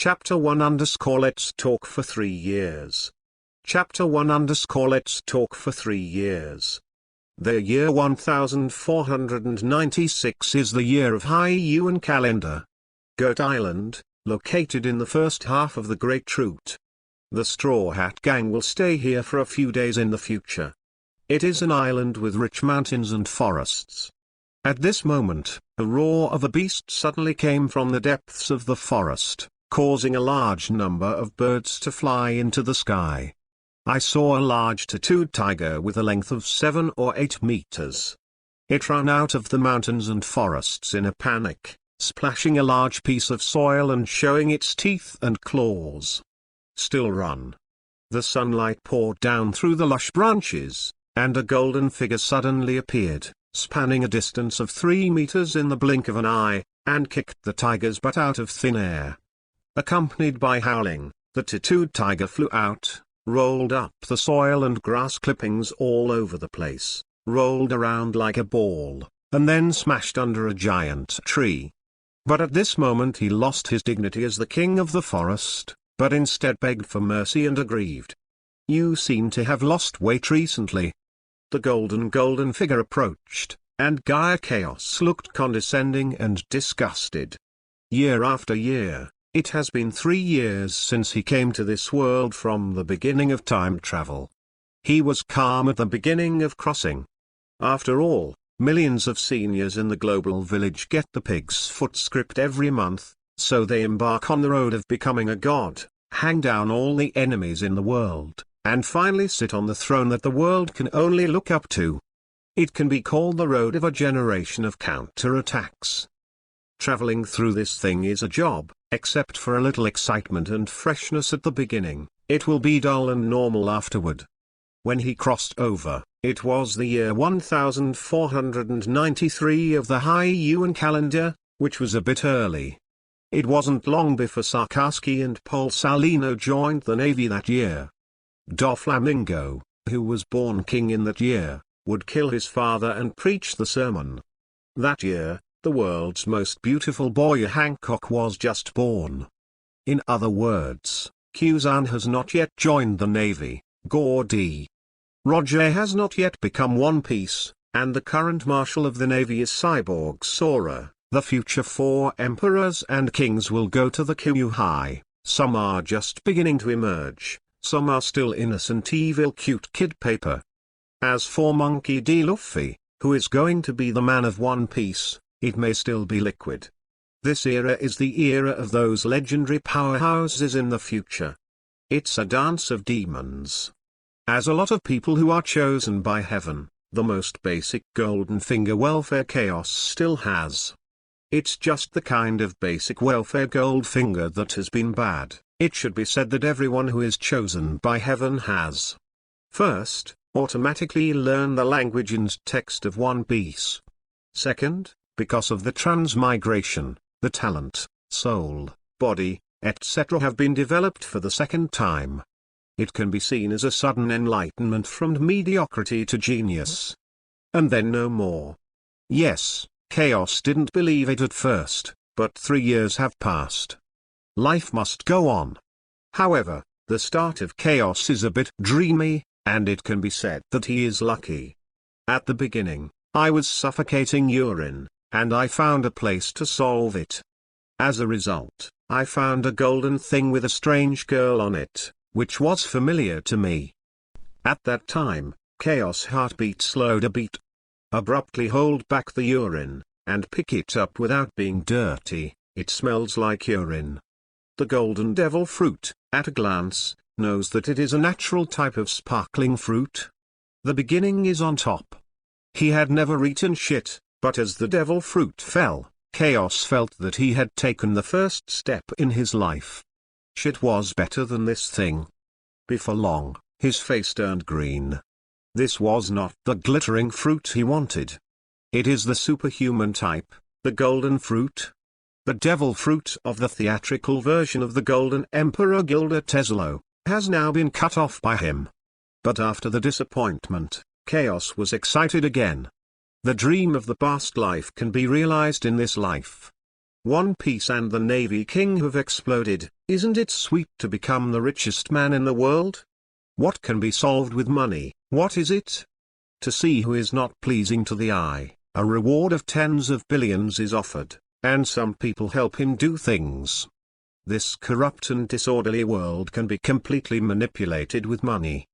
Chapter 1 Let's talk for 3 years. Chapter 1 Let's talk for 3 years. The year 1496 is the year of High Yuan calendar. Goat Island, located in the first half of the Great Route. The Straw Hat Gang will stay here for a few days in the future. It is an island with rich mountains and forests. At this moment, a roar of a beast suddenly came from the depths of the forest, causing a large number of birds to fly into the sky. I saw a large tattooed tiger with a length of 7 or 8 meters. It ran out of the mountains and forests in a panic, splashing a large piece of soil and showing its teeth and claws. Still run. The sunlight poured down through the lush branches, and a golden figure suddenly appeared, spanning a distance of 3 meters in the blink of an eye, and kicked the tiger's butt out of thin air. Accompanied by howling, the tattooed tiger flew out, rolled up the soil and grass clippings all over the place, rolled around like a ball, and then smashed under a giant tree. But at this moment he lost his dignity as the king of the forest, but instead begged for mercy and aggrieved. "You seem to have lost weight recently." The golden figure approached, and Gaia Chaos looked condescending and disgusted. Year after year, it has been 3 years since he came to this world from the beginning of time travel. He was calm at the beginning of crossing. After all, millions of seniors in the global village get the pig's foot script every month, so they embark on the road of becoming a god, hang down all the enemies in the world, and finally sit on the throne that the world can only look up to. It can be called the road of a generation of counterattacks. Traveling through this thing is a job, except for a little excitement and freshness at the beginning. It will be dull and normal afterward. When he crossed over, it was the year 1493 of the High Yuan calendar, which was a bit early. It wasn't long before Sarkarsky and Polsalino joined the navy that year. Doflamingo, who was born king in that year, would kill his father and preach the sermon. That year, the world's most beautiful boy Hancock was just born. In other words, Kuzan has not yet joined the navy, Gordy. Roger has not yet become One Piece, and the current marshal of the navy is Cyborg Sora. The future 4 emperors and kings will go to the Kyuhai. Some are just beginning to emerge, some are still innocent evil cute kid paper. As for Monkey D. Luffy, who is going to be the man of One Piece, it may still be liquid. This era is the era of those legendary powerhouses in the future. It's a dance of demons. As a lot of people who are chosen by heaven, the most basic golden finger welfare chaos still has. It's just the kind of basic welfare gold finger that has been bad. It should be said that everyone who is chosen by heaven has. First, automatically learn the language and text of One Piece. Second, because of the transmigration, the talent, soul, body, etc. have been developed for the second time. It can be seen as a sudden enlightenment from mediocrity to genius. And then no more. Yes, Chaos didn't believe it at first, but 3 years have passed. Life must go on. However, the start of Chaos is a bit dreamy, and it can be said that he is lucky. At the beginning, I was suffocating urine, and I found a place to solve it. As a result, I found a golden thing with a strange girl on it, which was familiar to me. At that time, Chaos' heartbeat slowed a beat. Abruptly hold back the urine, and pick it up without being dirty. It smells like urine. The golden devil fruit, at a glance, knows that it is a natural type of sparkling fruit. The beginning is on top. He had never eaten shit, but as the devil fruit fell, Chaos felt that he had taken the first step in his life. Shit was better than this thing. Before long, his face turned green. This was not the glittering fruit he wanted. It is the superhuman type, the golden fruit. The devil fruit of the theatrical version of the Golden Emperor Gilda Teslo has now been cut off by him. But after the disappointment, Chaos was excited again. The dream of the past life can be realized in this life. One Piece and the Navy King have exploded. Isn't it sweet to become the richest man in the world? What can be solved with money? What is it? To see who is not pleasing to the eye, a reward of tens of billions is offered, and some people help him do things. This corrupt and disorderly world can be completely manipulated with money.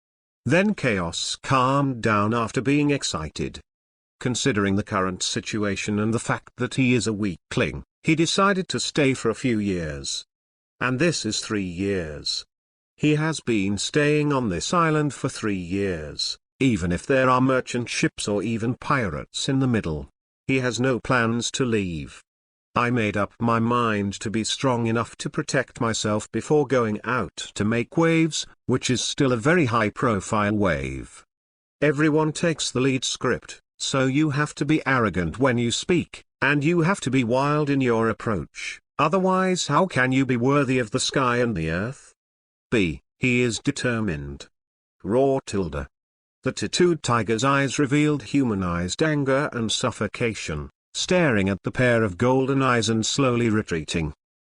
Then Chaos calmed down after being excited. Considering the current situation and the fact that he is a weakling, he decided to stay for a few years. And this is 3 years. He has been staying on this island for 3 years, even if there are merchant ships or even pirates in the middle. He has no plans to leave. I made up my mind to be strong enough to protect myself before going out to make waves, which is still a very high-profile wave. Everyone takes the lead script, so you have to be arrogant when you speak, and you have to be wild in your approach, otherwise how can you be worthy of the sky and the earth? B. He is determined. Raw tilde. The tattooed tiger's eyes revealed humanized anger and suffocation, staring at the pair of golden eyes and slowly retreating.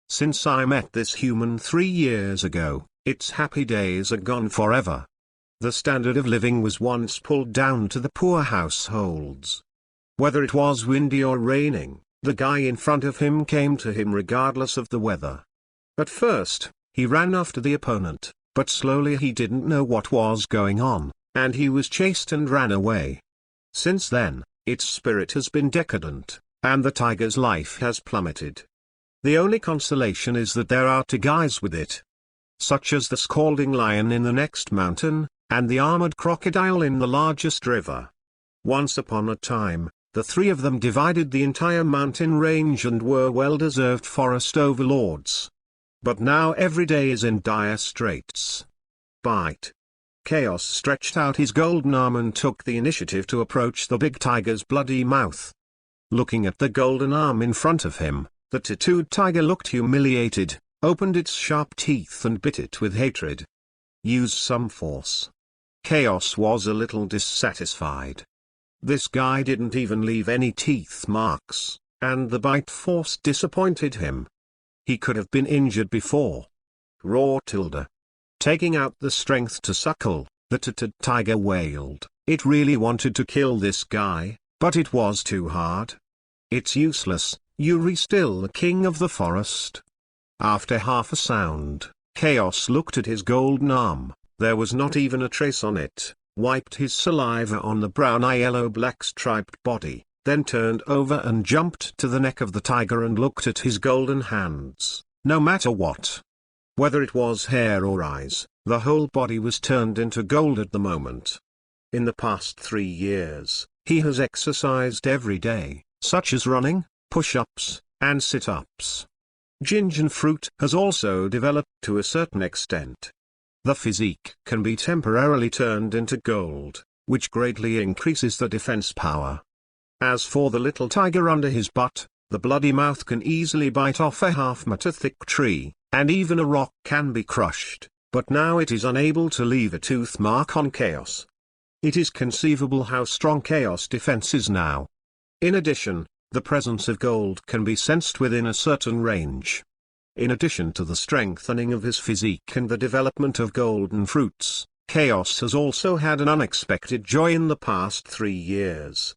Since I met this human 3 years ago, its happy days are gone forever. The standard of living was once pulled down to the poor households. Whether it was windy or raining, the guy in front of him came to him regardless of the weather. At first, he ran after the opponent, but slowly he didn't know what was going on, and he was chased and ran away. Since then, its spirit has been decadent, and the tiger's life has plummeted. The only consolation is that there are 2 guys with it, such as the scalding lion in the next mountain, and the armored crocodile in the largest river. Once upon a time, the 3 of them divided the entire mountain range and were well-deserved forest overlords. But now every day is in dire straits. Bite. Chaos stretched out his golden arm and took the initiative to approach the big tiger's bloody mouth. Looking at the golden arm in front of him, the tattooed tiger looked humiliated, opened its sharp teeth and bit it with hatred. Use some force. Chaos was a little dissatisfied. This guy didn't even leave any teeth marks, and the bite force disappointed him. He could have been injured before. Raw tilde. Taking out the strength to suckle, the tattooed tiger wailed. It really wanted to kill this guy, but it was too hard. It's useless, you're still the king of the forest. After half a sound, Chaos looked at his golden arm. There was not even a trace on it, wiped his saliva on the brown yellow-black striped body, then turned over and jumped to the neck of the tiger and looked at his golden hands. No matter what, whether it was hair or eyes, the whole body was turned into gold at the moment. In the past 3 years, he has exercised every day, such as running, push-ups, and sit-ups. Ginger fruit has also developed to a certain extent. The physique can be temporarily turned into gold, which greatly increases the defense power. As for the little tiger under his butt, the bloody mouth can easily bite off a half-meter thick tree, and even a rock can be crushed, but now it is unable to leave a tooth mark on Chaos. It is conceivable how strong Chaos' defense is now. In addition, the presence of gold can be sensed within a certain range. In addition to the strengthening of his physique and the development of golden fruits, Chaos has also had an unexpected joy in the past 3 years.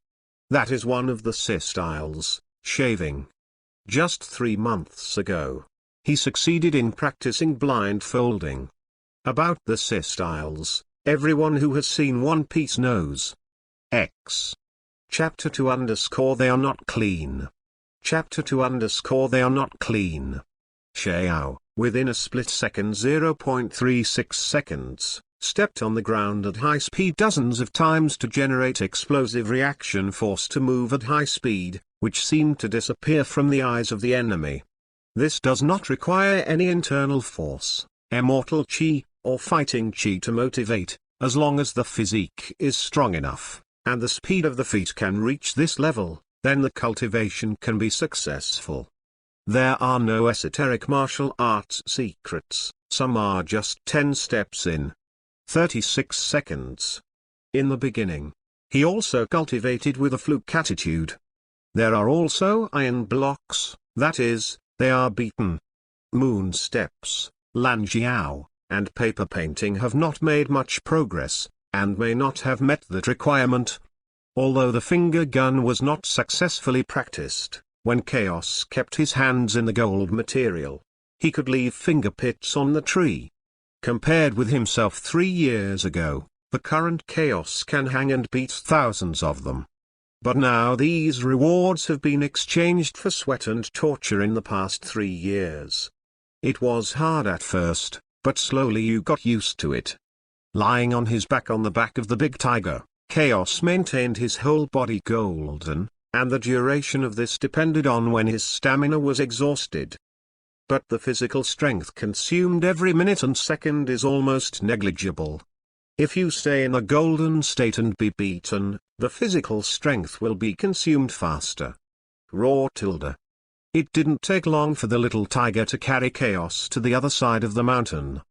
That is one of the styles, shaving. Just 3 months ago, he succeeded in practicing blindfolding. About the styles, everyone who has seen One Piece knows. X. Chapter 2 They are not clean. Chapter 2 They are not clean. Xiao, within a split second 0.36 seconds, stepped on the ground at high speed dozens of times to generate explosive reaction force to move at high speed, which seemed to disappear from the eyes of the enemy. This does not require any internal force, immortal chi, or fighting chi to motivate, as long as the physique is strong enough, and the speed of the feet can reach this level, then the cultivation can be successful. There are no esoteric martial arts secrets, some are just 10 steps in 36 seconds. In the beginning, he also cultivated with a fluke attitude. There are also iron blocks, That is, they are beaten. Moon steps, Lanjiao, and paper painting have not made much progress, and may not have met that requirement. Although the finger gun was not successfully practiced, when Chaos kept his hands in the gold material, he could leave finger pits on the tree. Compared with himself 3 years ago, the current Chaos can hang and beat thousands of them. But now these rewards have been exchanged for sweat and torture in the past 3 years. It was hard at first, but slowly you got used to it. Lying on his back on the back of the big tiger, Chaos maintained his whole body golden, and the duration of this depended on when his stamina was exhausted. But the physical strength consumed every minute and second is almost negligible. If you stay in a golden state and be beaten, the physical strength will be consumed faster. Raw tilde. It didn't take long for the little tiger to carry Chaos to the other side of the mountain.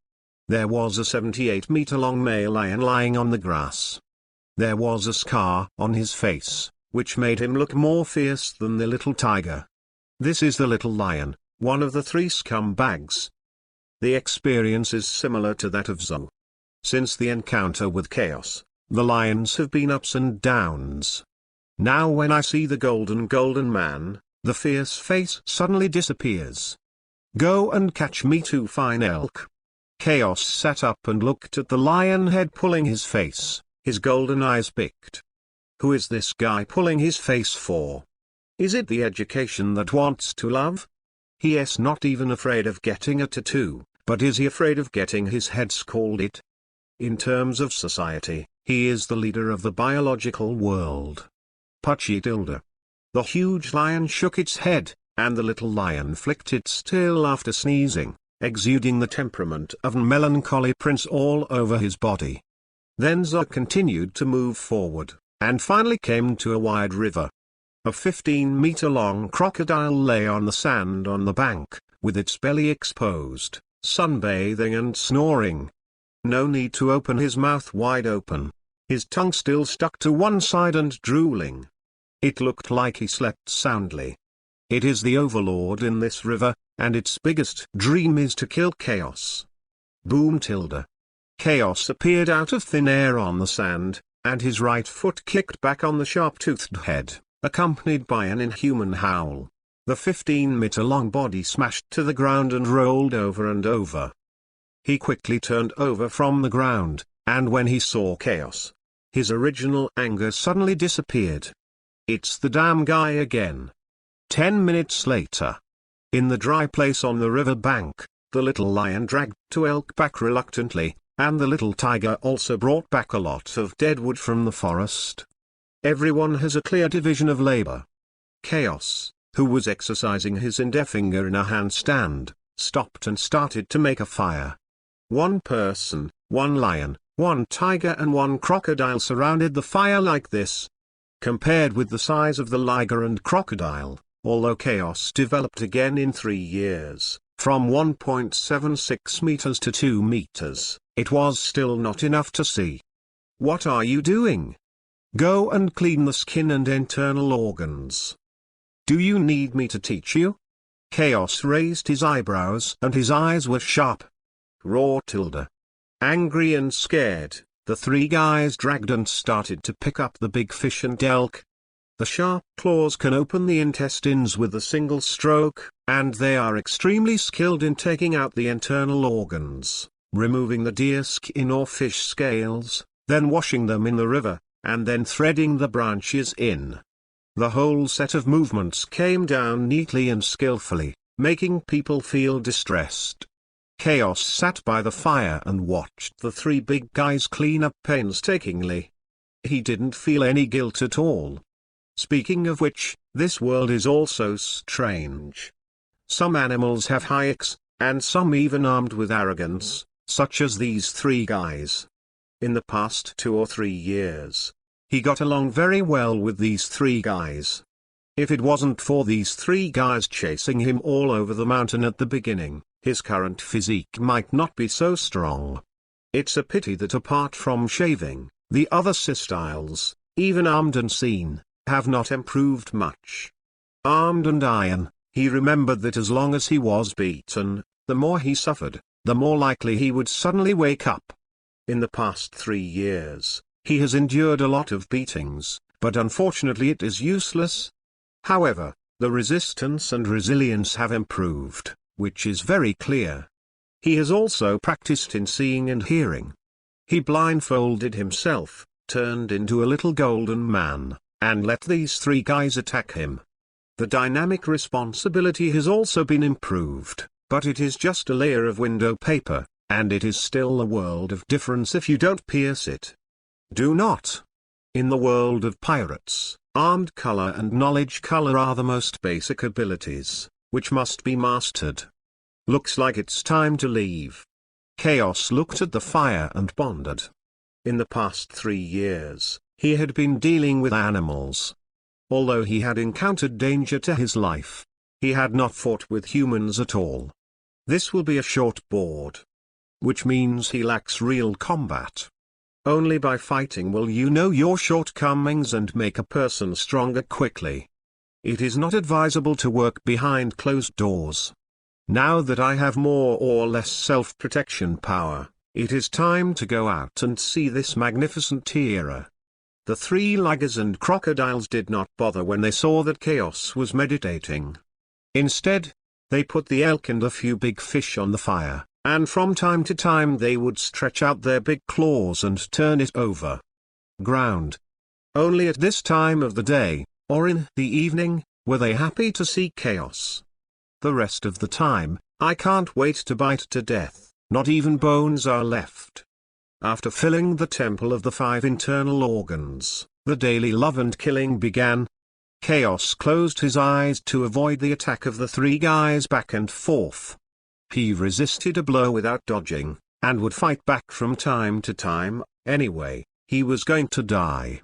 There was a 78-meter-long male lion lying on the grass. There was a scar on his face, which made him look more fierce than the little tiger. This is the little lion, one of the 3 scumbags. The experience is similar to that of Zhou. Since the encounter with Chaos, the lions have been ups and downs. Now when I see the golden man, the fierce face suddenly disappears. Go and catch me 2 fine elk. Chaos sat up and looked at the lion head pulling his face, his golden eyes picked. Who is this guy pulling his face for? Is it the education that wants to love? He is not even afraid of getting a tattoo, but is he afraid of getting his head scalded? In terms of society, he is the leader of the biological world. Pucci tilde. The huge lion shook its head, and the little lion flicked its tail after sneezing, exuding the temperament of a melancholy prince all over his body. Then Zhou continued to move forward, and finally came to a wide river. A 15-meter-long crocodile lay on the sand on the bank, with its belly exposed, sunbathing and snoring. No need to open his mouth wide open. His tongue still stuck to one side and drooling. It looked like he slept soundly. It is the overlord in this river, and its biggest dream is to kill Chaos. Boom tilde. Chaos appeared out of thin air on the sand, and his right foot kicked back on the sharp-toothed head, accompanied by an inhuman howl. The 15-meter-long body smashed to the ground and rolled over and over. He quickly turned over from the ground, and when he saw Chaos, his original anger suddenly disappeared. It's the damn guy again. 10 minutes later. In the dry place on the river bank, the little lion dragged 2 elk back reluctantly, and the little tiger also brought back a lot of dead wood from the forest. Everyone has a clear division of labor. Chaos, who was exercising his index-finger in a handstand, stopped and started to make a fire. 1 person, 1 lion, 1 tiger and 1 crocodile surrounded the fire like this. Compared with the size of the liger and crocodile, although Chaos developed again in 3 years, from 1.76 meters to 2 meters, it was still not enough to see. What are you doing? Go and clean the skin and internal organs. Do you need me to teach you? Chaos raised his eyebrows and his eyes were sharp. Raw tilde. Angry and scared, the 3 guys dragged and started to pick up the big fish and elk. The sharp claws can open the intestines with a single stroke, and they are extremely skilled in taking out the internal organs, removing the deer skin or fish scales, then washing them in the river, and then threading the branches in. The whole set of movements came down neatly and skillfully, making people feel distressed. Chaos sat by the fire and watched the 3 big guys clean up painstakingly. He didn't feel any guilt at all. Speaking of which, this world is also strange. Some animals have hikes, and some even armed with arrogance, such as these 3 guys. In the past 2 or 3 years, he got along very well with these 3 guys. If it wasn't for these 3 guys chasing him all over the mountain at the beginning, his current physique might not be so strong. It's a pity that apart from shaving, the other styles, even armed and seen, have not improved much. Armed and iron, He remembered that as long as he was beaten, the more he suffered, the more likely he would suddenly wake up. In the past 3 years, he has endured a lot of beatings, but unfortunately it is useless. However, the resistance and resilience have improved, which is very clear. He has also practiced in seeing and hearing. He blindfolded himself, turned into a little golden man, and let these 3 guys attack him. The dynamic responsibility has also been improved, but it is just a layer of window paper, and it is still a world of difference if you don't pierce it. Do not. In the world of pirates, armed color and knowledge color are the most basic abilities, which must be mastered. Looks like it's time to leave. Chaos looked at the fire and pondered. In the past 3 years, he had been dealing with animals. Although he had encountered danger to his life, he had not fought with humans at all. This will be a short board. Which means he lacks real combat. Only by fighting will you know your shortcomings and make a person stronger quickly. It is not advisable to work behind closed doors. Now that I have more or less self-protection power, it is time to go out and see this magnificent era. The 3 ligers and crocodiles did not bother when they saw that Chaos was meditating. Instead, they put the elk and a few big fish on the fire, and from time to time they would stretch out their big claws and turn it over. Ground. Only at this time of the day, or in the evening, were they happy to see Chaos. The rest of the time, I can't wait to bite to death, not even bones are left. After filling the temple of the 5 internal organs, the daily love and killing began. Chaos closed his eyes to avoid the attack of the 3 guys back and forth. He resisted a blow without dodging, and would fight back from time to time. Anyway, he was going to die.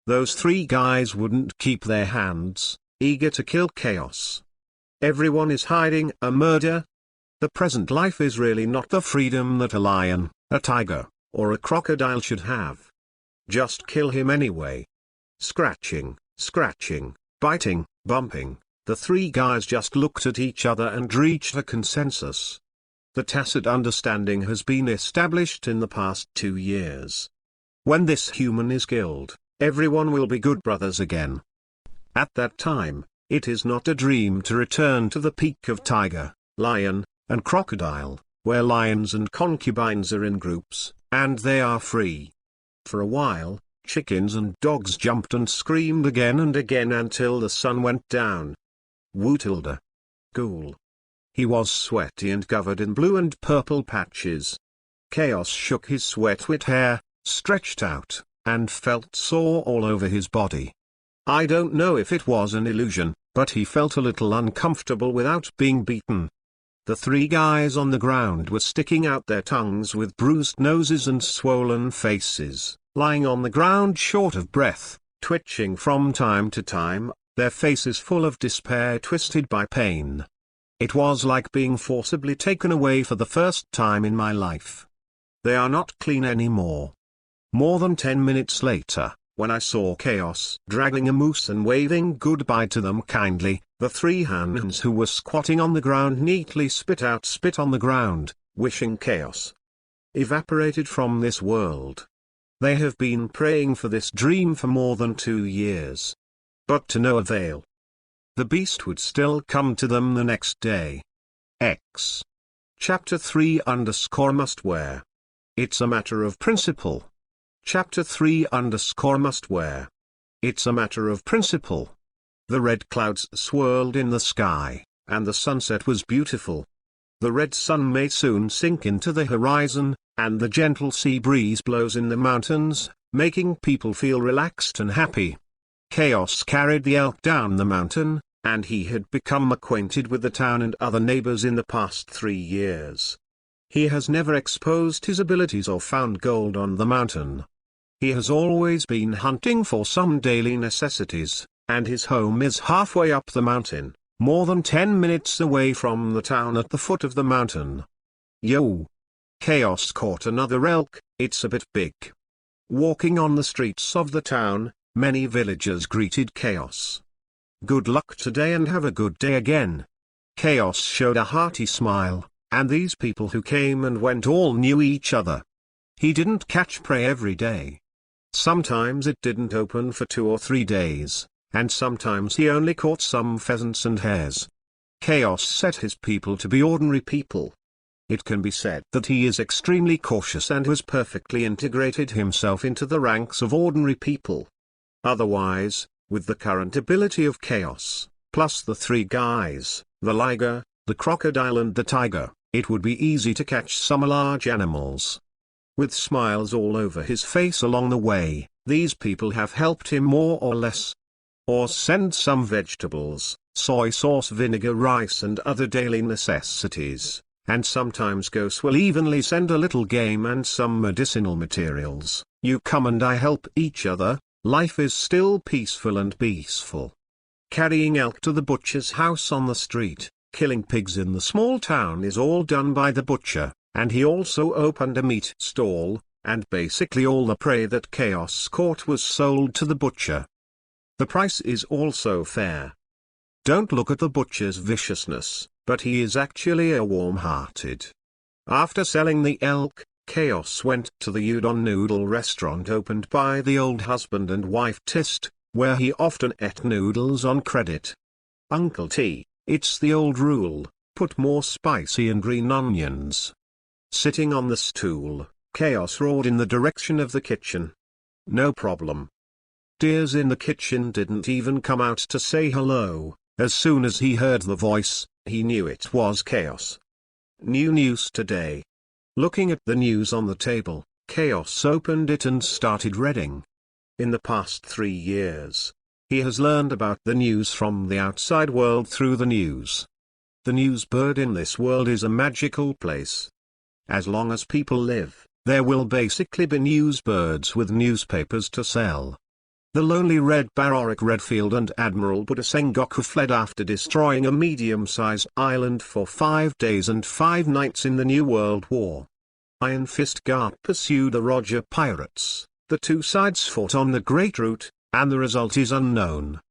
Those 3 guys wouldn't keep their hands, eager to kill Chaos. Everyone is hiding a murder. The present life is really not the freedom that a lion, a tiger, or a crocodile should have. Just kill him anyway. Scratching, biting, bumping, the 3 guys just looked at each other and reached a consensus. The tacit understanding has been established in the past 2 years. When this human is killed, everyone will be good brothers again. At that time, it is not a dream to return to the peak of tiger, lion, and crocodile, where lions and concubines are in groups, and they are free. For a while, chickens and dogs jumped and screamed again and again until the sun went down. Wootilda. Cool. He was sweaty and covered in blue and purple patches. Chaos shook his sweat-wet hair, stretched out, and felt sore all over his body. I don't know if it was an illusion, but he felt a little uncomfortable without being beaten. The 3 guys on the ground were sticking out their tongues with bruised noses and swollen faces, lying on the ground short of breath, twitching from time to time, their faces full of despair twisted by pain. It was like being forcibly taken away for the first time in my life. They are not clean anymore. More than 10 minutes later, when I saw Chaos dragging a moose and waving goodbye to them kindly, the 3 hands who were squatting on the ground neatly spit out spit on the ground, wishing Chaos evaporated from this world. They have been praying for this dream for more than 2 years. But to no avail. The beast would still come to them the next day. X. Chapter 3 _ wear. It's a matter of principle. Chapter 3 _ wear. It's a matter of principle. The red clouds swirled in the sky, and the sunset was beautiful. The red sun may soon sink into the horizon, and the gentle sea breeze blows in the mountains, making people feel relaxed and happy. Chaos carried the elk down the mountain, and he had become acquainted with the town and other neighbors in the past 3 years. He has never exposed his abilities or found gold on the mountain. He has always been hunting for some daily necessities, and his home is halfway up the mountain, more than 10 minutes away from the town at the foot of the mountain. Yo! Chaos caught another elk, it's a bit big. Walking on the streets of the town, many villagers greeted Chaos. Good luck today and have a good day again, Chaos showed a hearty smile, and these people who came and went all knew each other. He didn't catch prey every day. Sometimes it didn't open for 2 or 3 days, and sometimes he only caught some pheasants and hares. Chaos set his people to be ordinary people. It can be said that he is extremely cautious and has perfectly integrated himself into the ranks of ordinary people. Otherwise, with the current ability of Chaos, plus the 3 guys, the liger, the crocodile and the tiger, it would be easy to catch some large animals. With smiles all over his face along the way, these people have helped him more or less. Or send some vegetables, soy sauce, vinegar, rice and other daily necessities, and sometimes Ghosts will evenly send a little game and some medicinal materials. You come and I help each other. Life is still peaceful and peaceful. Carrying elk to the butcher's house on the street, killing pigs in the small town is all done by the butcher, and he also opened a meat stall, and basically all the prey that Chaos caught was sold to the butcher. The price is also fair. Don't look at the butcher's viciousness, but he is actually a warm-hearted. After selling the elk, Chaos went to the udon noodle restaurant opened by the old husband and wife Tist, where he often ate noodles on credit. Uncle T, it's the old rule, put more spicy and green onions. Sitting on the stool, Chaos roared in the direction of the kitchen. No problem. Dears in the kitchen didn't even come out to say hello. As soon as he heard the voice, he knew it was Chaos. New news today. Looking at the news on the table, Chaos opened it and started reading. In the past 3 years, he has learned about the news from the outside world through the news. The news bird in this world is a magical place. As long as people live, there will basically be news birds with newspapers to sell. The lonely Red Barorik Redfield and Admiral Buddha Sengoku fled after destroying a medium-sized island for 5 days and 5 nights in the New World War. Iron Fist Garp pursued the Roger pirates. The 2 sides fought on the Great Route, and the result is unknown.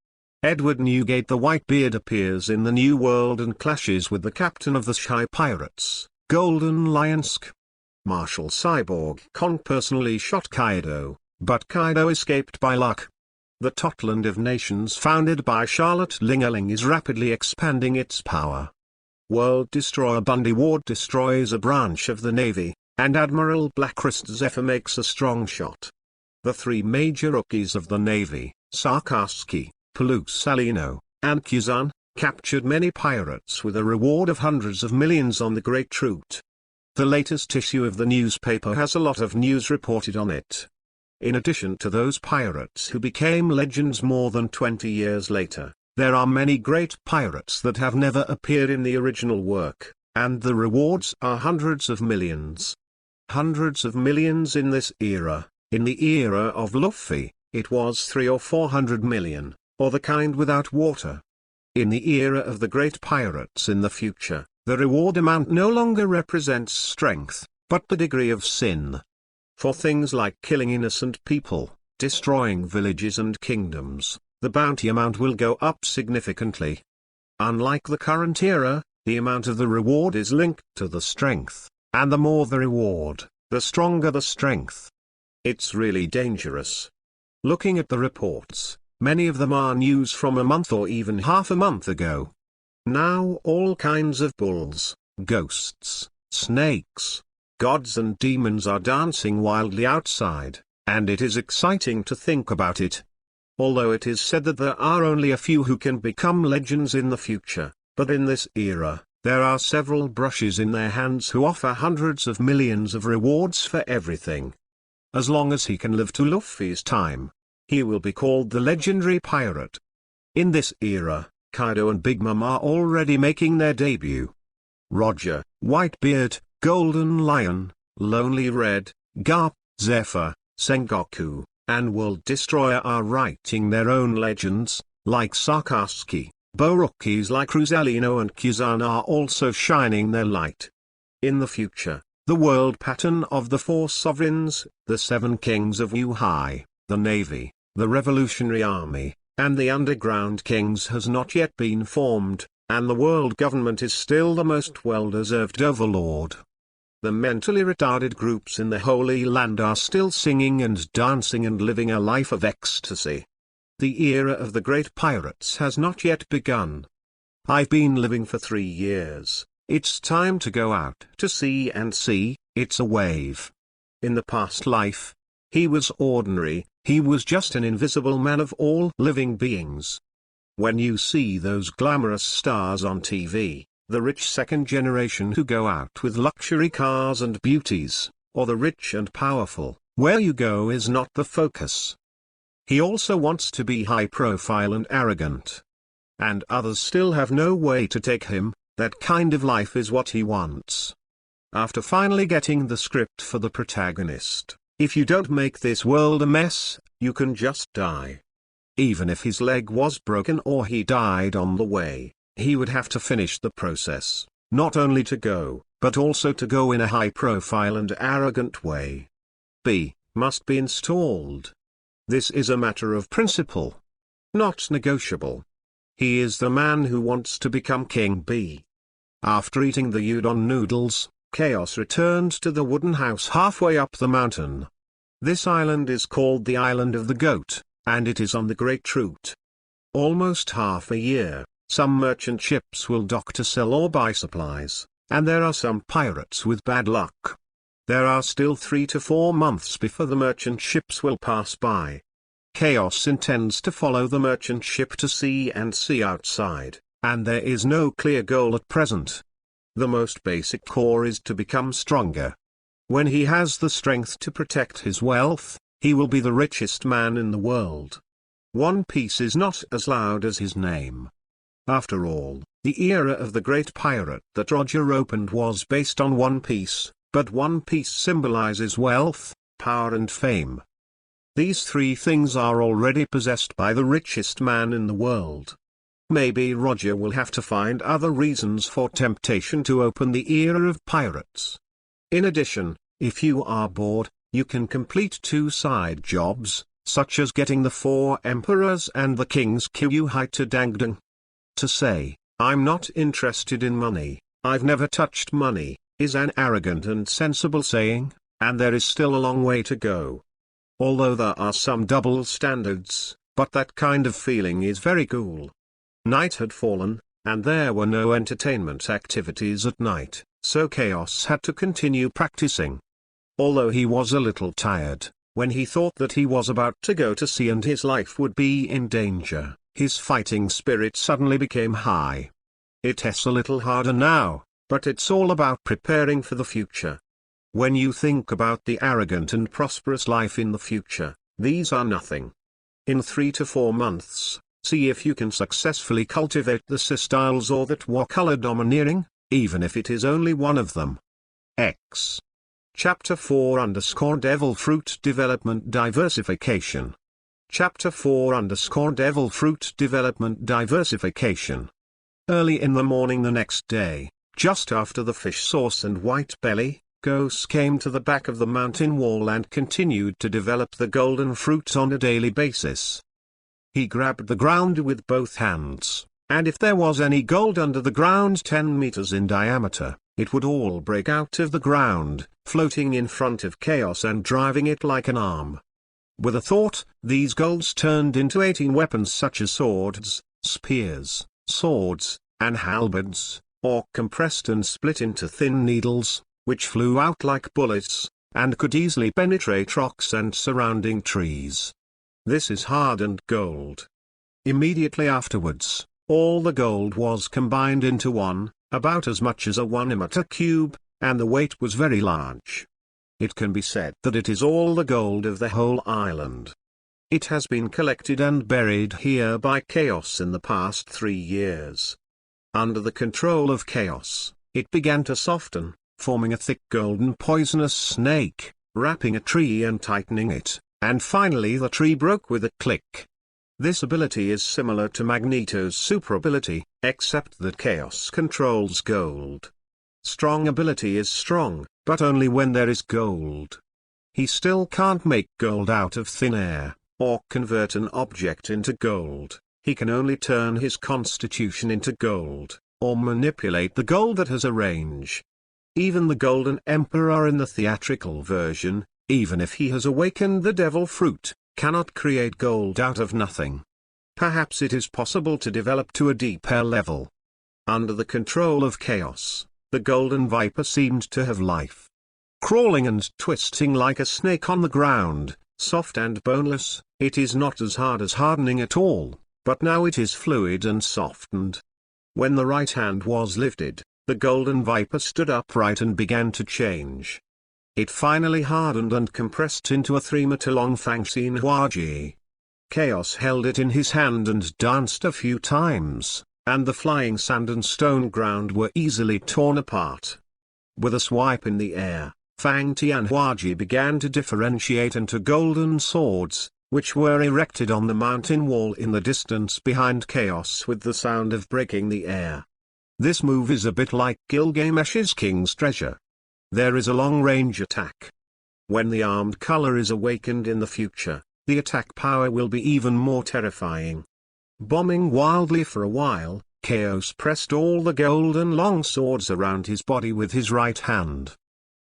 Edward Newgate the Whitebeard appears in the New World and clashes with the captain of the Shy Pirates, Golden Lionsk. Marshal Cyborg Kong personally shot Kaido, but Kaido escaped by luck. The Totland of Nations founded by Charlotte Lingerling is rapidly expanding its power. World Destroyer Bundy Ward destroys a branch of the Navy, and Admiral Blackrist Zephyr makes a strong shot. The 3 major rookies of the Navy, Sakazuki, Salino, and Kizan, captured many pirates with a reward of hundreds of millions on the Great Route. The latest issue of the newspaper has a lot of news reported on it. In addition to those pirates who became legends more than 20 years later, there are many great pirates that have never appeared in the original work, and the rewards are hundreds of millions. Hundreds of millions in this era. In the era of Luffy, it was 300 or 400 million, or the kind without water. In the era of the great pirates in the future, the reward amount no longer represents strength, but the degree of sin. For things like killing innocent people, destroying villages and kingdoms, the bounty amount will go up significantly. Unlike the current era, the amount of the reward is linked to the strength, and the more the reward, the stronger the strength. It's really dangerous. Looking at the reports, many of them are news from a month or even half a month ago. Now all kinds of bulls, ghosts, snakes, gods and demons are dancing wildly outside, and it is exciting to think about it. Although it is said that there are only a few who can become legends in the future, but in this era, there are several brushes in their hands who offer hundreds of millions of rewards for everything. As long as he can live to Luffy's time, he will be called the legendary pirate. In this era, Kaido and Big Mom are already making their debut. Roger, Whitebeard, Golden Lion, Lonely Red, Garp, Zephyr, Sengoku, and World Destroyer are writing their own legends, like Sakazuki. Rookies like Salino and Kizan are also shining their light. In the future, the world pattern of the 4 sovereigns, the 7 kings of Uhi, the Navy, the Revolutionary Army, and the Underground Kings has not yet been formed, and the world government is still the most well-deserved overlord. The mentally retarded groups in the Holy Land are still singing and dancing and living a life of ecstasy. The era of the great pirates has not yet begun. I've been living for 3 years. It's time to go out to sea and see. It's a wave. In the past life, he was ordinary, he was just an invisible man of all living beings. When you see those glamorous stars on TV, the rich second generation who go out with luxury cars and beauties, or the rich and powerful, where you go is not the focus. He also wants to be high profile and arrogant. And others still have no way to take him. That kind of life is what he wants. After finally getting the script for the protagonist, if you don't make this world a mess, you can just die. Even if his leg was broken or he died on the way, he would have to finish the process, not only to go, but also to go in a high-profile and arrogant way. B must be installed. This is a matter of principle, not negotiable. He is the man who wants to become King B. After eating the udon noodles, Chaos returned to the wooden house halfway up the mountain. This island is called the Island of the Goat, and it is on the Great Route. Almost half a year, some merchant ships will dock to sell or buy supplies, and there are some pirates with bad luck. There are still 3 to 4 months before the merchant ships will pass by. Chaos intends to follow the merchant ship to sea and see outside, and there is no clear goal at present. The most basic core is to become stronger. When he has the strength to protect his wealth, he will be the richest man in the world. One Piece is not as loud as his name. After all, the era of the great pirate that Roger opened was based on One Piece, but One Piece symbolizes wealth, power and fame. These 3 things are already possessed by the richest man in the world. Maybe Roger will have to find other reasons for temptation to open the era of pirates. In addition, if you are bored, you can complete 2 side jobs, such as getting the 4 emperors and the king's Kyuhai to Dangdang. To say, "I'm not interested in money, I've never touched money," is an arrogant and sensible saying, and there is still a long way to go. Although there are some double standards, but that kind of feeling is very cool. Night had fallen, and there were no entertainment activities at night, so Chaos had to continue practicing. Although he was a little tired, when he thought that he was about to go to sea and his life would be in danger, his fighting spirit suddenly became high. It's a little harder now, but it's all about preparing for the future. When you think about the arrogant and prosperous life in the future, these are nothing. In 3 to 4 months, see if you can successfully cultivate the styles or that war-color domineering, even if it is only one of them. X. Chapter 4_Devil Fruit Development Diversification. Chapter 4_Devil Fruit Development Diversification. Early in the morning the next day, just after the fish sauce and white belly, Ghost came to the back of the mountain wall and continued to develop the golden fruit on a daily basis. He grabbed the ground with both hands, and if there was any gold under the ground 10 meters in diameter, it would all break out of the ground, floating in front of Chaos and driving it like an arm. With a thought, these golds turned into 18 weapons such as swords, spears, swords, and halberds, or compressed and split into thin needles, which flew out like bullets, and could easily penetrate rocks and surrounding trees. This is hardened gold. Immediately afterwards, all the gold was combined into one, about as much as a 1 cube, and the weight was very large. It can be said that it is all the gold of the whole island. It has been collected and buried here by Chaos in the past 3 years. Under the control of Chaos, it began to soften, forming a thick golden poisonous snake, wrapping a tree and tightening it, and finally the tree broke with a click. This ability is similar to Magneto's super ability, except that Chaos controls gold. Strong ability is strong, but only when there is gold. He still can't make gold out of thin air, or convert an object into gold. He can only turn his constitution into gold, or manipulate the gold that has a range. Even the Golden Emperor in the theatrical version, even if he has awakened the devil fruit, cannot create gold out of nothing. Perhaps it is possible to develop to a deeper level. Under the control of chaos, the golden viper seemed to have life. Crawling and twisting like a snake on the ground, soft and boneless, it is not as hard as hardening at all, but now it is fluid and softened. When the right hand was lifted, the golden viper stood upright and began to change. It finally hardened and compressed into a 3-meter-long Fangxin Huaji. Chaos held it in his hand and danced a few times, and the flying sand and stone ground were easily torn apart. With a swipe in the air, Fang Tianhuaji began to differentiate into golden swords, which were erected on the mountain wall in the distance behind Chaos with the sound of breaking the air. This move is a bit like Gilgamesh's King's Treasure. There is a long-range attack. When the armed color is awakened in the future, the attack power will be even more terrifying. Bombing wildly for a while, Chaos pressed all the golden long swords around his body with his right hand.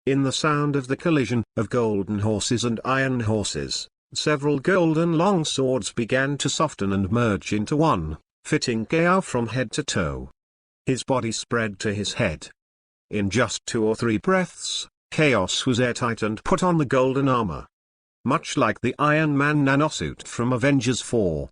In the sound of the collision of golden horses and iron horses, several golden long swords began to soften and merge into one, fitting Chaos from head to toe. His body spread to his head. In just 2 or 3 breaths, Chaos was airtight and put on the golden armor. Much like the Iron Man nanosuit from Avengers 4.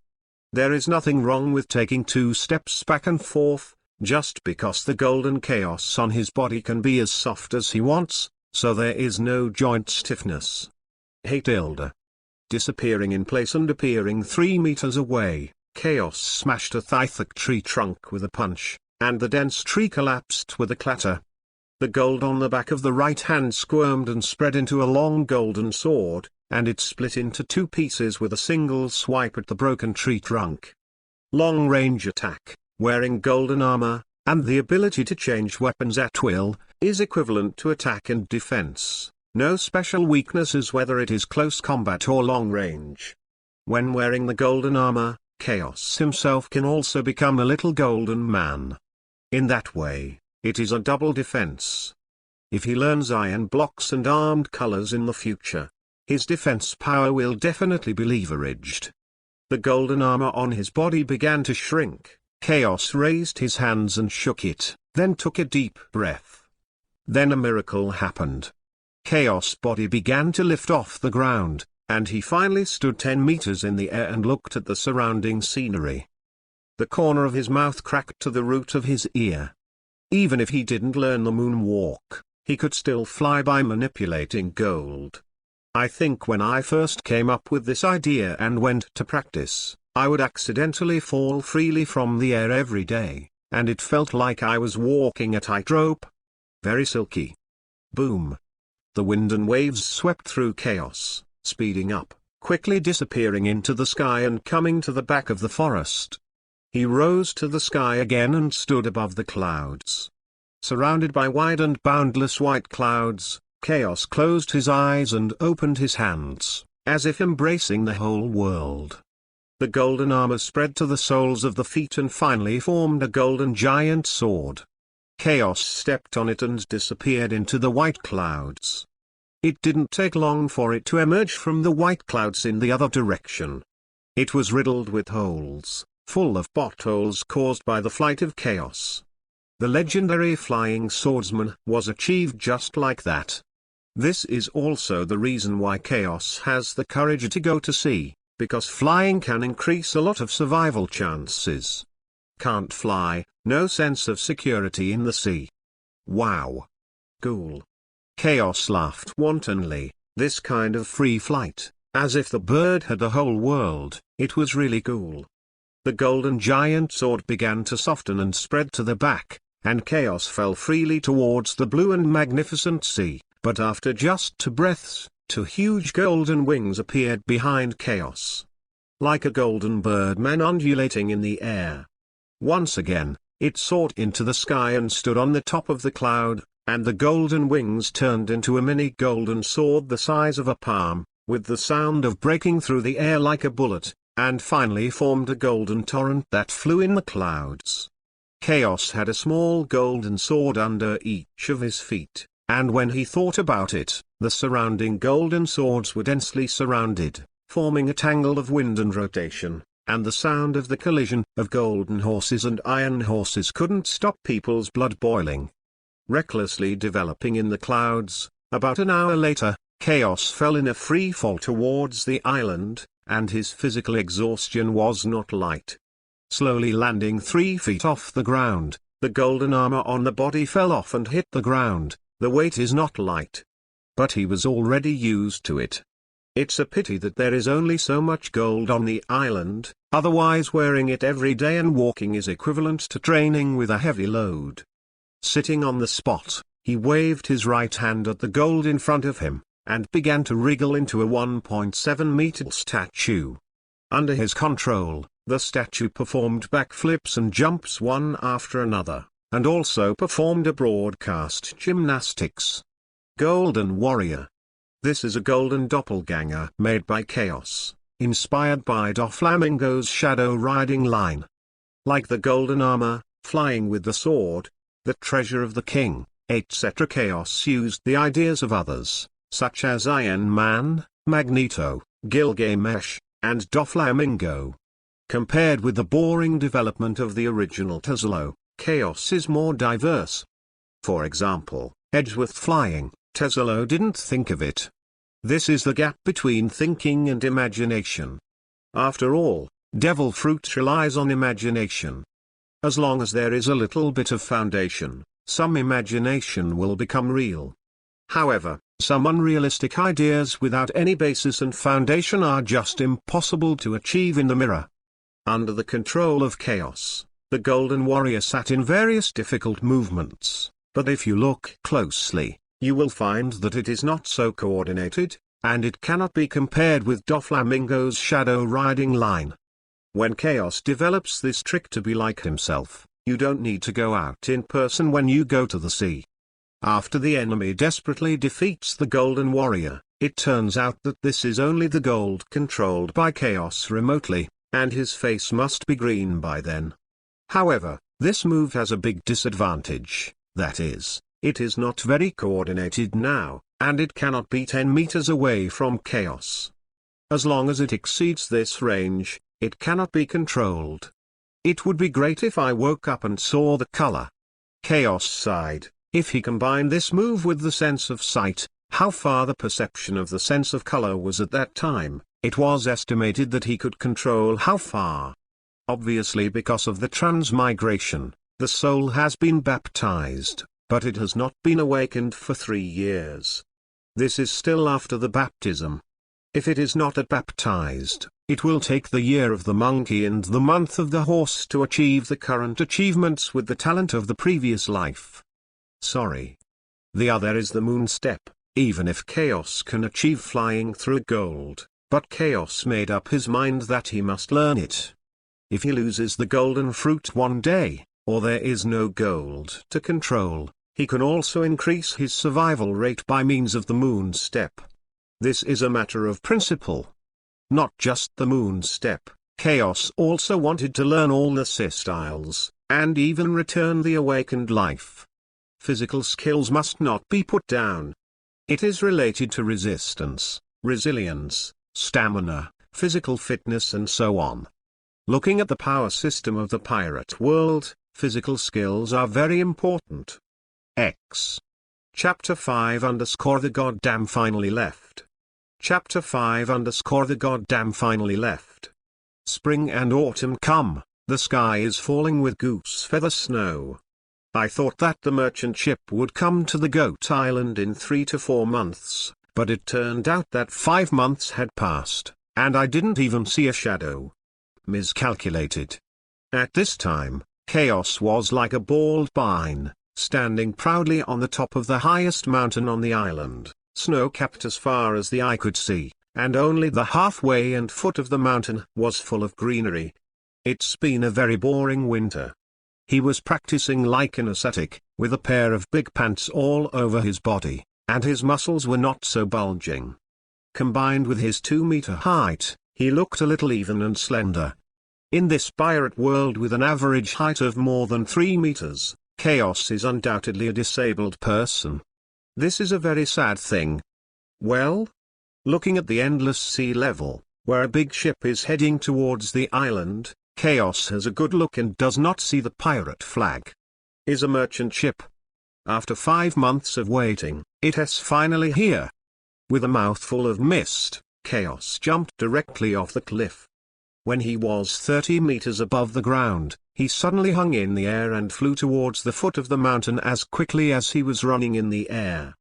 There is nothing wrong with taking 2 steps back and forth, just because the golden chaos on his body can be as soft as he wants, so there is no joint stiffness. Hey tilde. Disappearing in place and appearing 3 meters away, Chaos smashed a thithak tree trunk with a punch, and the dense tree collapsed with a clatter. The gold on the back of the right hand squirmed and spread into a long golden sword, and it split into 2 pieces with a single swipe at the broken tree trunk. Long-range attack, wearing golden armor, and the ability to change weapons at will, is equivalent to attack and defense. No special weaknesses whether it is close combat or long range. When wearing the golden armor, Chaos himself can also become a little golden man. In that way, it is a double defense. If he learns iron blocks and armed colors in the future, his defense power will definitely be leveraged. The golden armor on his body began to shrink. Chaos raised his hands and shook it, then took a deep breath. Then a miracle happened. Chaos' body began to lift off the ground, and he finally stood 10 meters in the air and looked at the surrounding scenery. The corner of his mouth cracked to the root of his ear. Even if he didn't learn the moonwalk, he could still fly by manipulating gold. I think when I first came up with this idea and went to practice, I would accidentally fall freely from the air every day, and it felt like I was walking a tightrope. Very silky. Boom. The wind and waves swept through Chaos, speeding up, quickly disappearing into the sky and coming to the back of the forest. He rose to the sky again and stood above the clouds. Surrounded by wide and boundless white clouds, Chaos closed his eyes and opened his hands, as if embracing the whole world. The golden armor spread to the soles of the feet and finally formed a golden giant sword. Chaos stepped on it and disappeared into the white clouds. It didn't take long for it to emerge from the white clouds in the other direction. It was riddled with holes, full of potholes caused by the flight of Chaos. The legendary flying swordsman was achieved just like that. This is also the reason why Chaos has the courage to go to sea, because flying can increase a lot of survival chances. Can't fly, no sense of security in the sea. Wow. Cool. Chaos laughed wantonly, this kind of free flight, as if the bird had the whole world, it was really cool. The golden giant sword began to soften and spread to the back, and Chaos fell freely towards the blue and magnificent sea, but after just 2 breaths, 2 huge golden wings appeared behind Chaos. Like a golden birdman undulating in the air. Once again, it soared into the sky and stood on the top of the cloud, and the golden wings turned into a mini golden sword the size of a palm, with the sound of breaking through the air like a bullet. and finally formed a golden torrent that flew in the clouds. Chaos had a small golden sword under each of his feet, and when he thought about it, the surrounding golden swords were densely surrounded, forming a tangle of wind and rotation, and the sound of the collision of golden horses and iron horses couldn't stop people's blood boiling. Recklessly developing in the clouds, about an hour later, Chaos fell in a free fall towards the island, and his physical exhaustion was not light. Slowly landing 3 feet off the ground, the golden armor on the body fell off and hit the ground. The weight is not light. But he was already used to it. It's a pity that there is only so much gold on the island, otherwise wearing it every day and walking is equivalent to training with a heavy load. Sitting on the spot, he waved his right hand at the gold in front of him, and began to wriggle into a 1.7-meter statue. Under his control, the statue performed backflips and jumps one after another, and also performed a broadcast gymnastics. Golden Warrior. This is a golden doppelganger made by Chaos, inspired by Doflamingo's shadow riding line. Like the golden armor, flying with the sword, the treasure of the king, etc. Chaos used the ideas of others, such as Iron Man, Magneto, Gilgamesh, and Doflamingo. Compared with the boring development of the original Tesla, Chaos is more diverse. For example, Edgeworth flying, Tesla didn't think of it. This is the gap between thinking and imagination. After all, devil fruit relies on imagination. As long as there is a little bit of foundation, some imagination will become real. However, some unrealistic ideas without any basis and foundation are just impossible to achieve in the mirror. Under the control of Chaos, the Golden Warrior sat in various difficult movements, but if you look closely, you will find that it is not so coordinated, and it cannot be compared with Doflamingo's shadow riding line. When Chaos develops this trick to be like himself, you don't need to go out in person when you go to the sea. After the enemy desperately defeats the Golden Warrior, it turns out that this is only the gold controlled by Chaos remotely, and his face must be green by then. However, this move has a big disadvantage, that is, it is not very coordinated now, and it cannot be 10 meters away from Chaos. As long as it exceeds this range, it cannot be controlled. It would be great if I woke up and saw the color. Chaos sighed. If he combined this move with the sense of sight, how far the perception of the sense of color was at that time, it was estimated that he could control how far. Obviously, because of the transmigration, the soul has been baptized, but it has not been awakened for 3 years. This is still after the baptism. If it is not baptized, it will take the year of the monkey and the month of the horse to achieve the current achievements with the talent of the previous life. Sorry. The other is the moon step. Even if Chaos can achieve flying through gold, but Chaos made up his mind that he must learn it. If he loses the golden fruit one day, or there is no gold to control, he can also increase his survival rate by means of the moon step. This is a matter of principle. Not just the moon step, Chaos also wanted to learn all the styles, and even return the awakened life. Physical skills must not be put down. It is related to resistance, resilience, stamina, physical fitness and so on. Looking at the power system of the pirate world, physical skills are very important. X. Chapter 5 _ the goddamn finally left. Chapter 5 _ the goddamn finally left. Spring and autumn come, the sky is falling with goose feather snow. I thought that the merchant ship would come to the Goat Island in 3 to 4 months, but it turned out that 5 months had passed, and I didn't even see a shadow. Miscalculated. At this time, Chaos was like a bald pine, standing proudly on the top of the highest mountain on the island, snow-capped as far as the eye could see, and only the halfway and foot of the mountain was full of greenery. It's been a very boring winter. He was practicing like an ascetic, with a pair of big pants all over his body, and his muscles were not so bulging. Combined with his 2-meter height, He looked a little even and slender. In this pirate world with an average height of more than 3 meters, Chaos is undoubtedly a disabled person. This is a very sad thing. Well? Looking at the endless sea level, where a big ship is heading towards the island, Chaos has a good look and does not see the pirate flag. Is a merchant ship. After 5 months of waiting, it is finally here. With a mouthful of mist, Chaos jumped directly off the cliff. When he was 30 meters above the ground, he suddenly hung in the air and flew towards the foot of the mountain as quickly as he was running in the air.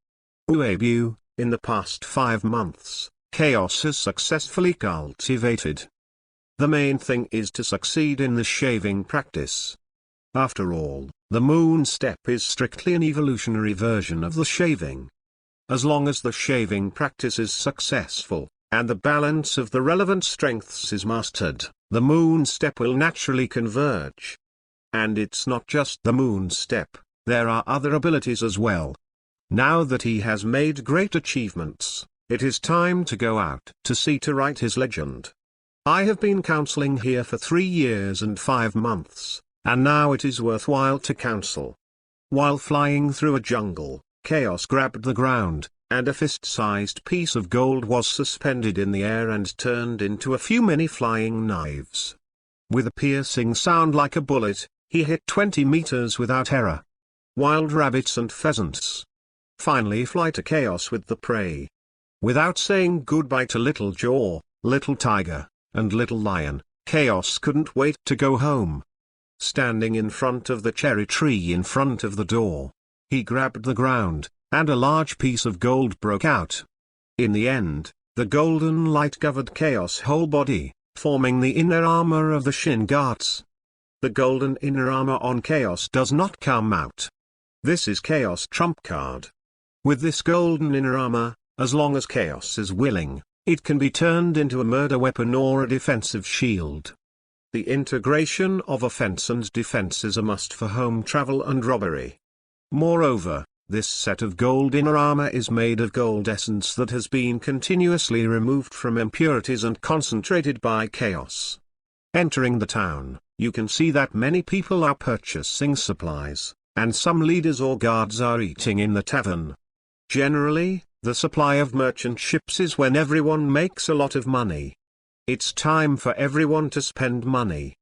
Uabu, in the past 5 months, Chaos has successfully cultivated. The main thing is to succeed in the shaving practice. After all, the moon step is strictly an evolutionary version of the shaving. As long as the shaving practice is successful, and the balance of the relevant strengths is mastered, the moon step will naturally converge. And it's not just the moon step, there are other abilities as well. Now that he has made great achievements, it is time to go out to sea to write his legend. I have been counseling here for 3 years and 5 months, and now it is worthwhile to counsel. While flying through a jungle, Chaos grabbed the ground, and a fist-sized piece of gold was suspended in the air and turned into a few many flying knives. With a piercing sound like a bullet, he hit 20 meters without error. Wild rabbits and pheasants finally fly to Chaos with the prey. Without saying goodbye to Little Jaw, Little Tiger, and Little Lion, Chaos couldn't wait to go home. Standing in front of the cherry tree in front of the door, he grabbed the ground, and a large piece of gold broke out. In the end, the golden light covered Chaos' whole body, forming the inner armor of the shin guards. The golden inner armor on Chaos does not come out. This is Chaos' trump card. With this golden inner armor, as long as Chaos is willing, it can be turned into a murder weapon or a defensive shield. The integration of offense and defense is a must for home travel and robbery. Moreover, this set of gold inner armor is made of gold essence that has been continuously removed from impurities and concentrated by Chaos. Entering the town, you can see that many people are purchasing supplies, and some leaders or guards are eating in the tavern. Generally, the supply of merchant ships is when everyone makes a lot of money. It's time for everyone to spend money.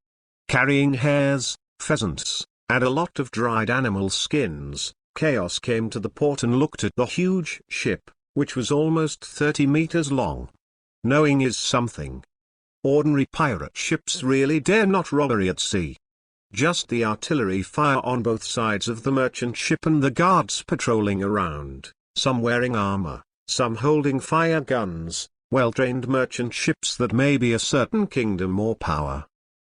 Carrying hares, pheasants, and a lot of dried animal skins, Chaos came to the port and looked at the huge ship, which was almost 30 meters long. Knowing is something. Ordinary pirate ships really dare not robbery at sea. Just the artillery fire on both sides of the merchant ship and the guards patrolling around, some wearing armor, some holding fire guns, well-trained merchant ships that may be a certain kingdom or power.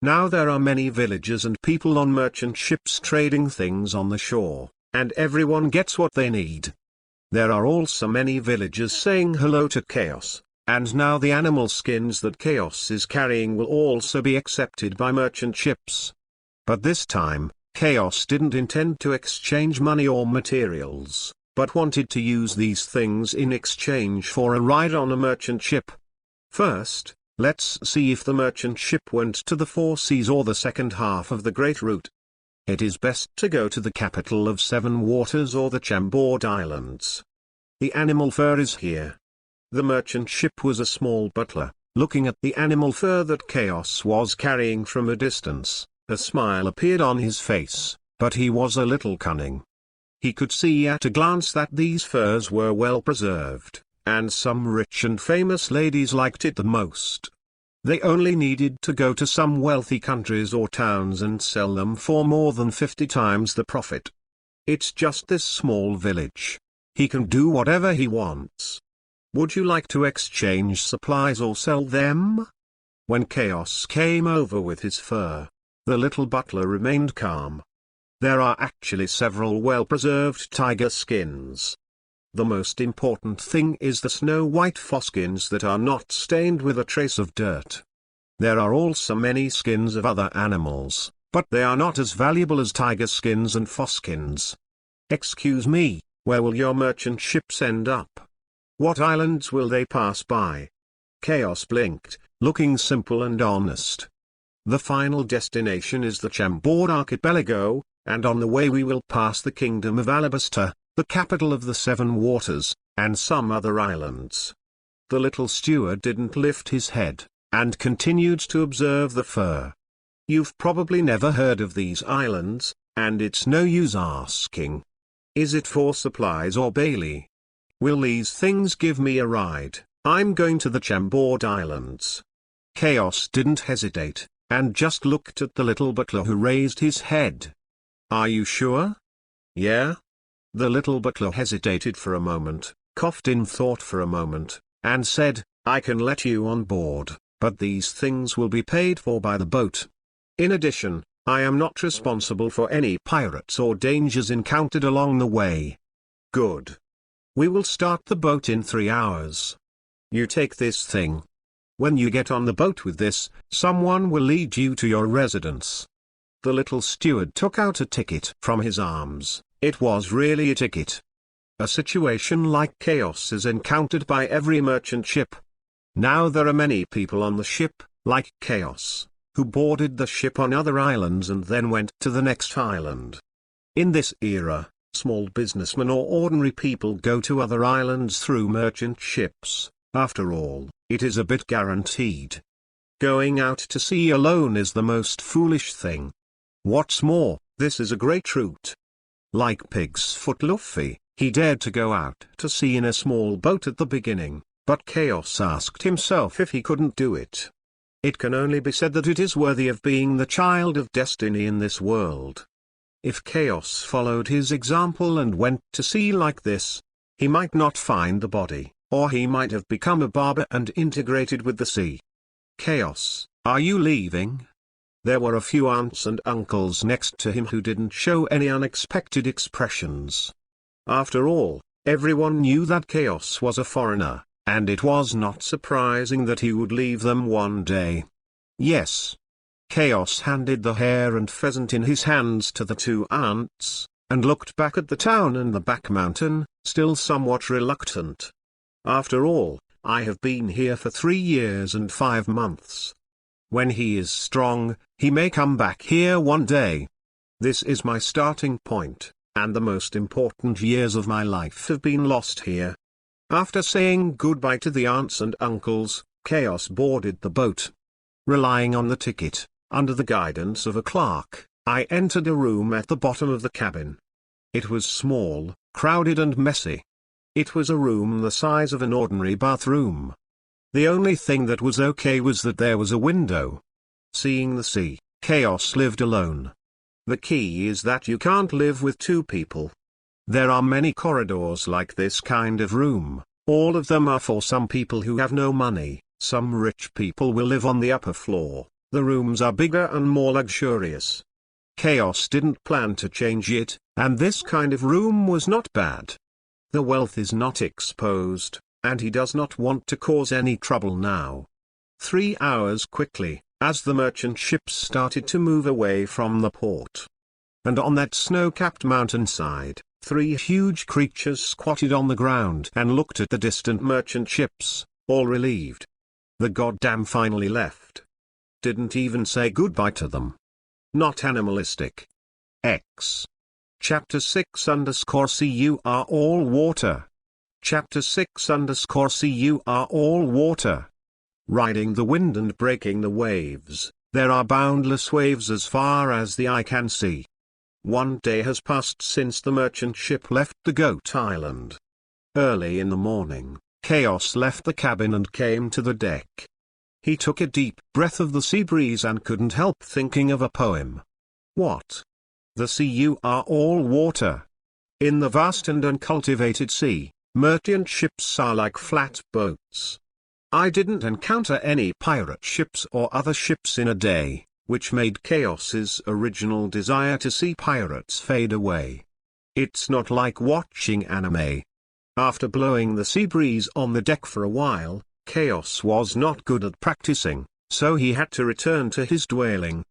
Now there are many villagers and people on merchant ships trading things on the shore, and everyone gets what they need. There are also many villagers saying hello to Chaos, and now the animal skins that Chaos is carrying will also be accepted by merchant ships. But this time, Chaos didn't intend to exchange money or materials, but wanted to use these things in exchange for a ride on a merchant ship. First, let's see if the merchant ship went to the Four Seas or the second half of the Great Route. It is best to go to the capital of Seven Waters or the Chambord Islands. The animal fur is here. The merchant ship was a small butler, looking at the animal fur that Chaos was carrying from a distance. A smile appeared on his face, but he was a little cunning. He could see at a glance that these furs were well preserved, and some rich and famous ladies liked it the most. They only needed to go to some wealthy countries or towns and sell them for more than 50 times the profit. It's just this small village. He can do whatever he wants. Would you like to exchange supplies or sell them? When Chaos came over with his fur, the little butler remained calm. There are actually several well-preserved tiger skins. The most important thing is the snow-white foskins that are not stained with a trace of dirt. There are also many skins of other animals, but they are not as valuable as tiger skins and foskins. Excuse me, where will your merchant ships end up? What islands will they pass by? Chaos blinked, looking simple and honest. The final destination is the Chambord Archipelago, and on the way we will pass the kingdom of Alabasta, the capital of the Seven Waters, and some other islands. The little steward didn't lift his head, and continued to observe the fur. You've probably never heard of these islands, and it's no use asking. Is it for supplies or Bailey? Will these things give me a ride? I'm going to the Chambord Islands. Chaos didn't hesitate, and just looked at the little butler who raised his head. Are you sure? Yeah? The little butler hesitated for a moment, coughed in thought for a moment, and said, I can let you on board, but these things will be paid for by the boat. In addition, I am not responsible for any pirates or dangers encountered along the way. Good. We will start the boat in 3 hours. You take this thing. When you get on the boat with this, someone will lead you to your residence. The little steward took out a ticket from his arms. It was really a ticket. A situation like Chaos is encountered by every merchant ship. Now there are many people on the ship, like Chaos, who boarded the ship on other islands and then went to the next island. In this era, small businessmen or ordinary people go to other islands through merchant ships. After all, it is a bit guaranteed. Going out to sea alone is the most foolish thing. What's more, this is a great route. Like Pig's Foot Luffy, he dared to go out to sea in a small boat at the beginning, but Chaos asked himself if he couldn't do it. It can only be said that it is worthy of being the child of destiny in this world. If Chaos followed his example and went to sea like this, he might not find the body, or he might have become a barber and integrated with the sea. Chaos, are you leaving? There were a few aunts and uncles next to him who didn't show any unexpected expressions. After all, everyone knew that Chaos was a foreigner, and it was not surprising that he would leave them one day. Yes. Chaos handed the hare and pheasant in his hands to the 2 aunts, and looked back at the town and the back mountain, still somewhat reluctant. After all, I have been here for 3 years and 5 months. When he is strong, he may come back here one day. This is my starting point, and the most important years of my life have been lost here. After saying goodbye to the aunts and uncles, Chaos boarded the boat. Relying on the ticket, under the guidance of a clerk, I entered a room at the bottom of the cabin. It was small, crowded and messy. It was a room the size of an ordinary bathroom. The only thing that was okay was that there was a window. Seeing the sea, Chaos lived alone. The key is that you can't live with 2 people. There are many corridors like this kind of room. All of them are for some people who have no money. Some rich people will live on the upper floor. The rooms are bigger and more luxurious. Chaos didn't plan to change it, and this kind of room was not bad. The wealth is not exposed, and he does not want to cause any trouble now. 3 hours quickly, as the merchant ships started to move away from the port. And on that snow-capped mountainside, 3 huge creatures squatted on the ground and looked at the distant merchant ships, all relieved. The goddamn finally left. Didn't even say goodbye to them. Not animalistic. X. Chapter 6_See you are all water. Chapter 6_See you are all water. Riding the wind and breaking the waves, there are boundless waves as far as the eye can see. 1 day has passed since the merchant ship left the Goat Island. Early in the morning, Chaos left the cabin and came to the deck. He took a deep breath of the sea breeze and couldn't help thinking of a poem. What? The sea you are all water. In the vast and uncultivated sea, merchant ships are like flat boats. I didn't encounter any pirate ships or other ships in a day, which made Chaos's original desire to see pirates fade away. It's not like watching anime. After blowing the sea breeze on the deck for a while, Chaos was not good at practicing, so he had to return to his dwelling.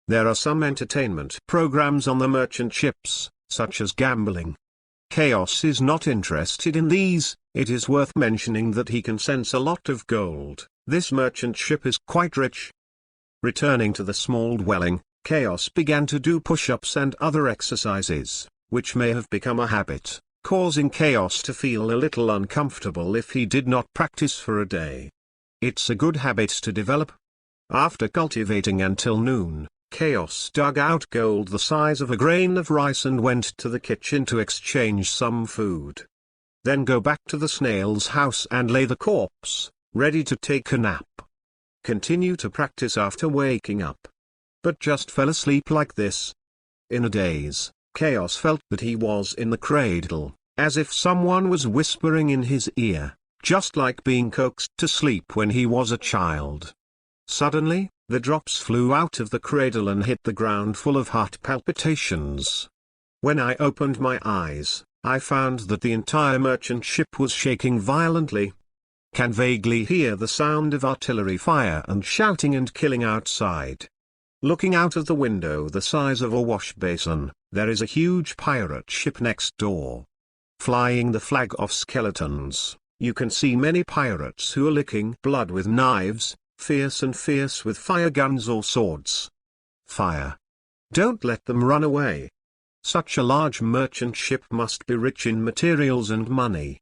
There are some entertainment programs on the merchant ships, such as gambling. Chaos is not interested in these. It is worth mentioning that he can sense a lot of gold. This merchant ship is quite rich. Returning to the small dwelling, Chaos began to do push-ups and other exercises, which may have become a habit, causing Chaos to feel a little uncomfortable if he did not practice for a day. It's a good habit to develop. After cultivating until noon, Chaos dug out gold the size of a grain of rice and went to the kitchen to exchange some food. Then go back to the snail's house and lay the corpse, ready to take a nap. Continue to practice after waking up. But just fell asleep like this. In a daze, Chaos felt that he was in the cradle, as if someone was whispering in his ear, just like being coaxed to sleep when he was a child. Suddenly, the drops flew out of the cradle and hit the ground full of heart palpitations. When I opened my eyes, I found that the entire merchant ship was shaking violently. Can vaguely hear the sound of artillery fire and shouting and killing outside. Looking out of the window the size of a wash basin, there is a huge pirate ship next door. Flying the flag of skeletons, you can see many pirates who are licking blood with knives, fierce with fire guns or swords. Fire. Don't let them run away. Such a large merchant ship must be rich in materials and money.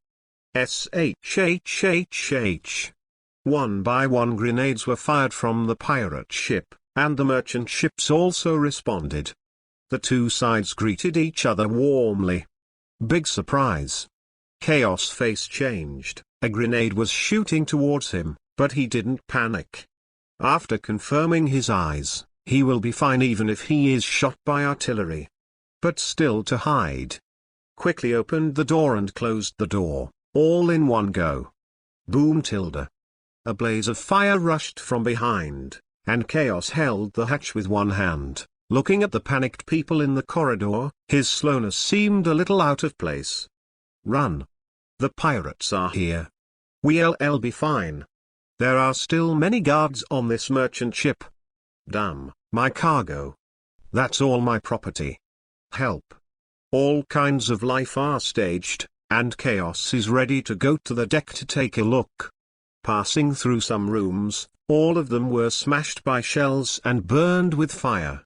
SHHHH. One by one grenades were fired from the pirate ship, and the merchant ships also responded. The two sides greeted each other warmly. Big surprise. Chaos' face changed. A grenade was shooting towards him, but he didn't panic. After confirming his eyes, he will be fine even if he is shot by artillery. But still to hide. Quickly opened the door and closed the door, all in one go. Boom tilde. A blaze of fire rushed from behind, and Chaos held the hatch with one hand. Looking at the panicked people in the corridor, his slowness seemed a little out of place. Run. The pirates are here. We'll be fine. There are still many guards on this merchant ship. Damn, my cargo. That's all my property. Help. All kinds of life are staged, and Chaos is ready to go to the deck to take a look. Passing through some rooms, all of them were smashed by shells and burned with fire.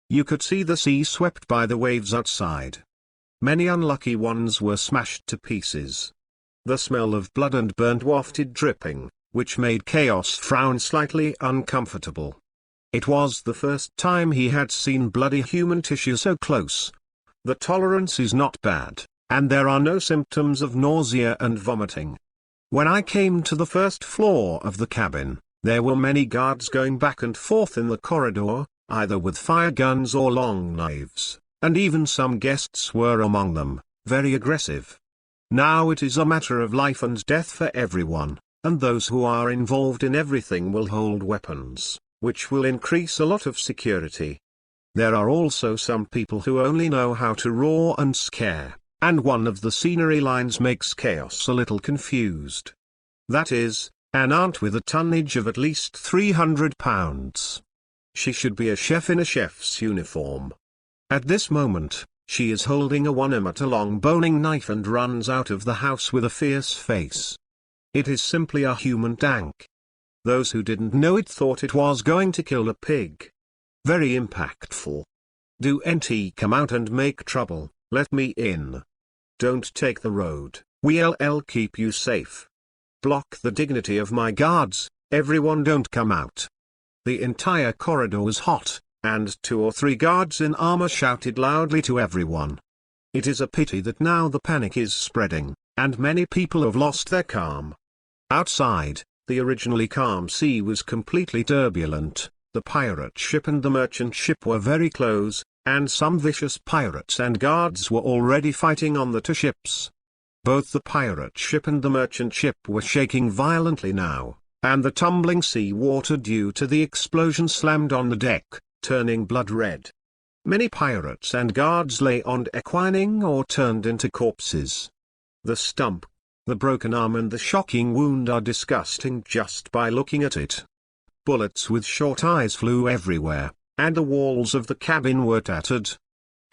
You could see the sea swept by the waves outside. Many unlucky ones were smashed to pieces. The smell of blood and burnt wafted dripping, which made Chaos frown slightly uncomfortable. It was the first time he had seen bloody human tissue so close. The tolerance is not bad, and there are no symptoms of nausea and vomiting. When I came to the first floor of the cabin, there were many guards going back and forth in the corridor, either with fire guns or long knives, and even some guests were among them, very aggressive. Now it is a matter of life and death for everyone, and those who are involved in everything will hold weapons, which will increase a lot of security. There are also some people who only know how to roar and scare, and one of the scenery lines makes Chaos a little confused. That is, an aunt with a tonnage of at least 300 pounds. She should be a chef in a chef's uniform. At this moment, she is holding a 1 long boning knife and runs out of the house with a fierce face. It is simply a human tank. Those who didn't know it thought it was going to kill a pig. Very impactful. Do NT come out and make trouble, let me in. Don't take the road, we'll keep you safe. Block the dignity of my guards, everyone don't come out. The entire corridor was hot, and 2 or 3 guards in armor shouted loudly to everyone. It is a pity that now the panic is spreading, and many people have lost their calm. Outside, the originally calm sea was completely turbulent. The pirate ship and the merchant ship were very close, and some vicious pirates and guards were already fighting on the 2 ships. Both the pirate ship and the merchant ship were shaking violently now, and the tumbling sea water due to the explosion slammed on the deck, turning blood red. Many pirates and guards lay on deck whining or turned into corpses. The stump, the broken arm and the shocking wound are disgusting just by looking at it. Bullets with short eyes flew everywhere, and the walls of the cabin were tattered.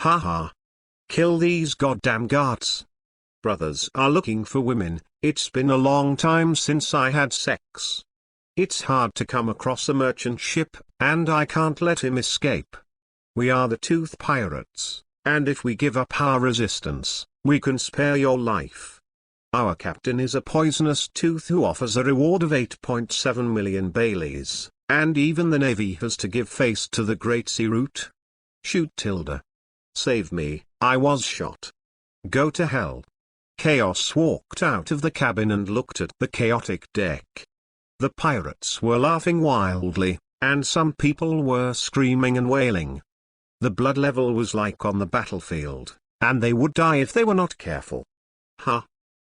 Ha ha. Kill these goddamn guards. Brothers are looking for women. It's been a long time since I had sex. It's hard to come across a merchant ship, and I can't let him escape. We are the Tooth Pirates, and if we give up our resistance, we can spare your life. Our captain is a poisonous tooth who offers a reward of 8.7 million Baileys, and even the navy has to give face to the great sea route. Shoot tilde. Save me, I was shot. Go to hell. Chaos walked out of the cabin and looked at the chaotic deck. The pirates were laughing wildly, and some people were screaming and wailing. The blood level was like on the battlefield, and they would die if they were not careful. Ha!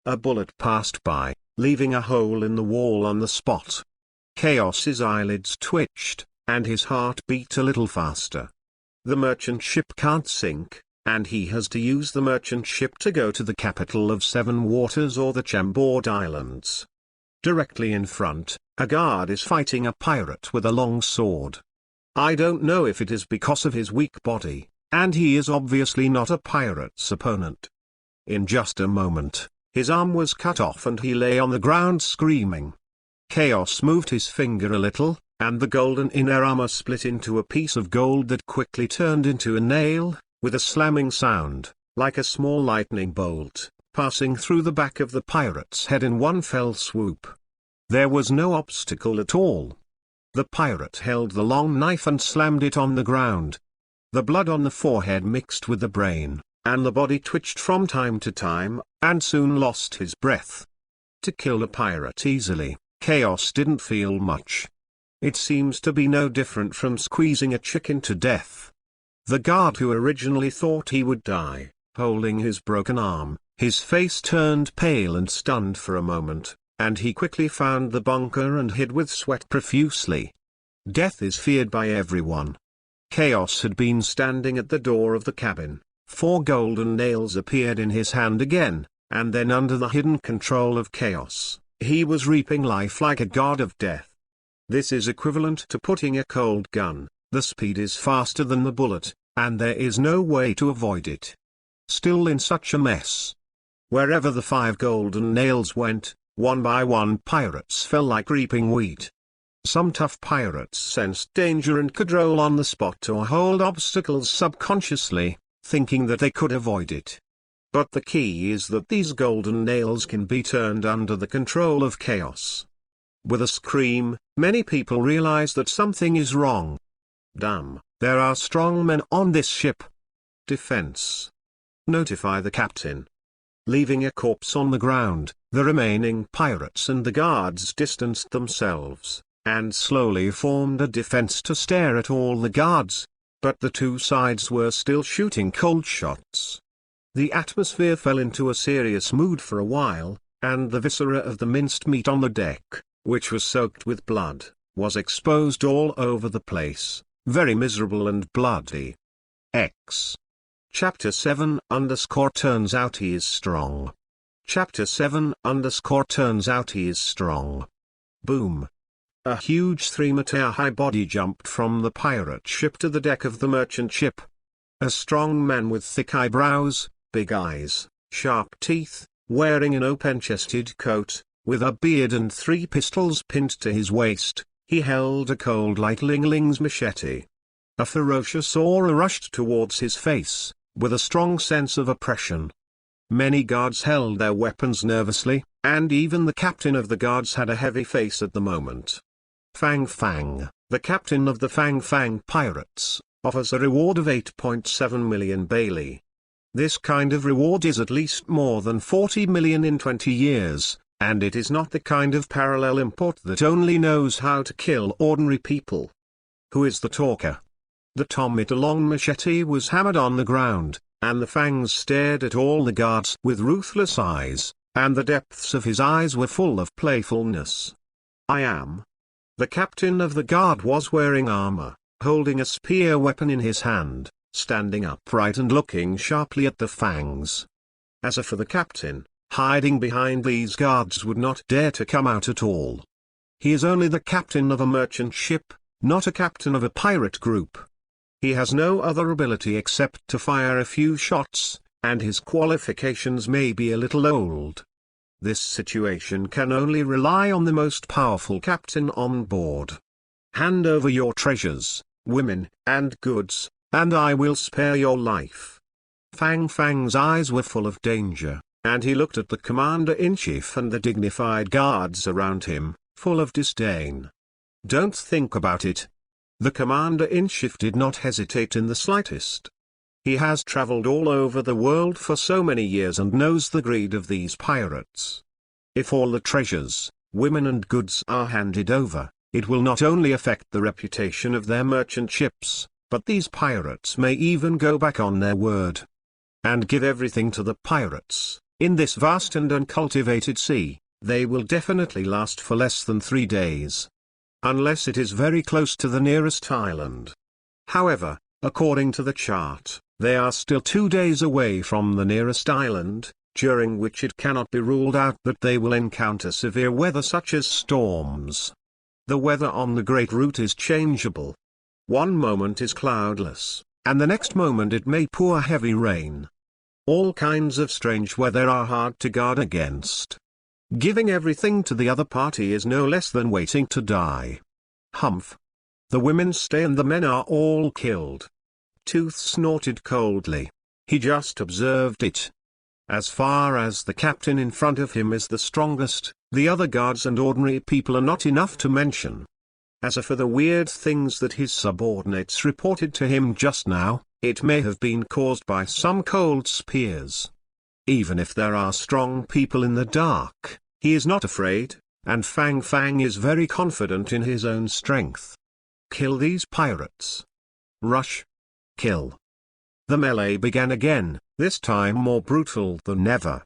A bullet passed by, leaving a hole in the wall on the spot. Chaos's eyelids twitched, and his heart beat a little faster. The merchant ship can't sink, and he has to use the merchant ship to go to the capital of Seven Waters or the Chambord Islands. Directly in front, a guard is fighting a pirate with a long sword. I don't know if it is because of his weak body, and he is obviously not a pirate's opponent. In just a moment, his arm was cut off and he lay on the ground screaming. Chaos moved his finger a little, and the golden inner armor split into a piece of gold that quickly turned into a nail, with a slamming sound, like a small lightning bolt, passing through the back of the pirate's head in one fell swoop. There was no obstacle at all. The pirate held the long knife and slammed it on the ground. The blood on the forehead mixed with the brain, and the body twitched from time to time, and soon lost his breath. To kill a pirate easily, Chaos didn't feel much. It seems to be no different from squeezing a chicken to death. The guard who originally thought he would die, holding his broken arm, his face turned pale and stunned for a moment, and he quickly found the bunker and hid with sweat profusely. Death is feared by everyone. Chaos had been standing at the door of the cabin. 4 golden nails appeared in his hand again, and then under the hidden control of Chaos, he was reaping life like a god of death. This is equivalent to putting a cold gun. The speed is faster than the bullet, and there is no way to avoid it. Still in such a mess. Wherever the 5 golden nails went, one by one pirates fell like reaping wheat. Some tough pirates sensed danger and could roll on the spot or hold obstacles subconsciously, thinking that they could avoid it. But the key is that these golden nails can be turned under the control of Chaos. With a scream, many people realize that something is wrong. Damn, there are strong men on this ship. Defense. Notify the captain. Leaving a corpse on the ground, the remaining pirates and the guards distanced themselves, and slowly formed a defense to stare at all the guards, but the two sides were still shooting cold shots. The atmosphere fell into a serious mood for a while, and the viscera of the minced meat on the deck, which was soaked with blood, was exposed all over the place. Very miserable and bloody. X. Chapter 7 _ turns out he is strong. Chapter 7 _ turns out he is strong. Boom. A huge 3-meter high body jumped from the pirate ship to the deck of the merchant ship. A strong man with thick eyebrows, big eyes, sharp teeth, wearing an open-chested coat, with a beard and 3 pistols pinned to his waist. He held a cold lightling's machete. A ferocious aura rushed towards his face, with a strong sense of oppression. Many guards held their weapons nervously, and even the captain of the guards had a heavy face at the moment. Fang Fang, the captain of the Fang Fang pirates, offers a reward of 8.7 million Bailey. This kind of reward is at least more than 40 million in 20 years. And it is not the kind of parallel import that only knows how to kill ordinary people. Who is the talker? The 2-meter-long machete was hammered on the ground, and the fangs stared at all the guards with ruthless eyes, and the depths of his eyes were full of playfulness. I am. The captain of the guard was wearing armor, holding a spear weapon in his hand, standing upright and looking sharply at the fangs. As for the captain, hiding behind these guards would not dare to come out at all. He is only the captain of a merchant ship, not a captain of a pirate group. He has no other ability except to fire a few shots, and his qualifications may be a little old. This situation can only rely on the most powerful captain on board. Hand over your treasures, women, and goods, and I will spare your life. Fang Fang's eyes were full of danger, and he looked at the commander-in-chief and the dignified guards around him, full of disdain. Don't think about it. The commander-in-chief did not hesitate in the slightest. He has traveled all over the world for so many years and knows the greed of these pirates. If all the treasures, women and goods are handed over, it will not only affect the reputation of their merchant ships, but these pirates may even go back on their word and give everything to the pirates. In this vast and uncultivated sea, they will definitely last for less than 3 days. Unless it is very close to the nearest island. However, according to the chart, they are still 2 days away from the nearest island, during which it cannot be ruled out that they will encounter severe weather such as storms. The weather on the Great Route is changeable. One moment is cloudless, and the next moment it may pour heavy rain. All kinds of strange weather are hard to guard against. Giving everything to the other party is no less than waiting to die. Humph. The women stay and the men are all killed. Tooth snorted coldly. He just observed it. As far as the captain in front of him is the strongest, the other guards and ordinary people are not enough to mention. As for the weird things that his subordinates reported to him just now, it may have been caused by some cold spears. Even if there are strong people in the dark, he is not afraid, and Fang Fang is very confident in his own strength. Kill these pirates. Rush. Kill. The melee began again, this time more brutal than ever.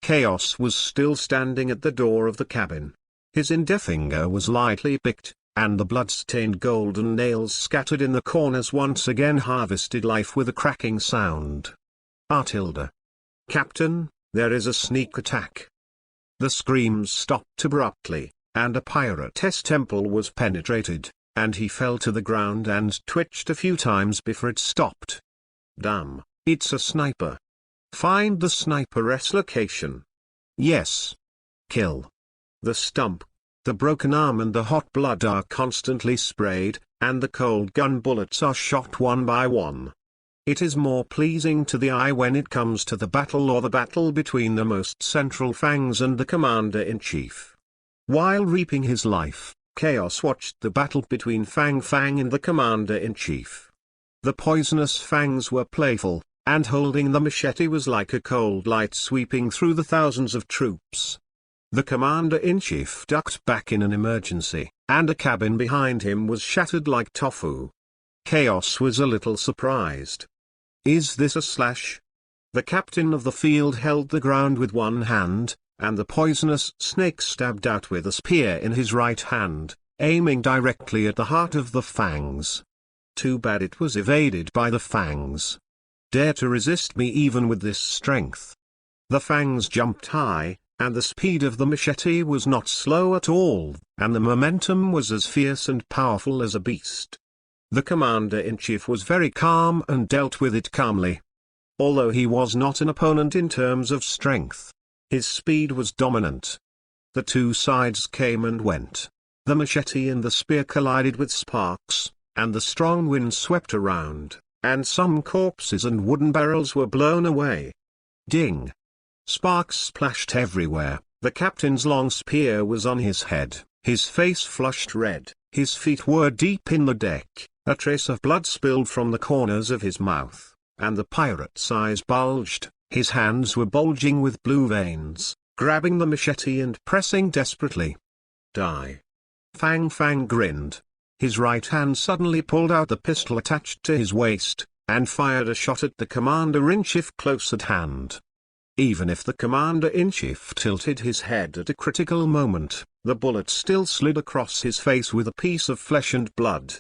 Chaos was still standing at the door of the cabin. His indefinger was lightly picked, and the blood-stained golden nails scattered in the corners once again harvested life with a cracking sound. Artilda. Captain, there is a sneak attack. The screams stopped abruptly, and a pirate's temple was penetrated, and he fell to the ground and twitched a few times before it stopped. Damn, it's a sniper. Find the sniper's location. Yes. Kill. The stump, the broken arm and the hot blood are constantly sprayed, and the cold gun bullets are shot one by one. It is more pleasing to the eye when it comes to the battle or the battle between the most central Fangs and the commander-in-chief. While reaping his life, Chaos watched the battle between Fang Fang and the commander-in-chief. The poisonous fangs were playful, and holding the machete was like a cold light sweeping through the thousands of troops. The commander-in-chief ducked back in an emergency, and a cabin behind him was shattered like tofu. Chaos was a little surprised. Is this a slash? The captain of the field held the ground with one hand, and the poisonous snake stabbed out with a spear in his right hand, aiming directly at the heart of the fangs. Too bad it was evaded by the fangs. Dare to resist me even with this strength. The fangs jumped high, and the speed of the machete was not slow at all, and the momentum was as fierce and powerful as a beast. The commander-in-chief was very calm and dealt with it calmly. Although he was not an opponent in terms of strength, his speed was dominant. The two sides came and went. The machete and the spear collided with sparks, and the strong wind swept around, and some corpses and wooden barrels were blown away. Ding! Sparks splashed everywhere. The captain's long spear was on his head, his face flushed red, his feet were deep in the deck, a trace of blood spilled from the corners of his mouth, and the pirate's eyes bulged, his hands were bulging with blue veins, grabbing the machete and pressing desperately. Die. Fang Fang grinned. His right hand suddenly pulled out the pistol attached to his waist, and fired a shot at the commander-in-chief close at hand. Even if the commander-in-chief tilted his head at a critical moment, the bullet still slid across his face with a piece of flesh and blood.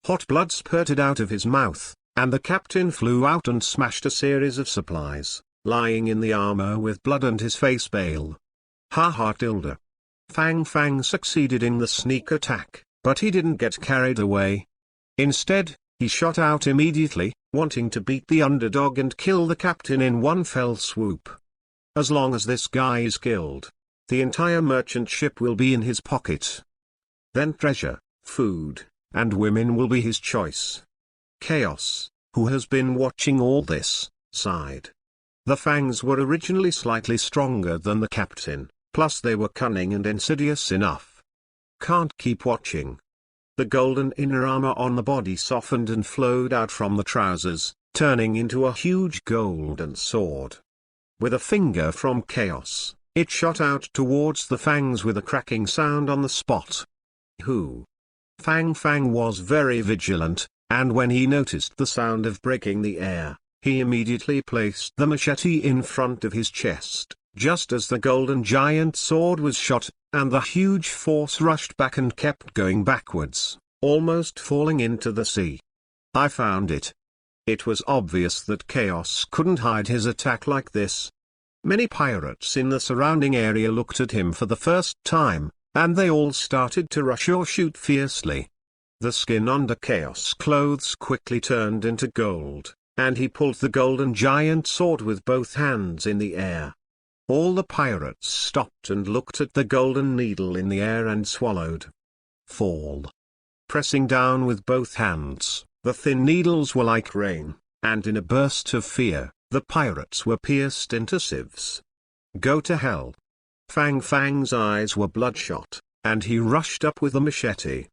Hot blood spurted out of his mouth, and the captain flew out and smashed a series of supplies, lying in the armor with blood and his face pale. Ha ha tilde. Fang Fang succeeded in the sneak attack, but he didn't get carried away. Instead, He shot out immediately, wanting to beat the underdog and kill the captain in one fell swoop. As long as this guy is killed, the entire merchant ship will be in his pocket. Then treasure, food, and women will be his choice. Chaos, who has been watching all this, sighed. The fangs were originally slightly stronger than the captain, plus they were cunning and insidious enough. Can't keep watching. The golden inner armor on the body softened and flowed out from the trousers, turning into a huge golden sword. With a finger from Chaos, it shot out towards the fangs with a cracking sound on the spot. Fang was very vigilant, and when he noticed the sound of breaking the air, he immediately placed the machete in front of his chest, just as the golden giant sword was shot, and the huge force rushed back and kept going backwards, almost falling into the sea. I found it. It was obvious that Chaos couldn't hide his attack like this. Many pirates in the surrounding area looked at him for the first time, and they all started to rush or shoot fiercely. The skin under Chaos' clothes quickly turned into gold, and he pulled the golden giant sword with both hands in the air. All the pirates stopped and looked at the golden needle in the air and swallowed. Fall. Pressing down with both hands, the thin needles were like rain, and in a burst of fear, the pirates were pierced into sieves. Go to hell. Fang's eyes were bloodshot, and he rushed up with the machete.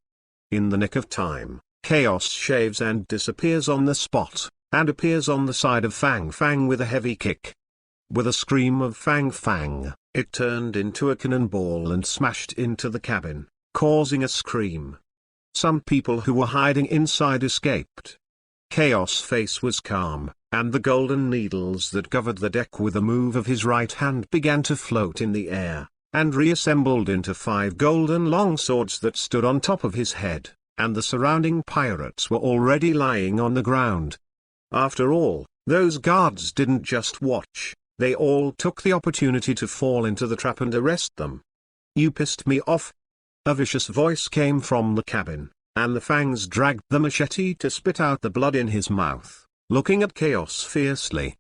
In the nick of time, Chaos shaves and disappears on the spot, and appears on the side of Fang with a heavy kick. With a scream of Fang, it turned into a cannonball and smashed into the cabin, causing a scream. Some people who were hiding inside escaped. Chaos' face was calm, and the golden needles that covered the deck with a move of his right hand began to float in the air, and reassembled into 5 golden longswords that stood on top of his head, and the surrounding pirates were already lying on the ground. After all, those guards didn't just watch. They all took the opportunity to fall into the trap and arrest them. You pissed me off. A vicious voice came from the cabin, and the fangs dragged the machete to spit out the blood in his mouth, looking at Chaos fiercely.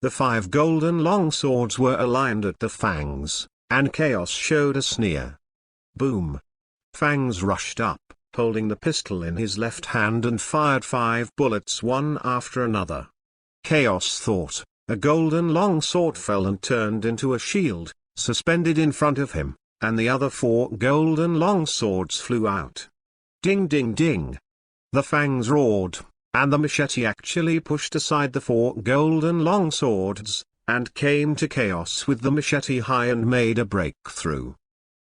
The 5 golden longswords were aligned at the fangs, and Chaos showed a sneer. Boom. Fangs rushed up, holding the pistol in his left hand and fired 5 bullets one after another. Chaos thought. A golden longsword fell and turned into a shield, suspended in front of him, and the other 4 golden longswords flew out. Ding ding ding. The fangs roared, and the machete actually pushed aside the 4 golden longswords, and came to Chaos with the machete high and made a breakthrough.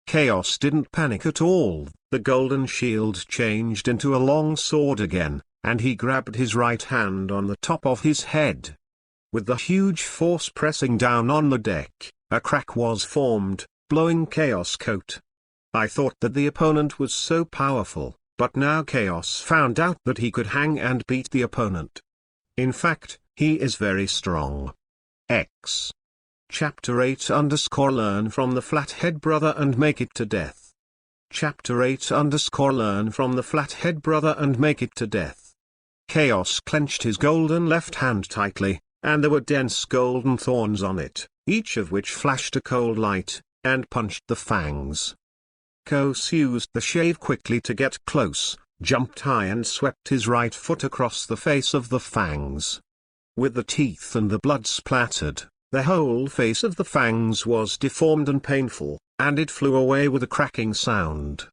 Chaos didn't panic at all. The golden shield changed into a long sword again, and he grabbed his right hand on the top of his head. With the huge force pressing down on the deck, a crack was formed, blowing Chaos' coat. I thought that the opponent was so powerful, but now Chaos found out that he could hang and beat the opponent. In fact, he is very strong. X. Chapter 8 Learn from the Flathead Brother and Make It to Death. Chapter 8 Learn from the Flathead Brother and Make It to Death. Chaos clenched his golden left hand tightly, and there were dense golden thorns on it, each of which flashed a cold light, and punched the fangs. Chaos used the shave quickly to get close, jumped high and swept his right foot across the face of the fangs. With the teeth and the blood splattered, the whole face of the fangs was deformed and painful, and it flew away with a cracking sound.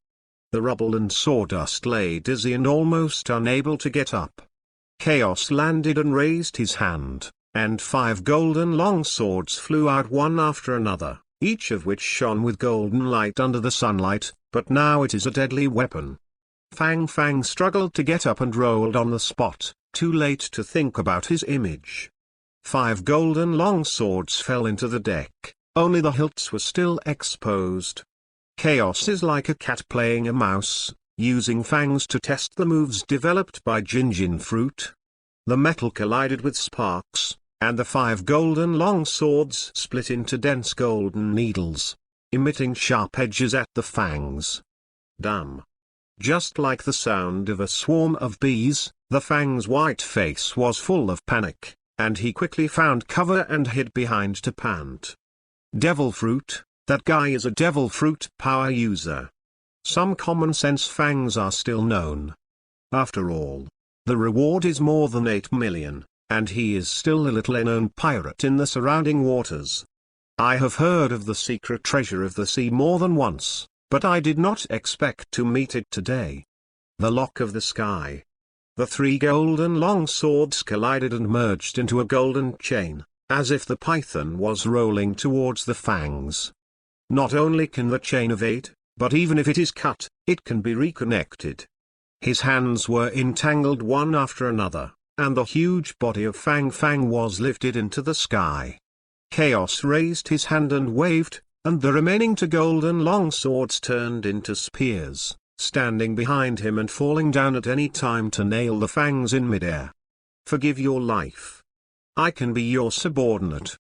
The rubble and sawdust lay dizzy and almost unable to get up. Chaos landed and raised his hand, and 5 golden longswords flew out one after another, each of which shone with golden light under the sunlight, but now it is a deadly weapon. Fang struggled to get up and rolled on the spot, too late to think about his image. 5 golden longswords fell into the deck, only the hilts were still exposed. Chaos is like a cat playing a mouse, using fangs to test the moves developed by Jinjin fruit. The metal collided with sparks, and the 5 golden longswords split into dense golden needles, emitting sharp edges at the fangs. Damn. Just like the sound of a swarm of bees, The Fang's white face was full of panic, and he quickly found cover and hid behind to pant. Devil fruit, that guy is a devil fruit power user. Some common sense Fangs are still known. After all, the reward is more than 8 million, and he is still a little known pirate in the surrounding waters. I have heard of the secret treasure of the sea more than once, but I did not expect to meet it today. The lock of the sky. The 3 golden long swords collided and merged into a golden chain, as if the python was rolling towards the Fangs. Not only can the chain evade, but even if it is cut, it can be reconnected. His hands were entangled one after another, and the huge body of Fang Fang was lifted into the sky. Chaos raised his hand and waved, and the remaining 2 golden long swords turned into spears, standing behind him and falling down at any time to nail the Fangs in midair. Forgive your life. I can be your subordinate.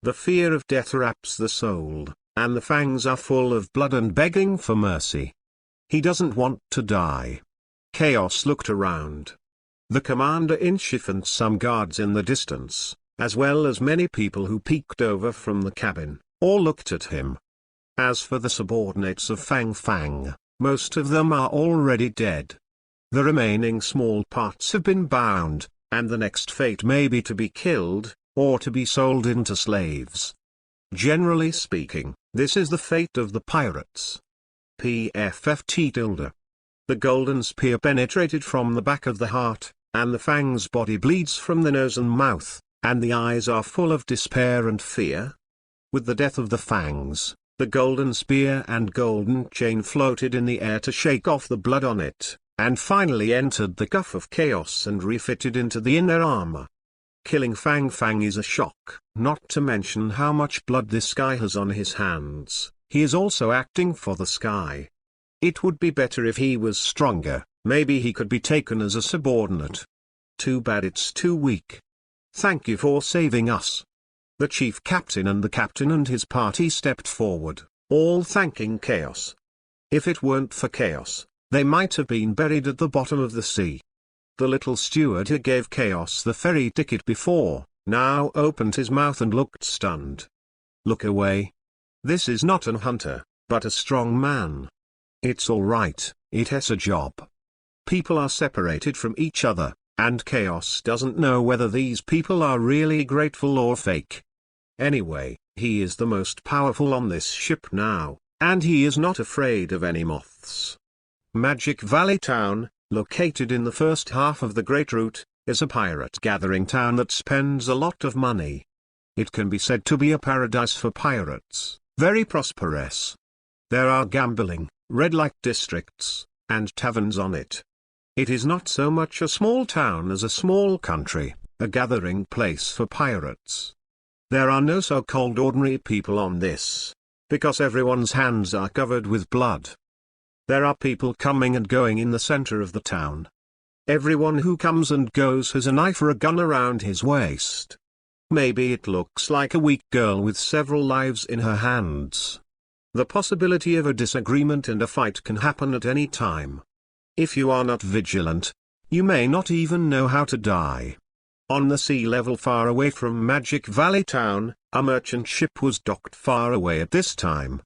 The fear of death wraps the soul, and the Fangs are full of blood and begging for mercy. He doesn't want to die. Chaos looked around. The commander-in-chief and some guards in the distance, as well as many people who peeked over from the cabin, all looked at him. As for the subordinates of Fang Fang, most of them are already dead. The remaining small parts have been bound, and the next fate may be to be killed, or to be sold into slaves. Generally speaking, this is the fate of the pirates. PFFT. The golden spear penetrated from the back of the heart, and the Fang's body bleeds from the nose and mouth, and the eyes are full of despair and fear. With the death of the Fangs, the golden spear and golden chain floated in the air to shake off the blood on it, and finally entered the cuff of Chaos and refitted into the inner armor. Killing Fang Fang is a shock, not to mention how much blood this guy has on his hands. He is also acting for the sky. It would be better if he was stronger, maybe he could be taken as a subordinate. Too bad it's too weak. Thank you for saving us. The chief captain and the captain and his party stepped forward, all thanking Chaos. If it weren't for Chaos, they might have been buried at the bottom of the sea. The little steward who gave Chaos the ferry ticket before, now opened his mouth and looked stunned. Look away. This is not an hunter, but a strong man. It's all right, it has a job. People are separated from each other, and Chaos doesn't know whether these people are really grateful or fake. Anyway, he is the most powerful on this ship now, and he is not afraid of any moths. Magic Valley Town, located in the first half of the Great Route, is a pirate gathering town that spends a lot of money. It can be said to be a paradise for pirates, very prosperous. There are gambling, red light districts, and taverns on it. It is not so much a small town as a small country, a gathering place for pirates. There are no so-called ordinary people on this, because everyone's hands are covered with blood. There are people coming and going in the center of the town. Everyone who comes and goes has a knife or a gun around his waist. Maybe it looks like a weak girl with several lives in her hands. The possibility of a disagreement and a fight can happen at any time. If you are not vigilant, you may not even know how to die. On the sea level far away from Magic Valley Town, a merchant ship was docked far away at this time.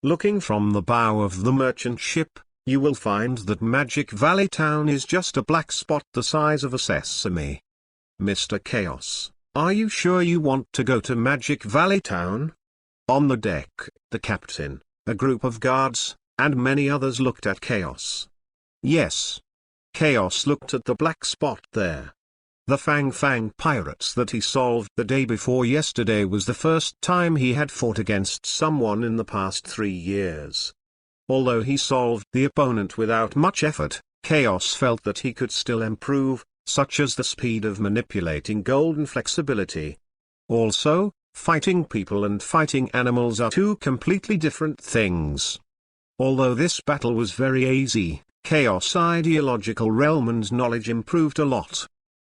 Looking from the bow of the merchant ship, you will find that Magic Valley Town is just a black spot the size of a sesame. Mr. Chaos, are you sure you want to go to Magic Valley Town? On the deck, the captain, a group of guards, and many others looked at Chaos. Yes. Chaos looked at the black spot there. The Fang Fang pirates that he solved the day before yesterday was the first time he had fought against someone in the past 3 years. Although he solved the opponent without much effort, Chaos felt that he could still improve, such as the speed of manipulating golden flexibility. Also, fighting people and fighting animals are 2 completely different things. Although this battle was very easy, Chaos' ideological realm and knowledge improved a lot.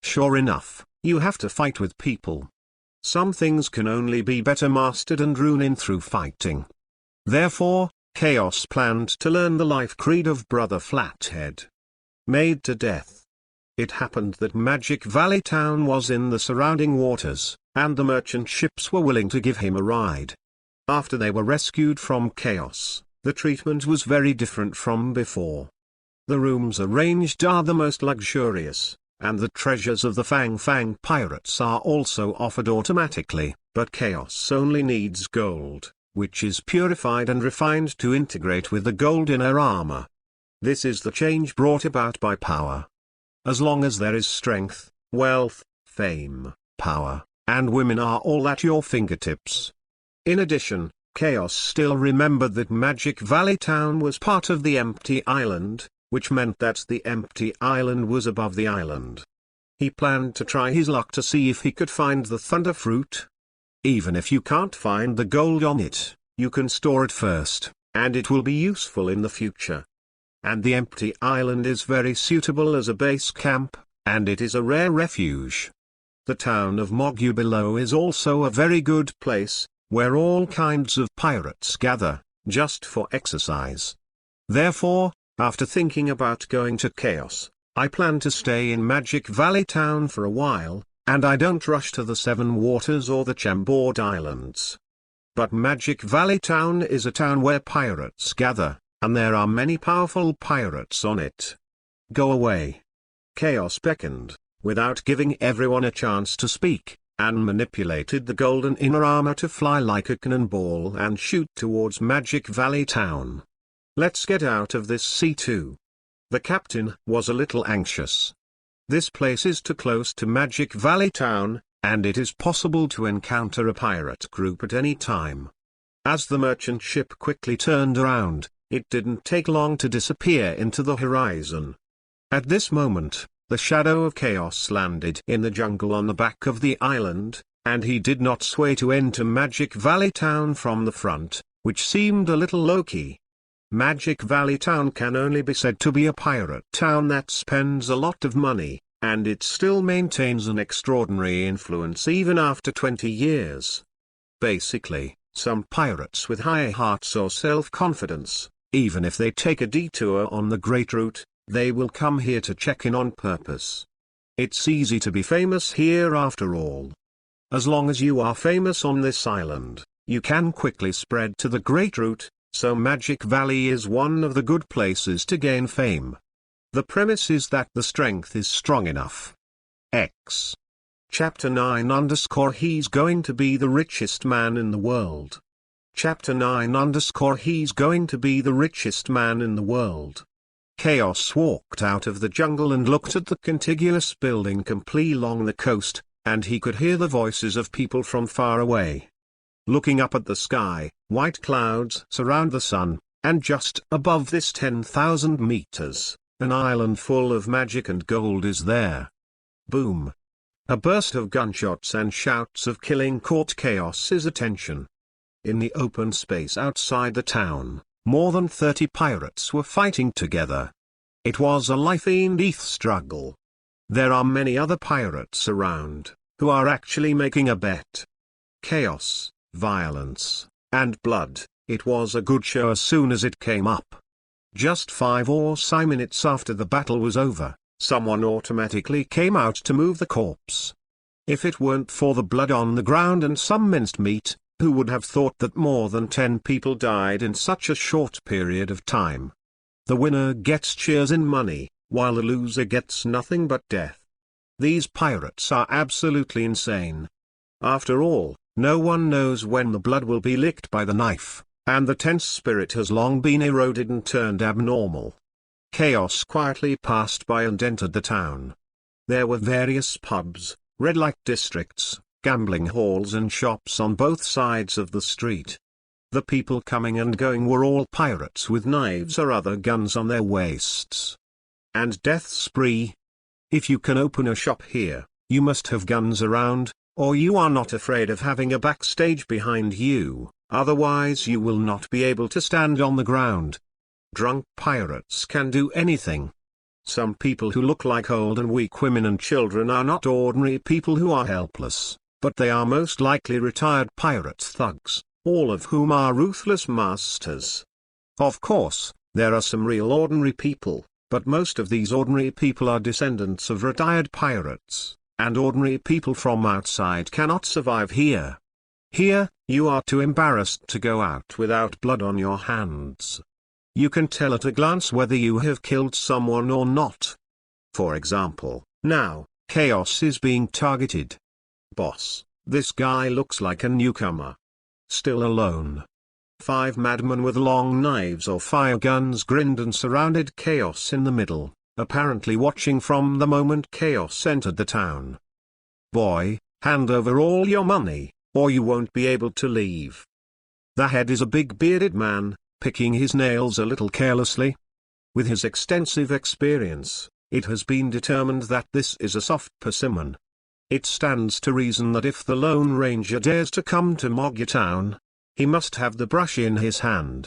Sure enough, you have to fight with people. Some things can only be better mastered and rune in through fighting. Therefore, Chaos planned to learn the life creed of Brother Flathead. Made to death. It happened that Magic Valley Town was in the surrounding waters, and the merchant ships were willing to give him a ride. After they were rescued from chaos, the treatment was very different from before. The rooms arranged are the most luxurious, and the treasures of the Fang Fang pirates are also offered automatically, but chaos only needs gold, which is purified and refined to integrate with the gold in her armor. This is the change brought about by power. As long as there is strength, wealth, fame, power, and women are all at your fingertips. In addition, Chaos still remembered that Magic Valley Town was part of the Empty Island, which meant that the Empty Island was above the island. He planned to try his luck to see if he could find the Thunder Fruit. Even if you can't find the gold on it, you can store it first, and it will be useful in the future. And the Empty Island is very suitable as a base camp, and it is a rare refuge. The town of Mogu below is also a very good place, where all kinds of pirates gather, just for exercise. Therefore, after thinking about going to Chaos, I plan to stay in Magic Valley Town for a while, and I don't rush to the Seven Waters or the Chambord Islands. But Magic Valley Town is a town where pirates gather, and there are many powerful pirates on it. Go away. Chaos beckoned, without giving everyone a chance to speak, and manipulated the golden inner armor to fly like a cannonball and shoot towards Magic Valley Town. Let's get out of this sea too. The captain was a little anxious. This place is too close to Magic Valley Town, and it is possible to encounter a pirate group at any time. As the merchant ship quickly turned around, it didn't take long to disappear into the horizon. At this moment, the shadow of Chaos landed in the jungle on the back of the island, and he did not sway to enter Magic Valley Town from the front, which seemed a little low-key. Magic Valley Town can only be said to be a pirate town that spends a lot of money, and it still maintains an extraordinary influence even after 20 years. Basically, some pirates with high hearts or self-confidence, even if they take a detour on the Great Route, they will come here to check in on purpose. It's easy to be famous here after all. As long as you are famous on this island, you can quickly spread to the Great Route, so Magic Valley is one of the good places to gain fame. The premise is that the strength is strong enough. X. Chapter 9 _ He's going to be the richest man in the world. Chapter 9 _ He's going to be the richest man in the world. Chaos walked out of the jungle and looked at the contiguous building complex along the coast, and he could hear the voices of people from far away. Looking up at the sky, white clouds surround the sun, and just above this 10,000 meters, an island full of magic and gold is there. Boom! A burst of gunshots and shouts of killing caught Chaos's attention. In the open space outside the town, more than 30 pirates were fighting together. It was a life-and-death struggle. There are many other pirates around, who are actually making a bet. Chaos, violence, and blood. It was a good show as soon as it came up. Just 5 or 6 minutes after the battle was over, someone automatically came out to move the corpse. If it weren't for the blood on the ground and some minced meat, who would have thought that more than 10 people died in such a short period of time? The winner gets cheers and money, while the loser gets nothing but death. These pirates are absolutely insane. After all, no one knows when the blood will be licked by the knife, and the tense spirit has long been eroded and turned abnormal. Chaos quietly passed by and entered the town. There were various pubs, red light districts, gambling halls and shops on both sides of the street. The people coming and going were all pirates with knives or other guns on their waists. And death spree. If you can open a shop here, you must have guns around, or you are not afraid of having a backstage behind you, otherwise you will not be able to stand on the ground. Drunk pirates can do anything. Some people who look like old and weak women and children are not ordinary people who are helpless, but they are most likely retired pirate thugs, all of whom are ruthless masters. Of course, there are some real ordinary people, But most of these ordinary people are descendants of retired pirates, and ordinary people from outside cannot survive here. Here, you are too embarrassed to go out without blood on your hands. You can tell at a glance whether you have killed someone or not. For example, now, Chaos is being targeted. Boss, this guy looks like a newcomer. Still alone. 5 madmen with long knives or fire guns grinned and surrounded Chaos in the middle, apparently watching from the moment Chaos entered the town. Boy, hand over all your money, or you won't be able to leave. The head is a big bearded man, picking his nails a little carelessly. With his extensive experience, it has been determined that this is a soft persimmon. It stands to reason that if the Lone Ranger dares to come to Moggy Town, he must have the brush in his hand.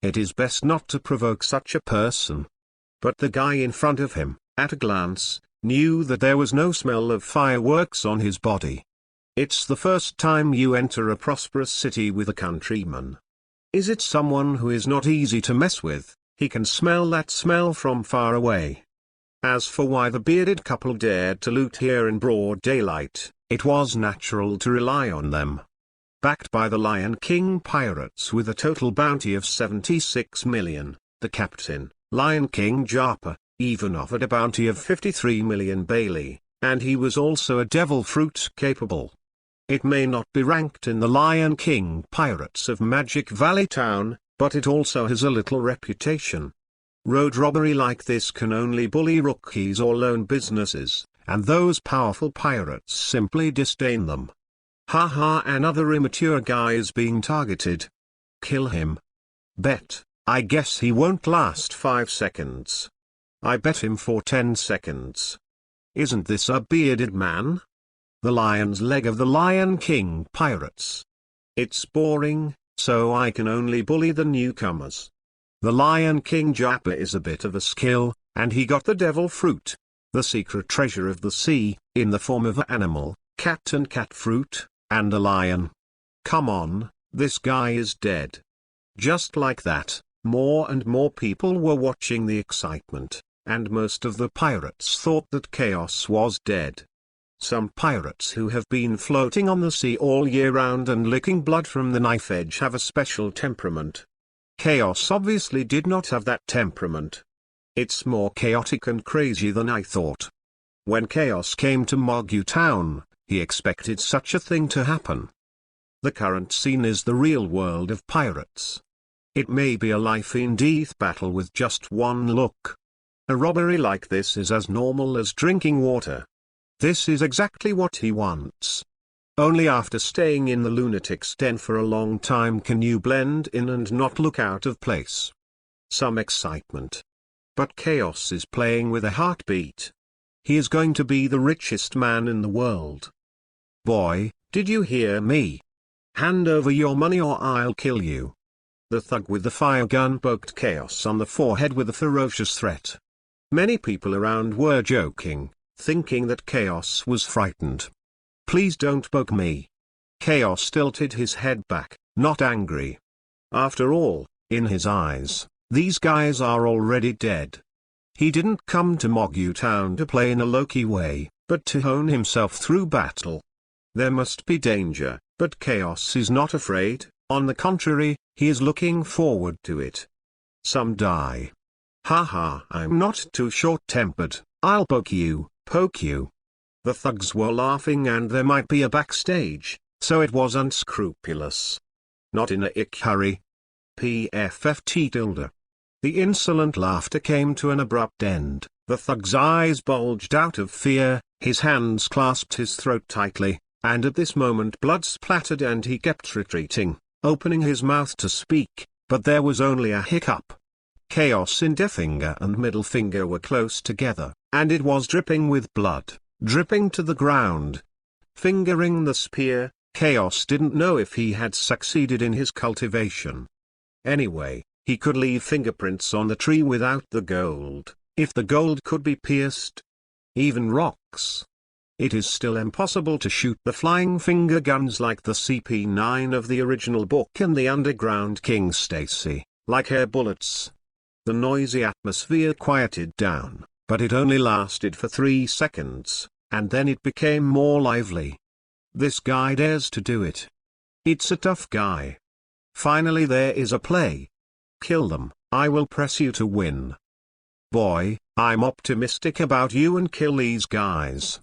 It is best not to provoke such a person. But the guy in front of him, at a glance, knew that there was no smell of fireworks on his body. It's the first time you enter a prosperous city with a countryman. Is it someone who is not easy to mess with? He can smell that smell from far away. As for why the bearded couple dared to loot here in broad daylight, it was natural to rely on them. Backed by the Lion King pirates with a total bounty of 76 million, the captain, Lion King Japa, even offered a bounty of 53 million Bailey, and he was also a devil fruit capable. It may not be ranked in the Lion King Pirates of Magic Valley Town, but it also has a little reputation. Road robbery like this can only bully rookies or lone businesses, and those powerful pirates simply disdain them. Haha, another immature guy is being targeted. Kill him. Bet, I guess he won't last 5 seconds. I bet him for 10 seconds. Isn't this a bearded man? The lion's leg of the Lion King pirates. It's boring, so I can only bully the newcomers. The Lion King Japa is a bit of a skill, and he got the devil fruit, the secret treasure of the sea, in the form of an animal, cat and cat fruit, and a lion. Come on, this guy is dead. Just like that, more and more people were watching the excitement, and most of the pirates thought that Chaos was dead. Some pirates who have been floating on the sea all year round and licking blood from the knife edge have a special temperament. Chaos obviously did not have that temperament. It's more chaotic and crazy than I thought. When Chaos came to Moggy Town, he expected such a thing to happen. The current scene is the real world of pirates. It may be a life-and-death battle with just one look. A robbery like this is as normal as drinking water. This is exactly what he wants. Only after staying in the lunatic's den for a long time can you blend in and not look out of place. Some excitement. But Chaos is playing with a heartbeat. He is going to be the richest man in the world. Boy, did you hear me? Hand over your money or I'll kill you. The thug with the fire gun poked Chaos on the forehead with a ferocious threat. Many people around were joking, thinking that Chaos was frightened. Please don't poke me. Chaos tilted his head back, not angry. After all, in his eyes, these guys are already dead. He didn't come to Moggy Town to play in a low-key way, but to hone himself through battle. There must be danger, but Chaos is not afraid, on the contrary, he is looking forward to it. Some die. Haha, I'm not too short-tempered, I'll poke you. Poke you. The thugs were laughing and there might be a backstage, so it was unscrupulous. Not in a ick hurry. PFFT tilde. The insolent laughter came to an abrupt end, the thug's eyes bulged out of fear, his hands clasped his throat tightly, and at this moment blood splattered and he kept retreating, opening his mouth to speak, but there was only a hiccup. Chaos' index finger and middle finger were close together, and it was dripping with blood, dripping to the ground. Fingering the spear, Chaos didn't know if he had succeeded in his cultivation. Anyway, he could leave fingerprints on the tree without the gold, if the gold could be pierced. Even rocks. It is still impossible to shoot the flying finger guns like the CP9 of the original book and the Underground King Stacy, like air bullets. The noisy atmosphere quieted down, but it only lasted for 3 seconds, and then it became more lively. This guy dares to do it. It's a tough guy. Finally there is a play. Kill them, I will press you to win. Boy, I'm optimistic about you, and kill these guys.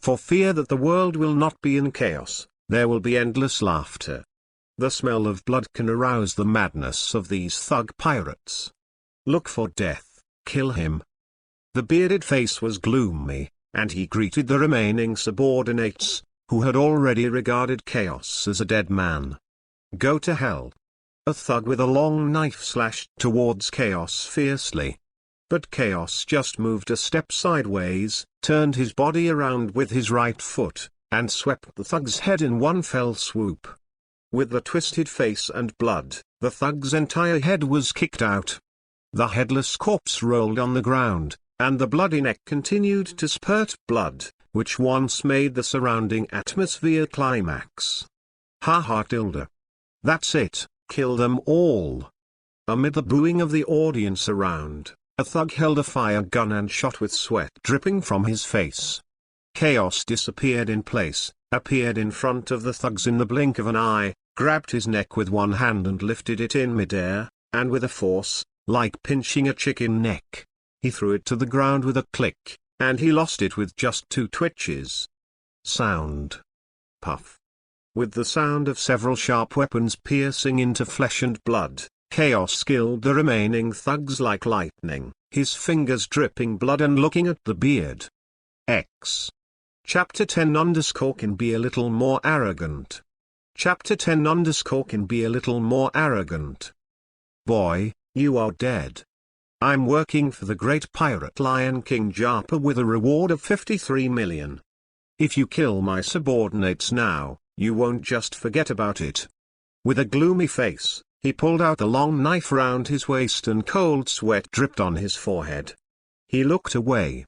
For fear that the world will not be in chaos, there will be endless laughter. The smell of blood can arouse the madness of these thug pirates. Look for death, kill him. The bearded face was gloomy, and he greeted the remaining subordinates, who had already regarded Chaos as a dead man. Go to hell. A thug with a long knife slashed towards Chaos fiercely. But Chaos just moved a step sideways, turned his body around with his right foot, and swept the thug's head in one fell swoop. With the twisted face and blood, the thug's entire head was kicked out. The headless corpse rolled on the ground, and the bloody neck continued to spurt blood, which once made the surrounding atmosphere climax. Ha ha tilde. That's it, kill them all. Amid the booing of the audience around, a thug held a fire gun and shot with sweat dripping from his face. Chaos disappeared in place, appeared in front of the thugs in the blink of an eye, grabbed his neck with one hand and lifted it in midair, and with a force, like pinching a chicken neck, he threw it to the ground with a click, and he lost it with just 2 twitches. Sound. Puff. With the sound of several sharp weapons piercing into flesh and blood, Chaos killed the remaining thugs like lightning, his fingers dripping blood and looking at the beard. X. Chapter 10 can be a little more arrogant. Chapter 10 can be a little more arrogant. Boy, you are dead. I'm working for the great pirate Lion King Japa with a reward of 53 million. If you kill my subordinates now, you won't just forget about it. With a gloomy face, he pulled out a long knife round his waist and cold sweat dripped on his forehead. He looked away.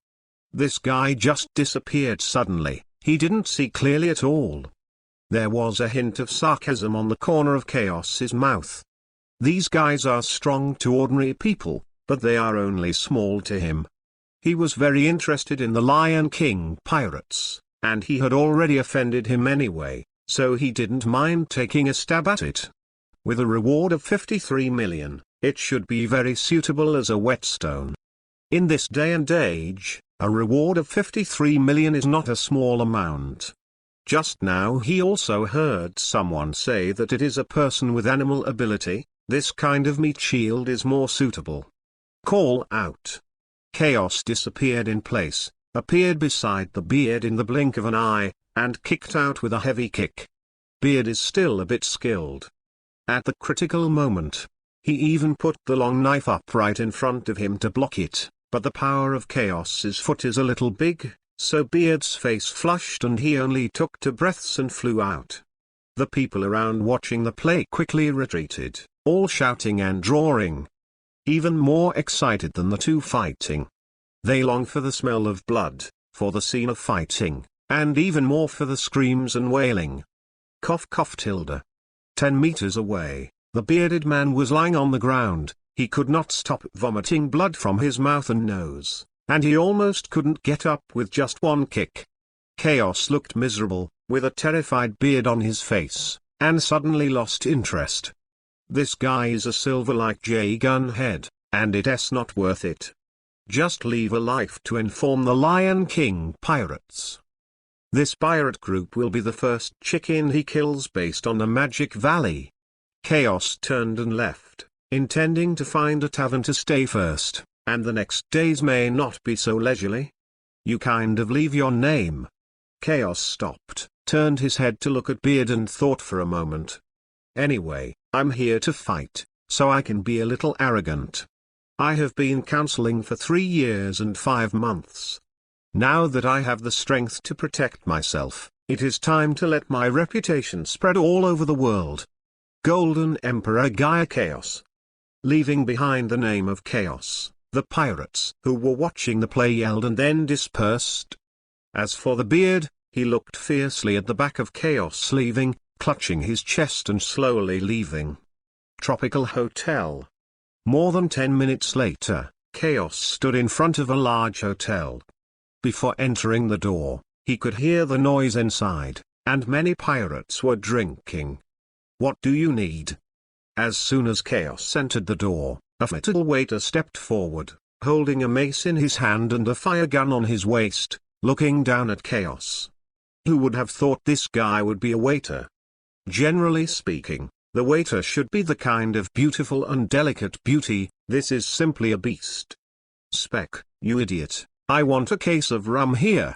This guy just disappeared suddenly, he didn't see clearly at all. There was a hint of sarcasm on the corner of Chaos's mouth. These guys are strong to ordinary people, but they are only small to him. He was very interested in the Lion King pirates, and he had already offended him anyway, so he didn't mind taking a stab at it. With a reward of 53 million, it should be very suitable as a whetstone. In this day and age, a reward of 53 million is not a small amount. Just now he also heard someone say that it is a person with animal ability. This kind of meat shield is more suitable. Call out. Chaos disappeared in place, appeared beside the beard in the blink of an eye, and kicked out with a heavy kick. Beard is still a bit skilled. At the critical moment, he even put the long knife up right in front of him to block it, but the power of Chaos's foot is a little big, so Beard's face flushed and he only took 2 breaths and flew out. The people around watching the play quickly retreated, all shouting and roaring. Even more excited than the two fighting. They long for the smell of blood, for the scene of fighting, and even more for the screams and wailing. Cough cough tilde. 10 meters away, the bearded man was lying on the ground. He could not stop vomiting blood from his mouth and nose, and he almost couldn't get up with just one kick. Chaos looked miserable, with a terrified beard on his face, and suddenly lost interest. This guy is a silver-like J-gun head, and it's not worth it. Just leave a life to inform the Lion King pirates. This pirate group will be the first chicken he kills based on the Magic Valley. Chaos turned and left, intending to find a tavern to stay first, and the next days may not be so leisurely. You kind of leave your name. Chaos stopped, turned his head to look at Beard and thought for a moment. Anyway, I'm here to fight, so I can be a little arrogant. I have been counseling for 3 years and 5 months. Now that I have the strength to protect myself, it is time to let my reputation spread all over the world. Golden Emperor Gaia Chaos. Leaving behind the name of Chaos, the pirates who were watching the play yelled and then dispersed. As for the beard, he looked fiercely at the back of Chaos leaving, clutching his chest and slowly leaving. Tropical Hotel. More than 10 minutes later, Chaos stood in front of a large hotel. Before entering the door, he could hear the noise inside, and many pirates were drinking. "What do you need?" As soon as Chaos entered the door, a little waiter stepped forward, holding a mace in his hand and a fire gun on his waist, looking down at Chaos. Who would have thought this guy would be a waiter? Generally speaking, the waiter should be the kind of beautiful and delicate beauty. This is simply a beast. "Spec, you idiot, I want a case of rum here."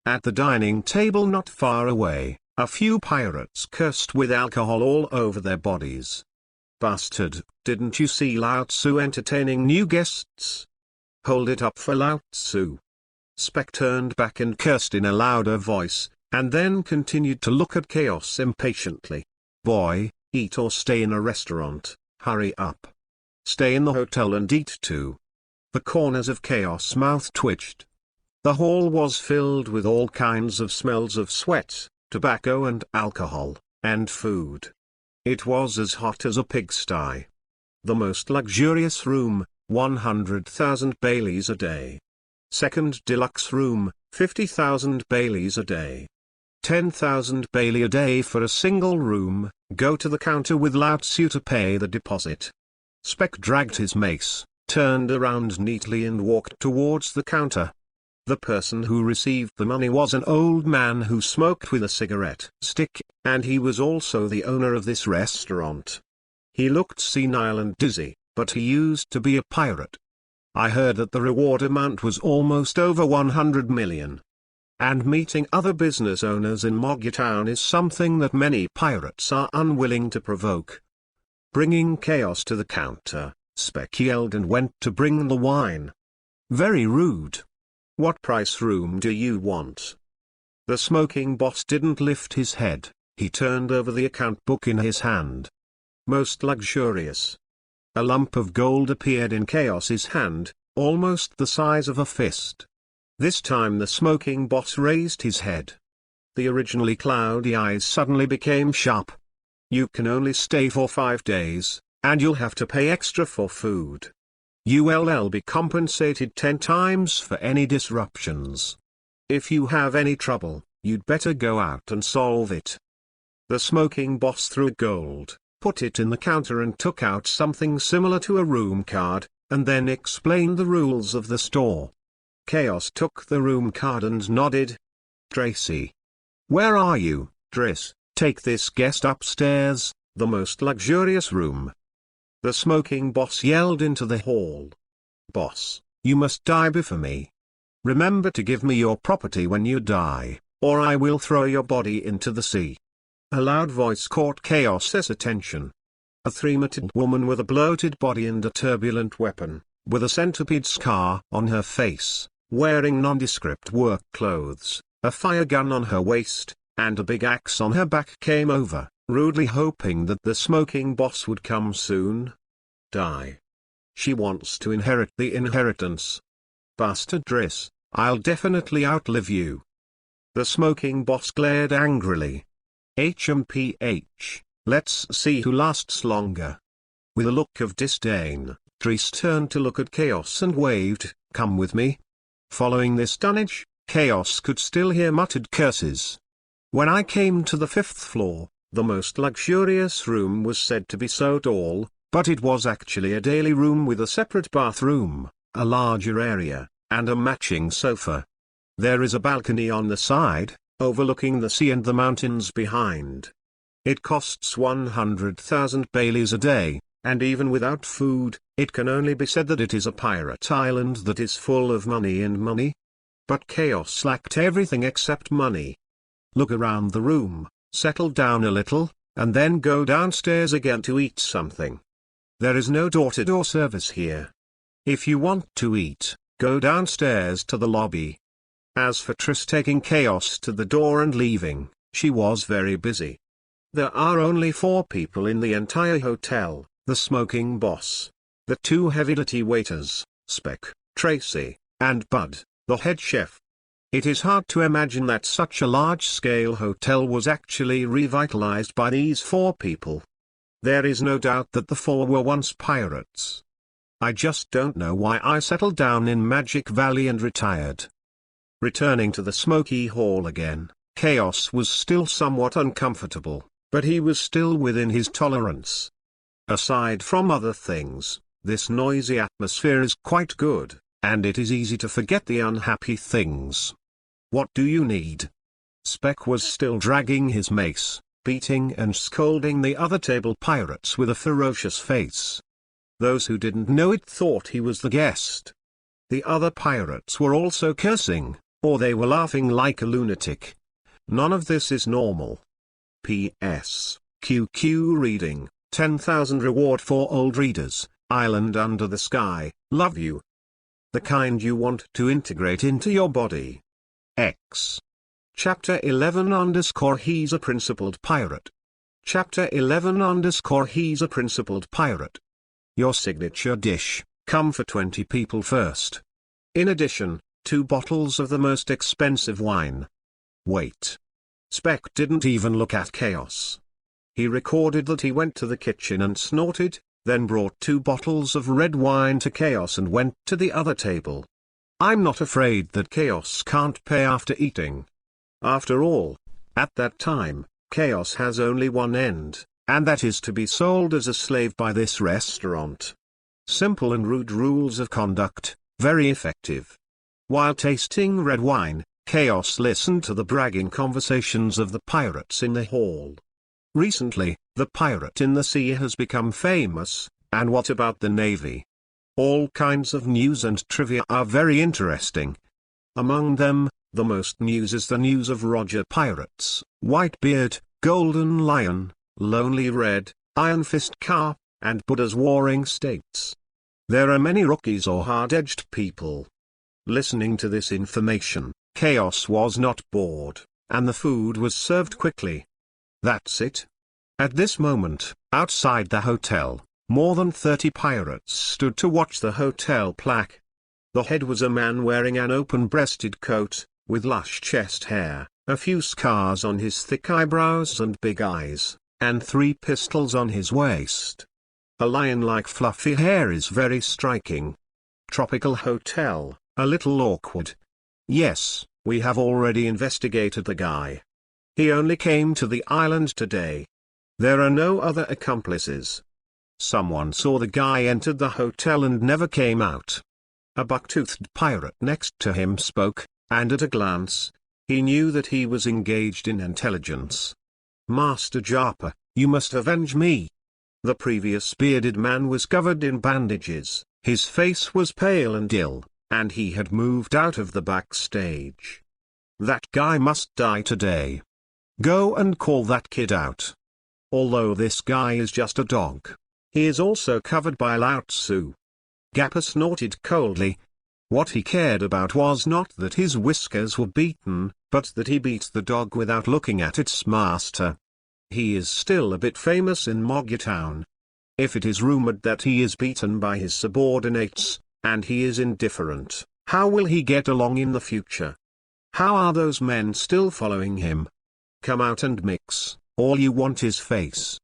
At the dining table not far away, a few pirates cursed with alcohol all over their bodies. "Bastard, didn't you see Lao Tzu entertaining new guests? Hold it up for Lao Tzu." Spec turned back and cursed in a louder voice, and then continued to look at Chaos impatiently. "Boy, eat or stay in a restaurant, hurry up. Stay in the hotel and eat too." The corners of Chaos' mouth twitched. The hall was filled with all kinds of smells of sweat, tobacco and alcohol, and food. It was as hot as a pigsty. The most luxurious room, 100,000 Baileys a day. Second deluxe room, 50,000 Baileys a day. 10,000 Bailey a day for a single room. Go to the counter with Lao Tzu to pay the deposit. Spec dragged his mace, turned around neatly and walked towards the counter. The person who received the money was an old man who smoked with a cigarette stick, and he was also the owner of this restaurant. He looked senile and dizzy, but he used to be a pirate. I heard that the reward amount was almost over 100 million. And meeting other business owners in Moggytown is something that many pirates are unwilling to provoke. Bringing Chaos to the counter, Spec yelled and went to bring the wine. Very rude. "What price room do you want?" The smoking boss didn't lift his head, he turned over the account book in his hand. "Most luxurious." A lump of gold appeared in Chaos's hand, almost the size of a fist. This time the smoking boss raised his head. The originally cloudy eyes suddenly became sharp. "You can only stay for 5 days, and you'll have to pay extra for food. You'll be compensated 10 times for any disruptions. If you have any trouble, you'd better go out and solve it." The smoking boss threw gold, put it in the counter and took out something similar to a room card, and then explained the rules of the store. Chaos took the room card and nodded. "Tracy. Where are you, Driss? Take this guest upstairs, the most luxurious room." The smoking boss yelled into the hall. "Boss, you must die before me. Remember to give me your property when you die, or I will throw your body into the sea." A loud voice caught Chaos's attention. A three-matted woman with a bloated body and a turbulent weapon, with a centipede scar on her face, wearing nondescript work clothes, a fire gun on her waist, and a big axe on her back came over, rudely hoping that the smoking boss would come soon. "Die. She wants to inherit the inheritance. Bastard Driss, I'll definitely outlive you." The smoking boss glared angrily. "HMPH, let's see who lasts longer." With a look of disdain, Driss turned to look at Chaos and waved, "Come with me." Following this dunnage, Chaos could still hear muttered curses. When I came to the 5th floor, the most luxurious room was said to be so tall, but it was actually a daily room with a separate bathroom, a larger area, and a matching sofa. There is a balcony on the side, overlooking the sea and the mountains behind. It costs 100,000 Baileys a day, and even without food, it can only be said that it is a pirate island that is full of money and money. But Chaos lacked everything except money. Look around the room, settle down a little, and then go downstairs again to eat something. There is no door-to-door service here. If you want to eat, go downstairs to the lobby. As for Triss taking Chaos to the door and leaving, she was very busy. There are only 4 people in the entire hotel, the smoking boss, the 2 heavy-duty waiters, Spec, Tracy, and Bud, the head chef. It is hard to imagine that such a large-scale hotel was actually revitalized by these 4 people. There is no doubt that the 4 were once pirates. I just don't know why I settled down in Magic Valley and retired. Returning to the smoky hall again, Chaos was still somewhat uncomfortable, but he was still within his tolerance. Aside from other things, this noisy atmosphere is quite good, and it is easy to forget the unhappy things. What do you need? Speck was still dragging his mace, beating and scolding the other table pirates with a ferocious face. Those who didn't know it thought he was the guest. The other pirates were also cursing, or they were laughing like a lunatic. None of this is normal. P.S. QQ reading, 10,000 reward for old readers, Island Under the Sky, love you. The kind you want to integrate into your body. X. Chapter 11 _ He's a Principled Pirate. Chapter 11 _ He's a Principled Pirate. Your signature dish, come for 20 people first. In addition, 2 bottles of the most expensive wine. Wait. Speck didn't even look at Chaos. He recorded that he went to the kitchen and snorted, then brought 2 bottles of red wine to Chaos and went to the other table. I'm not afraid that Chaos can't pay after eating. After all, at that time, Chaos has only one end, and that is to be sold as a slave by this restaurant. Simple and rude rules of conduct, very effective. While tasting red wine, Chaos listened to the bragging conversations of the pirates in the hall. Recently, the pirate in the sea has become famous, and what about the Navy? All kinds of news and trivia are very interesting. Among them, the most news is the news of Roger Pirates, Whitebeard, Golden Lion, Lonely Red, Iron Fist Car, and Buddha's Warring States. There are many rookies or hard-edged people. Listening to this information, Chaos was not bored, and the food was served quickly. That's it. At this moment, outside the hotel, more than 30 pirates stood to watch the hotel plaque. The head was a man wearing an open-breasted coat, with lush chest hair, a few scars on his thick eyebrows and big eyes, and 3 pistols on his waist. A lion-like fluffy hair is very striking. Tropical hotel, a little awkward. Yes, we have already investigated the guy. He only came to the island today. There are no other accomplices. Someone saw the guy entered the hotel and never came out. A buck-toothed pirate next to him spoke, and at a glance, he knew that he was engaged in intelligence. Master Japa, you must avenge me. The previous bearded man was covered in bandages, his face was pale and ill, and he had moved out of the backstage. That guy must die today. Go and call that kid out. Although this guy is just a dog, he is also covered by Lao Tzu. Gappa snorted coldly. What he cared about was not that his whiskers were beaten, but that he beat the dog without looking at its master. He is still a bit famous in Moggytown. If it is rumored that he is beaten by his subordinates, and he is indifferent, how will he get along in the future? How are those men still following him? Come out and mix, all you want is face.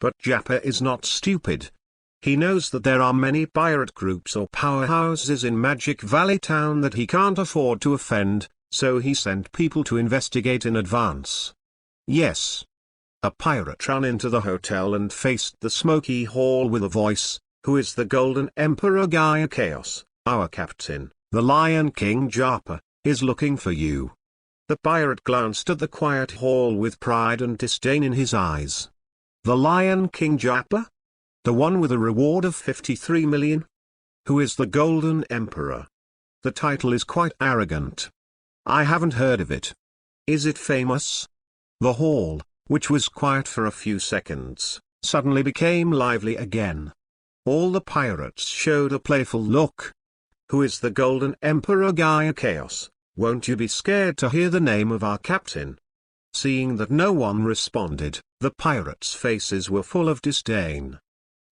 But Japa is not stupid. He knows that there are many pirate groups or powerhouses in Magic Valley Town that he can't afford to offend, so he sent people to investigate in advance. Yes. A pirate ran into the hotel and faced the smoky hall with a voice. Who is the Golden Emperor Gaia Chaos? Our captain, the Lion King Japa, is looking for you. The pirate glanced at the quiet hall with pride and disdain in his eyes. The Lion King Japa? The one with a reward of 53 million? Who is the Golden Emperor? The title is quite arrogant. I haven't heard of it. Is it famous? The hall, which was quiet for a few seconds, suddenly became lively again. All the pirates showed a playful look. Who is the Golden Emperor Gaia Chaos? Won't you be scared to hear the name of our captain? Seeing that no one responded, the pirates' faces were full of disdain.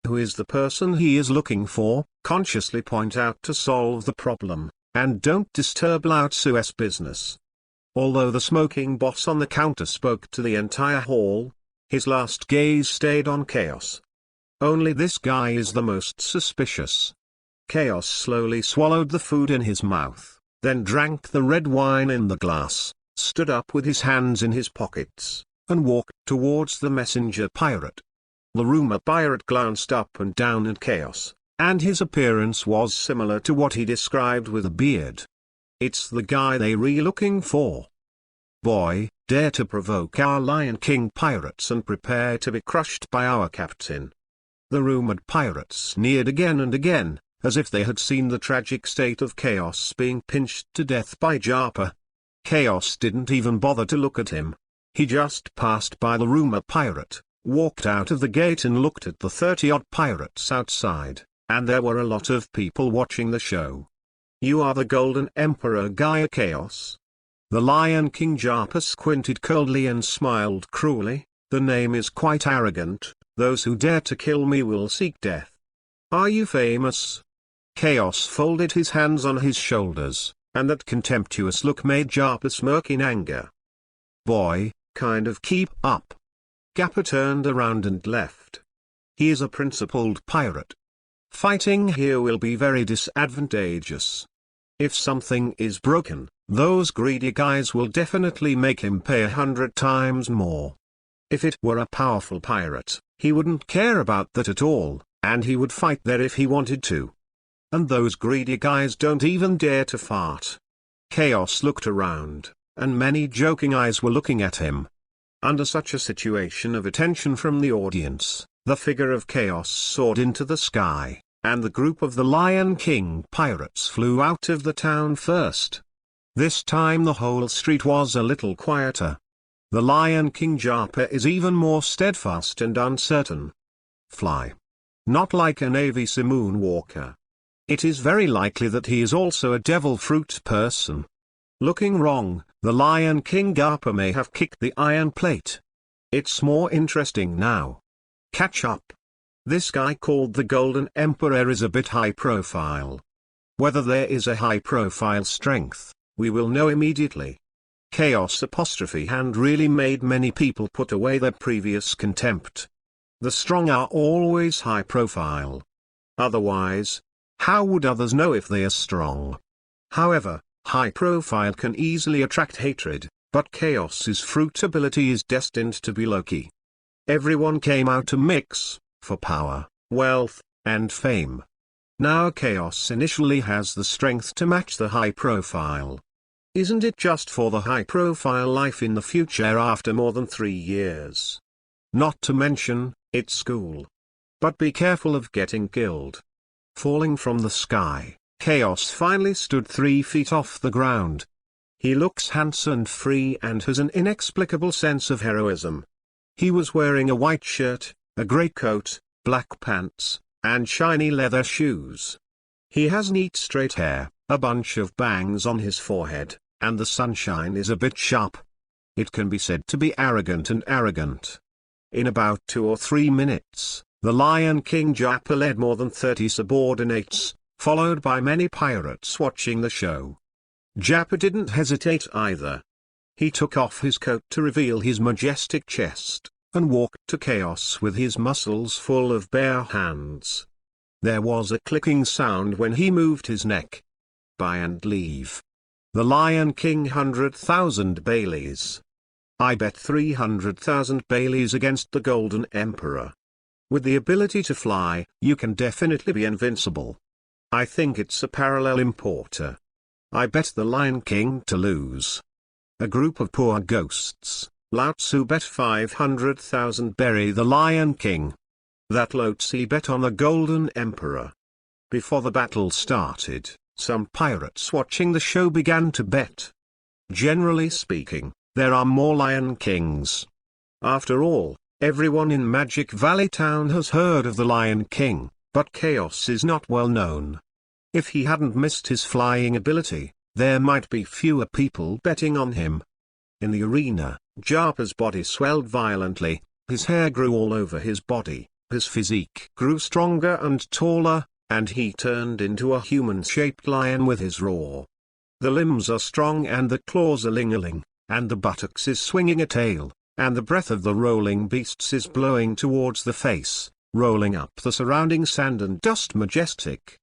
Who is the person he is looking for? Consciously point out to solve the problem, and don't disturb Lao Tzu's business. Although the smoking boss on the counter spoke to the entire hall, his last gaze stayed on Chaos. Only this guy is the most suspicious. Chaos slowly swallowed the food in his mouth, then drank the red wine in the glass, stood up with his hands in his pockets, and walked towards the messenger pirate. The rumor pirate glanced up and down at Chaos, and his appearance was similar to what he described with a beard. "It's the guy they looking for. Boy, dare to provoke our Lion King pirates and prepare to be crushed by our captain." The rumored pirates sneered again and again, as if they had seen the tragic state of Chaos being pinched to death by Japa. Chaos didn't even bother to look at him. He just passed by the rumor pirate, walked out of the gate and looked at the 30-odd pirates outside, and there were a lot of people watching the show. "You are the Golden Emperor Gaia Chaos?" The Lion King Japa squinted coldly and smiled cruelly. "The name is quite arrogant. Those who dare to kill me will seek death." "Are you famous?" Chaos folded his hands on his shoulders, and that contemptuous look made Japa smirk in anger. "Boy, kind of keep up." Japa turned around and left. "He is a principled pirate. Fighting here will be very disadvantageous. If something is broken, those greedy guys will definitely make him pay 100 times more. If it were a powerful pirate, he wouldn't care about that at all, and he would fight there if he wanted to. And those greedy guys don't even dare to fart." Chaos looked around, and many joking eyes were looking at him. Under such a situation of attention from the audience, the figure of Chaos soared into the sky, and the group of the Lion King pirates flew out of the town first. This time the whole street was a little quieter. The Lion King Japa is even more steadfast and uncertain. Fly. Not like a Navy Simoon Walker. It is very likely that he is also a devil fruit person. Looking wrong, the Lion King Japa may have kicked the iron plate. It's more interesting now. Catch up. This guy called the Golden Emperor is a bit high profile. Whether there is a high profile strength, we will know immediately. Chaos apostrophe hand really made many people put away their previous contempt. The strong are always high profile. Otherwise, how would others know if they are strong? However, high profile can easily attract hatred, but Chaos's fruit ability is destined to be low-key. Everyone came out to mix, for power, wealth, and fame. Now Chaos initially has the strength to match the high profile. Isn't it just for the high-profile life in the future after more than 3 years? Not to mention, it's cool. But be careful of getting killed. Falling from the sky, Chaos finally stood 3 feet off the ground. He looks handsome and free and has an inexplicable sense of heroism. He was wearing a white shirt, a grey coat, black pants, and shiny leather shoes. He has neat straight hair, a bunch of bangs on his forehead, and the sunshine is a bit sharp. It can be said to be arrogant and arrogant. In about 2 or 3 minutes, the Lion King Japa led more than 30 subordinates, followed by many pirates watching the show. Japa didn't hesitate either. He took off his coat to reveal his majestic chest, and walked to Chaos with his muscles full of bare hands. There was a clicking sound when he moved his neck. Buy and leave. The Lion King 100,000 Baileys. I bet 300,000 Baileys against the Golden Emperor. With the ability to fly, you can definitely be invincible. I think it's a parallel importer. I bet the Lion King to lose. A group of poor ghosts, Lao Tzu bet 500,000 bury the Lion King. That Lao Tzu bet on the Golden Emperor. Before the battle started, some pirates watching the show began to bet. Generally speaking, there are more Lion Kings. After all, everyone in Magic Valley Town has heard of the Lion King, but Chaos is not well known. If he hadn't missed his flying ability, there might be fewer people betting on him. In the arena, Japa's body swelled violently, his hair grew all over his body, his physique grew stronger and taller, and he turned into a human-shaped lion with his roar. The limbs are strong and the claws are ling-a-ling, and the buttocks is swinging a tail, and the breath of the rolling beasts is blowing towards the face, rolling up the surrounding sand and dust majestic.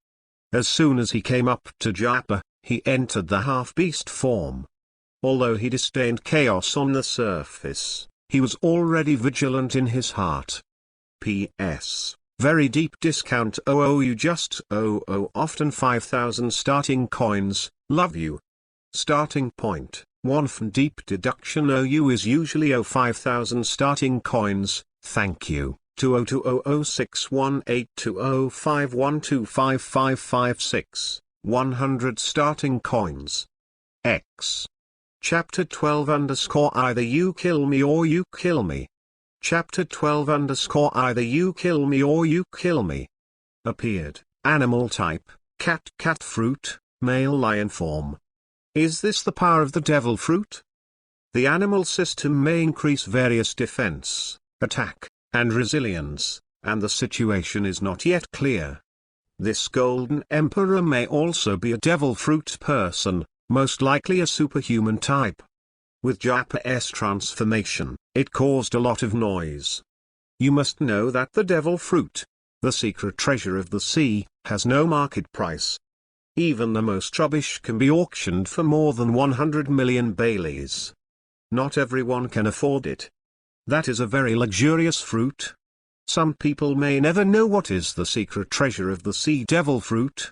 As soon as he came up to Japa, he entered the half-beast form. Although he disdained chaos on the surface, he was already vigilant in his heart. P.S. Very deep discount OOU just OO often 5,000 starting coins, love you. Starting point, 1 from deep deduction OU is usually 5,000 starting coins, thank you. 20200618205125556, 100 starting coins. X. Chapter 12 either you kill me or you kill me. Chapter 12 either you kill me or you kill me. Appeared, animal type, cat fruit, male lion form. Is this the power of the devil fruit? The animal system may increase various defense, attack, and resilience, and the situation is not yet clear. This golden emperor may also be a devil fruit person, most likely a superhuman type. With Japa's transformation, it caused a lot of noise. You must know that the devil fruit, the secret treasure of the sea, has no market price. Even the most rubbish can be auctioned for more than 100 million Baileys. Not everyone can afford it. That is a very luxurious fruit. Some people may never know what is the secret treasure of the sea devil fruit.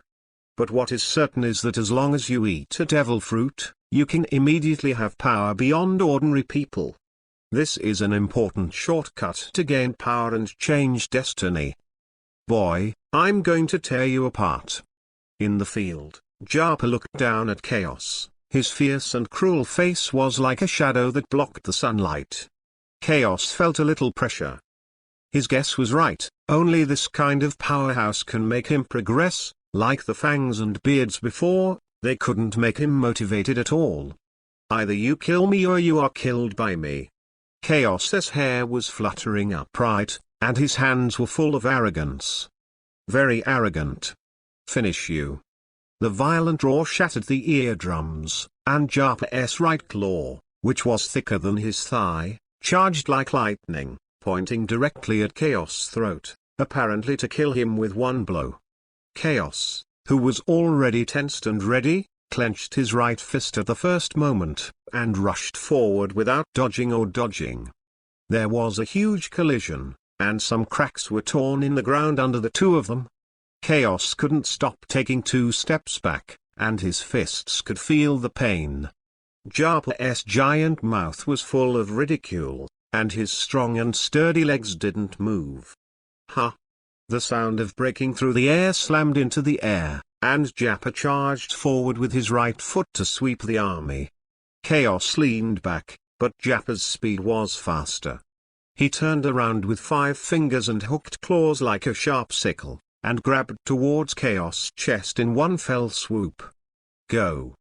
But what is certain is that as long as you eat a devil fruit, you can immediately have power beyond ordinary people. This is an important shortcut to gain power and change destiny. Boy, I'm going to tear you apart. In the field, Japa looked down at Chaos. His fierce and cruel face was like a shadow that blocked the sunlight. Chaos felt a little pressure. His guess was right, only this kind of powerhouse can make him progress. Like the fangs and beards before, they couldn't make him motivated at all. Either you kill me or you are killed by me. Chaos's hair was fluttering upright, and his hands were full of arrogance. Very arrogant. Finish you. The violent roar shattered the eardrums, and Japa's right claw, which was thicker than his thigh, charged like lightning, pointing directly at Chaos' throat, apparently to kill him with one blow. Chaos, who was already tensed and ready, clenched his right fist at the first moment, and rushed forward without dodging or dodging. There was a huge collision, and some cracks were torn in the ground under the two of them. Chaos couldn't stop taking 2 steps back, and his fists could feel the pain. Japa's giant mouth was full of ridicule, and his strong and sturdy legs didn't move. Ha! The sound of breaking through the air slammed into the air, and Japa charged forward with his right foot to sweep the army. Chaos leaned back, but Japa's speed was faster. He turned around with 5 fingers and hooked claws like a sharp sickle, and grabbed towards Chaos' chest in one fell swoop. Go!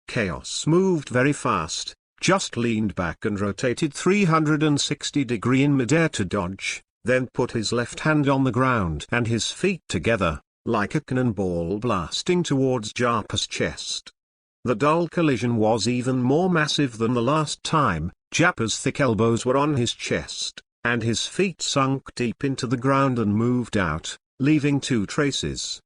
Chaos moved very fast, just leaned back and rotated 360 degrees in midair to dodge, then put his left hand on the ground and his feet together, like a cannonball blasting towards Japa's chest. The dull collision was even more massive than the last time. Japa's thick elbows were on his chest, and his feet sunk deep into the ground and moved out, leaving 2 traces.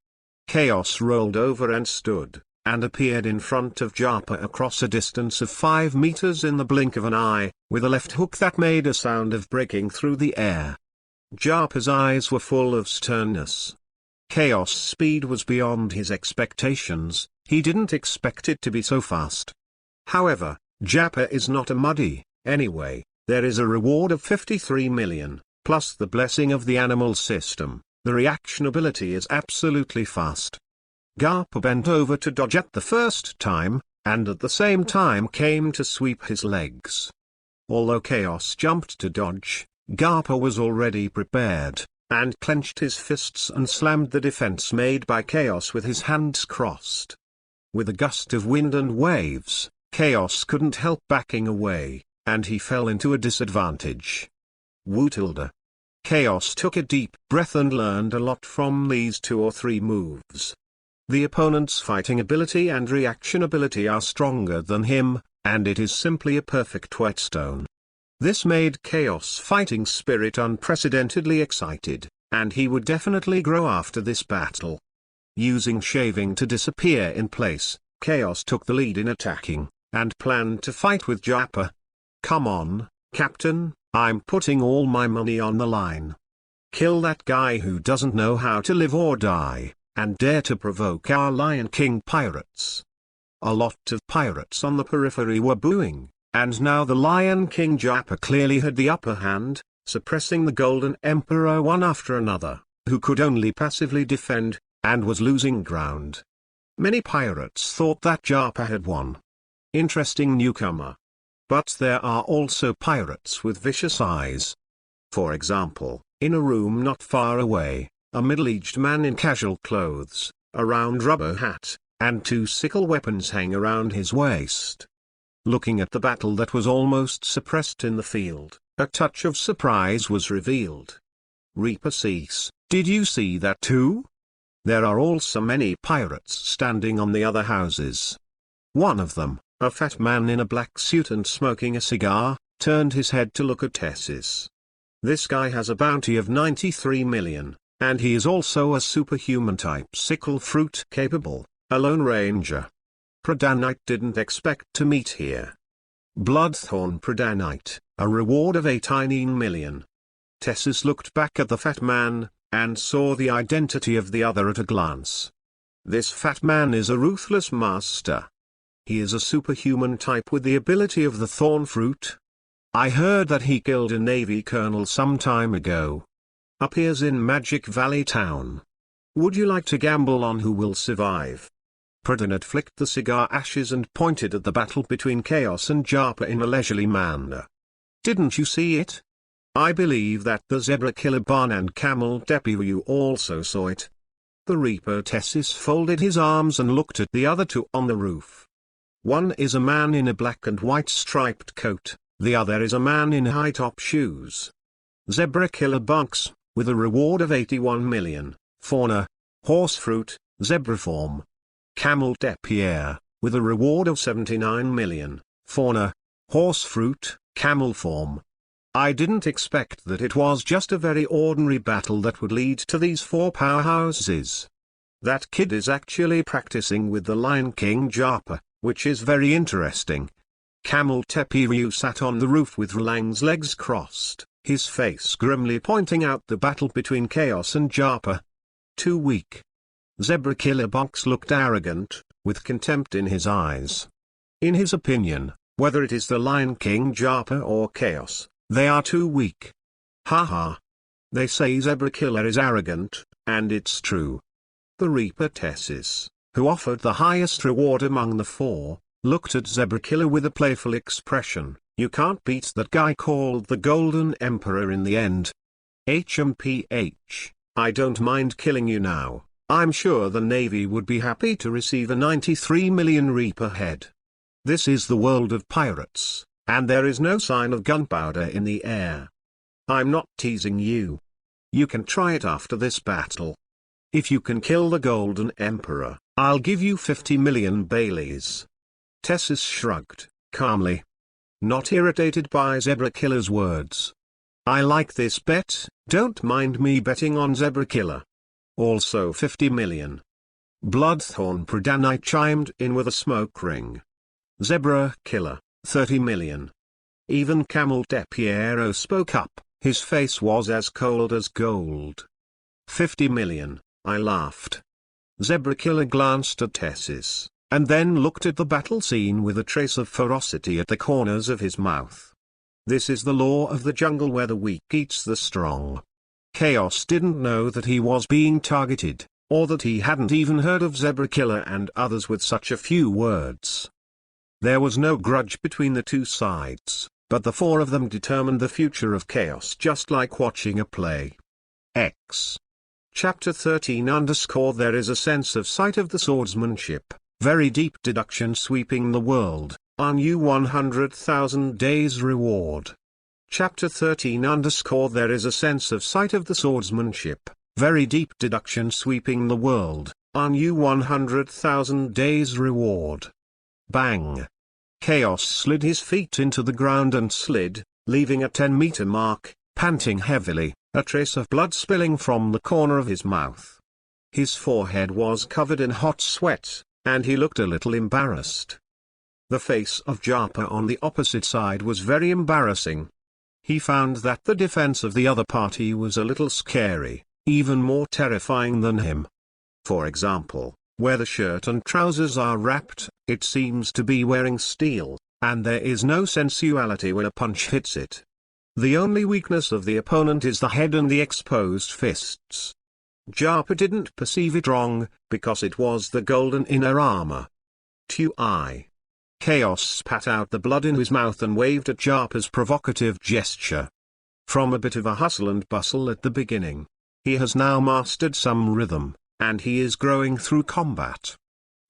Chaos rolled over and stood, and appeared in front of Japa across a distance of 5 meters in the blink of an eye, with a left hook that made a sound of breaking through the air. Japa's eyes were full of sternness. Chaos' speed was beyond his expectations. He didn't expect it to be so fast. However, Japa is not a muddy. Anyway, there is a reward of 53 million, plus the blessing of the animal system. The reaction ability is absolutely fast. Japa bent over to dodge at the first time, and at the same time came to sweep his legs. Although Chaos jumped to dodge, Japa was already prepared, and clenched his fists and slammed the defense made by Chaos with his hands crossed. With a gust of wind and waves, Chaos couldn't help backing away, and he fell into a disadvantage. Wootilda. Chaos took a deep breath and learned a lot from these 2 or 3 moves. The opponent's fighting ability and reaction ability are stronger than him, and it is simply a perfect whetstone. This made Chaos' fighting spirit unprecedentedly excited, and he would definitely grow after this battle. Using shaving to disappear in place, Chaos took the lead in attacking, and planned to fight with Japa. "Come on, Captain, I'm putting all my money on the line. Kill that guy who doesn't know how to live or die, and dare to provoke our Lion King pirates." A lot of pirates on the periphery were booing, and now the Lion King Japa clearly had the upper hand, suppressing the Golden Emperor one after another, who could only passively defend, and was losing ground. Many pirates thought that Japa had won. Interesting newcomer. But there are also pirates with vicious eyes. For example, in a room not far away, a middle-aged man in casual clothes, a round rubber hat, and two sickle weapons hang around his waist. Looking at the battle that was almost suppressed in the field, a touch of surprise was revealed. "Reaper cease, did you see that too?" There are also many pirates standing on the other houses. One of them, a fat man in a black suit and smoking a cigar, turned his head to look at Tessis. This guy has a bounty of 93 million, and he is also a superhuman type sickle fruit capable, a lone ranger. Predanite didn't expect to meet here. Bloodthorn Predanite, a reward of 18 million. Tessis looked back at the fat man, and saw the identity of the other at a glance. This fat man is a ruthless master. He is a superhuman type with the ability of the thorn fruit. I heard that he killed a Navy colonel some time ago. Appears in Magic Valley Town. Would you like to gamble on who will survive? Predanite flicked the cigar ashes and pointed at the battle between Chaos and Japa in a leisurely manner. "Didn't you see it? I believe that the Zebra Killer Barn and Camel Depi you also saw it." The Reaper Tessis folded his arms and looked at the other two on the roof. One is a man in a black and white striped coat, the other is a man in high-top shoes. Zebra Killer Bunks, with a reward of 81 million, fauna, horsefruit, zebra form. Camel de Pierre, with a reward of 79 million, fauna, horsefruit, camel form. I didn't expect that it was just a very ordinary battle that would lead to these four powerhouses. That kid is actually practicing with the Lion King Japa, which is very interesting. Camel Tepiru sat on the roof with Rolang's legs crossed, his face grimly pointing out the battle between Chaos and Japa. Too weak. Zebra Killer Box looked arrogant, with contempt in his eyes. In his opinion, whether it is the Lion King Japa or Chaos, they are too weak. Haha. They say Zebra Killer is arrogant, and it's true. The Reaper Tessis, who offered the highest reward among the four, looked at Zebra Killer with a playful expression. "You can't beat that guy called the Golden Emperor in the end. HMPH, I don't mind killing you now. I'm sure the Navy would be happy to receive a 93 million Reaper head. This is the world of pirates, and there is no sign of gunpowder in the air. I'm not teasing you. You can try it after this battle. If you can kill the Golden Emperor, I'll give you 50 million Baileys." Tessis shrugged, calmly. Not irritated by Zebra Killer's words. "I like this bet, don't mind me betting on Zebra Killer. Also 50 million. Bloodthorn Predanite chimed in with a smoke ring. "Zebra Killer, 30 million. Even Camel de Piero spoke up, his face was as cold as gold. 50 million, I laughed. Zebra Killer glanced at Tessis, and then looked at the battle scene with a trace of ferocity at the corners of his mouth. This is the law of the jungle where the weak eats the strong. Chaos didn't know that he was being targeted, or that he hadn't even heard of Zebra Killer and others with such a few words. There was no grudge between the two sides, but the four of them determined the future of Chaos just like watching a play. X. Chapter 13 _ There is a sense of sight of the swordsmanship, very deep deduction sweeping the world, our new 100,000 days reward. Chapter 13 _ There is a sense of sight of the swordsmanship, very deep deduction sweeping the world, our new 100,000 days reward. Bang! Chaos slid his feet into the ground and slid, leaving a 10-meter mark, panting heavily, a trace of blood spilling from the corner of his mouth. His forehead was covered in hot sweat, and he looked a little embarrassed. The face of Japa on the opposite side was very embarrassing. He found that the defense of the other party was a little scary, even more terrifying than him. For example, where the shirt and trousers are wrapped, it seems to be wearing steel, and there is no sensuality when a punch hits it. The only weakness of the opponent is the head and the exposed fists. Japa didn't perceive it wrong, because it was the golden inner armor. Tui. Chaos spat out the blood in his mouth and waved at Japa's provocative gesture. From a bit of a hustle and bustle at the beginning, he has now mastered some rhythm, and he is growing through combat.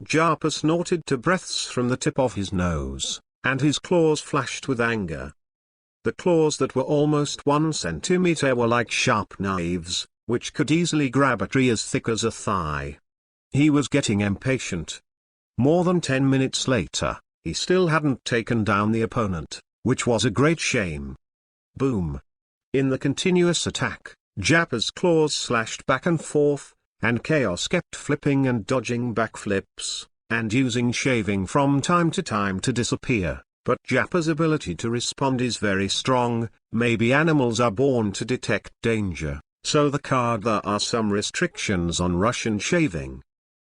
Japa snorted two breaths from the tip of his nose, and his claws flashed with anger. The claws that were almost 1 centimeter were like sharp knives, which could easily grab a tree as thick as a thigh. He was getting impatient. More than 10 minutes later, he still hadn't taken down the opponent, which was a great shame. Boom. In the continuous attack, Japa's claws slashed back and forth, and Chaos kept flipping and dodging backflips, and using shaving from time to time to disappear. But Japa's ability to respond is very strong. Maybe animals are born to detect danger, so there are some restrictions on Russian shaving.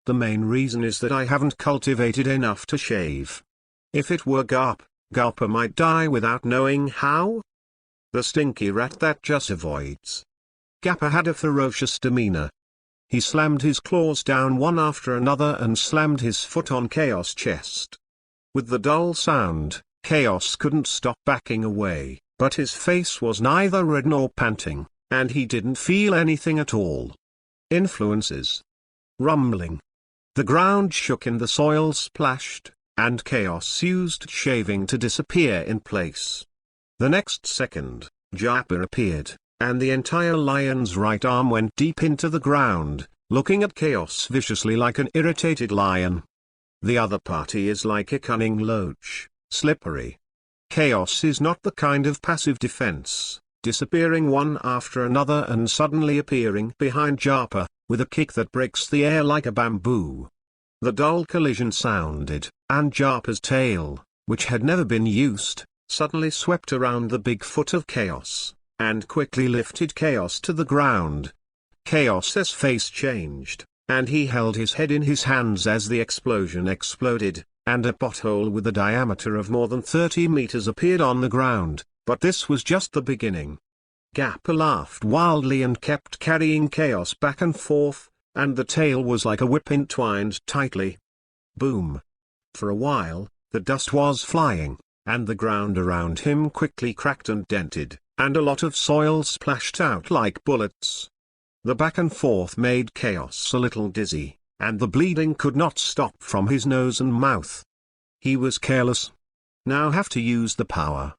The main reason is that I haven't cultivated enough to shave. If it were Garpa might die without knowing how. The stinky rat that just avoids. Garpa had a ferocious demeanor. He slammed his claws down one after another and slammed his foot on Chaos' chest. With the dull sound, Chaos couldn't stop backing away, but his face was neither red nor panting, and he didn't feel anything at all. Influences. Rumbling. The ground shook and the soil splashed, and Chaos used shaving to disappear in place. The next second, Japa appeared, and the entire lion's right arm went deep into the ground, looking at Chaos viciously like an irritated lion. The other party is like a cunning loach, slippery. Chaos is not the kind of passive defense, disappearing one after another and suddenly appearing behind Japa, with a kick that breaks the air like a bamboo. The dull collision sounded, and Japa's tail, which had never been used, suddenly swept around the big foot of Chaos, and quickly lifted Chaos to the ground. Chaos's face changed, and he held his head in his hands as the explosion exploded, and a pothole with a diameter of more than 30 meters appeared on the ground, but this was just the beginning. Garpa laughed wildly and kept carrying Chaos back and forth, and the tail was like a whip entwined tightly. Boom. For a while, the dust was flying, and the ground around him quickly cracked and dented, and a lot of soil splashed out like bullets. The back and forth made Chaos a little dizzy, and the bleeding could not stop from his nose and mouth. He was careless. Now have to use the power.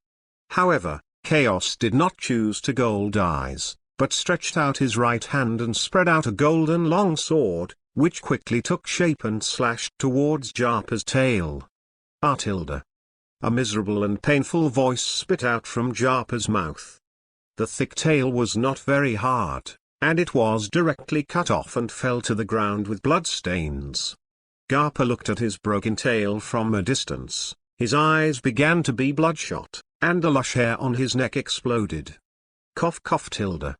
However, Chaos did not choose to gold eyes, but stretched out his right hand and spread out a golden long sword, which quickly took shape and slashed towards Japa's tail. Artilda. A miserable and painful voice spit out from Japa's mouth. The thick tail was not very hard, and it was directly cut off and fell to the ground with blood stains. Garpa looked at his broken tail from a distance, his eyes began to be bloodshot, and the lush hair on his neck exploded. Cough cough tilde.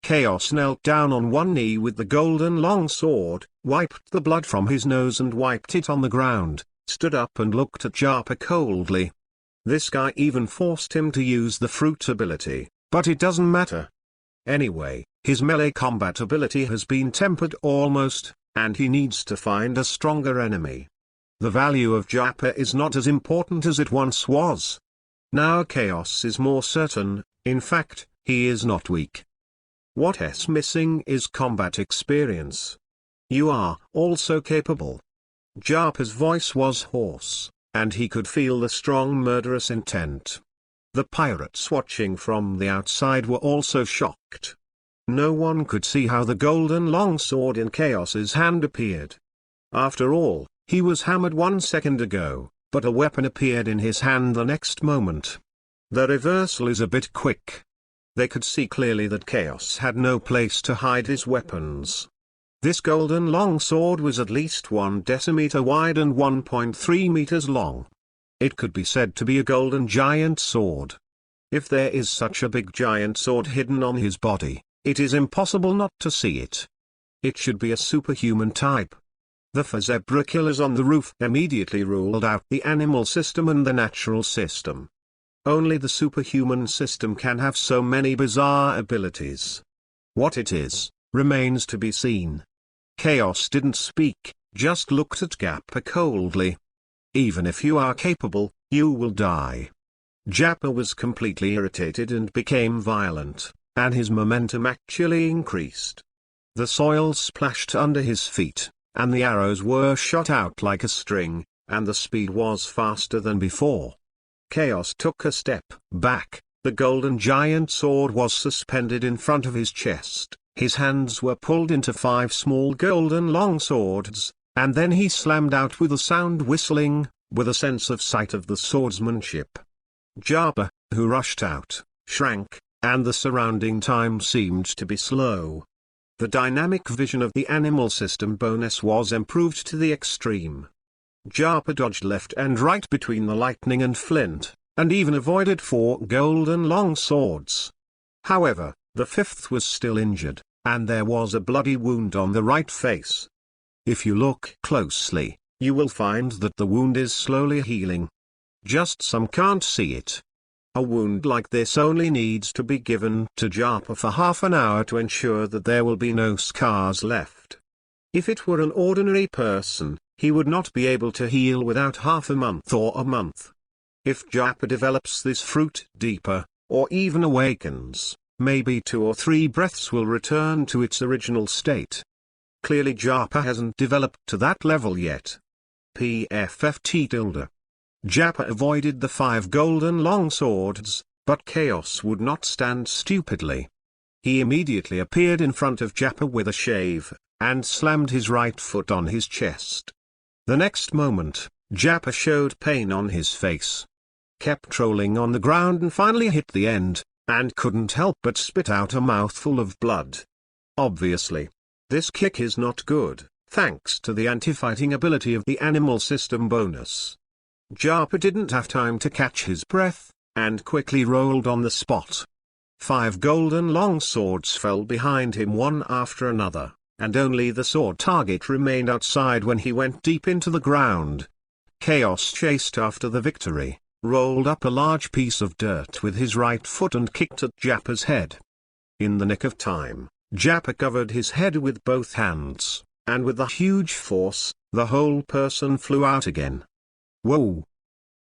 Chaos knelt down on one knee with the golden long sword, wiped the blood from his nose and wiped it on the ground, stood up and looked at Japa coldly. This guy even forced him to use the fruit ability, but it doesn't matter. Anyway, his melee combat ability has been tempered almost, and he needs to find a stronger enemy. The value of Japa is not as important as it once was. Now Chaos is more certain, in fact, he is not weak. What's missing is combat experience. You are also capable. Japa's voice was hoarse, and he could feel the strong murderous intent. The pirates watching from the outside were also shocked. No one could see how the golden longsword in Chaos's hand appeared. After all, he was hammered 1 second ago, but a weapon appeared in his hand the next moment. The reversal is a bit quick. They could see clearly that Chaos had no place to hide his weapons. This golden longsword was at least 1 decimeter wide and 1.3 meters long. It could be said to be a golden giant sword. If there is such a big giant sword hidden on his body, it is impossible not to see it. It should be a superhuman type. The zebra killers on the roof immediately ruled out the animal system and the natural system. Only the superhuman system can have so many bizarre abilities. What it is, remains to be seen. Chaos didn't speak, just looked at Jappa coldly. Even if you are capable, you will die. Jappa was completely irritated and became violent, and his momentum actually increased. The soil splashed under his feet, and the arrows were shot out like a string, and the speed was faster than before. Chaos took a step back. The golden giant sword was suspended in front of his chest, his hands were pulled into 5 small golden long swords, and then he slammed out with a sound whistling, with a sense of sight of the swordsmanship. Jappa, who rushed out, shrank, and the surrounding time seemed to be slow. The dynamic vision of the animal system bonus was improved to the extreme. Jappa dodged left and right between the lightning and flint, and even avoided 4 golden long swords. However, the 5th was still injured, and there was a bloody wound on the right face. If you look closely, you will find that the wound is slowly healing. Just some can't see it. A wound like this only needs to be given to Jappa for half an hour to ensure that there will be no scars left. If it were an ordinary person, he would not be able to heal without half a month or a month. If Jappa develops this fruit deeper, or even awakens, maybe 2 or 3 breaths will return to its original state. Clearly Jappa hasn't developed to that level yet. PFFT. Jappa avoided the 5 golden long swords, but Chaos would not stand stupidly. He immediately appeared in front of Jappa with a shave, and slammed his right foot on his chest. The next moment, Jappa showed pain on his face, kept rolling on the ground and finally hit the end, and couldn't help but spit out a mouthful of blood. Obviously, this kick is not good, thanks to the anti-fighting ability of the animal system bonus. Jappa didn't have time to catch his breath, and quickly rolled on the spot. 5 golden long swords fell behind him one after another, and only the sword target remained outside when he went deep into the ground. Chaos chased after the victory, rolled up a large piece of dirt with his right foot and kicked at Jappa's head. In the nick of time, Jappa covered his head with both hands, and with a huge force, the whole person flew out again. Whoa!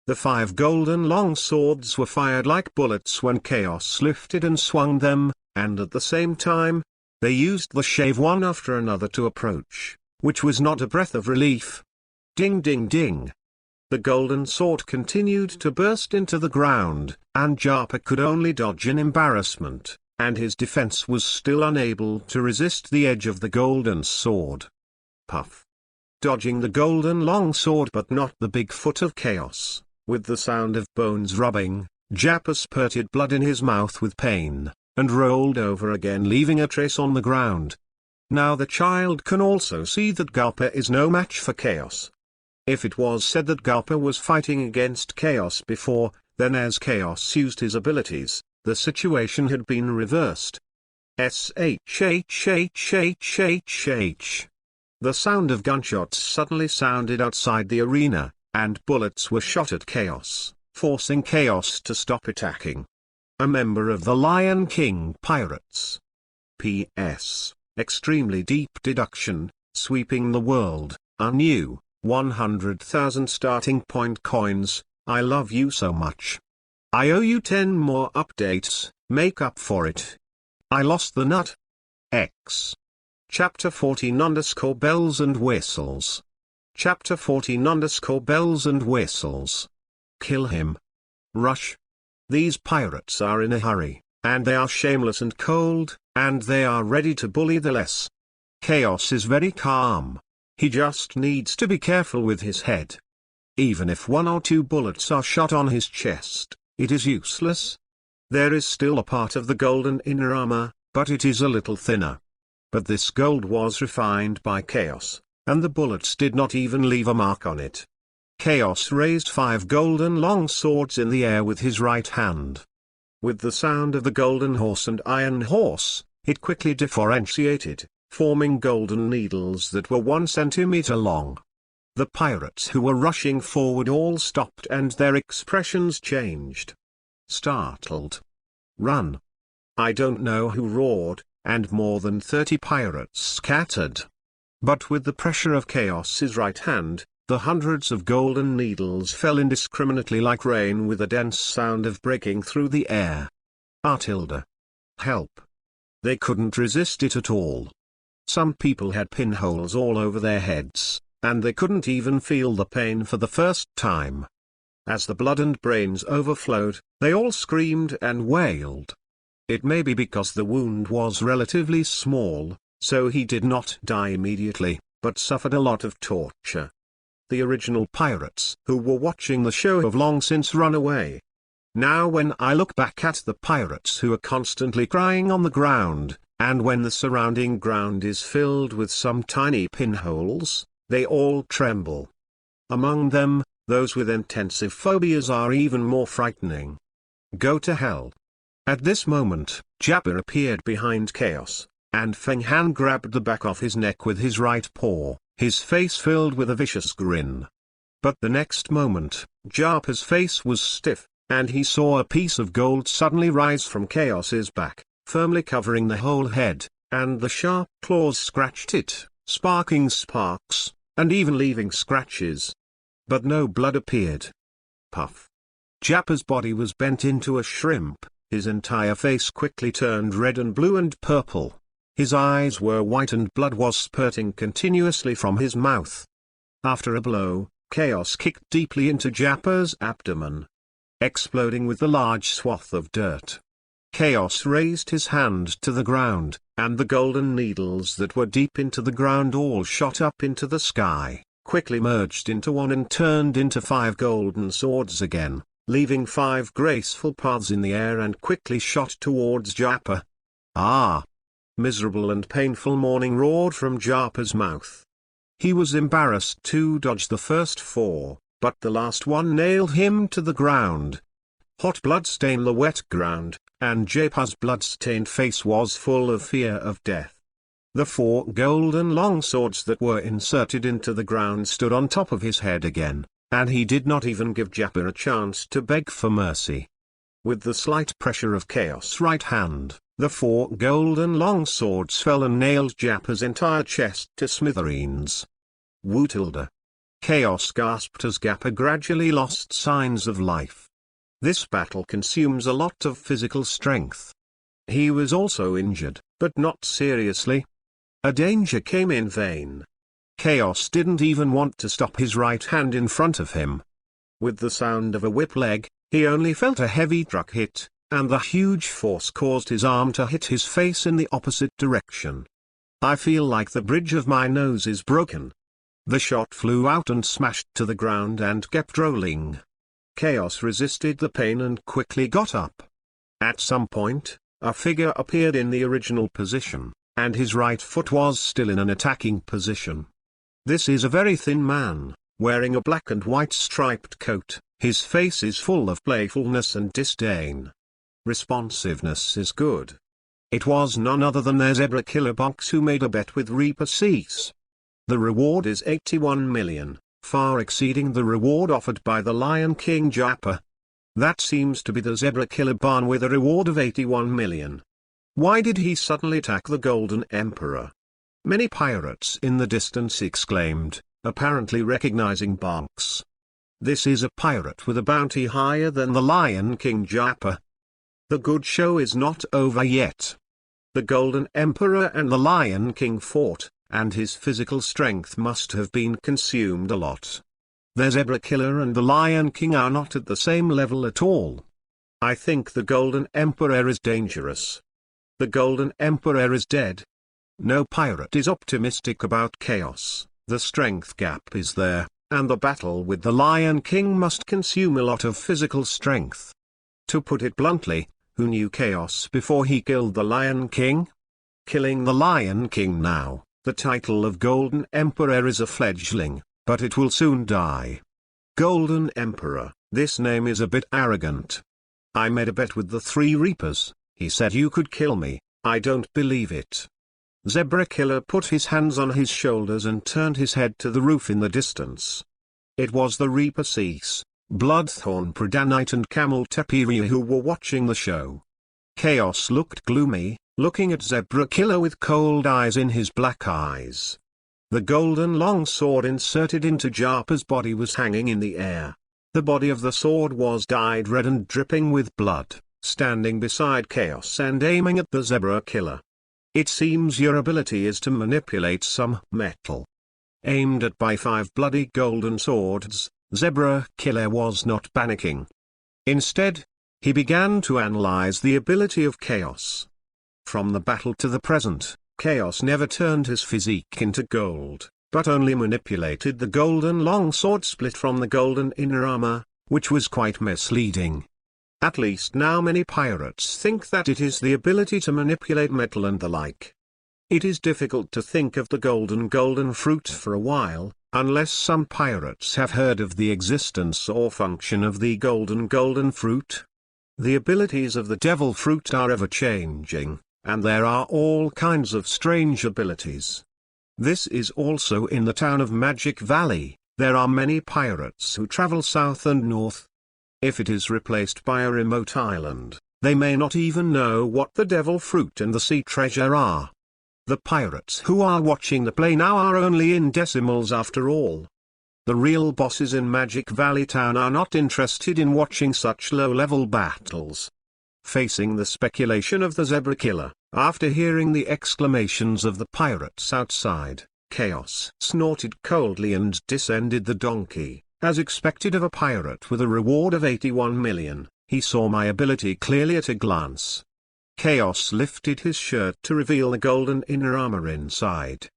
The 5 golden long swords were fired like bullets when Chaos lifted and swung them, and at the same time, they used the shave one after another to approach, which was not a breath of relief. Ding ding ding! The golden sword continued to burst into the ground, and Jappa could only dodge in embarrassment, and his defense was still unable to resist the edge of the golden sword. Puff! Dodging the golden long sword but not the big foot of Chaos, with the sound of bones rubbing, Jappa spurted blood in his mouth with pain, and rolled over again leaving a trace on the ground. Now the child can also see that Jappa is no match for Chaos. If it was said that Jappa was fighting against Chaos before, then as Chaos used his abilities, the situation had been reversed. SHHHHHH. The sound of gunshots suddenly sounded outside the arena, and bullets were shot at Chaos, forcing Chaos to stop attacking. A member of the Lion King Pirates. P.S. Extremely deep deduction, sweeping the world, a new 100,000 starting point coins. I love you so much. I owe you 10 more updates, make up for it. I lost the nut. X. Chapter 14_bells and whistles. Chapter 14_bells and whistles. Kill him. Rush. These pirates are in a hurry, and they are shameless and cold, and they are ready to bully the less. Chaos is very calm. He just needs to be careful with his head. Even if 1 or 2 bullets are shot on his chest, it is useless. There is still a part of the golden inner armor, but it is a little thinner. But this gold was refined by chaos, and the bullets did not even leave a mark on it. Chaos raised 5 golden long swords in the air with his right hand. With the sound of the golden horse and iron horse, it quickly differentiated, forming golden needles that were 1 centimeter long. The pirates who were rushing forward all stopped and their expressions changed. Startled. Run! I don't know who roared, and more than 30 pirates scattered. But with the pressure of Chaos's right hand, the hundreds of golden needles fell indiscriminately like rain with a dense sound of breaking through the air. Artilda. Help! They couldn't resist it at all. Some people had pinholes all over their heads, and they couldn't even feel the pain for the first time. As the blood and brains overflowed, they all screamed and wailed. It may be because the wound was relatively small, so he did not die immediately, but suffered a lot of torture. The original pirates who were watching the show have long since run away. Now when I look back at the pirates who are constantly crying on the ground, and when the surrounding ground is filled with some tiny pinholes, they all tremble. Among them, those with intensive phobias are even more frightening. Go to hell. At this moment, Jappa appeared behind Chaos, and Feng Han grabbed the back of his neck with his right paw, his face filled with a vicious grin. But the next moment, Jappa's face was stiff, and he saw a piece of gold suddenly rise from Chaos's back, firmly covering the whole head, and the sharp claws scratched it, sparking sparks, and even leaving scratches. But no blood appeared. Puff. Jappa's body was bent into a shrimp, his entire face quickly turned red and blue and purple. His eyes were white and blood was spurting continuously from his mouth. After a blow, Chaos kicked deeply into Jappa's abdomen, exploding with the large swath of dirt. Chaos raised his hand to the ground, and the golden needles that were deep into the ground all shot up into the sky, quickly merged into one and turned into 5 golden swords again, leaving 5 graceful paths in the air and quickly shot towards Jappa. Ah! Miserable and painful mourning roared from Jappa's mouth. He was embarrassed to dodge the first 4, but the last one nailed him to the ground. Hot blood stained the wet ground, and Jappa's blood-stained face was full of fear of death. The 4 golden long swords that were inserted into the ground stood on top of his head again, and he did not even give Jappa a chance to beg for mercy. With the slight pressure of Chaos' right hand, the 4 golden long swords fell and nailed Jappa's entire chest to smithereens. Wootilda. Chaos gasped as Jappa gradually lost signs of life. This battle consumes a lot of physical strength. He was also injured, but not seriously. A danger came in vain. Chaos didn't even want to stop his right hand in front of him. With the sound of a whip leg, he only felt a heavy truck hit, and the huge force caused his arm to hit his face in the opposite direction. I feel like the bridge of my nose is broken. The shot flew out and smashed to the ground and kept rolling. Chaos resisted the pain and quickly got up. At some point, a figure appeared in the original position, and his right foot was still in an attacking position. This is a very thin man, wearing a black and white striped coat. His face is full of playfulness and disdain. Responsiveness is good. It was none other than their zebra killer Box who made a bet with Reaper Cease. The reward is 81 million, far exceeding the reward offered by the Lion King Jappa. That seems to be the zebra killer Barn with a reward of 81 million. Why did he suddenly attack the Golden Emperor? Many pirates in the distance exclaimed, apparently recognizing Box. This is a pirate with a bounty higher than the Lion King Jappa. The good show is not over yet. The Golden Emperor and the Lion King fought, and his physical strength must have been consumed a lot. The Zebra Killer and the Lion King are not at the same level at all. I think the Golden Emperor is dangerous. The Golden Emperor is dead. No pirate is optimistic about Chaos. The strength gap is there, and the battle with the Lion King must consume a lot of physical strength. To put it bluntly, who knew Chaos before he killed the Lion King? killing the Lion King now. The title of Golden Emperor is a fledgling, but it will soon die. Golden Emperor, this name is a bit arrogant. I made a bet with the 3 Reapers, he said you could kill me, I don't believe it. Zebra Killer put his hands on his shoulders and turned his head to the roof in the distance. It was the Reaper Cease, Bloodthorn Predanite and Camel Teperia who were watching the show. Chaos looked gloomy, looking at Zebra Killer with cold eyes in his black eyes. The golden long sword inserted into Japa's body was hanging in the air. The body of the sword was dyed red and dripping with blood, standing beside Chaos and aiming at the Zebra Killer. It seems your ability is to manipulate some metal. Aimed at by 5 bloody golden swords, Zebra Killer was not panicking. Instead, he began to analyze the ability of Chaos. From the battle to the present, Chaos never turned his physique into gold, but only manipulated the golden long sword split from the golden inner armor, which was quite misleading. At least now many pirates think that it is the ability to manipulate metal and the like. It is difficult to think of the golden fruit for a while, unless some pirates have heard of the existence or function of the golden fruit. The abilities of the devil fruit are ever changing, and there are all kinds of strange abilities. This is also in the town of Magic Valley. There are many pirates who travel south and north. If it is replaced by a remote island, they may not even know what the devil fruit and the sea treasure are. The pirates who are watching the play now are only in decimals after all. The real bosses in Magic Valley Town are not interested in watching such low-level battles. Facing the speculation of the Zebra Killer, after hearing the exclamations of the pirates outside, Chaos snorted coldly and descended the donkey. As expected of a pirate with a reward of 81 million, he saw my ability clearly at a glance. Chaos lifted his shirt to reveal the golden inner armor inside.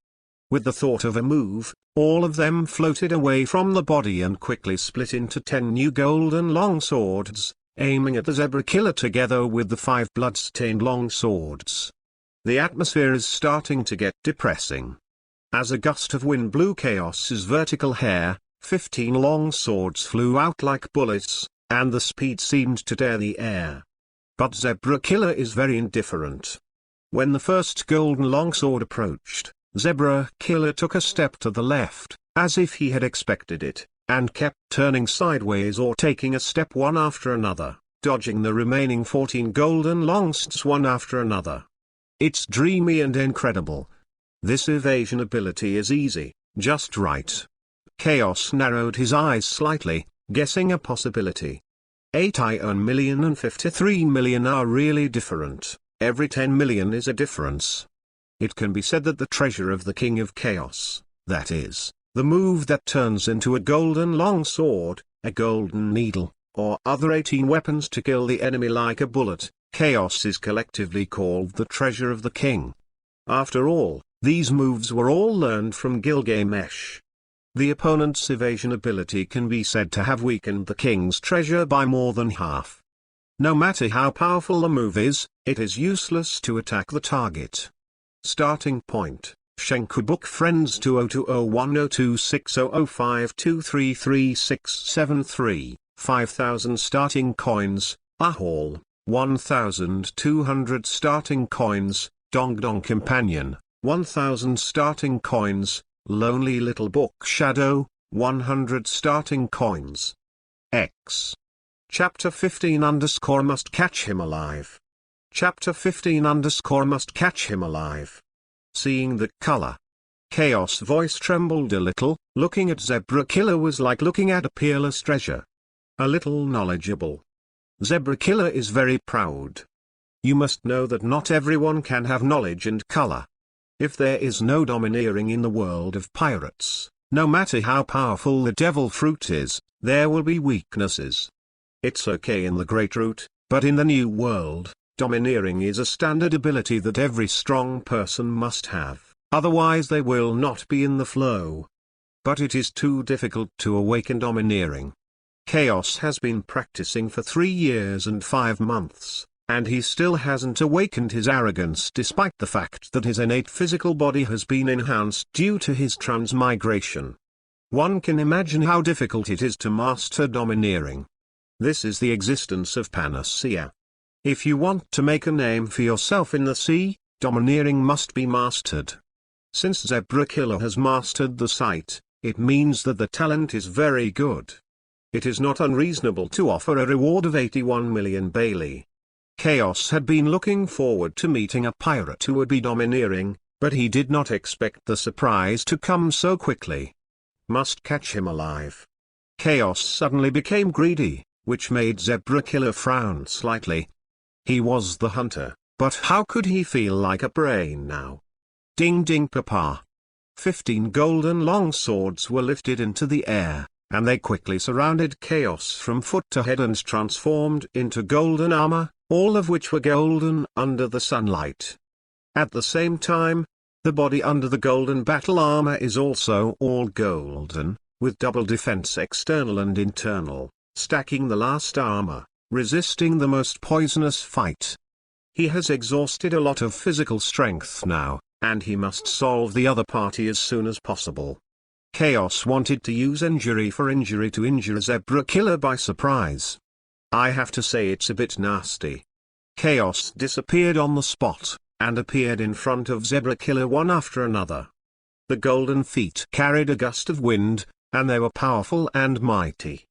With the thought of a move, all of them floated away from the body and quickly split into 10 new golden long swords, aiming at the Zebra Killer together with the 5 blood-stained long swords. The atmosphere is starting to get depressing. As a gust of wind blew Chaos's vertical hair, 15 long swords flew out like bullets, and the speed seemed to tear the air. But Zebra Killer is very indifferent. When the first golden longsword approached, Zebra Killer took a step to the left, as if he had expected it, and kept turning sideways or taking a step one after another, dodging the remaining 14 golden longswords one after another. It's dreamy and incredible. This evasion ability is easy, just right. Chaos narrowed his eyes slightly, guessing a possibility. 8 million and 53 million are really different. Every 10 million is a difference. It can be said that the treasure of the King of Chaos, that is, the move that turns into a golden long sword, a golden needle, or other 18 weapons to kill the enemy like a bullet, Chaos is collectively called the treasure of the King. After all, these moves were all learned from Gilgamesh. The opponent's evasion ability can be said to have weakened the King's treasure by more than half. No matter how powerful the move is, it is useless to attack the target. Starting point, Shenku Book Friends 202010260052333673, 5,000 starting coins, Ahall, 1,200 starting coins, Dong Dong Companion, 1,000 starting coins, Lonely Little Book Shadow, 100 starting coins. X. Chapter 15 _ must catch him alive. Chapter 15 _ must catch him alive. Seeing the color. Chaos' voice trembled a little. Looking at Zebra Killer was like looking at a peerless treasure. A little knowledgeable. Zebra Killer is very proud. You must know that not everyone can have knowledge and color. If there is no domineering in the world of pirates, no matter how powerful the devil fruit is, there will be weaknesses. It's okay in the Great Root, but in the New World, domineering is a standard ability that every strong person must have, otherwise they will not be in the flow. But it is too difficult to awaken domineering. Chaos has been practicing for 3 years and 5 months, and he still hasn't awakened his arrogance despite the fact that his innate physical body has been enhanced due to his transmigration. One can imagine how difficult it is to master domineering. This is the existence of panacea. If you want to make a name for yourself in the sea, domineering must be mastered. Since Zebra Killer has mastered the sight, it means that the talent is very good. It is not unreasonable to offer a reward of 81 million Bailey. Chaos had been looking forward to meeting a pirate who would be domineering, but he did not expect the surprise to come so quickly. Must catch him alive. Chaos suddenly became greedy, which made Zebra Killer frown slightly. He was the hunter, but how could he feel like a prey now? Ding ding papa. 15 golden long swords were lifted into the air, and they quickly surrounded Chaos from foot to head and transformed into golden armor, all of which were golden under the sunlight. At the same time, the body under the golden battle armor is also all golden, with double defense external and internal, stacking the last armor, resisting the most poisonous fight. He has exhausted a lot of physical strength now, and he must solve the other party as soon as possible. Chaos wanted to use injury for injury to injure Zebra Killer by surprise. I have to say it's a bit nasty. Chaos disappeared on the spot, and appeared in front of Zebra Killer one after another. The golden feet carried a gust of wind, and they were powerful and mighty.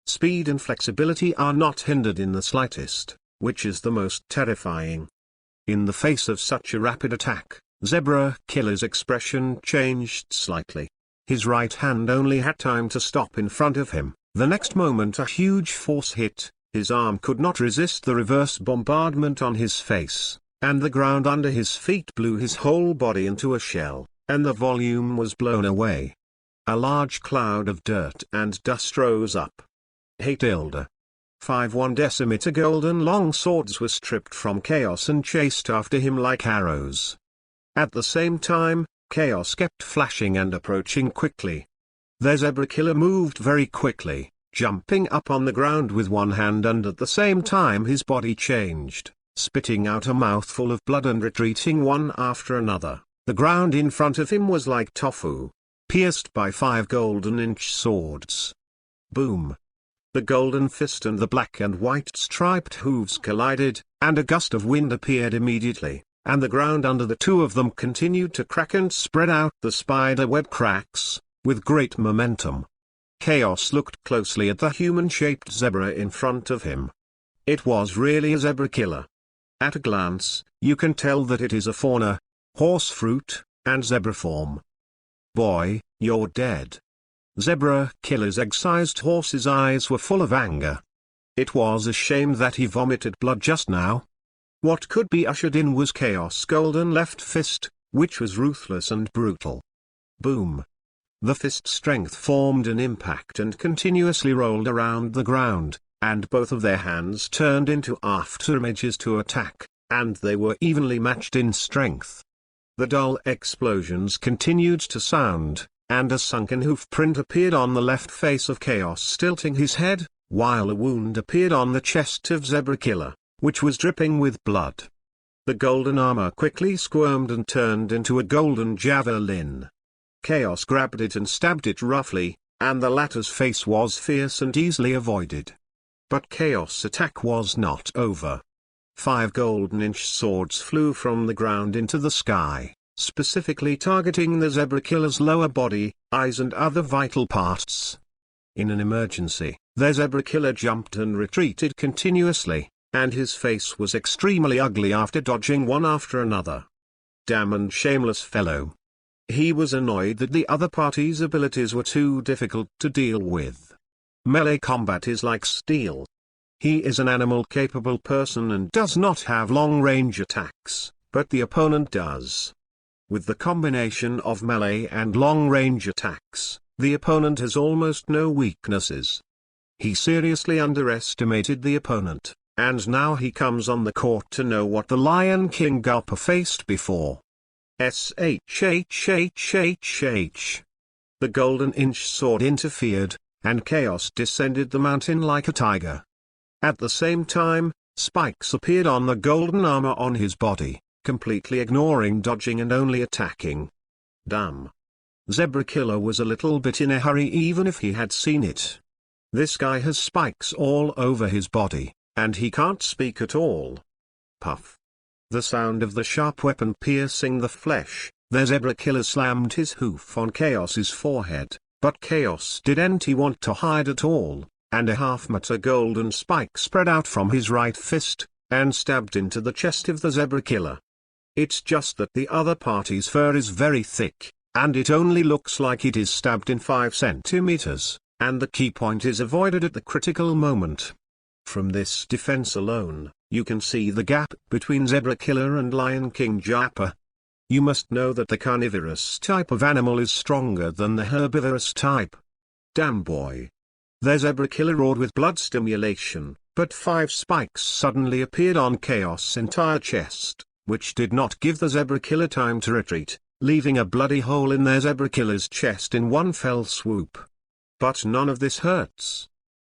Speed and flexibility are not hindered in the slightest, which is the most terrifying. In the face of such a rapid attack, Zebra Killer's expression changed slightly. His right hand only had time to stop in front of him. The next moment a huge force hit, his arm could not resist the reverse bombardment on his face, and the ground under his feet blew his whole body into a shell, and the volume was blown away. A large cloud of dirt and dust rose up. Hey Tilda. 5-1 decimeter golden long swords were stripped from Chaos and chased after him like arrows. At the same time, Chaos kept flashing and approaching quickly. The Zebra Killer moved very quickly, jumping up on the ground with one hand, and at the same time his body changed, spitting out a mouthful of blood and retreating one after another. The ground in front of him was like tofu, pierced by 5 golden-inch swords. Boom! The golden fist and the black and white striped hooves collided, and a gust of wind appeared immediately, and the ground under the two of them continued to crack and spread out the spider-web cracks, with great momentum. Chaos looked closely at the human-shaped zebra in front of him. It was really a Zebra Killer. At a glance, you can tell that it is a fauna, horse fruit, and zebra form. Boy, you're dead. Zebra Killer's egg-sized horse's eyes were full of anger. It was a shame that he vomited blood just now. What could be ushered in was Chaos' golden left fist, which was ruthless and brutal. Boom! The fist strength formed an impact and continuously rolled around the ground, and both of their hands turned into afterimages to attack, and they were evenly matched in strength. The dull explosions continued to sound, and a sunken hoof print appeared on the left face of Chaos, tilting his head, while a wound appeared on the chest of Zebra Killer, which was dripping with blood. The golden armor quickly squirmed and turned into a golden javelin. Chaos grabbed it and stabbed it roughly, and the latter's face was fierce and easily avoided. But Chaos' attack was not over. 5 golden-inch swords flew from the ground into the sky, specifically targeting the Zebra Killer's lower body, eyes and other vital parts. In an emergency, the Zebra Killer jumped and retreated continuously, and his face was extremely ugly after dodging one after another. Damn and shameless fellow. He was annoyed that the other party's abilities were too difficult to deal with. Melee combat is like steel. He is an animal-capable person and does not have long-range attacks, but the opponent does. With the combination of melee and long-range attacks, the opponent has almost no weaknesses. He seriously underestimated the opponent, and now he comes on the court to know what the Lion King Garpa faced before. SHHHHH. The golden-inch sword interfered, and Chaos descended the mountain like a tiger. At the same time, Spikes appeared on the golden armor on his body, completely ignoring dodging and only attacking. Damn. Zebra Killer was a little bit in a hurry even if he had seen it. This guy has spikes all over his body, and he can't speak at all. Puff. The sound of the sharp weapon piercing the flesh, the Zebra Killer slammed his hoof on Chaos's forehead, but Chaos didn't want to hide at all, and a half-meter golden spike spread out from his right fist, and stabbed into the chest of the Zebra Killer. It's just that the other party's fur is very thick, and it only looks like it is stabbed in 5 centimeters, and the key point is avoided at the critical moment. From this defense alone, you can see the gap between Zebra Killer and Lion King Jappa. You must know that the carnivorous type of animal is stronger than the herbivorous type. Damn boy. The Zebra Killer roared with blood stimulation, but 5 spikes suddenly appeared on Chaos' entire chest, which did not give the Zebra Killer time to retreat, leaving a bloody hole in the Zebra Killer's chest in one fell swoop. But none of this hurts.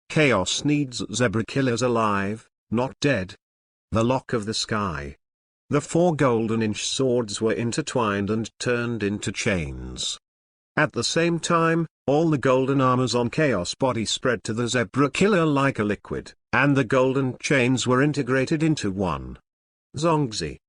Chaos needs Zebra Killers alive, not dead. The lock of the sky. The 4 golden-inch swords were intertwined and turned into chains. At the same time, all the golden armors on Chaos' body spread to the Zebra Killer like a liquid, and the golden chains were integrated into one. Zongzi.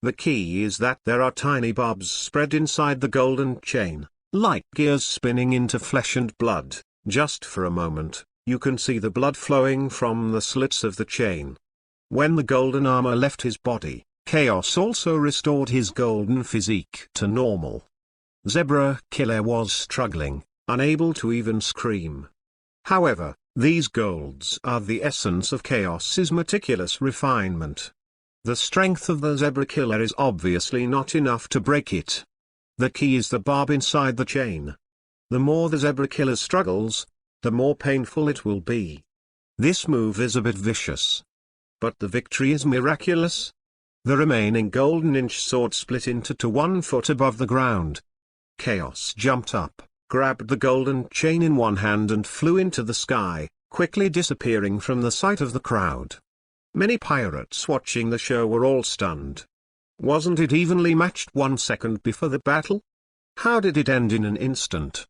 The key is that there are tiny barbs spread inside the golden chain, like gears spinning into flesh and blood. Just for a moment, you can see the blood flowing from the slits of the chain. When the golden armor left his body, Chaos also restored his golden physique to normal. Zebra Killer was struggling, unable to even scream. However, these golds are the essence of Chaos's meticulous refinement. The strength of the Zebra Killer is obviously not enough to break it. The key is the barb inside the chain. The more the Zebra Killer struggles, the more painful it will be. This move is a bit vicious. But the victory is miraculous. The remaining golden-inch sword split into 1 foot above the ground. Chaos jumped up, grabbed the golden chain in one hand and flew into the sky, quickly disappearing from the sight of the crowd. Many pirates watching the show were all stunned. Wasn't it evenly matched 1 second before the battle? How did it end in an instant?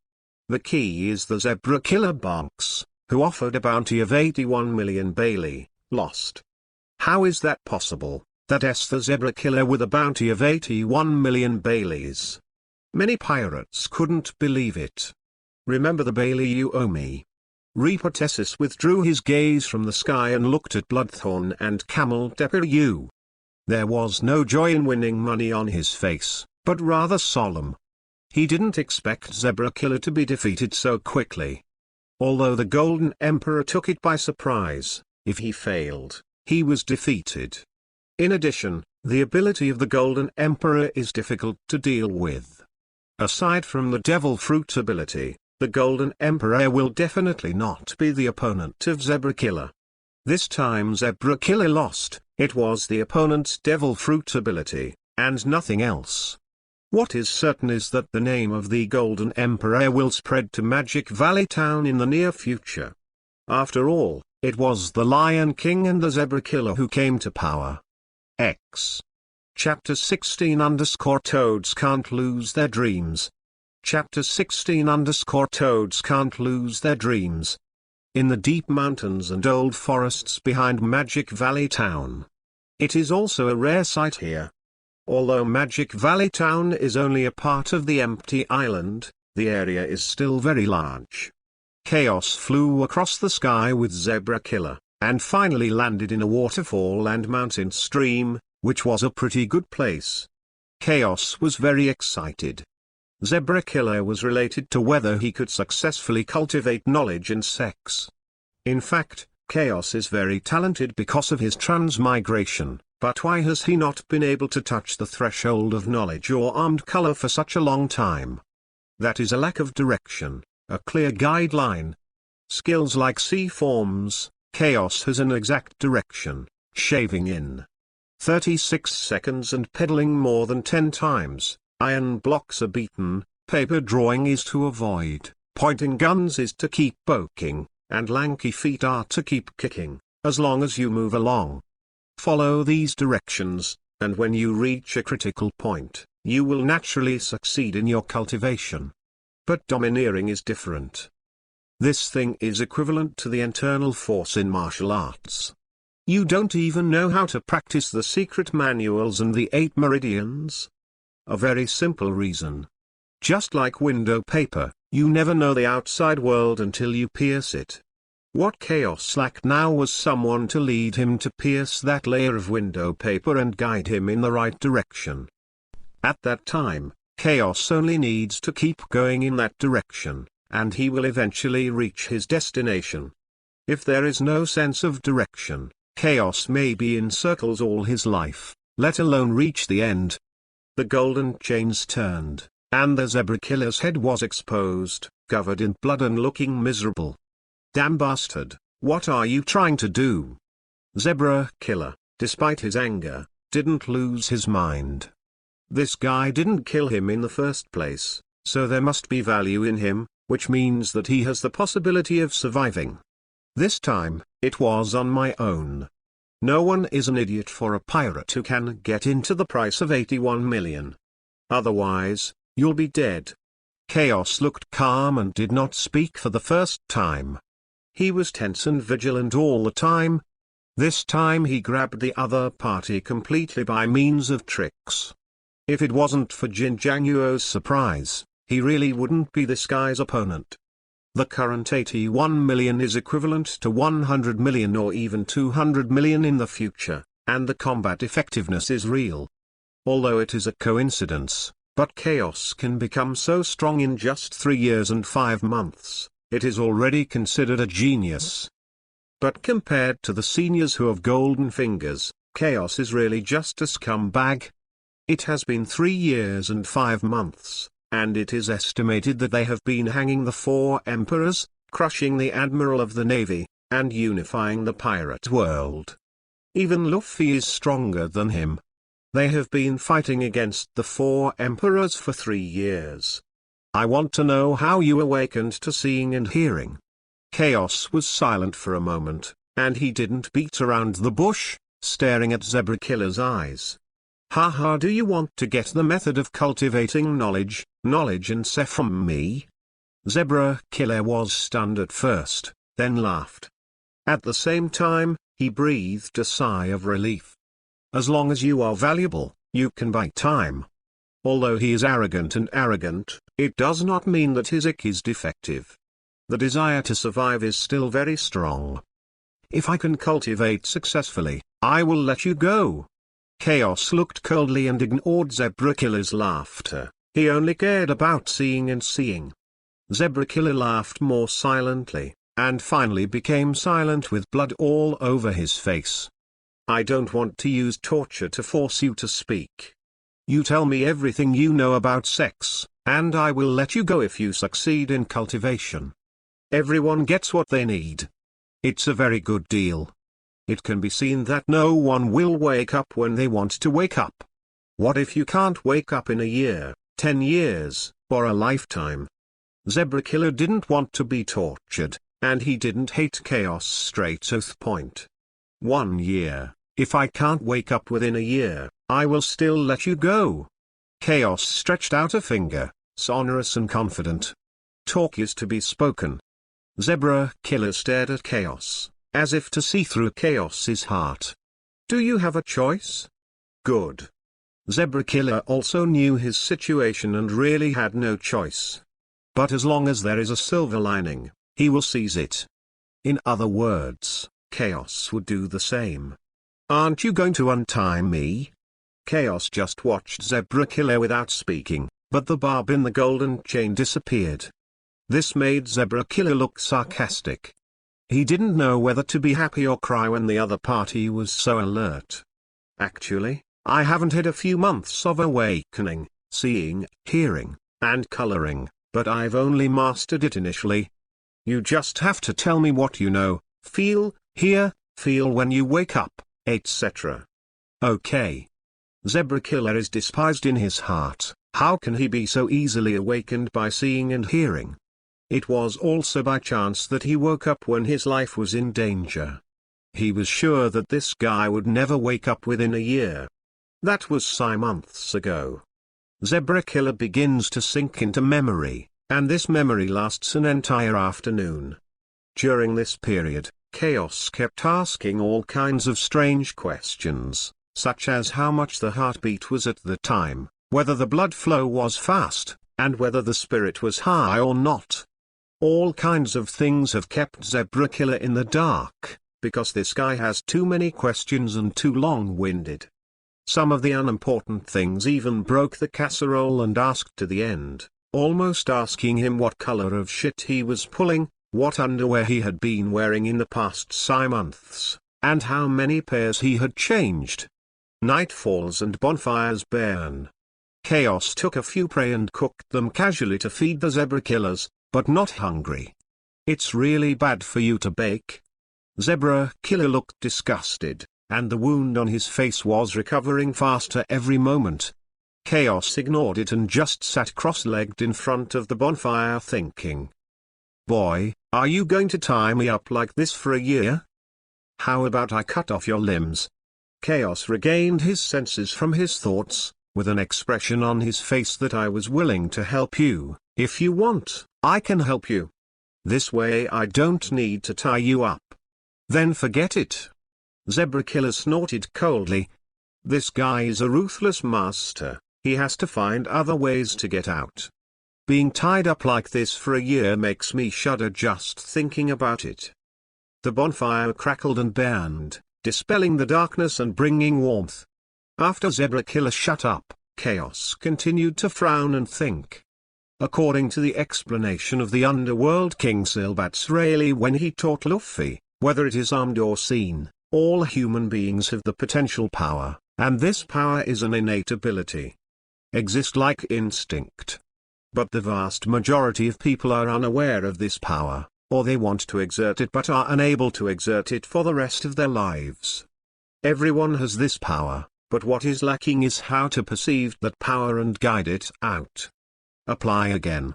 The key is the Zebra Killer Banks, who offered a bounty of 81 million Bailey, lost. How is that possible, that the Zebra Killer with a bounty of 81 million Baileys? Many pirates couldn't believe it. Remember the Bailey you owe me. Reaper Tessis withdrew his gaze from the sky and looked at Bloodthorn and Camel Deperu. There was no joy in winning money on his face, but rather solemn. He didn't expect Zebra Killer to be defeated so quickly. Although the Golden Emperor took it by surprise, if he failed, he was defeated. In addition, the ability of the Golden Emperor is difficult to deal with. Aside from the Devil Fruit ability, the Golden Emperor will definitely not be the opponent of Zebra Killer. This time Zebra Killer lost, it was the opponent's Devil Fruit ability, and nothing else. What is certain is that the name of the Golden Emperor will spread to Magic Valley Town in the near future. After all, it was the Lion King and the Zebra Killer who came to power. X. Chapter 16_Toads can't lose their dreams. Chapter 16_Toads can't lose their dreams. In the deep mountains and old forests behind Magic Valley Town. It is also a rare sight here. Although Magic Valley Town is only a part of the empty island, the area is still very large. Chaos flew across the sky with Zebra Killer, and finally landed in a waterfall and mountain stream, which was a pretty good place. Chaos was very excited. Zebra Killer was related to whether he could successfully cultivate knowledge and sex. In fact, Chaos is very talented because of his transmigration, but why has he not been able to touch the threshold of knowledge or armed color for such a long time? That is a lack of direction, a clear guideline. Skills like C-forms, Chaos has an exact direction, shaving in 36 seconds and pedaling more than 10 times, iron blocks are beaten, paper drawing is to avoid, pointing guns is to keep poking, and lanky feet are to keep kicking, as long as you move along. Follow these directions, and when you reach a critical point, you will naturally succeed in your cultivation. But domineering is different. This thing is equivalent to the internal force in martial arts. You don't even know how to practice the secret manuals and the 8 meridians. A very simple reason. Just like window paper, you never know the outside world until you pierce it. What Chaos lacked now was someone to lead him to pierce that layer of window paper and guide him in the right direction. At that time, Chaos only needs to keep going in that direction, and he will eventually reach his destination. If there is no sense of direction, Chaos may be in circles all his life, let alone reach the end. The golden chains turned, and the zebra killer's head was exposed, covered in blood and looking miserable. "Damn bastard, what are you trying to do?" Zebra killer, despite his anger, didn't lose his mind. This guy didn't kill him in the first place, so there must be value in him, which means that he has the possibility of surviving. This time, it was on my own. No one is an idiot for a pirate who can get into the price of 81 million. Otherwise, you'll be dead. Chaos looked calm and did not speak for the first time. He was tense and vigilant all the time. This time he grabbed the other party completely by means of tricks. If it wasn't for Jin Jiangyuo's surprise, he really wouldn't be this guy's opponent. The current 81 million is equivalent to 100 million or even 200 million in the future, and the combat effectiveness is real. Although it is a coincidence, but Chaos can become so strong in just 3 years and 5 months, it is already considered a genius. But compared to the seniors who have golden fingers, Chaos is really just a scumbag. It has been 3 years and 5 months. And it is estimated that they have been hanging the 4 emperors, crushing the admiral of the navy, and unifying the pirate world. Even Luffy is stronger than him. They have been fighting against the 4 emperors for 3 years. I want to know how you awakened to seeing and hearing. Chaos was silent for a moment, and he didn't beat around the bush, staring at Zebra Killer's eyes. Haha, do you want to get the method of cultivating knowledge and say from me? Zebra Killer was stunned at first, then laughed. At the same time, he breathed a sigh of relief. As long as you are valuable, you can buy time. Although he is arrogant, it does not mean that his ick is defective. The desire to survive is still very strong. If I can cultivate successfully, I will let you go. Chaos looked coldly and ignored Zebra Killer's laughter. He only cared about seeing and seeing. Zebra Killer laughed more silently, and finally became silent with blood all over his face. I don't want to use torture to force you to speak. You tell me everything you know about sex, and I will let you go if you succeed in cultivation. Everyone gets what they need. It's a very good deal. It can be seen that no one will wake up when they want to wake up. What if you can't wake up in a year, 10 years, or a lifetime? Zebra Killer didn't want to be tortured, and he didn't hate Chaos straight to the point. 1 year, if I can't wake up within a year, I will still let you go. Chaos stretched out a finger, sonorous and confident. Talk is to be spoken. Zebra Killer stared at Chaos, as if to see through Chaos's heart. Do you have a choice? Good. Zebra Killer also knew his situation and really had no choice. But as long as there is a silver lining, he will seize it. In other words, Chaos would do the same. Aren't you going to untie me? Chaos just watched Zebra Killer without speaking, but the barb in the golden chain disappeared. This made Zebra Killer look sarcastic. He didn't know whether to be happy or cry when the other party was so alert. Actually, I haven't had a few months of awakening, seeing, hearing, and coloring, but I've only mastered it initially. You just have to tell me what you know, feel, hear, feel when you wake up, etc. Okay. Zebra Killer is despised in his heart. How can he be so easily awakened by seeing and hearing? It was also by chance that he woke up when his life was in danger. He was sure that this guy would never wake up within a year. That was 6 months ago. Zebra Killer begins to sink into memory, and this memory lasts an entire afternoon. During this period, Chaos kept asking all kinds of strange questions, such as how much the heartbeat was at the time, whether the blood flow was fast, and whether the spirit was high or not. All kinds of things have kept Zebra Killer in the dark, because this guy has too many questions and too long-winded. Some of the unimportant things even broke the casserole and asked to the end, almost asking him what color of shit he was pulling, what underwear he had been wearing in the past 6 months, and how many pairs he had changed. Night falls and bonfires burn. Chaos took a few prey and cooked them casually to feed the Zebra Killers, but not hungry. It's really bad for you to bake. Zebra Killer looked disgusted, and the wound on his face was recovering faster every moment. Chaos ignored it and just sat cross-legged in front of the bonfire thinking, "Boy, are you going to tie me up like this for a year? How about I cut off your limbs?" Chaos regained his senses from his thoughts, with an expression on his face that "I was willing to help you. If you want, I can help you. This way I don't need to tie you up." "Then forget it." Zebra Killer snorted coldly. "This guy is a ruthless master. He has to find other ways to get out. Being tied up like this for a year makes me shudder just thinking about it." The bonfire crackled and burned, dispelling the darkness and bringing warmth. After Zebra Killer shut up, Chaos continued to frown and think. According to the explanation of the Underworld King Silbat's Rayleigh when he taught Luffy, whether it is armed or seen, all human beings have the potential power, and this power is an innate ability. Exist like instinct. But the vast majority of people are unaware of this power, or they want to exert it but are unable to exert it for the rest of their lives. Everyone has this power, but what is lacking is how to perceive that power and guide it out. Apply again.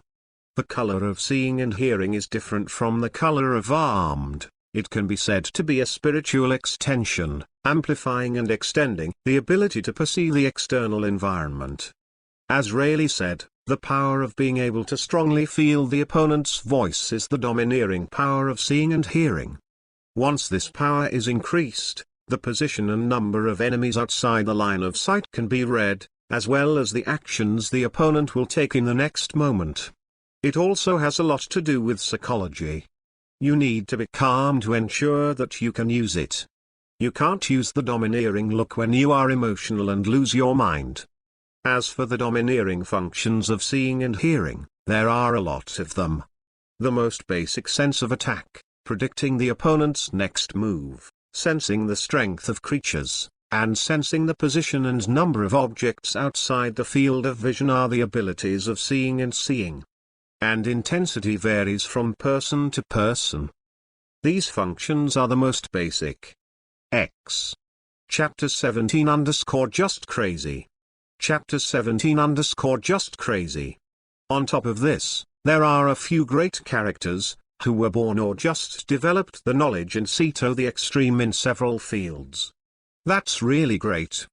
The color of seeing and hearing is different from the color of armed. It can be said to be a spiritual extension, amplifying and extending the ability to perceive the external environment. As Rayleigh said, the power of being able to strongly feel the opponent's voice is the domineering power of seeing and hearing. Once this power is increased, the position and number of enemies outside the line of sight can be read, as well as the actions the opponent will take in the next moment. It also has a lot to do with psychology. You need to be calm to ensure that you can use it. You can't use the domineering look when you are emotional and lose your mind. As for the domineering functions of seeing and hearing, there are a lot of them. The most basic sense of attack, predicting the opponent's next move, sensing the strength of creatures, and sensing the position and number of objects outside the field of vision are the abilities of seeing and seeing. And intensity varies from person to person. These functions are the most basic. X. Chapter 17_Just Crazy. Chapter 17_Just Crazy. On top of this, there are a few great characters, who were born or just developed the knowledge and see to the extreme in several fields. That's really great.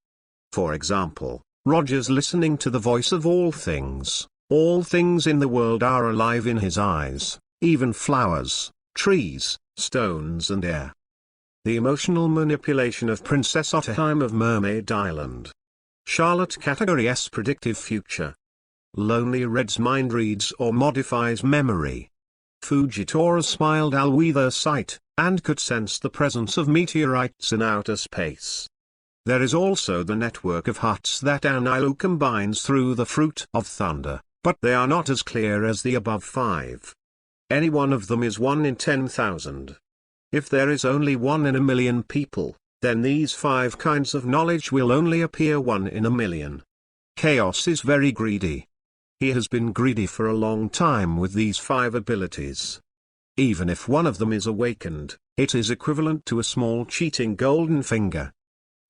For example, Roger's listening to the voice of all things. All things in the world are alive in his eyes, even flowers, trees, stones and air. The emotional manipulation of Princess Otterheim of Mermaid Island. Charlotte Category S predictive future. Lonely Red's mind reads or modifies memory. Fujitora smiled Alweather sight, and could sense the presence of meteorites in outer space. There is also the network of huts that Anilu combines through the Fruit of Thunder, but they are not as clear as the above 5. Any one of them is 1 in 10,000. If there is only 1 in a million people, then these 5 kinds of knowledge will only appear 1 in a million. Chaos is very greedy. He has been greedy for a long time with these 5 abilities. Even if one of them is awakened, it is equivalent to a small cheating golden finger.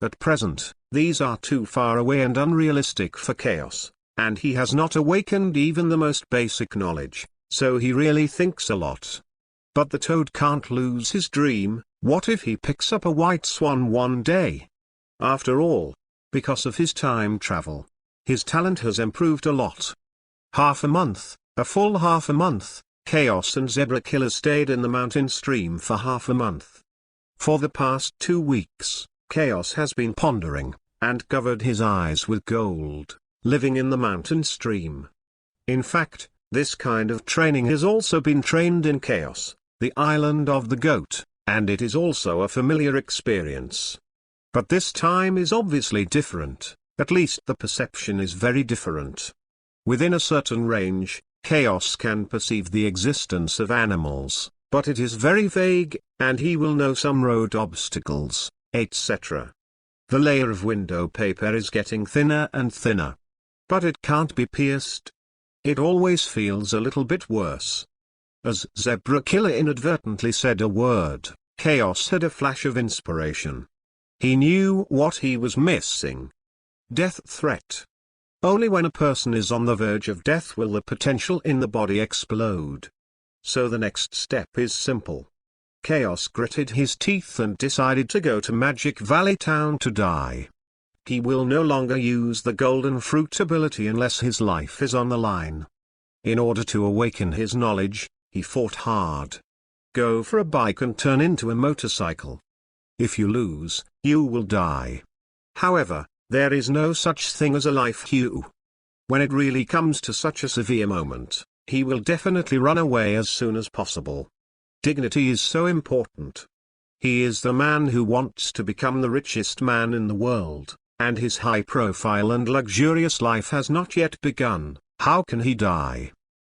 At present, these are too far away and unrealistic for Chaos, and he has not awakened even the most basic knowledge, so he really thinks a lot. But the toad can't lose his dream, What if he picks up a white swan one day? After all, because of his time travel, his talent has improved a lot. Half a month, a full half a month, Chaos and Zebra Killer stayed in the mountain stream for half a month. For the past 2 weeks, Chaos has been pondering, and covered his eyes with gold, living in the mountain stream. In fact, this kind of training has also been trained in Chaos, the island of the goat, and it is also a familiar experience. But this time is obviously different, at least the perception is very different. Within a certain range, Chaos can perceive the existence of animals, but it is very vague, and he will know some road obstacles, etc. The layer of window paper is getting thinner and thinner. But it can't be pierced. It always feels a little bit worse. As Zebra Killer inadvertently said a word, Chaos had a flash of inspiration. He knew what he was missing. Death threat. Only when a person is on the verge of death will the potential in the body explode. So the next step is simple. Chaos gritted his teeth and decided to go to Magic Valley Town to die. He will no longer use the golden fruit ability unless his life is on the line. In order to awaken his knowledge, he fought hard. Go for a bike and turn into a motorcycle. If you lose, you will die. However, there is no such thing as a life queue. When it really comes to such a severe moment, he will definitely run away as soon as possible. Dignity is so important. He is the man who wants to become the richest man in the world, and his high profile and luxurious life has not yet begun. How can he die?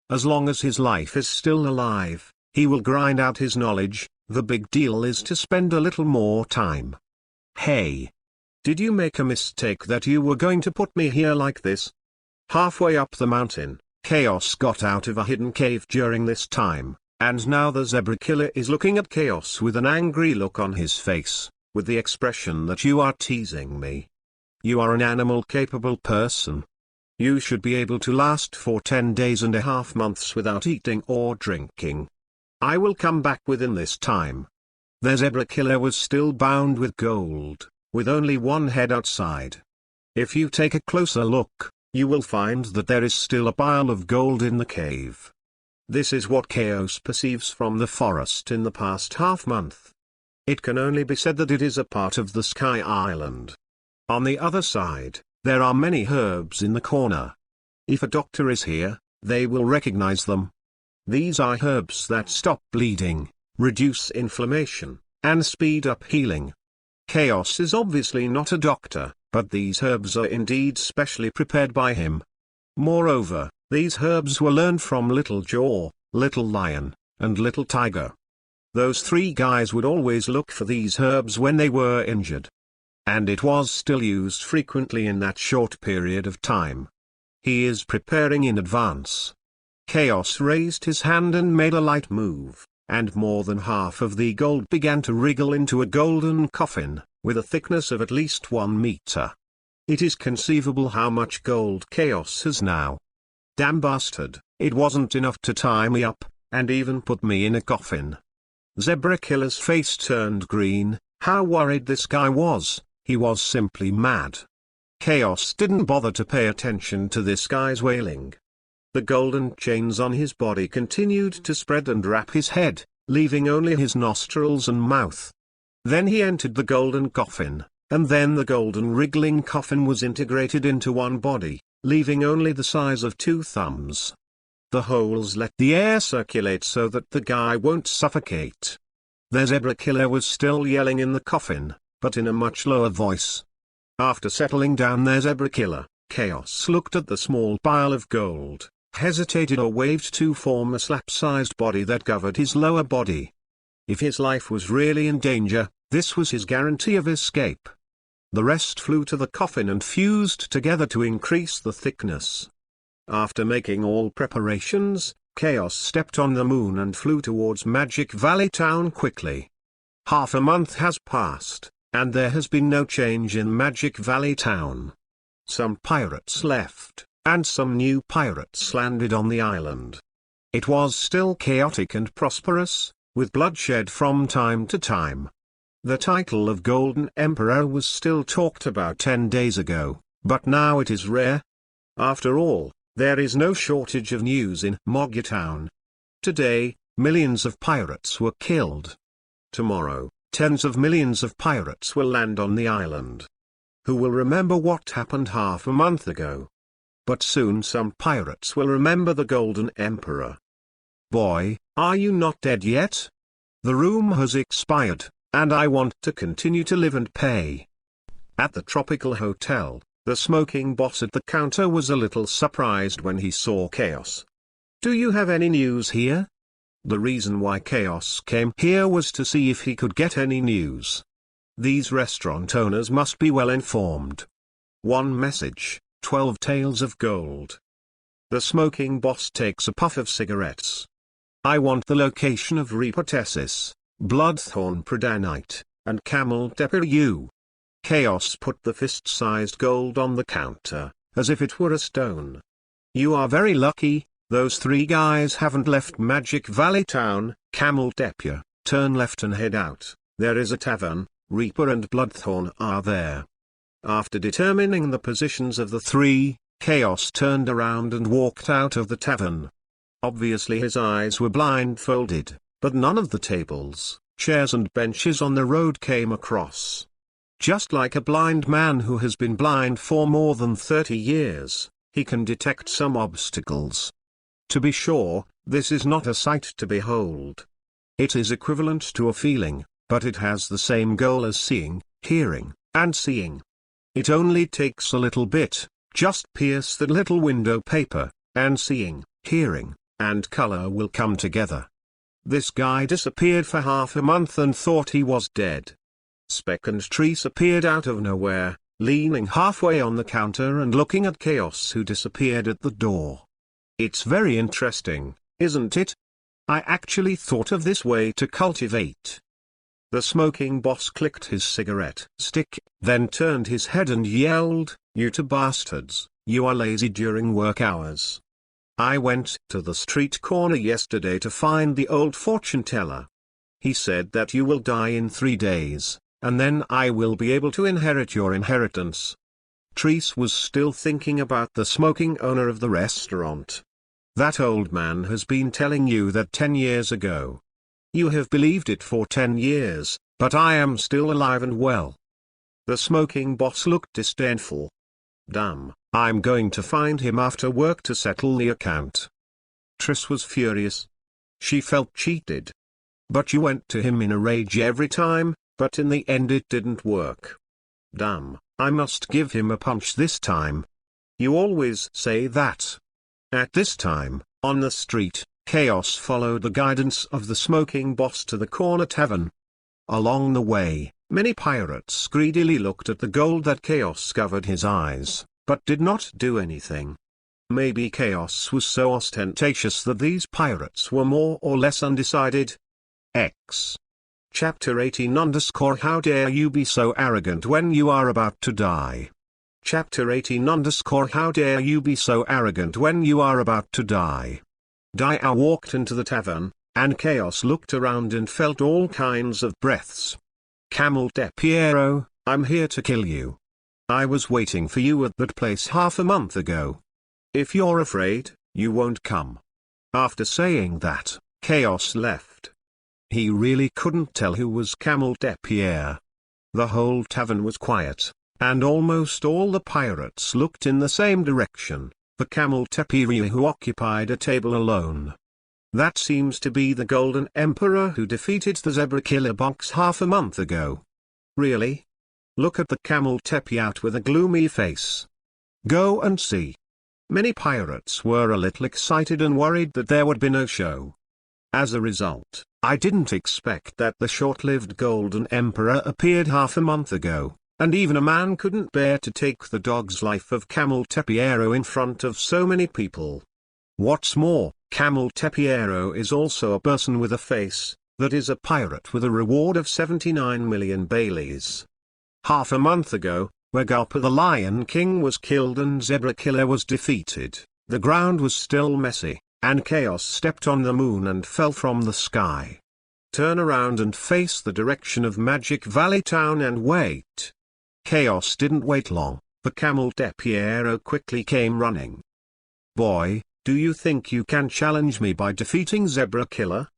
As long as his life is still alive, he will grind out his knowledge. The big deal is to spend a little more time. Hey! Did you make a mistake that you were going to put me here like this? Halfway up the mountain, Chaos got out of a hidden cave during this time, and now the Zebra Killer is looking at Chaos with an angry look on his face, with the expression that you are teasing me. You are an animal-capable person. You should be able to last for 10 days and a half months without eating or drinking. I will come back within this time. The Zebra Killer was still bound with gold, with only one head outside. If you take a closer look, you will find that there is still a pile of gold in the cave. This is what Chaos perceives from the forest in the past half-month. It can only be said that it is a part of the Sky Island. On the other side, there are many herbs in the corner. If a doctor is here, they will recognize them. These are herbs that stop bleeding, reduce inflammation, and speed up healing. Chaos is obviously not a doctor, but these herbs are indeed specially prepared by him. Moreover, these herbs were learned from Little Jaw, Little Lion, and Little Tiger. Those 3 guys would always look for these herbs when they were injured. And it was still used frequently in that short period of time. He is preparing in advance. Chaos raised his hand and made a light move, and more than half of the gold began to wriggle into a golden coffin, with a thickness of at least 1 meter. It is conceivable how much gold Chaos has now. Damn bastard, it wasn't enough to tie me up, and even put me in a coffin. Zebra Killer's face turned green. How worried this guy was, he was simply mad. Chaos didn't bother to pay attention to this guy's wailing. The golden chains on his body continued to spread and wrap his head, leaving only his nostrils and mouth. Then he entered the golden coffin, and then the golden wriggling coffin was integrated into one body, leaving only the size of 2 thumbs. The holes let the air circulate so that the guy won't suffocate. The Zebra Killer was still yelling in the coffin, but in a much lower voice. After settling down the Zebra Killer, Chaos looked at the small pile of gold, hesitated or waved to form a slap-sized body that covered his lower body. If his life was really in danger, this was his guarantee of escape. The rest flew to the coffin and fused together to increase the thickness. After making all preparations, Chaos stepped on the moon and flew towards Magic Valley Town quickly. Half a month has passed, and there has been no change in Magic Valley Town. Some pirates left, and some new pirates landed on the island. It was still chaotic and prosperous, with bloodshed from time to time. The title of Golden Emperor was still talked about 10 days ago, but now it is rare. After all, there is no shortage of news in Moggy Town. Today, millions of pirates were killed. Tomorrow, tens of millions of pirates will land on the island. Who will remember what happened half a month ago? But soon some pirates will remember the Golden Emperor. Boy, are you not dead yet? The room has expired, and I want to continue to live and pay. At the Tropical Hotel, the smoking boss at the counter was a little surprised when he saw Chaos. Do you have any news here? The reason why Chaos came here was to see if he could get any news. These restaurant owners must be well informed. One message, 12 taels of gold. The smoking boss takes a puff of cigarettes. I want the location of Repotessis, Bloodthorn Predanite, and Camel Tepiru. Chaos put the fist-sized gold on the counter, as if it were a stone. You are very lucky, those 3 guys haven't left Magic Valley Town. Camel Tepiru, turn left and head out, there is a tavern, Reaper and Bloodthorn are there. After determining the positions of the 3, Chaos turned around and walked out of the tavern. Obviously his eyes were blindfolded, but none of the tables, chairs and benches on the road came across. Just like a blind man who has been blind for more than 30 years, he can detect some obstacles. To be sure, this is not a sight to behold. It is equivalent to a feeling, but it has the same goal as seeing, hearing, and seeing. It only takes a little bit, just pierce that little window paper, and seeing, hearing, and color will come together. This guy disappeared for half a month and thought he was dead. Speck and Trees appeared out of nowhere, leaning halfway on the counter and looking at Chaos, who disappeared at the door. It's very interesting, isn't it? I actually thought of this way to cultivate. The smoking boss clicked his cigarette stick, then turned his head and yelled, "You two bastards, you are lazy during work hours. I went to the street corner yesterday to find the old fortune teller. He said that you will die in 3 days, and then I will be able to inherit your inheritance." Treese was still thinking about the smoking owner of the restaurant. That old man has been telling you that 10 years ago. You have believed it for 10 years, but I am still alive and well. The smoking boss looked disdainful. Damn, I'm going to find him after work to settle the account. Triss was furious. She felt cheated. But you went to him in a rage every time, but in the end it didn't work. Damn, I must give him a punch this time. You always say that. At this time, on the street, Chaos followed the guidance of the smoking boss to the corner tavern. Along the way, many pirates greedily looked at the gold that Chaos covered his eyes, but did not do anything. Maybe Chaos was so ostentatious that these pirates were more or less undecided. X. Chapter 18 _ How dare you be so arrogant when you are about to die? Chapter 18 _ How dare you be so arrogant when you are about to die? Dia walked into the tavern, and Chaos looked around and felt all kinds of breaths. Camel Tepiru, I'm here to kill you. I was waiting for you at that place half a month ago. If you're afraid, you won't come. After saying that, Chaos left. He really couldn't tell who was Camel Tepiru. The whole tavern was quiet, and almost all the pirates looked in the same direction, the Camel Tepiru who occupied a table alone. That seems to be the Golden Emperor who defeated the Zebra Killer Box half a month ago. Really? Look at the Camel Tepiru with a gloomy face. Go and see. Many pirates were a little excited and worried that there would be no show. As a result, I didn't expect that the short-lived Golden Emperor appeared half a month ago, and even a man couldn't bear to take the dog's life of Camel Tepiru in front of so many people. What's more, Camel Tepiru is also a person with a face, that is a pirate with a reward of 79 million Baileys. Half a month ago, where Gulper the Lion King was killed and Zebra Killer was defeated, the ground was still messy, and Chaos stepped on the moon and fell from the sky. turn around and face the direction of Magic Valley Town and wait. Chaos didn't wait long. The camel de Piero quickly came running. "Boy, do you think you can challenge me by defeating Zebra Killer?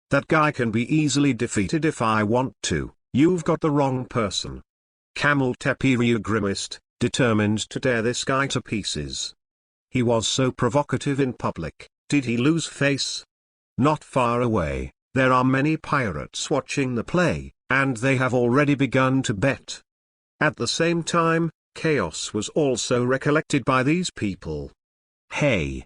That guy can be easily defeated if I want to. You've got the wrong person." Camel de Piero grimaced, determined to tear this guy to pieces. He was so provocative in public. Did he lose face? Not far away, there are many pirates watching the play, and they have already begun to bet. At the same time, Chaos was also recollected by these people. Hey!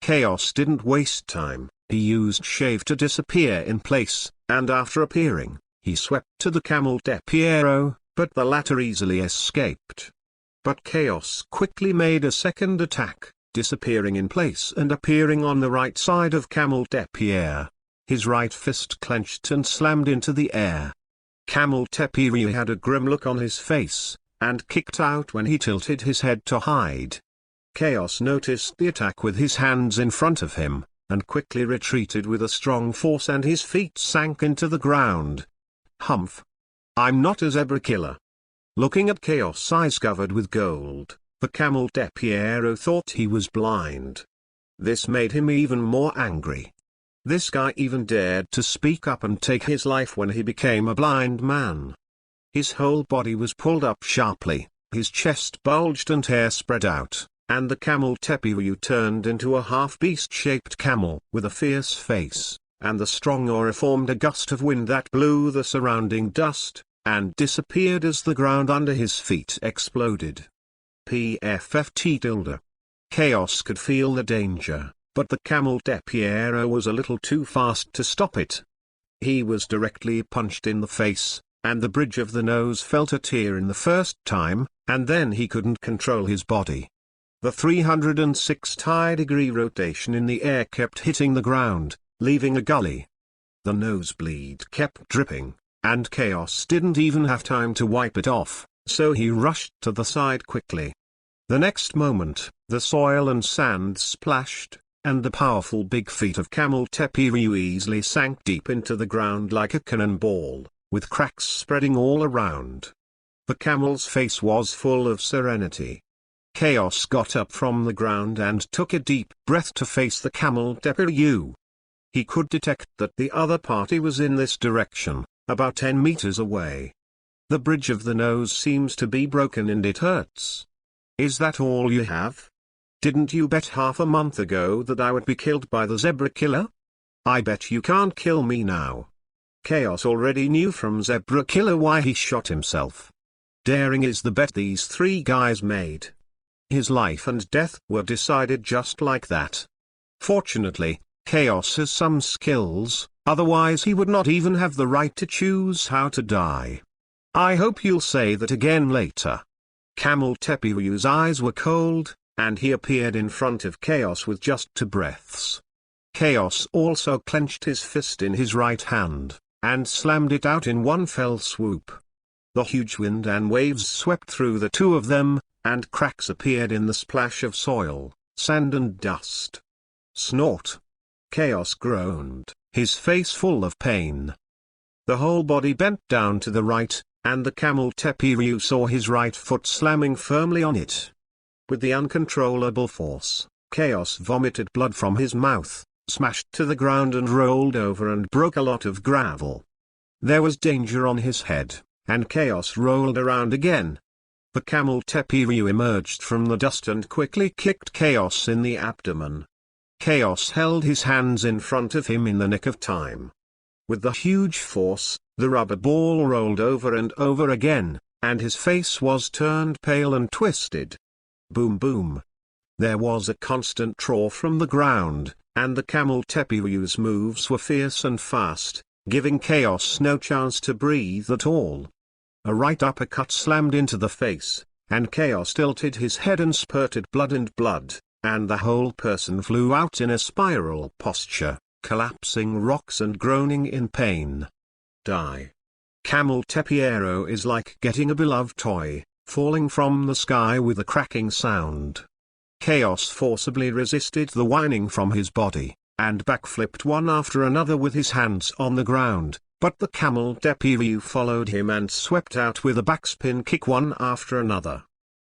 Chaos didn't waste time. He used Shave to disappear in place, and after appearing, he swept to the camel de Piero, but the latter easily escaped. But Chaos quickly made a second attack, disappearing in place and appearing on the right side of camel de Piero. His right fist clenched and slammed into the air. Camel de Piero had a grim look on his face, and kicked out when he tilted his head to hide. Chaos noticed the attack with his hands in front of him, and quickly retreated with a strong force, and his feet sank into the ground. Humph! I'm not a Zebra Killer. Looking at Chaos' eyes covered with gold, the camel de Piero thought he was blind. This made him even more angry. This guy even dared to speak up and take his life when he became a blind man. His whole body was pulled up sharply, his chest bulged and hair spread out, and the camel de Piero turned into a half-beast-shaped camel with a fierce face, and the strong aura formed a gust of wind that blew the surrounding dust, and disappeared as the ground under his feet exploded. PFFT. Chaos could feel the danger, but the camel de Piero was a little too fast to stop it. He was directly punched in the face, and the bridge of the nose felt a tear in the first time, and then he couldn't control his body. The 360-degree rotation in the air kept hitting the ground, leaving a gully. The nosebleed kept dripping, and Chaos didn't even have time to wipe it off, so he rushed to the side quickly. The next moment, the soil and sand splashed, and the powerful big feet of camel de Piero easily sank deep into the ground like a cannonball, with cracks spreading all around. The camel's face was full of serenity. Chaos got up from the ground and took a deep breath to face the camel de Piero. He could detect that the other party was in this direction, about 10 meters away. The bridge of the nose seems to be broken and it hurts. Is that all you have? Didn't you bet half a month ago that I would be killed by the Zebra Killer? I bet you can't kill me now. Chaos already knew from Zebra Killer why he shot himself. Daring is the bet these three guys made. His life and death were decided just like that. Fortunately, Chaos has some skills, otherwise he would not even have the right to choose how to die. I hope you'll say that again later. Camel de Piero's eyes were cold, and he appeared in front of Chaos with just 2 breaths. Chaos also clenched his fist in his right hand, and slammed it out in one fell swoop. The huge wind and waves swept through the two of them, and cracks appeared in the splash of soil, sand and dust. Snort! Chaos groaned, his face full of pain. The whole body bent down to the right, and the camel de Piero saw his right foot slamming firmly on it. With the uncontrollable force, Chaos vomited blood from his mouth, smashed to the ground and rolled over and broke a lot of gravel. There was danger on his head, and Chaos rolled around again. The camel de Piero emerged from the dust and quickly kicked Chaos in the abdomen. Chaos held his hands in front of him in the nick of time. With the huge force, the rubber ball rolled over and over again, and his face was turned pale and twisted. Boom boom. There was a constant roar from the ground, and the camel de Piero's moves were fierce and fast, giving Chaos no chance to breathe at all. A right uppercut slammed into the face, and Chaos tilted his head and spurted blood, and the whole person flew out in a spiral posture, collapsing rocks and groaning in pain. Die. Camel de Piero is like getting a beloved toy, falling from the sky with a cracking sound. Chaos forcibly resisted the whining from his body, and backflipped one after another with his hands on the ground, But the camel Depiru followed him and swept out with a backspin kick one after another.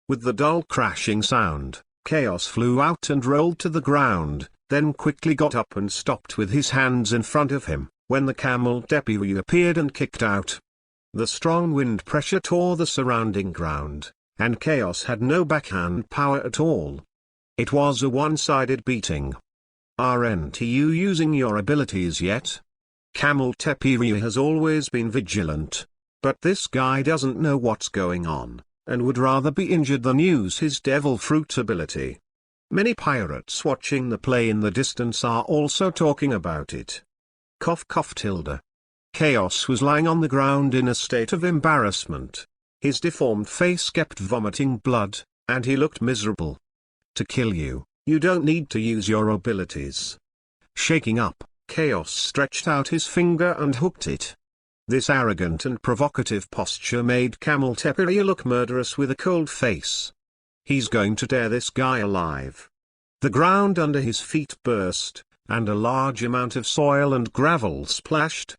With the dull crashing sound, Chaos flew out and rolled to the ground, then quickly got up and stopped with his hands in front of him, when the camel Depiru appeared and kicked out. The strong wind pressure tore the surrounding ground, and Chaos had no backhand power at all. It was a one-sided beating. Aren't you using your abilities yet? Camel Depiru has always been vigilant. But this guy doesn't know what's going on, and would rather be injured than use his devil fruit ability. Many pirates watching the play in the distance are also talking about it. Cough cough tilde. Chaos was lying on the ground in a state of embarrassment. His deformed face kept vomiting blood, and he looked miserable. To kill you, you don't need to use your abilities. Shaking up, Chaos stretched out his finger and hooked it. This arrogant and provocative posture made Camel Depiru look murderous with a cold face. He's going to tear this guy alive. The ground under his feet burst, and a large amount of soil and gravel splashed.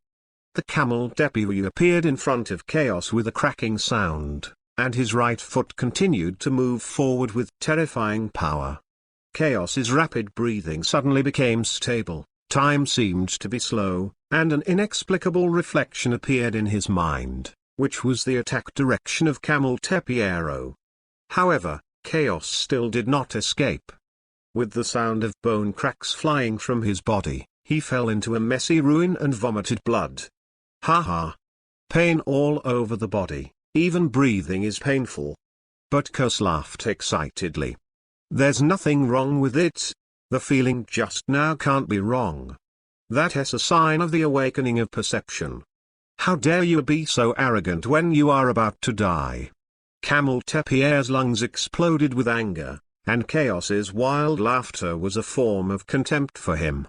The camel Depiru appeared in front of Chaos with a cracking sound, and his right foot continued to move forward with terrifying power. Chaos's rapid breathing suddenly became stable, time seemed to be slow, and an inexplicable reflection appeared in his mind, which was the attack direction of Camel Depiru. However, Chaos still did not escape. With the sound of bone cracks flying from his body, he fell into a messy ruin and vomited blood. Ha ha! Pain all over the body, even breathing is painful. But Chaos laughed excitedly. There's nothing wrong with it. The feeling just now can't be wrong. That is a sign of the awakening of perception. How dare you be so arrogant when you are about to die? Camel Depiru's lungs exploded with anger, and Chaos's wild laughter was a form of contempt for him.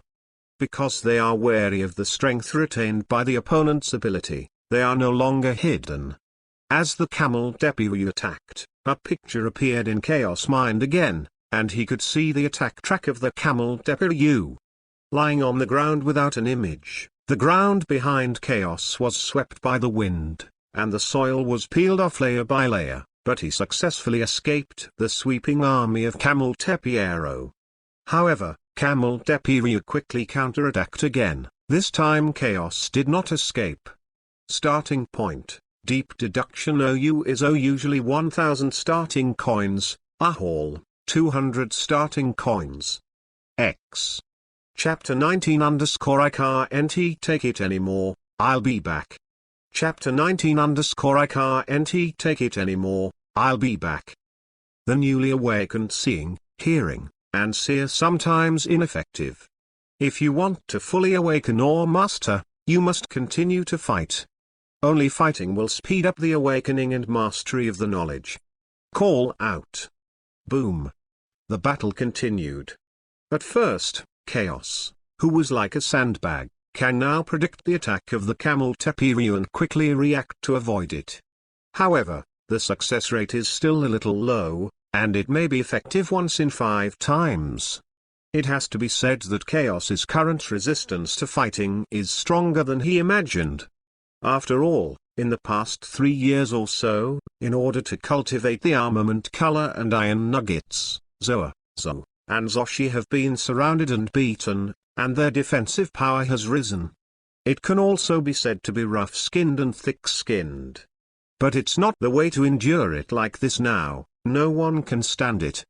Because they are wary of the strength retained by the opponent's ability, they are no longer hidden. As the camel Depiru attacked, a picture appeared in Chaos' mind again, and he could see the attack track of the camel Depiru. Lying on the ground without an image, the ground behind Chaos was swept by the wind, and the soil was peeled off layer by layer, but he successfully escaped the sweeping army of Camel Depiru. However, Camel Depiru quickly counterattacked again. This time Chaos did not escape. Starting point, deep deduction OU is O usually 1000 starting coins, a haul, 200 starting coins. X. Chapter 19 I can't take it anymore, I'll be back. Chapter 19 I can't take it anymore, I'll be back. The newly awakened seeing, hearing, and see are sometimes ineffective. If you want to fully awaken or master, you must continue to fight. Only fighting will speed up the awakening and mastery of the knowledge. Call out. Boom. The battle continued. At first, Chaos, who was like a sandbag, can now predict the attack of the camel Depiru and quickly react to avoid it. However, the success rate is still a little low, and it may be effective once in 5 times. It has to be said that Chaos's current resistance to fighting is stronger than he imagined. After all, in the past 3 years or so, in order to cultivate the armament color and iron nuggets, Zoa, Zo, and Zoshi have been surrounded and beaten, and their defensive power has risen. It can also be said to be rough-skinned and thick-skinned. But it's not the way to endure it like this now, no one can stand it.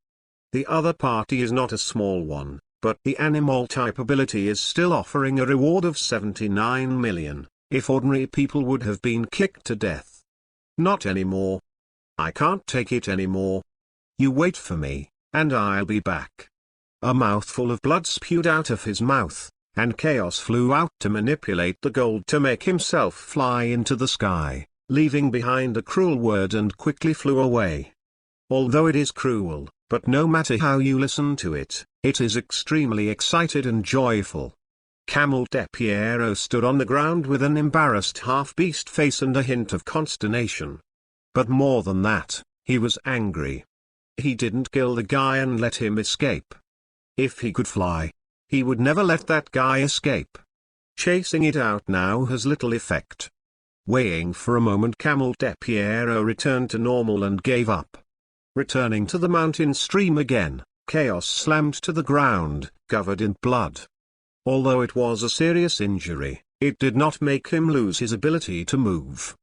The other party is not a small one, but the animal-type ability is still offering a reward of 79 million, if ordinary people would have been kicked to death. Not anymore. I can't take it anymore. You wait for me, and I'll be back. A mouthful of blood spewed out of his mouth, and Chaos flew out to manipulate the gold to make himself fly into the sky, leaving behind a cruel word and quickly flew away. Although it is cruel, but no matter how you listen to it, it is extremely excited and joyful. Camel Depiru stood on the ground with an embarrassed half-beast face and a hint of consternation. But more than that, he was angry. He didn't kill the guy and let him escape. If he could fly, he would never let that guy escape. Chasing it out now has little effect. Weighing for a moment, Camel de Piero returned to normal and gave up. Returning to the mountain stream again, Chaos slammed to the ground, covered in blood. Although it was a serious injury, it did not make him lose his ability to move.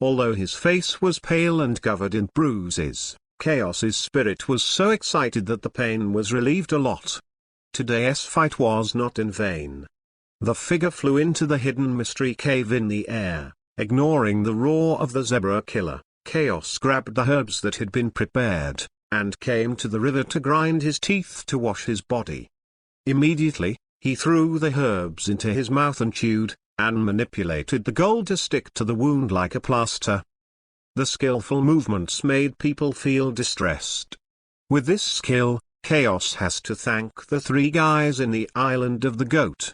Although his face was pale and covered in bruises, Chaos's spirit was so excited that the pain was relieved a lot. Today's fight was not in vain. The figure flew into the hidden mystery cave in the air, ignoring the roar of the zebra killer. Chaos grabbed the herbs that had been prepared, and came to the river to grind his teeth to wash his body. Immediately, he threw the herbs into his mouth and chewed, and manipulated the gold to stick to the wound like a plaster. The skillful movements made people feel distressed. With this skill, Chaos has to thank the three guys in the island of the goat.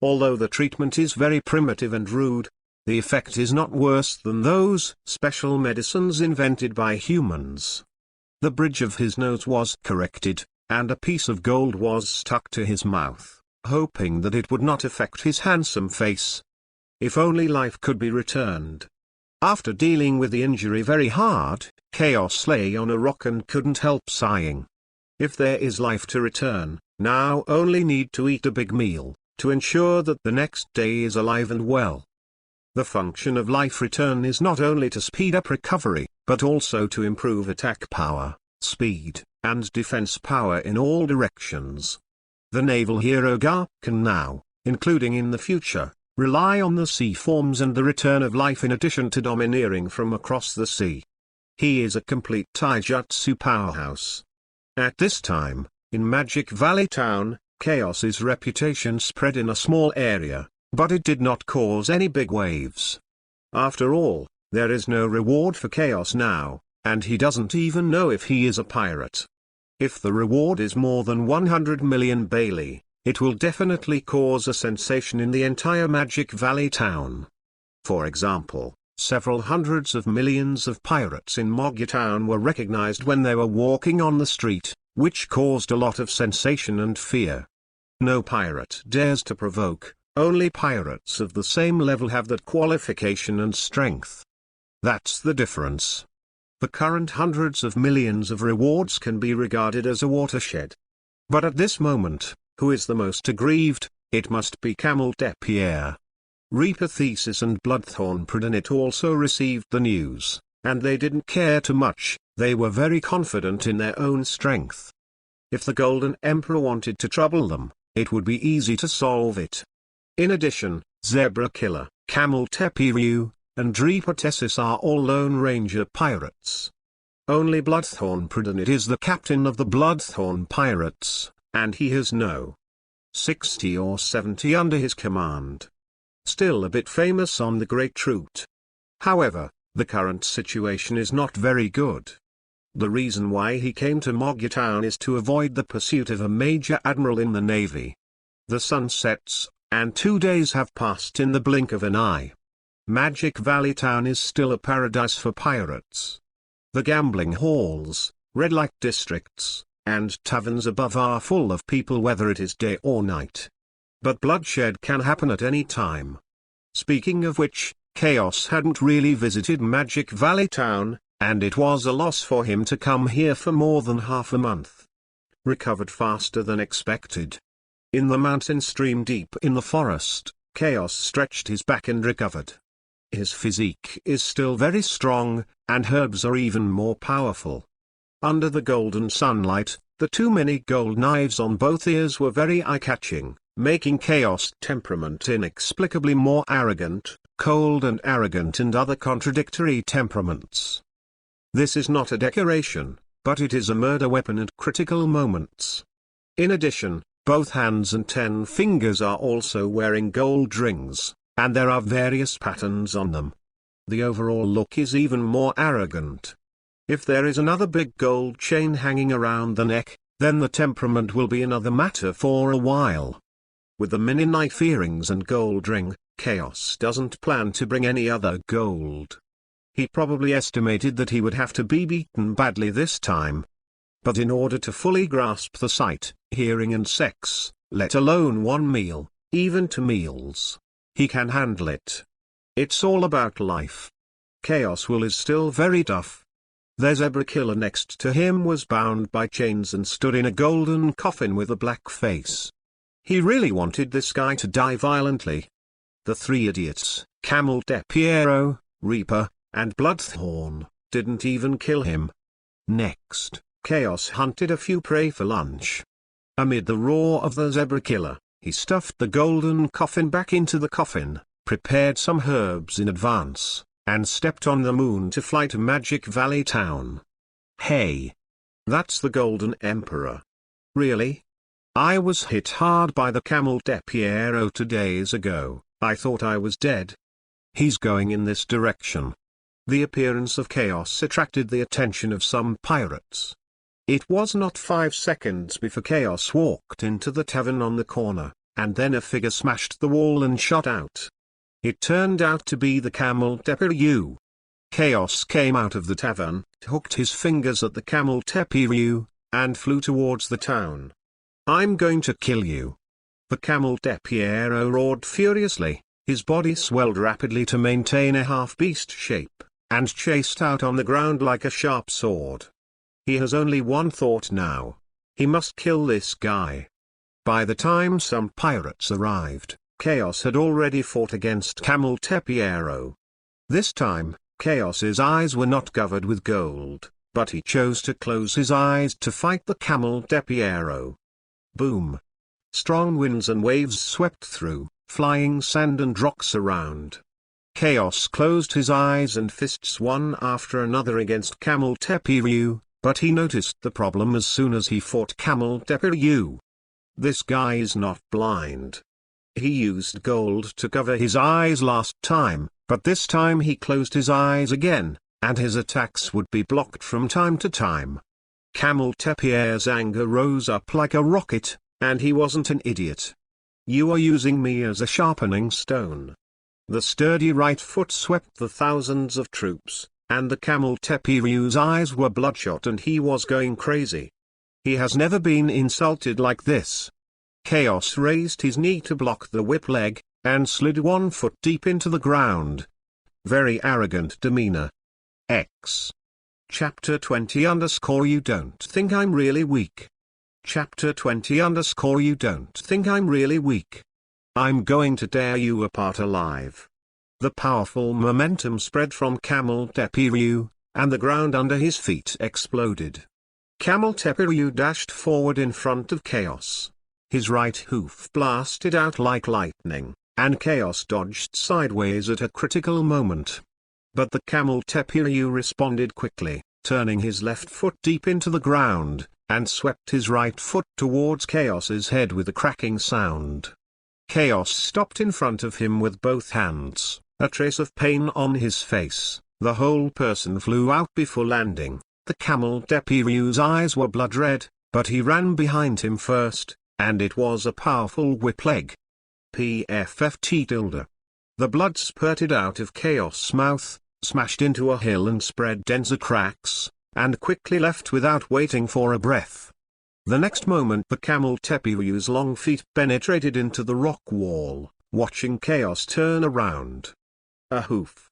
Although the treatment is very primitive and rude, the effect is not worse than those special medicines invented by humans. The bridge of his nose was corrected, and a piece of gold was stuck to his mouth, hoping that it would not affect his handsome face. If only life could be returned. After dealing with the injury very hard, Chaos lay on a rock and couldn't help sighing. If there is life to return, now only need to eat a big meal, to ensure that the next day is alive and well. The function of life return is not only to speed up recovery, but also to improve attack power, speed, and defense power in all directions. The naval hero Gar can now, including in the future, rely on the sea forms and the return of life in addition to domineering from across the sea. He is a complete taijutsu powerhouse. At this time, in Magic Valley Town, Chaos's reputation spread in a small area, but it did not cause any big waves. After all, there is no reward for Chaos now, and he doesn't even know if he is a pirate. If the reward is more than 100 million Bailey, it will definitely cause a sensation in the entire Magic Valley Town. For example, several hundreds of millions of pirates in Moggy Town were recognized when they were walking on the street, which caused a lot of sensation and fear. No pirate dares to provoke. Only pirates of the same level have that qualification and strength. That's the difference. The current hundreds of millions of rewards can be regarded as a watershed. But at this moment, who is the most aggrieved? It must be Camel de Pierre. Reaper Thesis and Bloodthorn Predanit also received the news, and they didn't care too much. They were very confident in their own strength. If the Golden Emperor wanted to trouble them, it would be easy to solve it. In addition, Zebra Killer, Camel Tepiru, and Reaper Thesis are all Lone Ranger pirates. Only Bloodthorn Predanit is the captain of the Bloodthorn Pirates, and he has no 60 or 70 under his command. Still a bit famous on the Great Route. However, the current situation is not very good. The reason why he came to Moggy Town is to avoid the pursuit of a major admiral in the navy. The sun sets, and 2 days have passed in the blink of an eye. Magic Valley Town is still a paradise for pirates. The gambling halls, red light districts, and taverns above are full of people whether it is day or night. But bloodshed can happen at any time. Speaking of which, Chaos hadn't really visited Magic Valley Town, and it was a loss for him to come here for more than half a month. Recovered faster than expected. In the mountain stream deep in the forest, Chaos stretched his back and recovered. His physique is still very strong, and herbs are even more powerful. Under the golden sunlight, the too many gold knives on both ears were very eye-catching, making Chaos' temperament inexplicably more arrogant, cold and arrogant and other contradictory temperaments. This is not a decoration, but it is a murder weapon at critical moments. In addition, both hands and 10 fingers are also wearing gold rings, and there are various patterns on them. The overall look is even more arrogant. If there is another big gold chain hanging around the neck, then the temperament will be another matter for a while. With the mini knife earrings and gold ring, Chaos doesn't plan to bring any other gold. He probably estimated that he would have to be beaten badly this time. But in order to fully grasp the sight, hearing and sex, let alone one meal, even 2 meals, He can handle it. It's all about life. Chaos Will is still very tough. The zebra killer next to him was bound by chains and stood in a golden coffin with a black face. He really wanted this guy to die violently. The three idiots, Camel de Piero, Reaper, and Bloodthorn, didn't even kill him. Next, Chaos hunted a few prey for lunch. Amid the roar of the zebra killer, he stuffed the golden coffin back into the coffin, prepared some herbs in advance, and stepped on the moon to fly to Magic Valley Town. Hey! That's the Golden Emperor. Really? I was hit hard by the Camel de Piero 2 days ago. I thought I was dead. He's going in this direction. The appearance of Chaos attracted the attention of some pirates. It was not 5 seconds before Chaos walked into the tavern on the corner, and then a figure smashed the wall and shot out. It turned out to be the Camel de Piero. Chaos came out of the tavern, hooked his fingers at the Camel de Piero, and flew towards the town. I'm going to kill you. The Camel de Piero roared furiously, his body swelled rapidly to maintain a half-beast shape, and chased out on the ground like a sharp sword. He has only one thought now. He must kill this guy. By the time some pirates arrived, Chaos had already fought against Camel de Piero. This time, Chaos's eyes were not covered with gold, but he chose to close his eyes to fight the Camel de Piero. Boom! Strong winds and waves swept through, flying sand and rocks around. Chaos closed his eyes and fists one after another against Camel de Piero, but he noticed the problem as soon as he fought Camel de Piero. This guy is not blind. He used gold to cover his eyes last time, but this time he closed his eyes again, and his attacks would be blocked from time to time. Camel de Piero's anger rose up like a rocket, and he wasn't an idiot. You are using me as a sharpening stone. The sturdy right foot swept the thousands of troops, and the Camel de Piero's eyes were bloodshot and he was going crazy. He has never been insulted like this. Chaos raised his knee to block the whip leg, and slid 1 foot deep into the ground. Very arrogant demeanor. X. Chapter 20 _ You don't think I'm really weak. Chapter 20 _ You don't think I'm really weak. I'm going to tear you apart alive. The powerful momentum spread from Camel de Piero, and the ground under his feet exploded. Camel de Piero dashed forward in front of Chaos. His right hoof blasted out like lightning, and Chaos dodged sideways at a critical moment. But the Camel de Piero responded quickly, turning his left foot deep into the ground, and swept his right foot towards Chaos's head with a cracking sound. Chaos stopped in front of him with both hands, a trace of pain on his face. The whole person flew out before landing. The Camel de Piero's eyes were blood red, but he ran behind him first, and it was a powerful whip leg. PFFT. The blood spurted out of Chaos' mouth, smashed into a hill and spread denser cracks, and quickly left without waiting for a breath. The next moment the Camel de Piero's long feet penetrated into the rock wall, watching Chaos turn around. A hoof.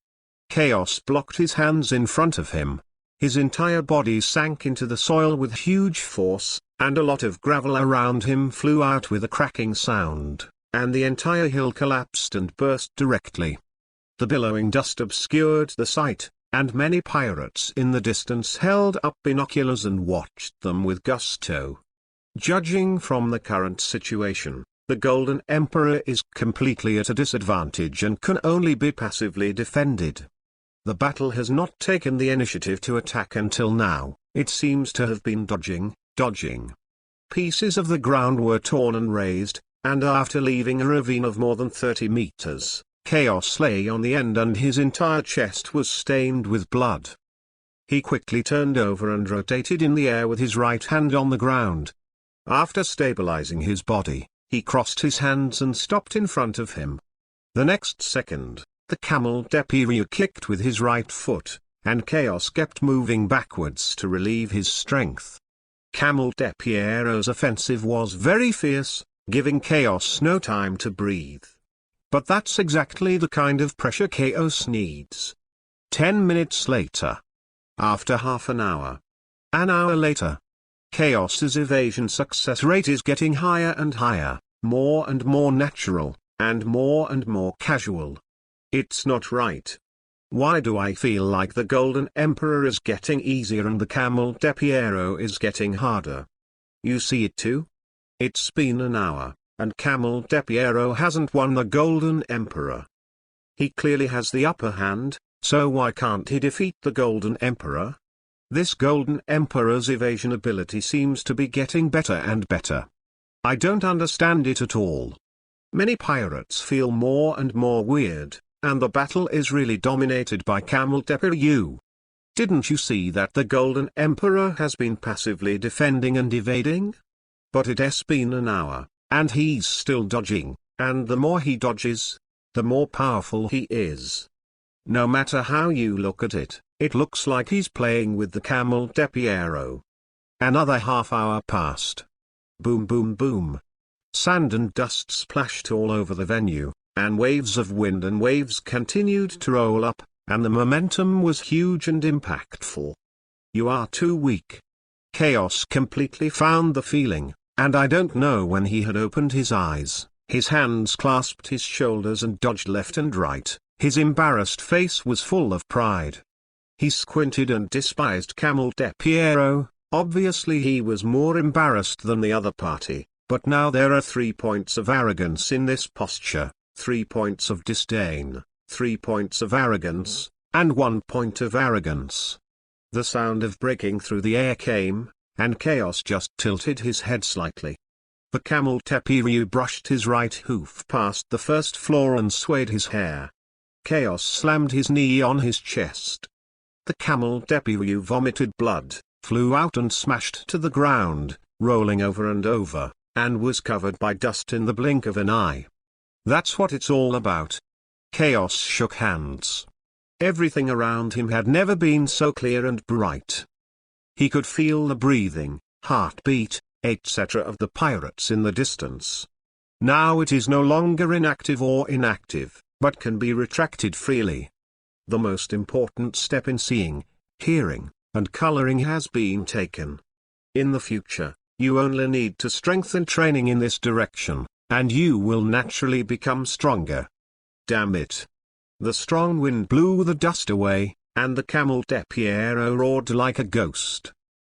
Chaos blocked his hands in front of him. His entire body sank into the soil with huge force, and a lot of gravel around him flew out with a cracking sound, and the entire hill collapsed and burst directly. The billowing dust obscured the sight, and many pirates in the distance held up binoculars and watched them with gusto. Judging from the current situation, the Golden Emperor is completely at a disadvantage and can only be passively defended. The battle has not taken the initiative to attack until now. It seems to have been dodging. Pieces of the ground were torn and raised, and after leaving a ravine of more than 30 meters, Chaos lay on the end and his entire chest was stained with blood. He quickly turned over and rotated in the air with his right hand on the ground. After stabilizing his body, he crossed his hands and stopped in front of him. The next second, the Camel de Piero kicked with his right foot, and Chaos kept moving backwards to relieve his strength. Camel de Piero's offensive was very fierce, giving Chaos no time to breathe. But that's exactly the kind of pressure Chaos needs. 10 minutes later. After half an hour. An hour later. Chaos's evasion success rate is getting higher and higher, more and more natural, and more casual. It's not right. Why do I feel like the Golden Emperor is getting easier and the Camel de Piero is getting harder? You see it too? It's been an hour, and Camel de Piero hasn't won the Golden Emperor. He clearly has the upper hand, so why can't he defeat the Golden Emperor? This Golden Emperor's evasion ability seems to be getting better and better. I don't understand it at all. Many pirates feel more and more weird, and the battle is really dominated by Camel de Piero. Didn't you see that the Golden Emperor has been passively defending and evading? But it's been an hour, and he's still dodging, and the more he dodges, the more powerful he is. No matter how you look at it, it looks like he's playing with the Camel de Piero. Another half hour passed. Boom boom boom. Sand and dust splashed all over the venue, and waves of wind and waves continued to roll up, and the momentum was huge and impactful. You are too weak. Chaos completely found the feeling, and I don't know when he had opened his eyes. His hands clasped his shoulders and dodged left and right. His embarrassed face was full of pride. He squinted and despised Camel de Piero. Obviously he was more embarrassed than the other party, but now there are 3 points of arrogance in this posture, 3 points of disdain, 3 points of arrogance, and 1 point of arrogance. The sound of breaking through the air came, and Chaos just tilted his head slightly. The Camel de Piero brushed his right hoof past the first floor and swayed his hair. Chaos slammed his knee on his chest. The Camel de Piero vomited blood, flew out and smashed to the ground, rolling over and over, and was covered by dust in the blink of an eye. That's what it's all about. Chaos shook hands. Everything around him had never been so clear and bright. He could feel the breathing, heartbeat, etc. of the pirates in the distance. Now it is no longer inactive or inactive, but can be retracted freely. The most important step in seeing, hearing, and coloring has been taken. In the future, you only need to strengthen training in this direction, and you will naturally become stronger. Damn it. The strong wind blew the dust away, and the Camel de Piero roared like a ghost.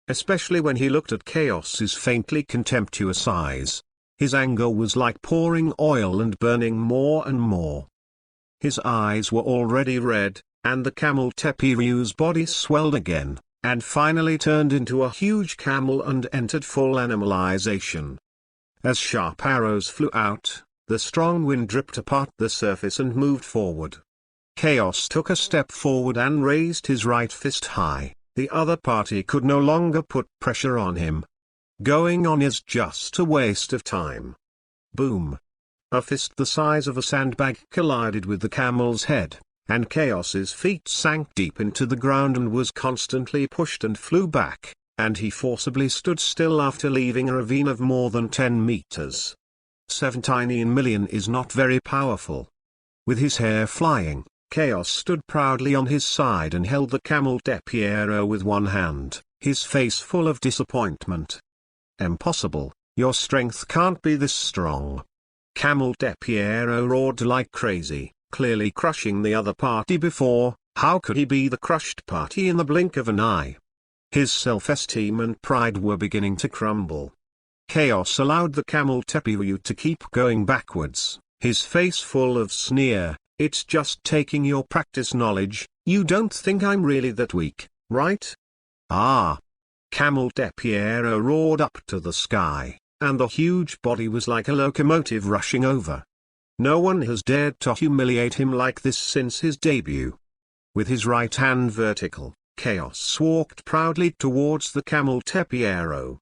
Especially when he looked at Chaos's faintly contemptuous eyes. His anger was like pouring oil and burning more and more. His eyes were already red, and the Camel de Piero's body swelled again, and finally turned into a huge camel and entered full animalization. As sharp arrows flew out, the strong wind dripped apart the surface and moved forward. Chaos took a step forward and raised his right fist high. The other party could no longer put pressure on him. Going on is just a waste of time. Boom. A fist the size of a sandbag collided with the camel's head, and Chaos's feet sank deep into the ground and was constantly pushed and flew back, and he forcibly stood still after leaving a ravine of more than 10 meters. 17 million is not very powerful. With his hair flying, Chaos stood proudly on his side and held the Camel de Piero with one hand, his face full of disappointment. Impossible, your strength can't be this strong. Camel de Piero roared like crazy, clearly crushing the other party before. How could he be the crushed party in the blink of an eye? His self-esteem and pride were beginning to crumble. Chaos allowed the Camel de Piero to keep going backwards, his face full of sneer. It's just taking your practice knowledge. You don't think I'm really that weak, right? Ah. Camel de Piero roared up to the sky, and the huge body was like a locomotive rushing over. No one has dared to humiliate him like this since his debut. With his right hand vertical, Chaos walked proudly towards the Camel de Piero.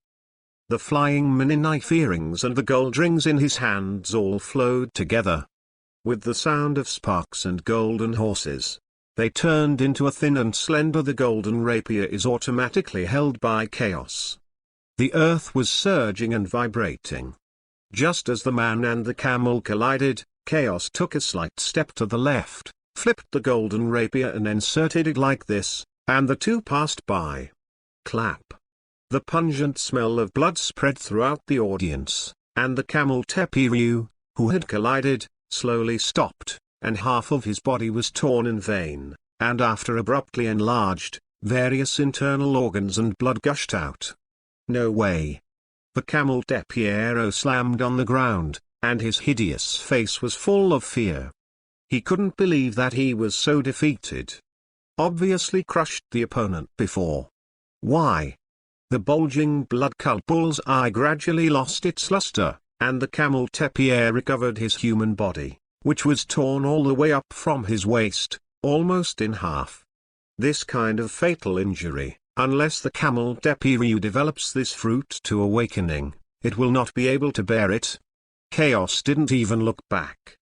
The flying mini knife earrings and the gold rings in his hands all flowed together. With the sound of sparks and golden horses, they turned into a thin and slender. The golden rapier is automatically held by Chaos. The earth was surging and vibrating. Just as the man and the camel collided, Chaos took a slight step to the left, flipped the golden rapier and inserted it like this, and the two passed by. Clap. The pungent smell of blood spread throughout the audience, and the camel Tepiru, who had collided, slowly stopped, and half of his body was torn in vain, and after abruptly enlarged, various internal organs and blood gushed out. No way. The camel Tepiero slammed on the ground, and his hideous face was full of fear. He couldn't believe that he was so defeated. Obviously crushed the opponent before. Why? The bulging blood-colored bull's eye gradually lost its luster, and the camel Tepier recovered his human body, which was torn all the way up from his waist, almost in half. This kind of fatal injury, unless the camel Tepiru develops this fruit to awakening, it will not be able to bear it. Chaos didn't even look back.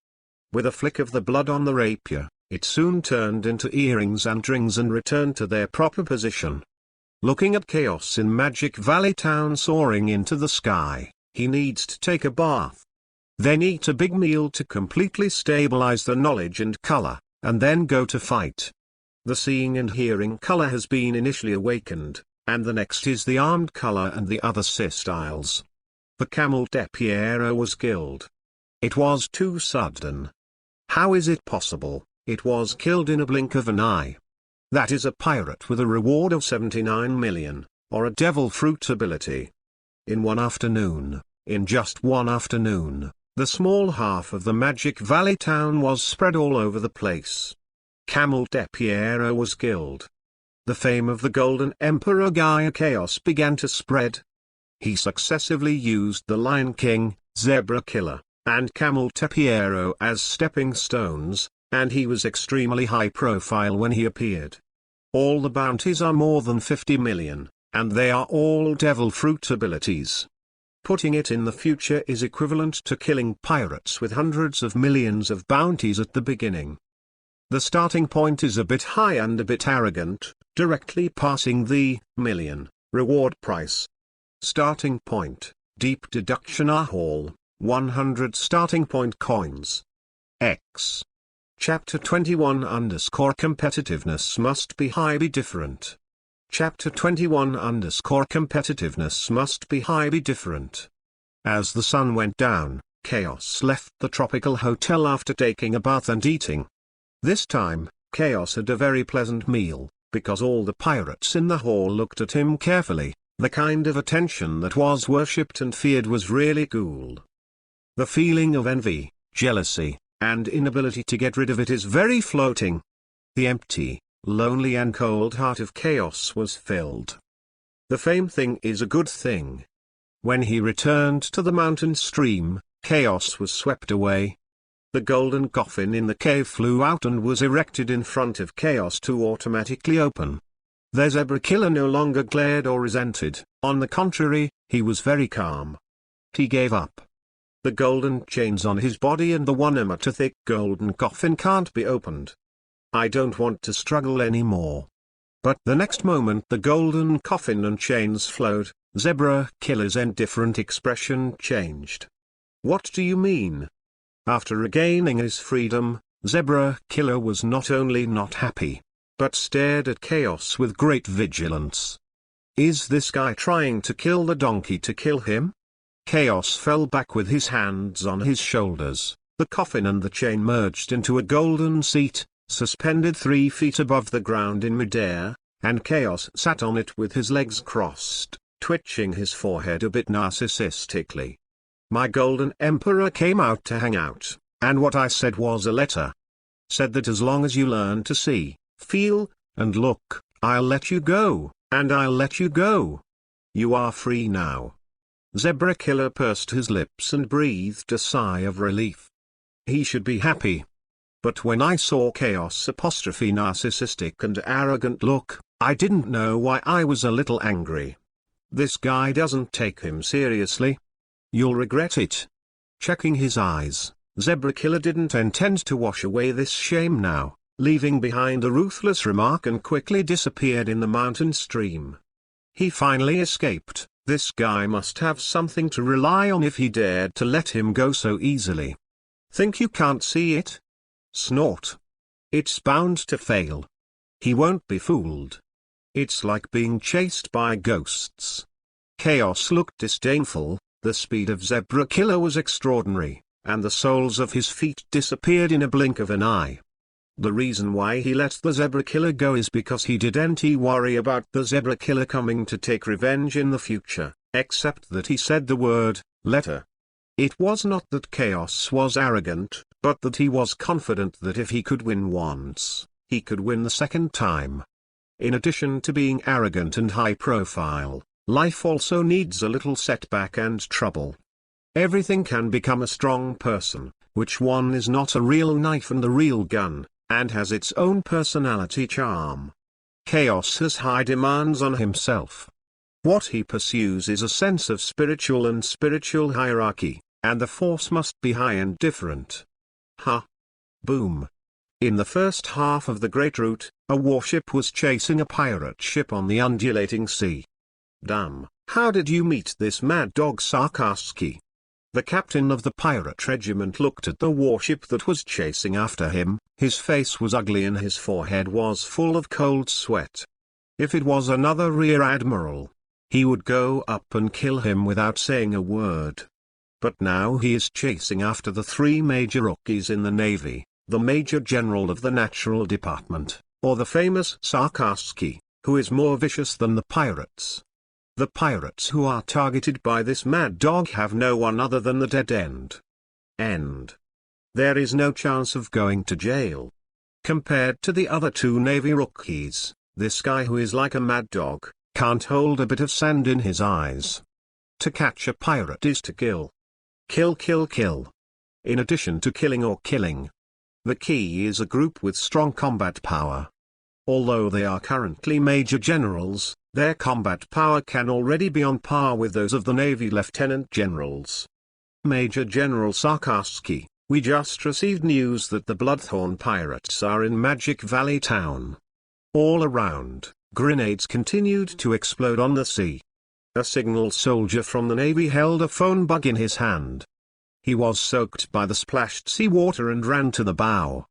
With a flick of the blood on the rapier, it soon turned into earrings and rings and returned to their proper position. Looking at Chaos in Magic Valley Town soaring into the sky, he needs to take a bath. Then eat a big meal to completely stabilize the knowledge and color, and then go to fight. The seeing and hearing color has been initially awakened, and the next is the armed color and the other styles. The camel Tepiero was killed. It was too sudden. How is it possible? It was killed in a blink of an eye. That is a pirate with a reward of 79 million, or a devil fruit ability. In one afternoon, in just one afternoon, the small half of the Magic Valley Town was spread all over the place. Camel Tepiero was killed. The fame of the Golden Emperor Gaia Chaos began to spread. He successively used the Lion King, Zebra Killer, and Camel Tepiero as stepping stones, and he was extremely high profile when he appeared. All the bounties are more than 50 million, and they are all devil fruit abilities. Putting it in the future is equivalent to killing pirates with hundreds of millions of bounties at the beginning. The starting point is a bit high and a bit arrogant, directly passing the million reward price. Starting point, deep deduction hall, 100 starting point coins. X. Chapter 21 Competitiveness must be highly different. Chapter 21 Competitiveness must be highly different. As the sun went down, Chaos left the tropical hotel after taking a bath and eating. This time, Chaos had a very pleasant meal, because all the pirates in the hall looked at him carefully. The kind of attention that was worshipped and feared was really cool. The feeling of envy, jealousy, and inability to get rid of it is very floating. The empty, lonely and cold heart of Chaos was filled. The fame thing is a good thing. When he returned to the mountain stream, Chaos was swept away. The golden coffin in the cave flew out and was erected in front of Chaos to automatically open. The Zebra Killer no longer glared or resented, on the contrary, he was very calm. He gave up. The golden chains on his body and the 1 meter thick golden coffin can't be opened. I don't want to struggle anymore. But the next moment the golden coffin and chains flowed, Zebra Killer's indifferent expression changed. What do you mean? After regaining his freedom, Zebra Killer was not only not happy, but stared at Chaos with great vigilance. Is this guy trying to kill the donkey to kill him? Chaos fell back with his hands on his shoulders, the coffin and the chain merged into a golden seat, suspended 3 feet above the ground in midair, and Chaos sat on it with his legs crossed, twitching his forehead a bit narcissistically. My golden emperor came out to hang out, and what I said was a letter. Said that as long as you learn to see, feel, and look, I'll let you go, and I'll let you go. You are free now. Zebra Killer pursed his lips and breathed a sigh of relief. He should be happy. But when I saw Chaos' narcissistic and arrogant look, I didn't know why I was a little angry. This guy doesn't take him seriously. You'll regret it. Checking his eyes, Zebra Killer didn't intend to wash away this shame now, leaving behind a ruthless remark and quickly disappeared in the mountain stream. He finally escaped. This guy must have something to rely on if he dared to let him go so easily. Think you can't see it? Snort. It's bound to fail. He won't be fooled. It's like being chased by ghosts. Chaos looked disdainful. The speed of Zebra Killer was extraordinary, and the soles of his feet disappeared in a blink of an eye. The reason why he let the Zebra Killer go is because he didn't worry about the Zebra Killer coming to take revenge in the future, except that he said the word, "letter." It was not that Chaos was arrogant, but that he was confident that if he could win once, he could win the second time. In addition to being arrogant and high profile, life also needs a little setback and trouble. Everything can become a strong person, which one is not a real knife and a real gun, and has its own personality charm. Chaos has high demands on himself. What he pursues is a sense of spiritual and spiritual hierarchy, and the force must be high and different. Ha! Boom! In the first half of the Great Route, a warship was chasing a pirate ship on the undulating sea. Damn, how did you meet this mad dog Sarkaski? The captain of the pirate regiment looked at the warship that was chasing after him. His face was ugly and his forehead was full of cold sweat. If it was another rear admiral, he would go up and kill him without saying a word. But now he is chasing after the three major rookies in the Navy, the Major General of the Natural Department, or the famous Sarkaski, who is more vicious than the pirates. The pirates who are targeted by this mad dog have no one other than the dead end. There is no chance of going to jail. Compared to the other two Navy rookies, this guy who is like a mad dog, can't hold a bit of sand in his eyes. To catch a pirate is to kill. Kill, kill, kill. In addition to killing or killing. The key is a group with strong combat power. Although they are currently major generals, their combat power can already be on par with those of the Navy lieutenant generals. Major General Sarkaski, we just received news that the Bloodthorn pirates are in Magic Valley Town. All around, grenades continued to explode on the sea. A signal soldier from the Navy held a phone bug in his hand. He was soaked by the splashed seawater and ran to the bow.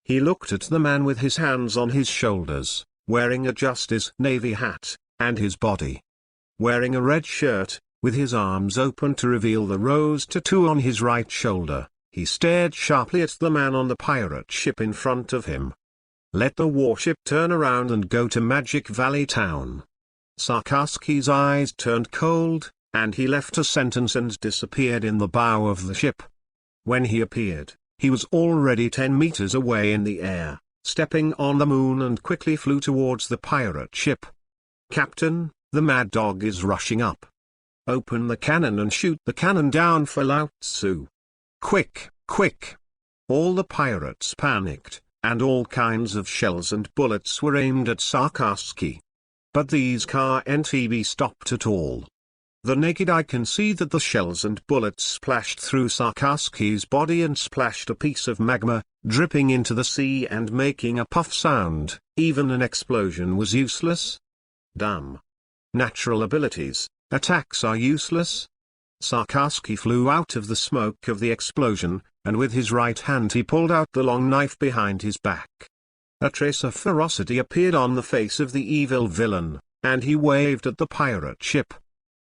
He looked at the man with his hands on his shoulders, wearing a Justice Navy hat, and his body. Wearing a red shirt, with his arms open to reveal the rose tattoo on his right shoulder, he stared sharply at the man on the pirate ship in front of him. Let the warship turn around and go to Magic Valley Town. Sarkaski's eyes turned cold, and he left a sentence and disappeared in the bow of the ship. When he appeared, he was already 10 meters away in the air, stepping on the moon and quickly flew towards the pirate ship. "Captain, the mad dog is rushing up. Open the cannon and shoot the cannon down for Lao Tzu. Quick, quick!" All the pirates panicked, and all kinds of shells and bullets were aimed at Sarkaski. But these can't be stopped at all. The naked eye can see that the shells and bullets splashed through Sarkaski's body and splashed a piece of magma, dripping into the sea and making a puff sound. Even an explosion was useless. Damn. Natural abilities, attacks are useless. Sarkaski flew out of the smoke of the explosion, and with his right hand he pulled out the long knife behind his back. A trace of ferocity appeared on the face of the evil villain, and he waved at the pirate ship.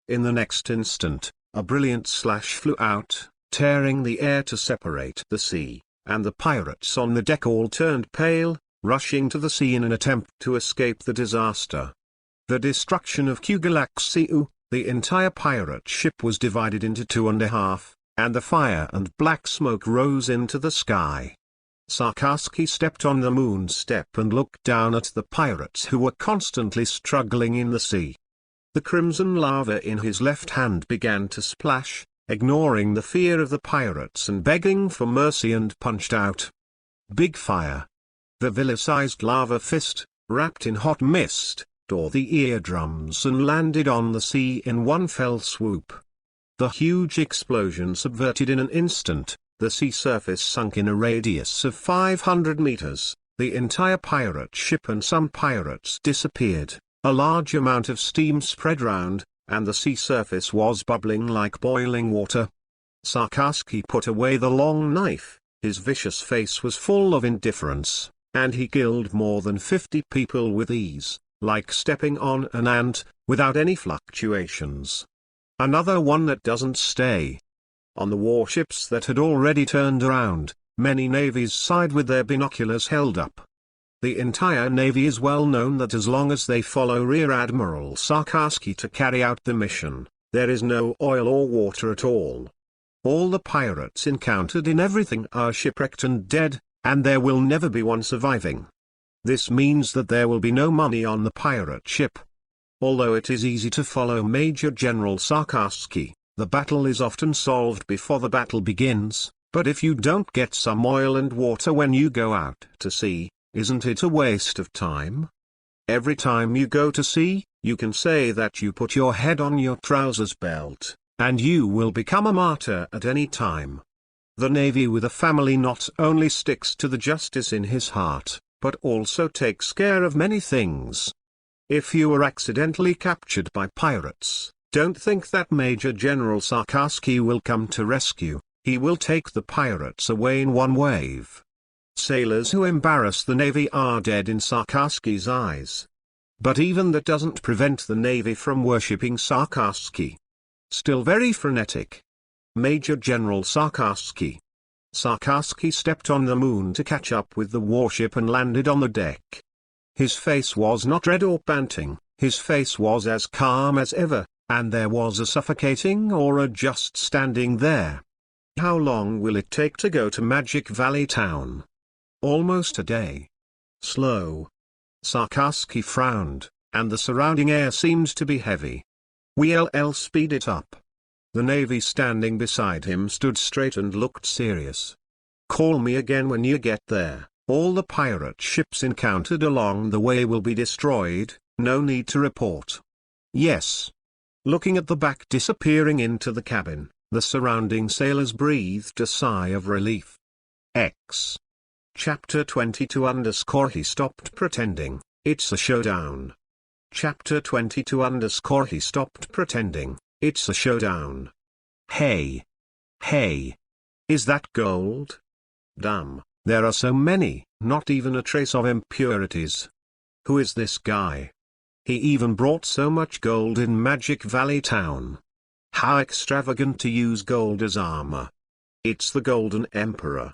In the next instant, a brilliant slash flew out, tearing the air to separate the sea, and the pirates on the deck all turned pale, rushing to the sea in an attempt to escape the disaster. The destruction of Kugalaxiu, the entire pirate ship was divided into 2.5, and the fire and black smoke rose into the sky. Sarkaski stepped on the moon step and looked down at the pirates who were constantly struggling in the sea. The crimson lava in his left hand began to splash, ignoring the fear of the pirates and begging for mercy, and punched out. Big fire. The villa-sized lava fist, wrapped in hot mist, tore the eardrums and landed on the sea in one fell swoop. The huge explosion subverted in an instant. The sea surface sunk in a radius of 500 meters, the entire pirate ship and some pirates disappeared, a large amount of steam spread round, and the sea surface was bubbling like boiling water. Sarkaski put away the long knife, His vicious face was full of indifference, and he killed more than 50 people with ease, like stepping on an ant, without any fluctuations. Another one that doesn't stay. On the warships that had already turned around, many navies sighed with their binoculars held up. The entire navy is well known that as long as they follow Rear Admiral Sarkarsky to carry out the mission, there is no oil or water at all. All the pirates encountered in everything are shipwrecked and dead, and there will never be one surviving. This means that there will be no money on the pirate ship. Although it is easy to follow Major General Sarkarsky, the battle is often solved before the battle begins, but if you don't get some oil and water when you go out to sea, isn't it a waste of time? Every time you go to sea, you can say that you put your head on your trousers belt, and you will become a martyr at any time. The Navy with a family not only sticks to the justice in his heart, but also takes care of many things. If you are accidentally captured by pirates, don't think that Major General Sarkarsky will come to rescue. He will take the pirates away in one wave. Sailors who embarrass the Navy are dead in Sarkarsky's eyes. But even that doesn't prevent the Navy from worshipping Sarkarsky. Still very frenetic. Major General Sarkarsky. Sarkarsky stepped on the moon to catch up with the warship and landed on the deck. His face was not red or panting, his face was as calm as ever, and there was a suffocating aura just standing there. How long will it take to go to Magic Valley Town? Almost a day. Slow. Sarkarsky frowned, and the surrounding air seemed to be heavy. We'll speed it up. The Navy standing beside him stood straight and looked serious. Call me again when you get there. All the pirate ships encountered along the way will be destroyed, no need to report. Yes. Looking at the back disappearing into the cabin, the surrounding sailors breathed a sigh of relief. X. Chapter 22 _ He stopped pretending, it's a showdown. Chapter 22 _ He stopped pretending, it's a showdown. Hey. Hey. Is that gold? Damn, there are so many, not even a trace of impurities. Who is this guy? He even brought so much gold in Magic Valley Town. How extravagant to use gold as armor. It's the Golden Emperor.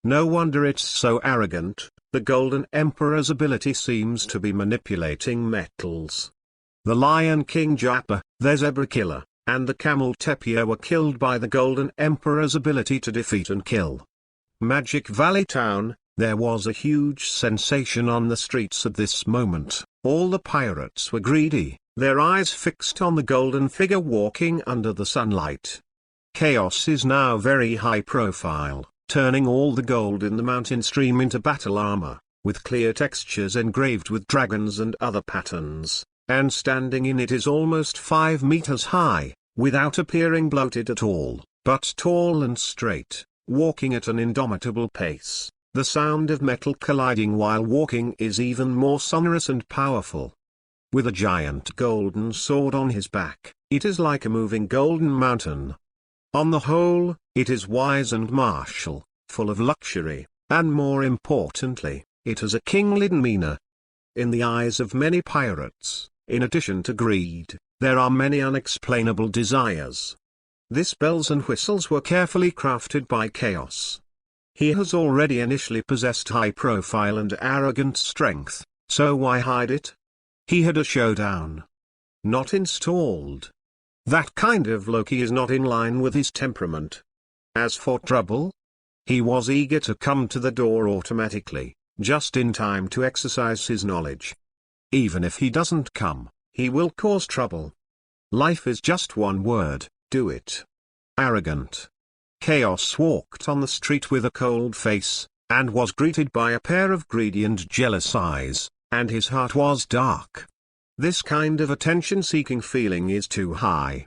No wonder it's so arrogant. The Golden Emperor's ability seems to be manipulating metals. The Lion King Jappa, the Zebra Killer, and the Camel Tepia were killed by the Golden Emperor's ability to defeat and kill. Magic Valley Town, there was a huge sensation on the streets at this moment. All the pirates were greedy, their eyes fixed on the golden figure walking under the sunlight. Chaos is now very high profile, turning all the gold in the mountain stream into battle armor, with clear textures engraved with dragons and other patterns, and standing in it is almost 5 meters high, without appearing bloated at all, but tall and straight, walking at an indomitable pace. The sound of metal colliding while walking is even more sonorous and powerful. With a giant golden sword on his back, it is like a moving golden mountain. On the whole, it is wise and martial, full of luxury, and more importantly, it has a kingly demeanor. In the eyes of many pirates, in addition to greed, there are many unexplainable desires. These bells and whistles were carefully crafted by Chaos. He has already initially possessed high profile and arrogant strength, so why hide it? He had a showdown. Not installed. That kind of Loki is not in line with his temperament. As for trouble, he was eager to come to the door automatically, just in time to exercise his knowledge. Even if he doesn't come, he will cause trouble. Life is just one word, do it. Arrogant. Chaos walked on the street with a cold face, and was greeted by a pair of greedy and jealous eyes, and his heart was dark. This kind of attention-seeking feeling is too high.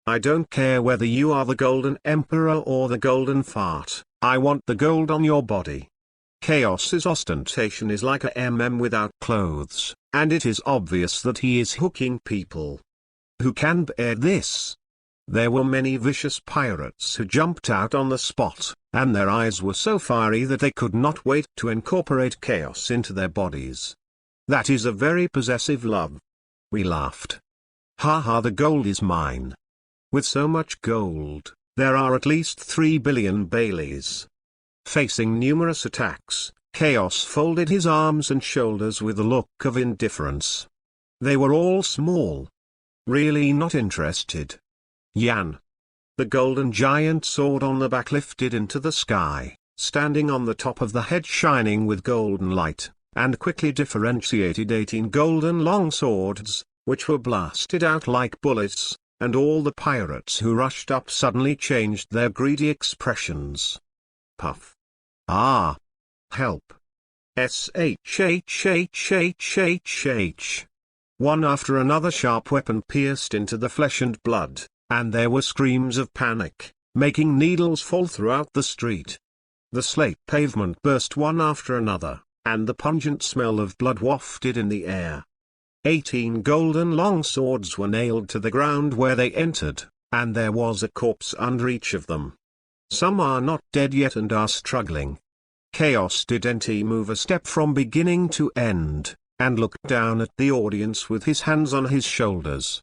I don't care whether you are the Golden Emperor or the Golden Fart, I want the gold on your body. Chaos's ostentation is like a without clothes, and it is obvious that he is hooking people. Who can bear this? There were many vicious pirates who jumped out on the spot, and their eyes were so fiery that they could not wait to incorporate chaos into their bodies. That is a very possessive love. We laughed. Ha ha, the gold is mine. With so much gold, there are at least 3 billion Baileys. Facing numerous attacks, Chaos folded his arms and shoulders with a look of indifference. They were all small. Really not interested. Yan. The golden giant sword on the back lifted into the sky, standing on the top of the head shining with golden light, and quickly differentiated 18 golden long swords, which were blasted out like bullets, and all the pirates who rushed up suddenly changed their greedy expressions. Puff. Ah. Help. Shhhhhhh. One after another sharp weapon pierced into the flesh and blood, and there were screams of panic, making needles fall throughout the street. The slate pavement burst one after another, and the pungent smell of blood wafted in the air. 18 golden long swords were nailed to the ground where they entered, and there was a corpse under each of them. Some are not dead yet and are struggling. Chaos didn't move a step from beginning to end, and looked down at the audience with his hands on his shoulders.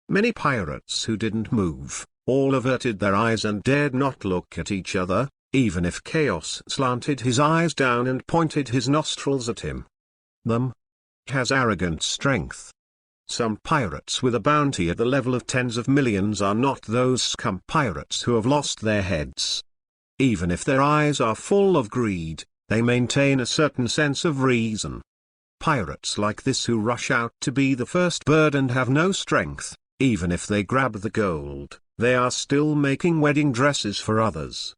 Many pirates who didn't move, all averted their eyes and dared not look at each other, even if Chaos slanted his eyes down and pointed his nostrils at him. Them has arrogant strength. Some pirates with a bounty at the level of tens of millions are not those scum pirates who have lost their heads. Even if their eyes are full of greed, they maintain a certain sense of reason. Pirates like this who rush out to be the first bird and have no strength, even if they grab the gold, they are still making wedding dresses for others.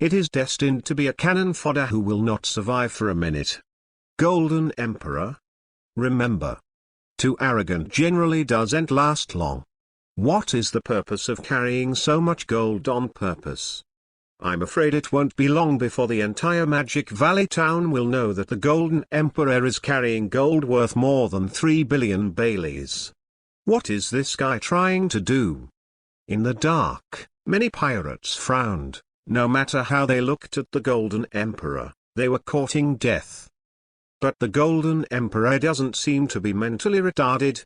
It is destined to be a cannon fodder who will not survive for a minute. Golden Emperor? Remember. Too arrogant generally doesn't last long. What is the purpose of carrying so much gold on purpose? I'm afraid it won't be long before the entire Magic Valley town will know that the Golden Emperor is carrying gold worth more than 3 billion Baileys. What is this guy trying to do? In the dark, many pirates frowned. No matter how they looked at the Golden Emperor, they were courting death. But the Golden Emperor doesn't seem to be mentally retarded.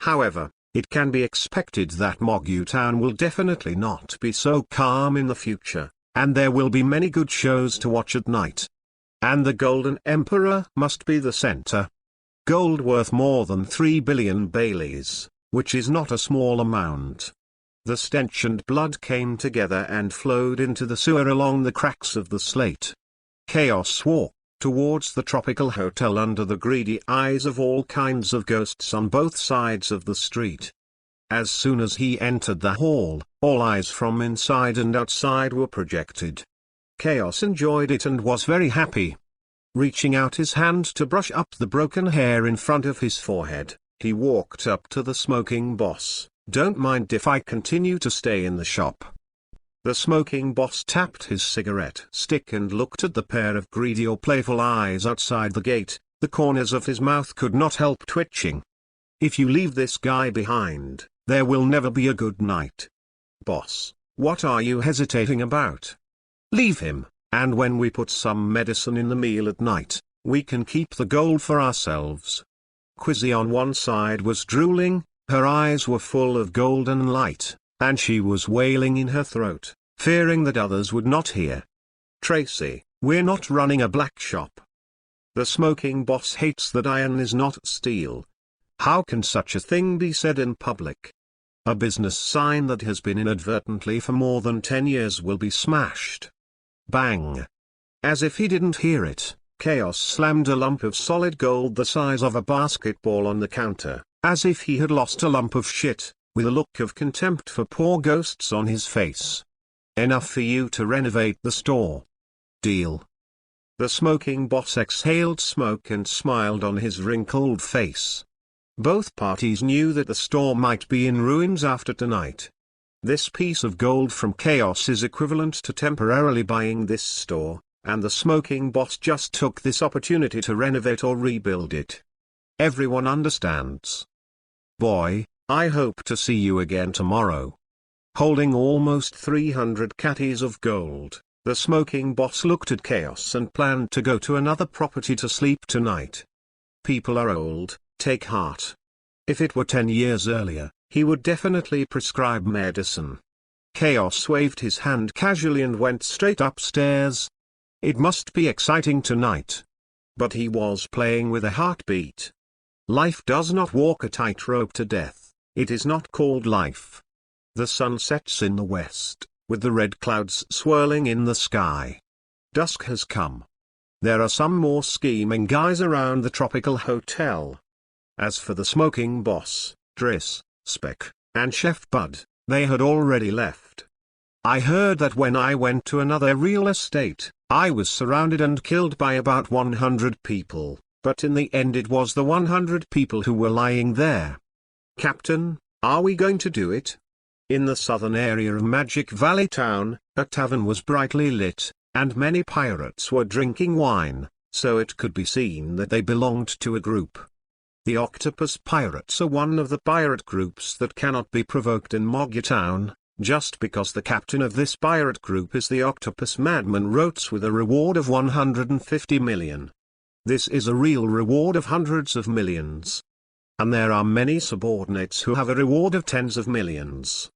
However, it can be expected that Mogu Town will definitely not be so calm in the future, and there will be many good shows to watch at night. And the Golden Emperor must be the center. Gold worth more than 3 billion Baileys, which is not a small amount. The stench and blood came together and flowed into the sewer along the cracks of the slate. Chaos walked towards the tropical hotel under the greedy eyes of all kinds of ghosts on both sides of the street. As soon as he entered the hall, all eyes from inside and outside were projected. Chaos enjoyed it and was very happy. Reaching out his hand to brush up the broken hair in front of his forehead, he walked up to the smoking boss. "Don't mind if I continue to stay in the shop." The smoking boss tapped his cigarette stick and looked at the pair of greedy or playful eyes outside the gate. The corners of his mouth could not help twitching. "If you leave this guy behind, there will never be a good night." "Boss, what are you hesitating about? Leave him, and when we put some medicine in the meal at night, we can keep the gold for ourselves." Quizzy on one side was drooling, her eyes were full of golden light, and she was wailing in her throat, fearing that others would not hear. "Tracy, we're not running a black shop. The smoking boss hates that iron is not steel. How can such a thing be said in public? A business sign that has been inadvertently for more than 10 years will be smashed." Bang! As if he didn't hear it, Chaos slammed a lump of solid gold the size of a basketball on the counter, as if he had lost a lump of shit, with a look of contempt for poor ghosts on his face. "Enough for you to renovate the store. Deal." The smoking boss exhaled smoke and smiled on his wrinkled face. Both parties knew that the store might be in ruins after tonight. This piece of gold from Chaos is equivalent to temporarily buying this store, and the smoking boss just took this opportunity to renovate or rebuild it. Everyone understands. "Boy, I hope to see you again tomorrow." Holding almost 300 catties of gold, the smoking boss looked at Chaos and planned to go to another property to sleep tonight. People are old, take heart. If it were 10 years earlier, he would definitely prescribe medicine. Chaos waved his hand casually and went straight upstairs. It must be exciting tonight. But he was playing with a heartbeat. Life does not walk a tightrope to death, it is not called life. The sun sets in the west, with the red clouds swirling in the sky. Dusk has come. There are some more scheming guys around the tropical hotel. As for the smoking boss, Driss, Spec, and Chef Bud, they had already left. I heard that when I went to another real estate, I was surrounded and killed by about 100 people, but in the end it was the 100 people who were lying there. Captain, are we going to do it? In the southern area of Magic Valley Town, a tavern was brightly lit, and many pirates were drinking wine, so it could be seen that they belonged to a group. The Octopus Pirates are one of the pirate groups that cannot be provoked in Moggy Town, just because the captain of this pirate group is the Octopus Madman Rotes with a reward of 150 million. This is a real reward of hundreds of millions. And there are many subordinates who have a reward of tens of millions.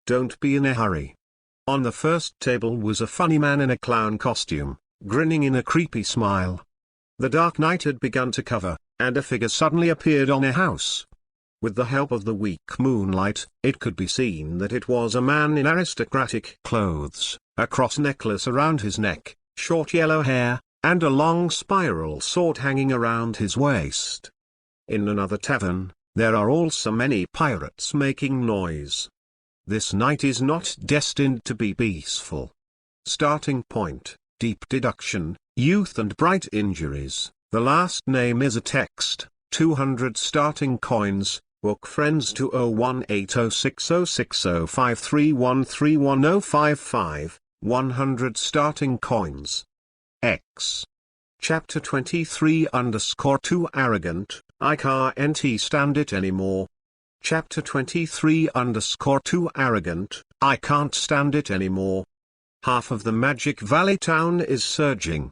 Don't be in a hurry. On the first table was a funny man in a clown costume, grinning in a creepy smile. The dark night had begun to cover, and a figure suddenly appeared on a house. With the help of the weak moonlight, it could be seen that it was a man in aristocratic clothes, a cross necklace around his neck, short yellow hair, and a long spiral sword hanging around his waist. In another tavern, there are also many pirates making noise. This night is not destined to be peaceful. Starting point, deep deduction, youth and bright injuries. The last name is a text, 200 starting coins. Book friends to 01806060531311055, 100 starting coins. X. Chapter 23_2 Arrogant, I can't stand it anymore. Chapter 23_2 Arrogant, I can't stand it anymore. Half of the Magic Valley town is surging.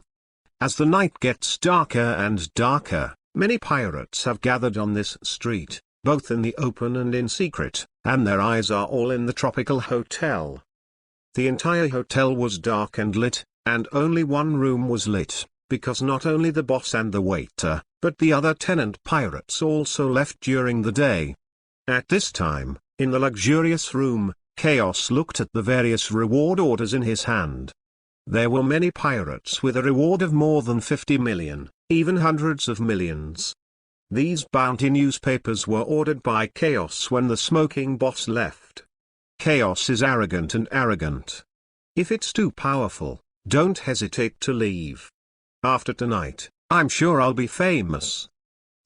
As the night gets darker and darker, many pirates have gathered on this street, both in the open and in secret, and their eyes are all in the tropical hotel. The entire hotel was dark and lit, and only one room was lit, because not only the boss and the waiter, but the other tenant pirates also left during the day. At this time, in the luxurious room, Chaos looked at the various reward orders in his hand. There were many pirates with a reward of more than 50 million, even hundreds of millions. These bounty newspapers were ordered by Chaos when the smoking boss left. Chaos is arrogant and arrogant. If it's too powerful, don't hesitate to leave. After tonight, I'm sure I'll be famous.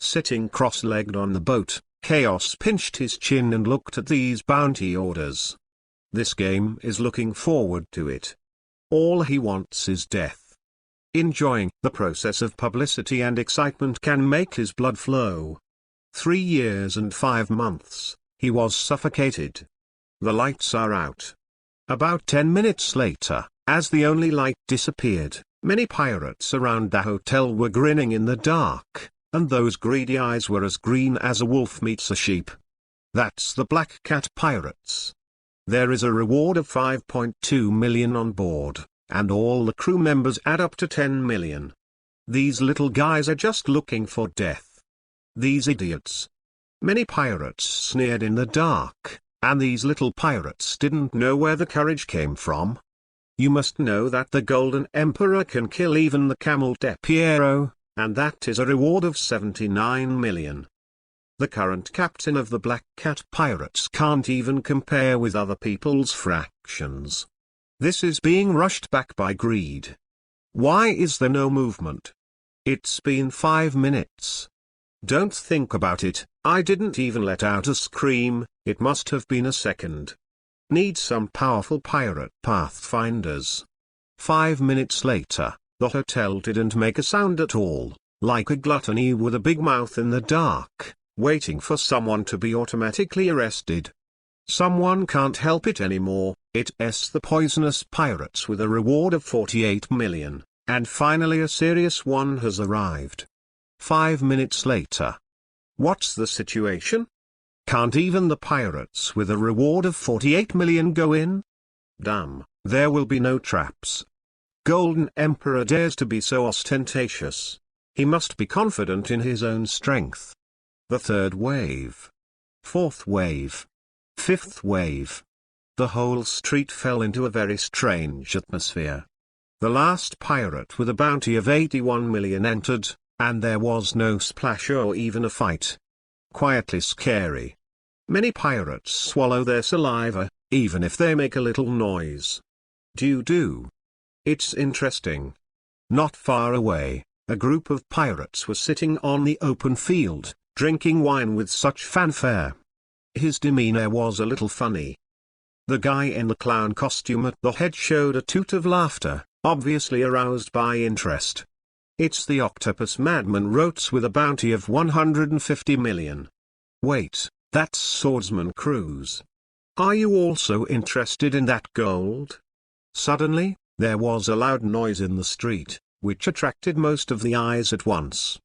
Sitting cross-legged on the boat, Chaos pinched his chin and looked at these bounty orders. This game is looking forward to it. All he wants is death. Enjoying the process of publicity and excitement can make his blood flow. 3 years and 5 months, he was suffocated. The lights are out. About 10 minutes later, as the only light disappeared, many pirates around the hotel were grinning in the dark, and those greedy eyes were as green as a wolf meets a sheep. That's the Black Cat Pirates. There is a reward of 5.2 million on board, and all the crew members add up to 10 million. These little guys are just looking for death. These idiots. Many pirates sneered in the dark, and these little pirates didn't know where the courage came from. You must know that the Golden Emperor can kill even the Camel de Piero, and that is a reward of 79 million. The current captain of the Black Cat Pirates can't even compare with other people's fractions. This is being rushed back by greed. Why is there no movement? It's been 5 minutes. Don't think about it, I didn't even let out a scream, it must have been a second. Need some powerful pirate pathfinders. 5 minutes later, the hotel didn't make a sound at all, like a gluttony with a big mouth in the dark, waiting for someone to be automatically arrested. Someone can't help it anymore, it's the poisonous pirates with a reward of 48 million, and finally a serious one has arrived. 5 minutes later. What's the situation? Can't even the pirates with a reward of 48 million go in? Damn, there will be no traps. Golden Emperor dares to be so ostentatious. He must be confident in his own strength. The third wave. Fourth wave. Fifth wave. The whole street fell into a very strange atmosphere. The last pirate with a bounty of 81 million entered, and there was no splash or even a fight. Quietly scary. Many pirates swallow their saliva, even if they make a little noise. Do. It's interesting. Not far away, a group of pirates were sitting on the open field, drinking wine with such fanfare. His demeanor was a little funny. The guy in the clown costume at the head showed a toot of laughter, obviously aroused by interest. It's the octopus madman Rotes with a bounty of 150 million. Wait, that's Swordsman Cruz. Are you also interested in that gold? Suddenly, there was a loud noise in the street, which attracted most of the eyes at once.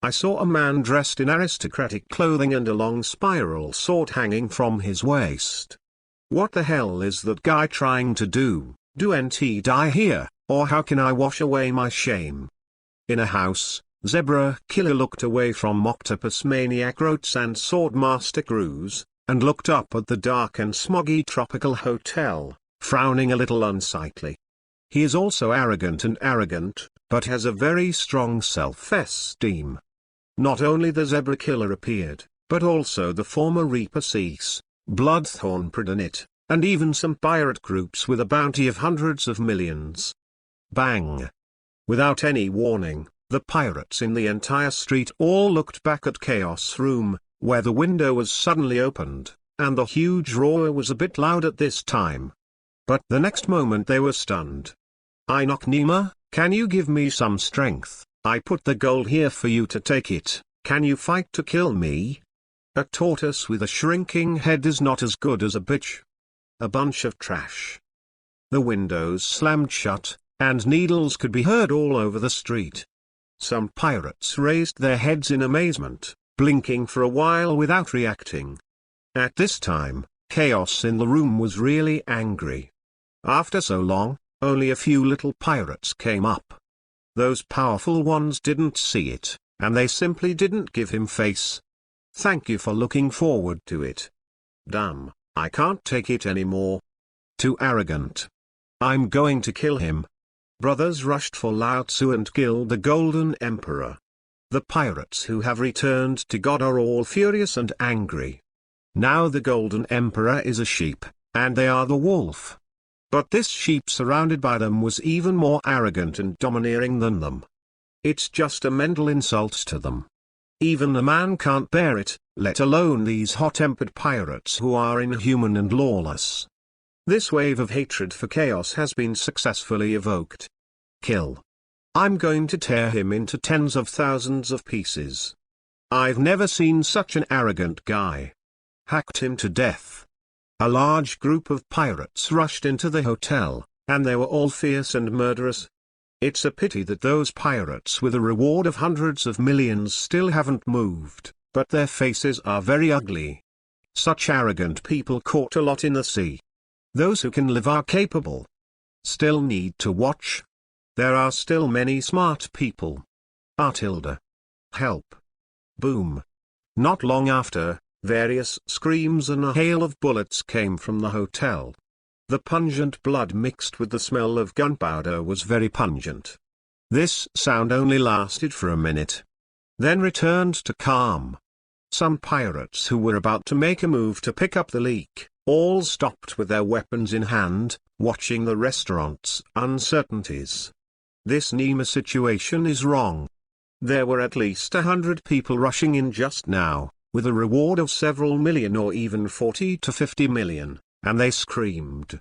I saw a man dressed in aristocratic clothing and a long spiral sword hanging from his waist. What the hell is that guy trying to do? Do he die here, or how can I wash away my shame? In a house, Zebra Killer looked away from Octopus Maniac Rotes and Swordmaster Cruz, and looked up at the dark and smoggy tropical hotel, frowning a little unsightly. He is also arrogant, but has a very strong self-esteem. Not only the Zebra Killer appeared, but also the former Reaper Cease, Bloodthorn Predanit, and even some pirate groups with a bounty of hundreds of millions. Bang! Without any warning, the pirates in the entire street all looked back at Chaos Room, where the window was suddenly opened, and the huge roar was a bit loud at this time. But the next moment they were stunned. Enoch Nima, can you give me some strength? I put the gold here for you to take it, can you fight to kill me? A tortoise with a shrinking head is not as good as a bitch. A bunch of trash. The windows slammed shut, and needles could be heard all over the street. Some pirates raised their heads in amazement, blinking for a while without reacting. At this time, Chaos in the room was really angry. After so long, only a few little pirates came up. Those powerful ones didn't see it, and they simply didn't give him face. Thank you for looking forward to it. Damn, I can't take it anymore. Too arrogant. I'm going to kill him. Brothers rushed for Lao Tzu and killed the Golden Emperor. The pirates who have returned to God are all furious and angry. Now the Golden Emperor is a sheep, and they are the wolf. But this sheep surrounded by them was even more arrogant and domineering than them. It's just a mental insult to them. Even a man can't bear it, let alone these hot-tempered pirates who are inhuman and lawless. This wave of hatred for Chaos has been successfully evoked. Kill. I'm going to tear him into tens of thousands of pieces. I've never seen such an arrogant guy. Hacked him to death. A large group of pirates rushed into the hotel, and they were all fierce and murderous. It's a pity that those pirates with a reward of hundreds of millions still haven't moved, but their faces are very ugly. Such arrogant people caught a lot in the sea. Those who can live are capable. Still need to watch. There are still many smart people. Artilda. Help. Boom. Not long after, various screams and a hail of bullets came from the hotel. The pungent blood mixed with the smell of gunpowder was very pungent. This sound only lasted for a minute. Then returned to calm. Some pirates who were about to make a move to pick up the leak, all stopped with their weapons in hand, watching the restaurant's uncertainties. This Nima situation is wrong. There were at least 100 people rushing in just now, with a reward of several million or even 40 to 50 million, and they screamed.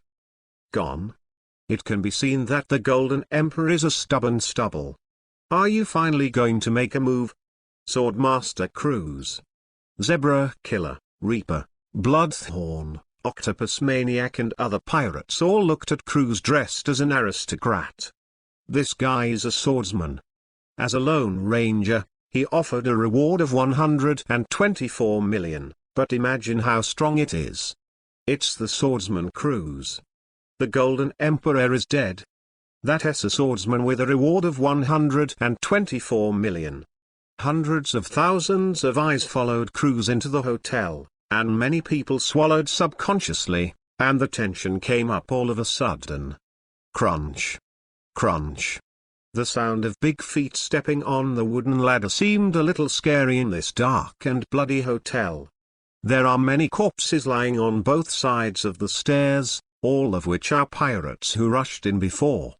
Gone? It can be seen that the Golden Emperor is a stubborn stubble. Are you finally going to make a move? Swordmaster Cruz. Zebra Killer, Reaper, Bloodthorn, Octopus Maniac and other pirates all looked at Cruz dressed as an aristocrat. This guy is a swordsman. As a lone ranger, he offered a reward of 124 million, but imagine how strong it is. It's the swordsman Cruz. The Golden Emperor is dead. That's a swordsman with a reward of 124 million. Hundreds of thousands of eyes followed Cruz into the hotel, and many people swallowed subconsciously, and the tension came up all of a sudden. Crunch. Crunch. The sound of big feet stepping on the wooden ladder seemed a little scary in this dark and bloody hotel. There are many corpses lying on both sides of the stairs, all of which are pirates who rushed in before.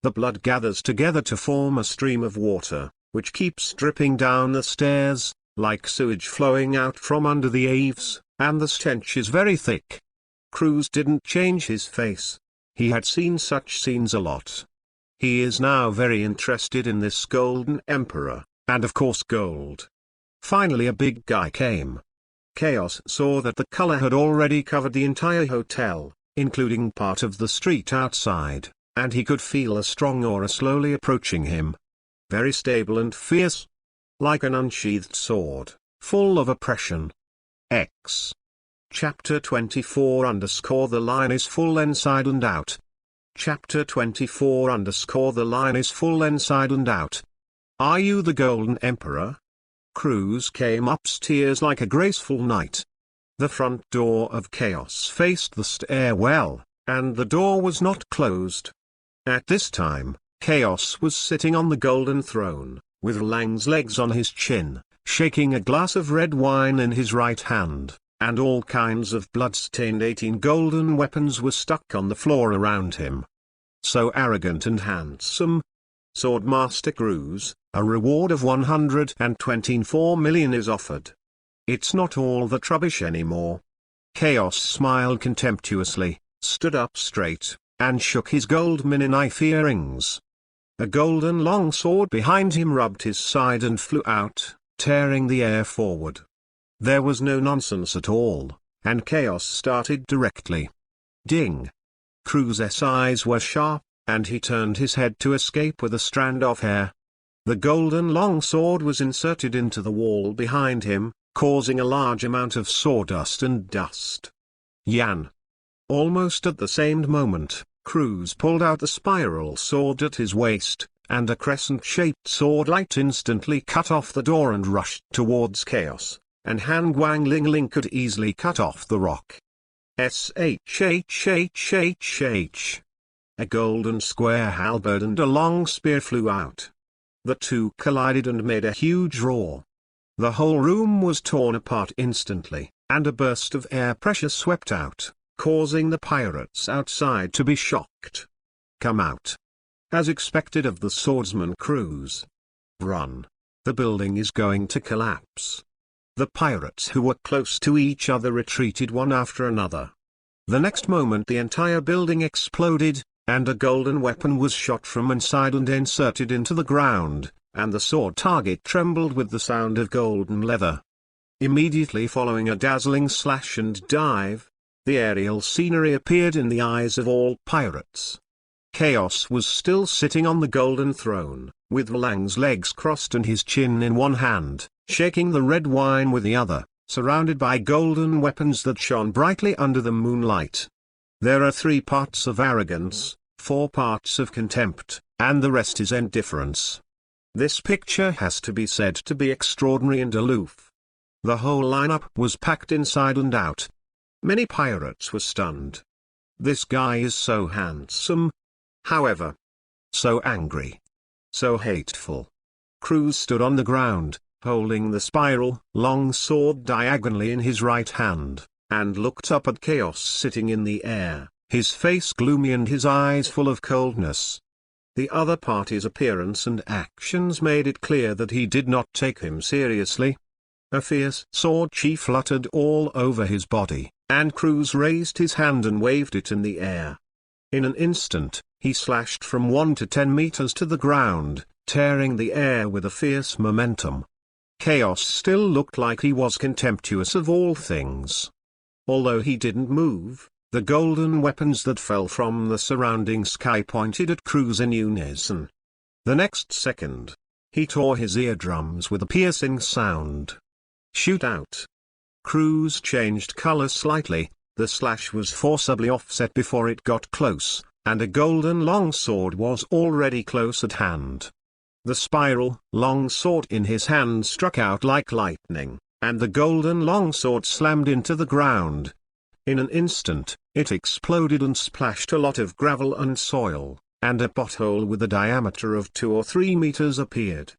The blood gathers together to form a stream of water, which keeps dripping down the stairs, like sewage flowing out from under the eaves, and the stench is very thick. Cruz didn't change his face. He had seen such scenes a lot. He is now very interested in this Golden Emperor, and of course gold. Finally a big guy came. Chaos saw that the color had already covered the entire hotel, including part of the street outside, and he could feel a strong aura slowly approaching him. Very stable and fierce. Like an unsheathed sword, full of oppression. X. Chapter 24 _ The line is full inside and out. Chapter 24 _ The line is full inside and out. Are you the Golden Emperor? Cruz came upstairs like a graceful knight. The front door of Chaos faced the stairwell, and the door was not closed. At this time, Chaos was sitting on the golden throne, with Lang's legs on his chin, shaking a glass of red wine in his right hand, and all kinds of blood-stained 18 golden weapons were stuck on the floor around him. So arrogant and handsome. Swordmaster Cruz, a reward of 124 million is offered. It's not all that rubbish anymore. Chaos smiled contemptuously, stood up straight, and shook his gold mini knife earrings. A golden long sword behind him rubbed his side and flew out, tearing the air forward. There was no nonsense at all, and Chaos started directly. Ding! Cruz's eyes were sharp, and he turned his head to escape with a strand of hair. The golden long sword was inserted into the wall behind him, causing a large amount of sawdust and dust. Yan! Almost at the same moment, Cruz pulled out the spiral sword at his waist, and a crescent-shaped sword light instantly cut off the door and rushed towards Chaos, and Han Guang Ling Ling could easily cut off the rock. Shhhhhh. A golden square halberd and a long spear flew out. The two collided and made a huge roar. The whole room was torn apart instantly, and a burst of air pressure swept out, causing the pirates outside to be shocked. Come out. As expected of the swordsman Cruz. Run. The building is going to collapse. The pirates who were close to each other retreated one after another. The next moment the entire building exploded, and a golden weapon was shot from inside and inserted into the ground, and the sword target trembled with the sound of golden leather. Immediately following a dazzling slash and dive, the aerial scenery appeared in the eyes of all pirates. Chaos was still sitting on the golden throne, with Lang's legs crossed and his chin in one hand, shaking the red wine with the other, surrounded by golden weapons that shone brightly under the moonlight. There are 3 parts of arrogance, 4 parts of contempt, and the rest is indifference. This picture has to be said to be extraordinary and aloof. The whole lineup was packed inside and out. Many pirates were stunned. This guy is so handsome. However, so angry. So hateful. Cruz stood on the ground, holding the spiral, long sword diagonally in his right hand, and looked up at Chaos sitting in the air, his face gloomy and his eyes full of coldness. The other party's appearance and actions made it clear that he did not take him seriously. A fierce sword chi fluttered all over his body, and Cruz raised his hand and waved it in the air. In an instant, he slashed from 1 to 10 meters to the ground, tearing the air with a fierce momentum. Chaos still looked like he was contemptuous of all things. Although he didn't move, the golden weapons that fell from the surrounding sky pointed at Cruz in unison. The next second, he tore his eardrums with a piercing sound. Shoot out. Cruz changed color slightly, the slash was forcibly offset before it got close, and a golden longsword was already close at hand. The spiral longsword in his hand struck out like lightning, and the golden longsword slammed into the ground. In an instant, it exploded and splashed a lot of gravel and soil, and a pothole with a diameter of 2 or 3 meters appeared.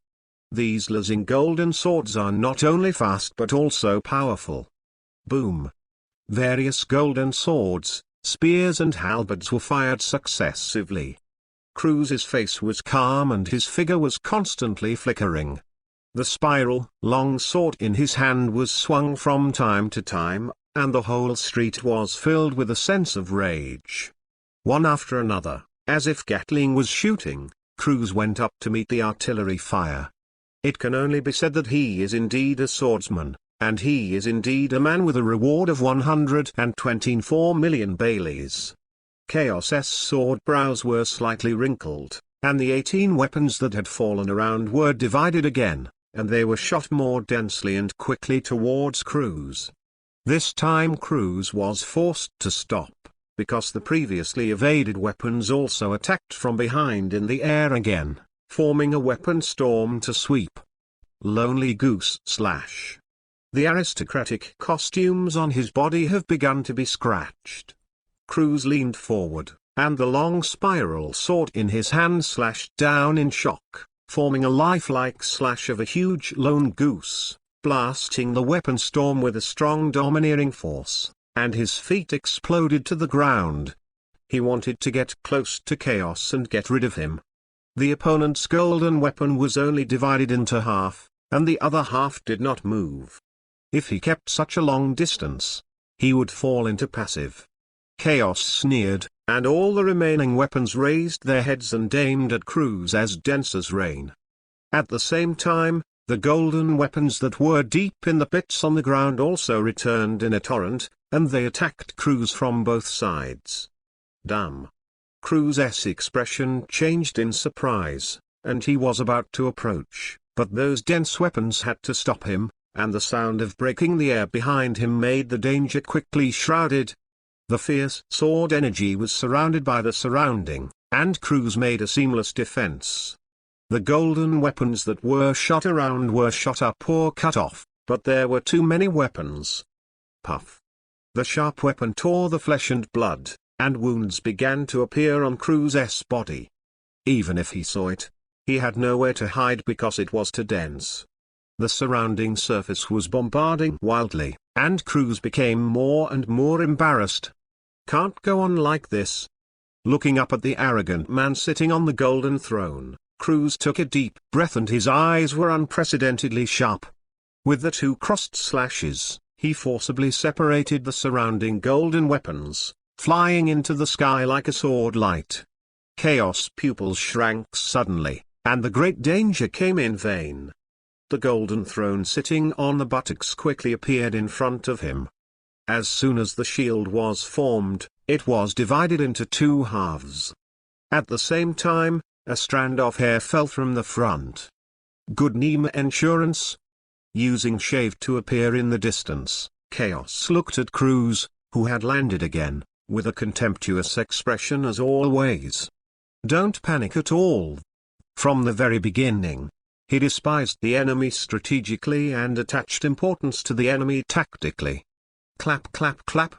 These blazing golden swords are not only fast but also powerful. Boom! Various golden swords, spears and halberds were fired successively. Cruz's face was calm and his figure was constantly flickering. The spiral longsword in his hand was swung from time to time, and the whole street was filled with a sense of rage. One after another, as if Gatling was shooting, Cruz went up to meet the artillery fire. It can only be said that he is indeed a swordsman, and he is indeed a man with a reward of 124 million Baileys. Chaos's sword brows were slightly wrinkled, and the 18 weapons that had fallen around were divided again, and they were shot more densely and quickly towards Cruz. This time Cruz was forced to stop, because the previously evaded weapons also attacked from behind in the air again, forming a weapon storm to sweep. Lonely Goose Slash. The aristocratic costumes on his body have begun to be scratched. Cruz leaned forward, and the long spiral sword in his hand slashed down in shock, forming a lifelike slash of a huge lone goose, blasting the weapon storm with a strong domineering force, and his feet exploded to the ground. He wanted to get close to Chaos and get rid of him. The opponent's golden weapon was only divided into half, and the other half did not move. If he kept such a long distance, he would fall into passive. Chaos sneered, and all the remaining weapons raised their heads and aimed at Cruz as dense as rain. At the same time, the golden weapons that were deep in the pits on the ground also returned in a torrent, and they attacked Cruz from both sides. Damn! Cruz's expression changed in surprise, and he was about to approach, but those dense weapons had to stop him, and the sound of breaking the air behind him made the danger quickly shrouded. The fierce sword energy was surrounded by the surrounding, and Cruz made a seamless defense. The golden weapons that were shot around were shot up or cut off, but there were too many weapons. Puff! The sharp weapon tore the flesh and blood, and wounds began to appear on Cruz's body. Even if he saw it, he had nowhere to hide because it was too dense. The surrounding surface was bombarding wildly, and Cruz became more and more embarrassed. Can't go on like this. Looking up at the arrogant man sitting on the golden throne, Cruz took a deep breath and his eyes were unprecedentedly sharp. With the 2 crossed slashes, he forcibly separated the surrounding golden weapons, flying into the sky like a sword light. Chaos' pupils shrank suddenly, and the great danger came in vain. The golden throne sitting on the buttocks quickly appeared in front of him. As soon as the shield was formed, it was divided into 2 halves. At the same time, a strand of hair fell from the front. Good name insurance? Using shave to appear in the distance, Chaos looked at Cruz, who had landed again, with a contemptuous expression as always. Don't panic at all. From the very beginning, he despised the enemy strategically and attached importance to the enemy tactically. Clap clap clap.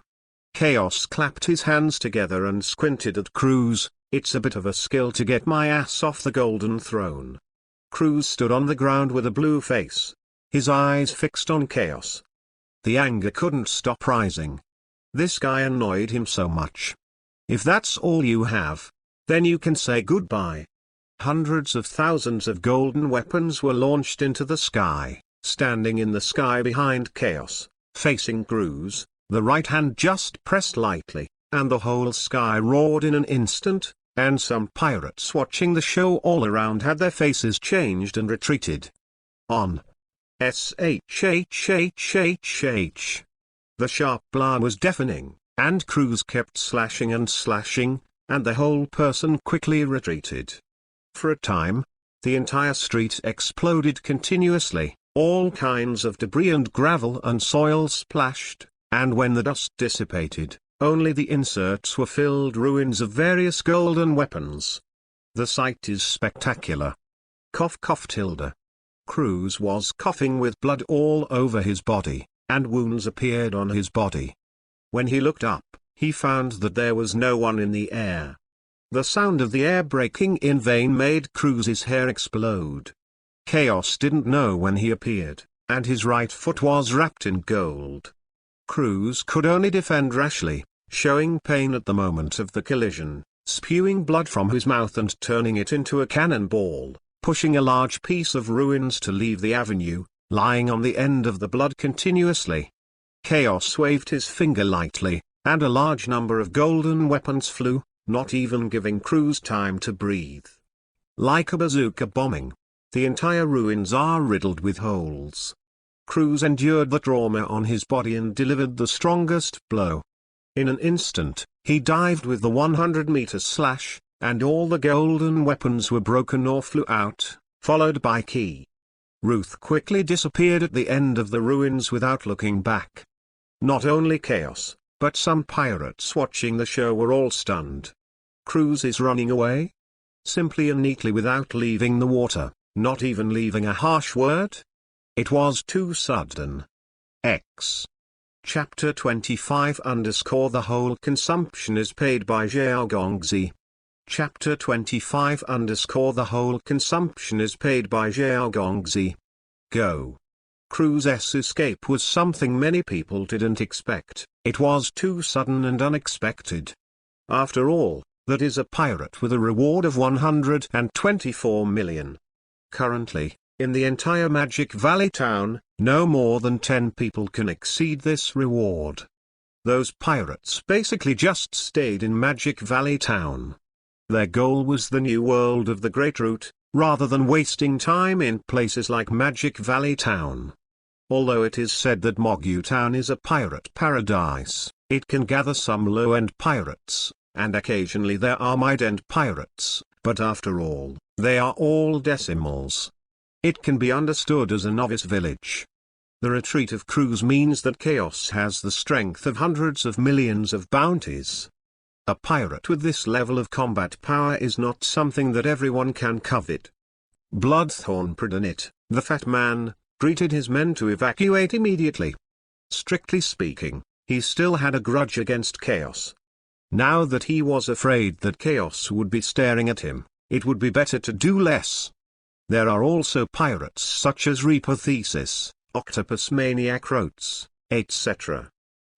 Chaos clapped his hands together and squinted at Cruz. It's a bit of a skill to get my ass off the golden throne. Cruz stood on the ground with a blue face, his eyes fixed on Chaos. The anger couldn't stop rising. This guy annoyed him so much. If that's all you have, then you can say goodbye. Hundreds of thousands of golden weapons were launched into the sky, standing in the sky behind Chaos, facing Cruz. The right hand just pressed lightly, and the whole sky roared in an instant, and some pirates watching the show all around had their faces changed and retreated. On. SHHHHH. The sharp blare was deafening, and Cruz kept slashing and slashing, and the whole person quickly retreated. For a time, the entire street exploded continuously, all kinds of debris and gravel and soil splashed, and when the dust dissipated, only the inserts were filled ruins of various golden weapons. The sight is spectacular. Cough cough tilde. Cruz was coughing with blood all over his body, and wounds appeared on his body. When he looked up, he found that there was no one in the air. The sound of the air breaking in vain made Cruz's hair explode. Chaos didn't know when he appeared, and his right foot was wrapped in gold. Cruz could only defend rashly, showing pain at the moment of the collision, spewing blood from his mouth and turning it into a cannonball, pushing a large piece of ruins to leave the avenue, lying on the end of the blood continuously. Chaos waved his finger lightly, and a large number of golden weapons flew, not even giving Cruz time to breathe. Like a bazooka bombing, the entire ruins are riddled with holes. Cruz endured the trauma on his body and delivered the strongest blow. In an instant, he dived with the 100-meter slash, and all the golden weapons were broken or flew out, followed by Key. Ruth quickly disappeared at the end of the ruins without looking back. Not only Chaos, but some pirates watching the show were all stunned. Cruz is running away? Simply and neatly without leaving the water, not even leaving a harsh word? It was too sudden. X. Chapter 25 _ The whole consumption is paid by Xiaogongzi. Chapter 25 _ The whole consumption is paid by Xiaogongzi. Go. Cruz's escape was something many people didn't expect. It was too sudden and unexpected. After all, that is a pirate with a reward of 124 million. Currently, in the entire Magic Valley town, no more than 10 people can exceed this reward. Those pirates basically just stayed in Magic Valley town. Their goal was the new world of the Great Root, rather than wasting time in places like Magic Valley town. Although it is said that Mogu town is a pirate paradise, it can gather some low-end pirates, and occasionally there are mid-end pirates, but after all, they are all decimals. It can be understood as a novice village. The retreat of Cruz means that Chaos has the strength of hundreds of millions of bounties. A pirate with this level of combat power is not something that everyone can covet. Bloodthorn Pradonit, the fat man, greeted his men to evacuate immediately. Strictly speaking, he still had a grudge against Chaos. Now that he was afraid that Chaos would be staring at him, it would be better to do less. There are also pirates such as Reaper Thesis, Octopus Maniac Rotes, etc.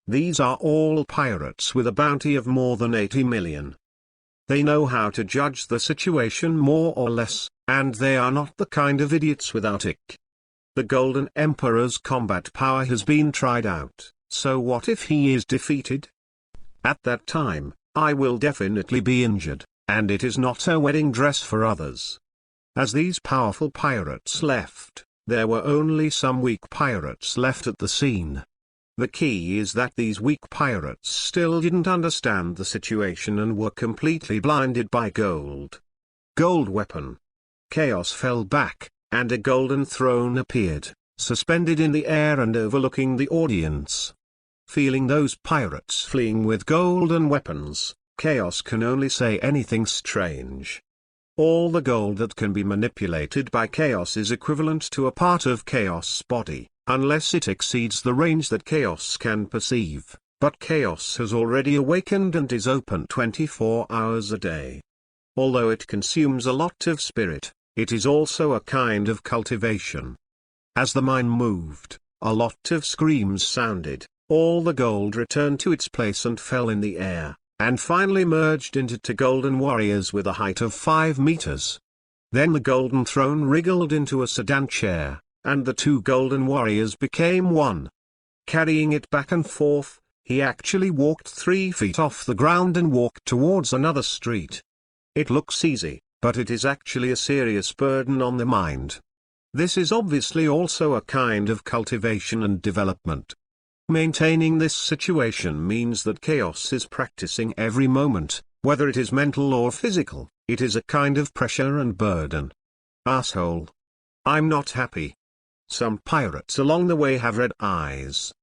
These are all pirates with a bounty of more than 80 million. They know how to judge the situation more or less, and they are not the kind of idiots without it. The Golden Emperor's combat power has been tried out, so what if he is defeated? At that time, I will definitely be injured, and it is not a wedding dress for others. As these powerful pirates left, there were only some weak pirates left at the scene. The key is that these weak pirates still didn't understand the situation and were completely blinded by gold. Gold weapon. Chaos fell back, and a golden throne appeared, suspended in the air and overlooking the audience. Feeling those pirates fleeing with golden weapons, Chaos can only say anything strange. All the gold that can be manipulated by Chaos is equivalent to a part of Chaos' body, unless it exceeds the range that Chaos can perceive, but Chaos has already awakened and is open 24 hours a day. Although it consumes a lot of spirit, it is also a kind of cultivation. As the mine moved, a lot of screams sounded, all the gold returned to its place and fell in the air, and finally merged into two golden warriors with a height of 5 meters. Then the golden throne wriggled into a sedan chair, and the two golden warriors became one. Carrying it back and forth, he actually walked 3 feet off the ground and walked towards another street. It looks easy, but it is actually a serious burden on the mind. This is obviously also a kind of cultivation and development. Maintaining this situation means that chaos is practicing every moment, whether it is mental or physical. It is a kind of pressure and burden. Asshole. I'm not happy. Some pirates along the way have red eyes.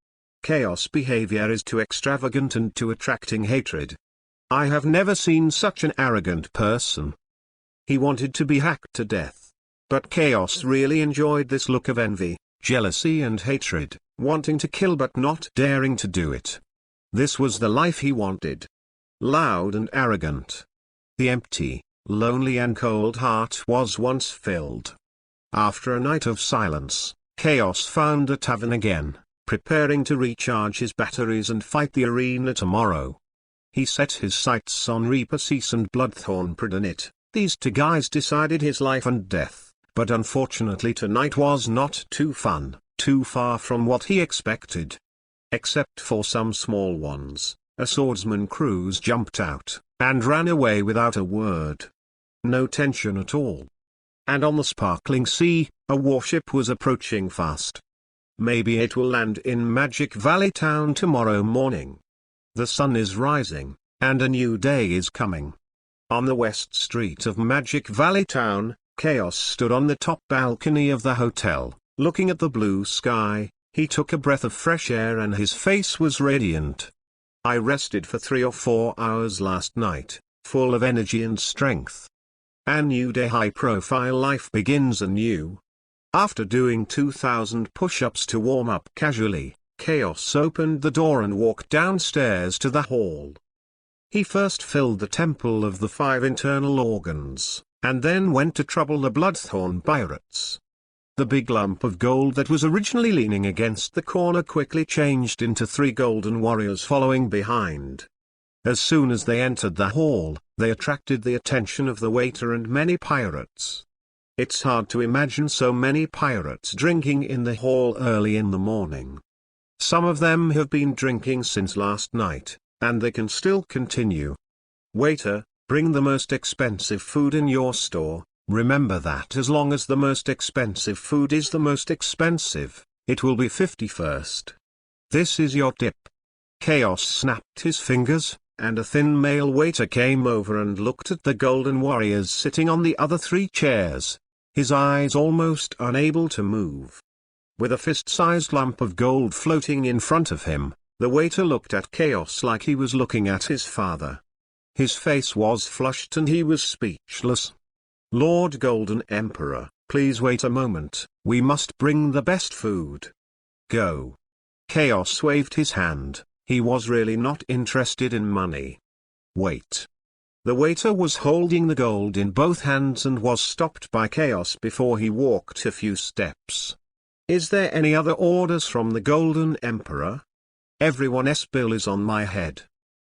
Chaos behavior is too extravagant and too attracting hatred. I have never seen such an arrogant person. He wanted to be hacked to death. But Chaos really enjoyed this look of envy, jealousy and hatred, wanting to kill but not daring to do it. This was the life he wanted. Loud and arrogant. The empty, lonely and cold heart was once filled. After a night of silence, Chaos found a tavern again, preparing to recharge his batteries and fight the arena tomorrow. He set his sights on Reepesis and Bloodthorn Pridonit. These two guys decided his life and death, but unfortunately tonight was not too fun, too far from what he expected. Except for some small ones, a swordsman cruise jumped out, and ran away without a word. No tension at all. And on the sparkling sea, a warship was approaching fast. Maybe it will land in Magic Valley Town tomorrow morning. The sun is rising, and a new day is coming. On the west street of Magic Valley Town, Chaos stood on the top balcony of the hotel, looking at the blue sky. He took a breath of fresh air and his face was radiant. I rested for 3 or 4 hours last night, full of energy and strength. A new day, high-profile life begins anew. After doing 2,000 push-ups to warm up casually, Chaos opened the door and walked downstairs to the hall. He first filled the temple of the 5 internal organs, and then went to trouble the Bloodthorn pirates. The big lump of gold that was originally leaning against the corner quickly changed into 3 golden warriors following behind. As soon as they entered the hall, they attracted the attention of the waiter and many pirates. It's hard to imagine so many pirates drinking in the hall early in the morning. Some of them have been drinking since last night, and they can still continue. Waiter, bring the most expensive food in your store. Remember that as long as the most expensive food is the most expensive, it will be 51st. This is your tip. Chaos snapped his fingers, and a thin male waiter came over and looked at the golden warriors sitting on the other 3 chairs, his eyes almost unable to move. With a fist-sized lump of gold floating in front of him, the waiter looked at Chaos like he was looking at his father. His face was flushed and he was speechless. Lord Golden Emperor, please wait a moment, we must bring the best food. Go. Chaos waved his hand. He was really not interested in money. Wait. The waiter was holding the gold in both hands and was stopped by Chaos before he walked a few steps. Is there any other orders from the Golden Emperor? Everyone's bill is on my head.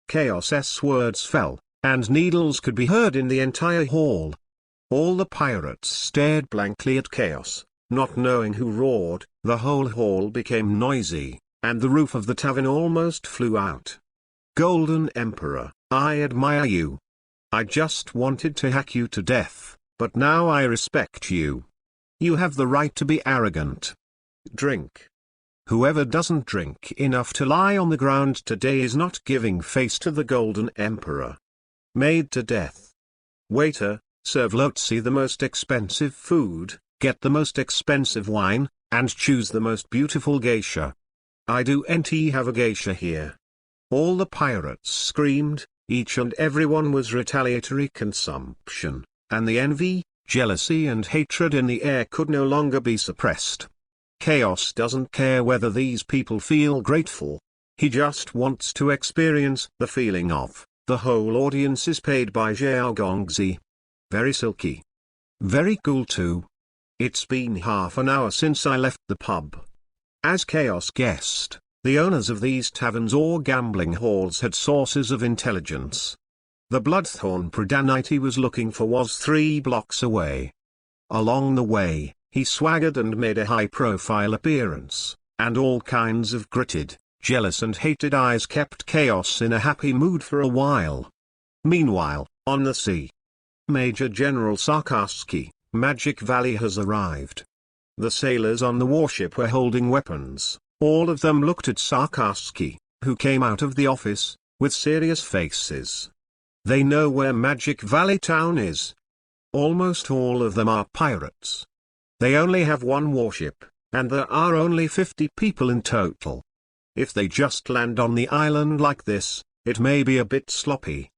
Chaos's words fell, and needles could be heard in the entire hall. All the pirates stared blankly at Chaos, not knowing who roared. The whole hall became noisy, and the roof of the tavern almost flew out. Golden Emperor, I admire you. I just wanted to hack you to death, but now I respect you. You have the right to be arrogant. Drink. Whoever doesn't drink enough to lie on the ground today is not giving face to the Golden Emperor. Made to death. Waiter, serve Lotzi the most expensive food, get the most expensive wine, and choose the most beautiful geisha. I do not have a geisha here. All the pirates screamed, each and everyone was retaliatory consumption, and the envy, jealousy and hatred in the air could no longer be suppressed. Chaos doesn't care whether these people feel grateful. He just wants to experience the feeling of, the whole audience is paid by Xiaogongzi. Very silky. Very cool too. It's been half an hour since I left the pub. As Chaos guessed, the owners of these taverns or gambling halls had sources of intelligence. The Bloodthorn Pridonite he was looking for was 3 blocks away. Along the way, he swaggered and made a high-profile appearance, and all kinds of gritted, jealous and hated eyes kept Chaos in a happy mood for a while. Meanwhile, on the sea, Major General Sarkarsky, Magic Valley has arrived. The sailors on the warship were holding weapons, All of them looked at Sarkaski, who came out of the office, with serious faces. They know where Magic Valley Town is. Almost all of them are pirates. They only have one warship, and there are only 50 people in total. If they just land on the island like this, it may be a bit sloppy.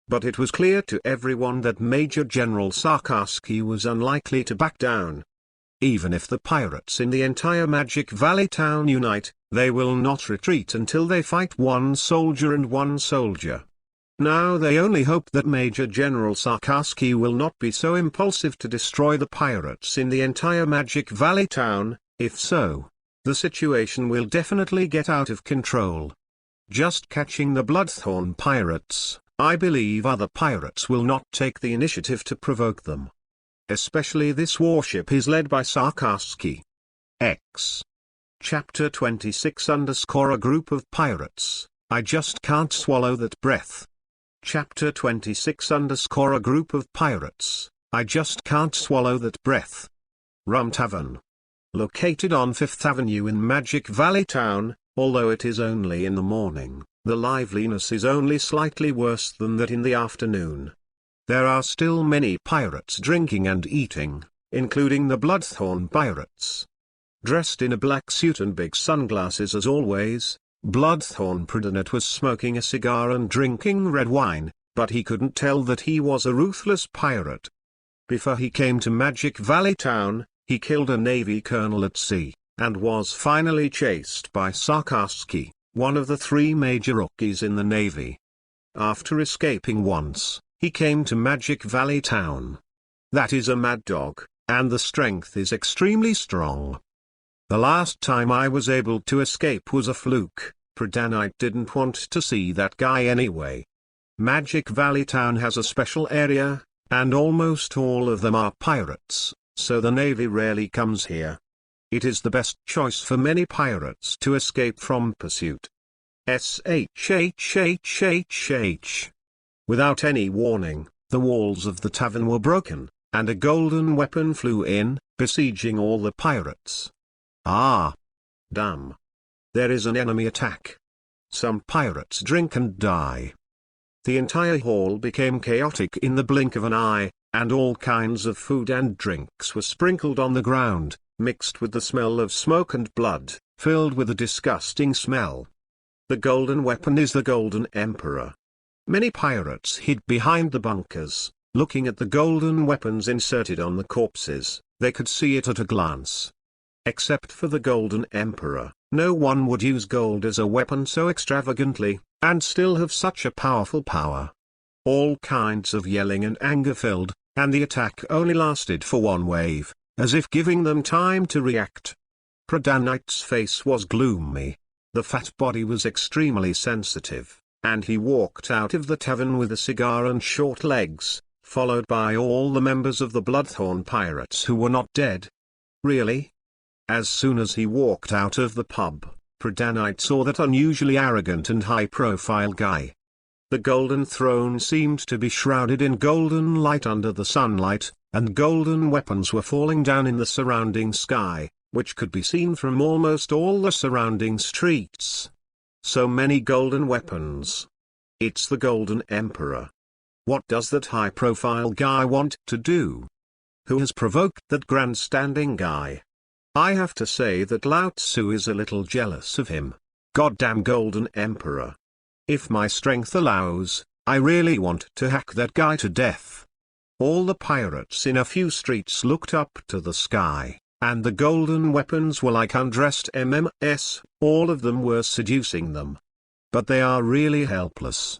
But it was clear to everyone that Major General Sarkaski was unlikely to back down. Even if the pirates in the entire Magic Valley Town unite, they will not retreat until they fight one soldier and one soldier. Now they only hope that Major General Sarkaski will not be so impulsive to destroy the pirates in the entire Magic Valley Town. If so, the situation will definitely get out of control. Just catching the Bloodthorn pirates, I believe other pirates will not take the initiative to provoke them. Especially this warship is led by Sarkaski. X. Chapter 26 A group of pirates, I just can't swallow that breath. Chapter 26 A group of pirates, I just can't swallow that breath. Rum Tavern. Located on 5th Avenue in Magic Valley Town, although it is only in the morning, the liveliness is only slightly worse than that in the afternoon. There are still many pirates drinking and eating, including the Bloodthorn pirates. Dressed in a black suit and big sunglasses as always, Bloodthorn Predanet was smoking a cigar and drinking red wine, but he couldn't tell that he was a ruthless pirate. Before he came to Magic Valley Town, he killed a Navy colonel at sea, and was finally chased by Sarkaski, one of the 3 major rookies in the Navy. After escaping once, he came to Magic Valley Town. That is a mad dog, and the strength is extremely strong. The last time I was able to escape was a fluke. Predanite didn't want to see that guy anyway. Magic Valley Town has a special area, and almost all of them are pirates, so the Navy rarely comes here. It is the best choice for many pirates to escape from pursuit. SHHHHH. Without any warning, the walls of the tavern were broken, and a golden weapon flew in, besieging all the pirates. Ah! Damn! There is an enemy attack. Some pirates drink and die. The entire hall became chaotic in the blink of an eye, and all kinds of food and drinks were sprinkled on the ground, mixed with the smell of smoke and blood, filled with a disgusting smell. The golden weapon is the Golden Emperor. Many pirates hid behind the bunkers, looking at the golden weapons inserted on the corpses. They could see it at a glance. Except for the Golden Emperor, no one would use gold as a weapon so extravagantly, and still have such a powerful power. All kinds of yelling and anger filled, and the attack only lasted for one wave, as if giving them time to react. Predanite's face was gloomy. The fat body was extremely sensitive, and he walked out of the tavern with a cigar and short legs, followed by all the members of the Bloodthorn pirates who were not dead. Really? As soon as he walked out of the pub, Predanite saw that unusually arrogant and high-profile guy. The golden throne seemed to be shrouded in golden light under the sunlight, and golden weapons were falling down in the surrounding sky, which could be seen from almost all the surrounding streets. So many golden weapons. It's the Golden Emperor. What does that high-profile guy want to do? Who has provoked that grandstanding guy? I have to say that Lao Tzu is a little jealous of him. Goddamn Golden Emperor. If my strength allows, I really want to hack that guy to death. All the pirates in a few streets looked up to the sky, and the golden weapons were like undressed MMS, all of them were seducing them. But they are really helpless.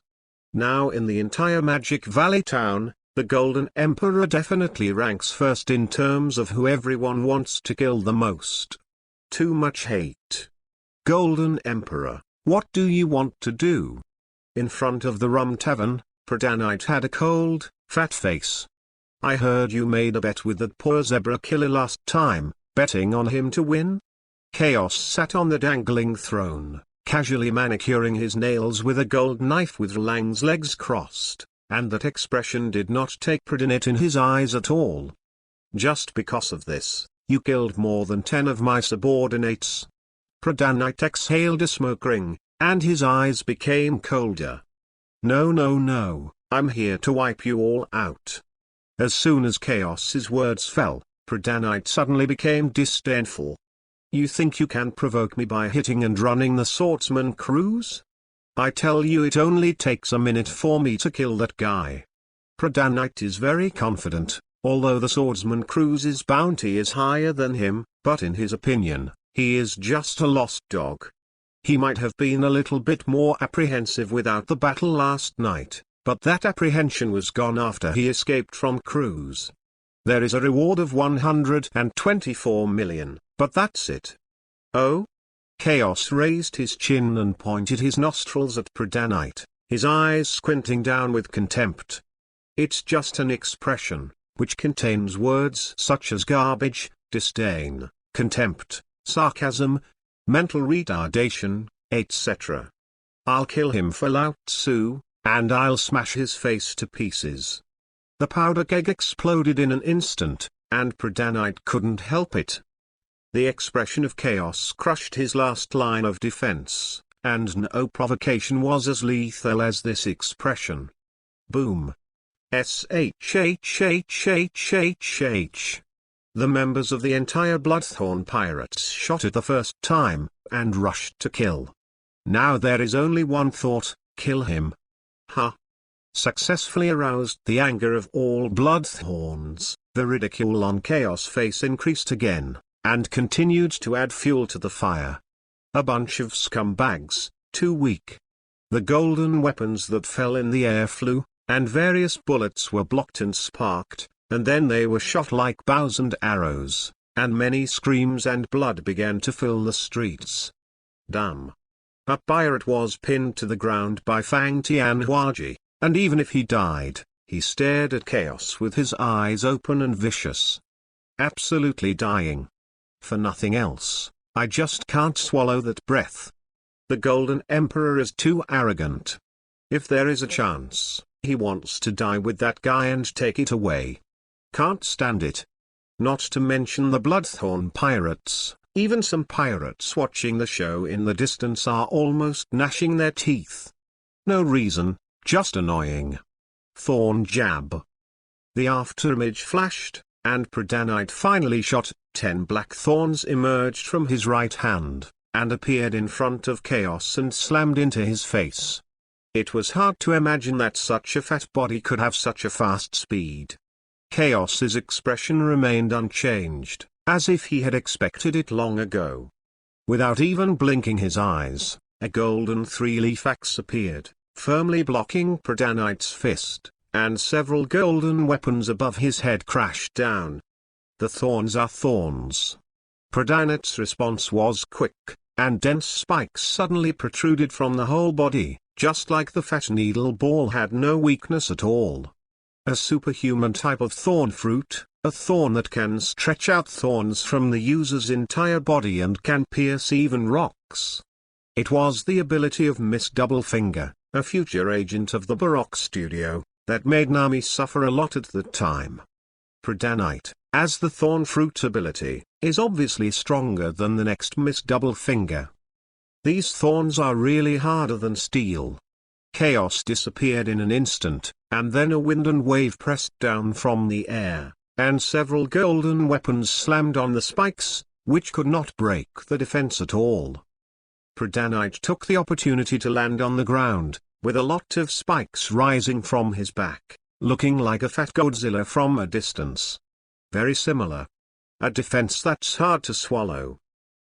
Now in the entire Magic Valley Town, the Golden Emperor definitely ranks first in terms of who everyone wants to kill the most. Too much hate. Golden Emperor, what do you want to do? In front of the Rum Tavern, Predanite had a cold, fat face. I heard you made a bet with that poor zebra killer last time, betting on him to win? Chaos sat on the dangling throne, casually manicuring his nails with a gold knife with Lang's legs crossed, and that expression did not take Predanite in his eyes at all. Just because of this, you killed more than 10 of my subordinates. Pradhanite exhaled a smoke ring, and his eyes became colder. No, no, no, I'm here to wipe you all out. As soon as Chaos's words fell, Pradhanite suddenly became disdainful. You think you can provoke me by hitting and running the swordsman cruise? I tell you it only takes a minute for me to kill that guy. Pradhanite is very confident, although the swordsman cruise's bounty is higher than him, but in his opinion, he is just a lost dog. He might have been a little bit more apprehensive without the battle last night, but that apprehension was gone after he escaped from Cruz. There is a reward of 124 million, but that's it. Oh? Chaos raised his chin and pointed his nostrils at Pradhanite, his eyes squinting down with contempt. It's just an expression, which contains words such as garbage, disdain, contempt, sarcasm, mental retardation, etc. I'll kill him for Lao Tzu, and I'll smash his face to pieces. The powder keg exploded in an instant, and Pradhanite couldn't help it. The expression of Chaos crushed his last line of defense, and no provocation was as lethal as this expression. Boom. SHHHHHH. The members of the entire Bloodthorn Pirates shot at the first time, and rushed to kill. Now there is only one thought, kill him. Ha! Successfully aroused the anger of all Bloodthorns, the ridicule on Chaos' face increased again, and continued to add fuel to the fire. A bunch of scumbags, too weak. The golden weapons that fell in the air flew, and various bullets were blocked and sparked, and then they were shot like bows and arrows, and many screams and blood began to fill the streets. Damn. A pirate was pinned to the ground by Fang Tianhuaji, and even if he died, he stared at Chaos with his eyes open and vicious. Absolutely dying. For nothing else, I just can't swallow that breath. The Golden Emperor is too arrogant. If there is a chance, he wants to die with that guy and take it away. Can't stand it. Not to mention the Bloodthorn Pirates, even some pirates watching the show in the distance are almost gnashing their teeth. No reason, just annoying. Thorn jab. The afterimage flashed, and Pradhanite finally shot. 10 black thorns emerged from his right hand, and appeared in front of Chaos and slammed into his face. It was hard to imagine that such a fat body could have such a fast speed. Chaos's expression remained unchanged, as if he had expected it long ago. Without even blinking his eyes, a golden three-leaf axe appeared, firmly blocking Pradhanite's fist, and several golden weapons above his head crashed down. The thorns are thorns. Pradhanite's response was quick, and dense spikes suddenly protruded from the whole body, just like the fat needle ball had no weakness at all. A superhuman type of thorn fruit, a thorn that can stretch out thorns from the user's entire body and can pierce even rocks. It was the ability of Miss Doublefinger, a future agent of the Baroque studio, that made Nami suffer a lot at the time. Pradhanite, as the thorn fruit ability, is obviously stronger than the next Miss Doublefinger. These thorns are really harder than steel. Chaos disappeared in an instant, and then a wind and wave pressed down from the air, and several golden weapons slammed on the spikes, which could not break the defense at all. Pradhanite took the opportunity to land on the ground, with a lot of spikes rising from his back, looking like a fat Godzilla from a distance. Very similar. A defense that's hard to swallow.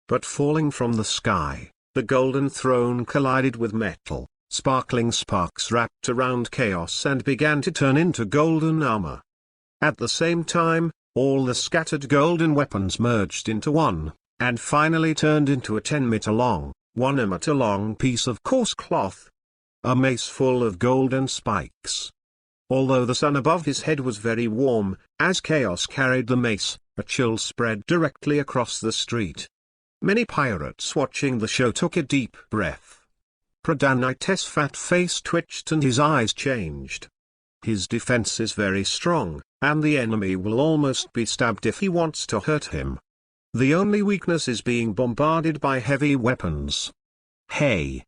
But falling from the sky, the golden throne collided with metal, sparkling sparks wrapped around Chaos and began to turn into golden armor. At the same time, all the scattered golden weapons merged into one, and finally turned into a 10-meter long, 1-meter long piece of coarse cloth. A mace full of golden spikes. Although the sun above his head was very warm, as Chaos carried the mace, a chill spread directly across the street. Many pirates watching the show took a deep breath. Pradhanite's fat face twitched and his eyes changed. His defense is very strong, and the enemy will almost be stabbed if he wants to hurt him. The only weakness is being bombarded by heavy weapons. Hey!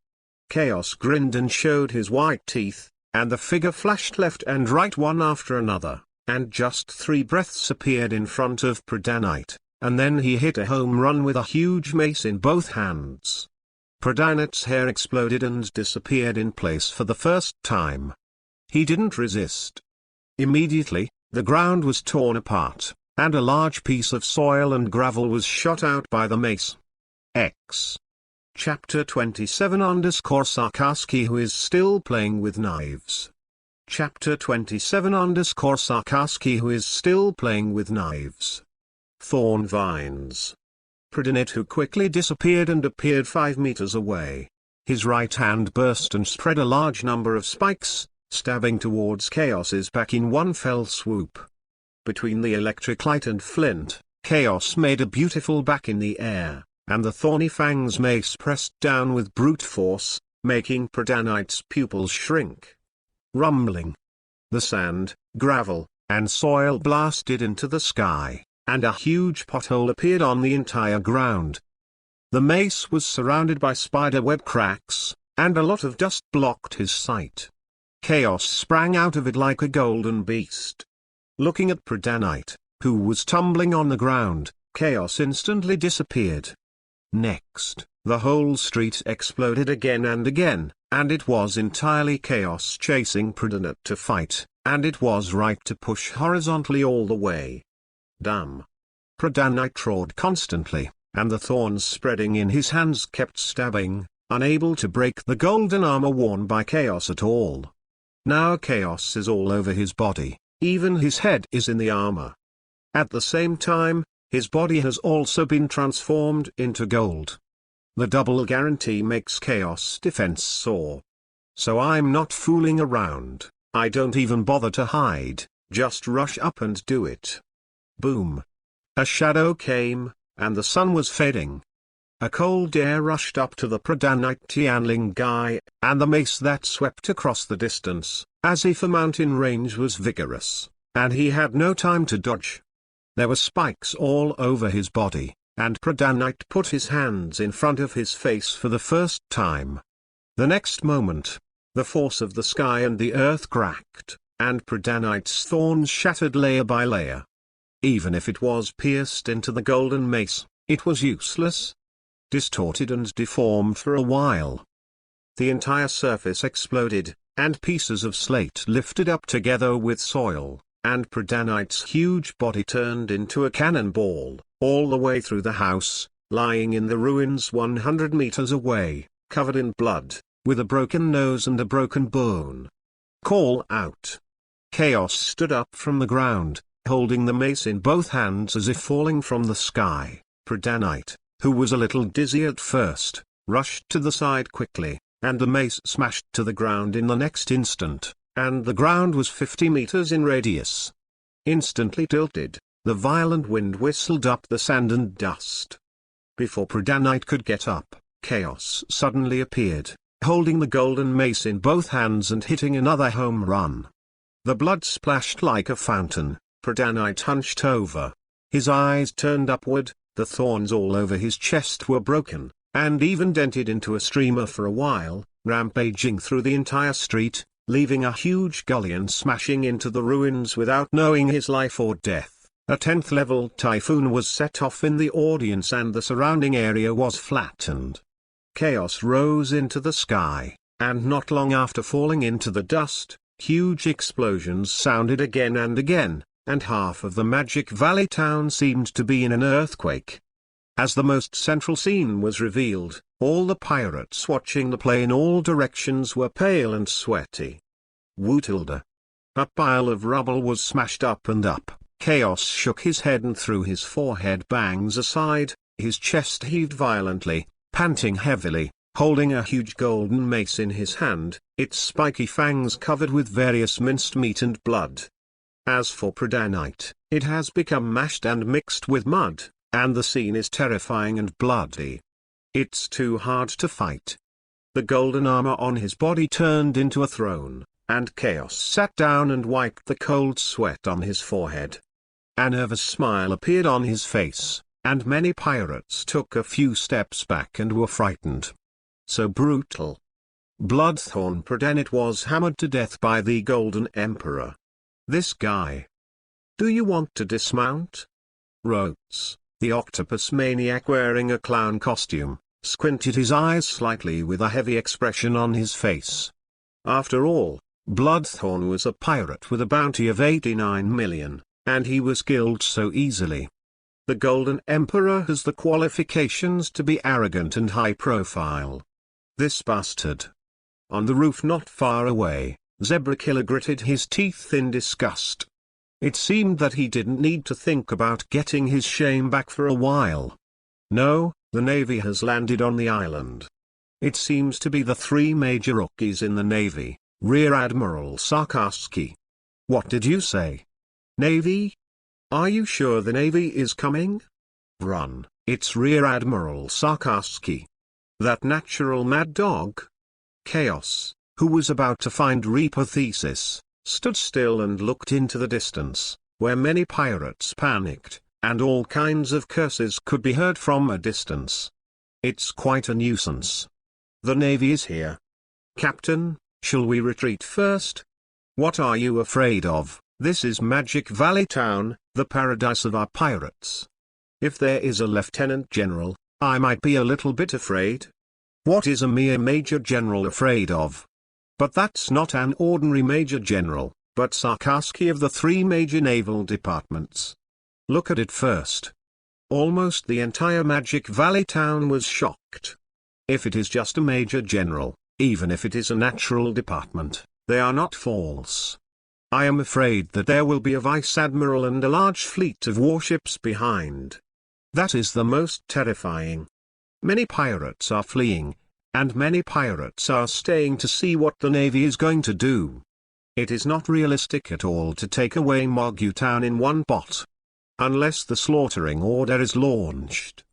Chaos grinned and showed his white teeth, and the figure flashed left and right one after another, and just 3 breaths appeared in front of Predanite, and then he hit a home run with a huge mace in both hands. Predanite's hair exploded and disappeared in place for the first time. He didn't resist. Immediately, the ground was torn apart, and a large piece of soil and gravel was shot out by the mace. X. Chapter 27 Sarkaski who is still playing with knives. Chapter 27 Sarkaski who is still playing with knives. Thorn vines. Predanite who quickly disappeared and appeared 5 meters away. His right hand burst and spread a large number of spikes, stabbing towards Chaos's back in one fell swoop. Between the electric light and flint, Chaos made a beautiful back in the air, and the thorny fang's mace pressed down with brute force, making Predanite's pupils shrink. Rumbling. The sand, gravel, and soil blasted into the sky, and a huge pothole appeared on the entire ground. The mace was surrounded by spiderweb cracks, and a lot of dust blocked his sight. Chaos sprang out of it like a golden beast. Looking at Predanite, who was tumbling on the ground, Chaos instantly disappeared. Next, the whole street exploded again, and it was entirely Chaos chasing Predanite to fight, and it was right to push horizontally all the way. Damn. Predanite roared constantly, and the thorns spreading in his hands kept stabbing, unable to break the golden armor worn by Chaos at all. Now Chaos is all over his body, even his head is in the armor. At the same time, his body has also been transformed into gold. The double guarantee makes Chaos defense sore. So I'm not fooling around, I don't even bother to hide, just rush up and do it. Boom. A shadow came, and the sun was fading. A cold air rushed up to the Predanite Tianling guy, and the mace that swept across the distance, as if a mountain range was vigorous, and he had no time to dodge. There were spikes all over his body, and Predanite put his hands in front of his face for the first time. The next moment, the force of the sky and the earth cracked, and Predanite's thorns shattered layer by layer. Even if it was pierced into the golden mace, it was useless. Distorted and deformed for a while. The entire surface exploded, and pieces of slate lifted up together with soil, and Predanite's huge body turned into a cannonball, all the way through the house, lying in the ruins 100 meters away, covered in blood, with a broken nose and a broken bone. Call out. Chaos stood up from the ground, holding the mace in both hands as if falling from the sky. Predanite, who was a little dizzy at first, rushed to the side quickly, and the mace smashed to the ground in the next instant, and the ground was 50 meters in radius. Instantly tilted, the violent wind whistled up the sand and dust. Before Predanite could get up, Chaos suddenly appeared, holding the golden mace in both hands and hitting another home run. The blood splashed like a fountain. Predanite hunched over. His eyes turned upward, the thorns all over his chest were broken, and even dented into a streamer for a while, rampaging through the entire street, leaving a huge gully and smashing into the ruins without knowing his life or death. A 10th level typhoon was set off in the audience and the surrounding area was flattened. Chaos rose into the sky, and not long after falling into the dust, huge explosions sounded again and again, and half of the Magic Valley town seemed to be in an earthquake. As the most central scene was revealed, all the pirates watching the play in all directions were pale and sweaty. Wootilda. A pile of rubble was smashed up and up. Chaos shook his head and threw his forehead bangs aside, his chest heaved violently, panting heavily, holding a huge golden mace in his hand, its spiky fangs covered with various minced meat and blood. As for Predanite, it has become mashed and mixed with mud, and the scene is terrifying and bloody. It's too hard to fight. The golden armor on his body turned into a throne, and Chaos sat down and wiped the cold sweat on his forehead. A nervous smile appeared on his face, and many pirates took a few steps back and were frightened. So brutal. Bloodthorn Praden was hammered to death by the Golden Emperor. This guy. Do you want to dismount? Rhodes, the octopus maniac wearing a clown costume, squinted his eyes slightly with a heavy expression on his face. After all, Bloodthorn was a pirate with a bounty of 89 million, and he was killed so easily. The Golden Emperor has the qualifications to be arrogant and high profile. This bastard. On the roof not far away, Zebra Killer gritted his teeth in disgust. It seemed that he didn't need to think about getting his shame back for a while. No, the Navy has landed on the island. It seems to be the three major rookies in the Navy, Rear Admiral Sarkarsky. What did you say? Navy? Are you sure the Navy is coming? Run, it's Rear Admiral Sarkarsky. That natural mad dog? Chaos, who was about to find Reaper Thesis, stood still and looked into the distance, where many pirates panicked, and all kinds of curses could be heard from a distance. It's quite a nuisance. The Navy is here. Captain, shall we retreat first? What are you afraid of? This is Magic Valley Town, the paradise of our pirates. If there is a lieutenant general, I might be a little bit afraid. What is a mere major general afraid of? But that's not an ordinary major general, but Sarkarsky of the three major naval departments. Look at it first. Almost the entire Magic Valley town was shocked. If it is just a major general, even if it is a natural department, they are not false. I am afraid that there will be a vice admiral and a large fleet of warships behind. That is the most terrifying. Many pirates are fleeing, and many pirates are staying to see what the Navy is going to do. It is not realistic at all to take away Mogu Town in one pot. Unless the slaughtering order is launched.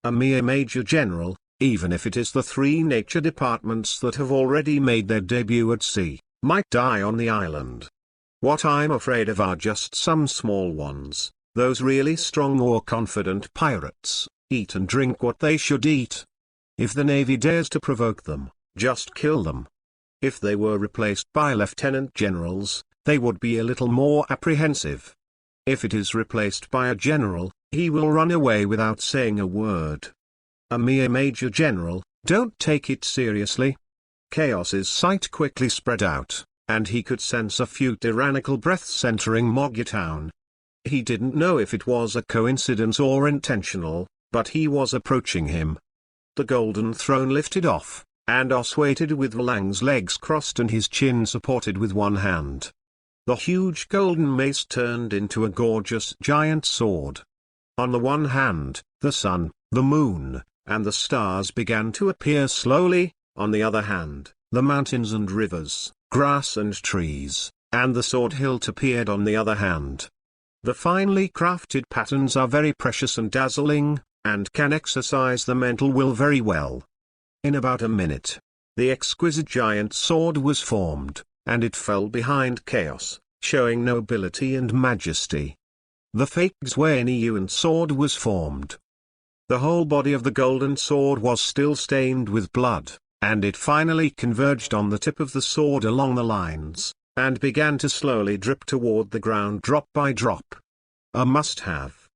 A mere major general, even if it is the three nature departments that have already made their debut at sea, might die on the island. What I'm afraid of are just some small ones, those really strong or confident pirates, eat and drink what they should eat. If the Navy dares to provoke them, just kill them. If they were replaced by lieutenant generals, they would be a little more apprehensive. If it is replaced by a general, he will run away without saying a word. A mere major general, don't take it seriously. Chaos's sight quickly spread out, and he could sense a few tyrannical breaths entering Mogu Town. He didn't know if it was a coincidence or intentional, but he was approaching him. The golden throne lifted off, and Os waited with Valang's legs crossed and his chin supported with one hand. The huge golden mace turned into a gorgeous giant sword. On the one hand, the sun, the moon, and the stars began to appear slowly, on the other hand, the mountains and rivers, grass and trees, and the sword hilt appeared on the other hand. The finely crafted patterns are very precious and dazzling, and can exercise the mental will very well. In about a minute, the exquisite giant sword was formed, and it fell behind Chaos, showing nobility and majesty. The fake Xuanyuan sword was formed. The whole body of the golden sword was still stained with blood, and it finally converged on the tip of the sword along the lines, and began to slowly drip toward the ground drop by drop. A must-have.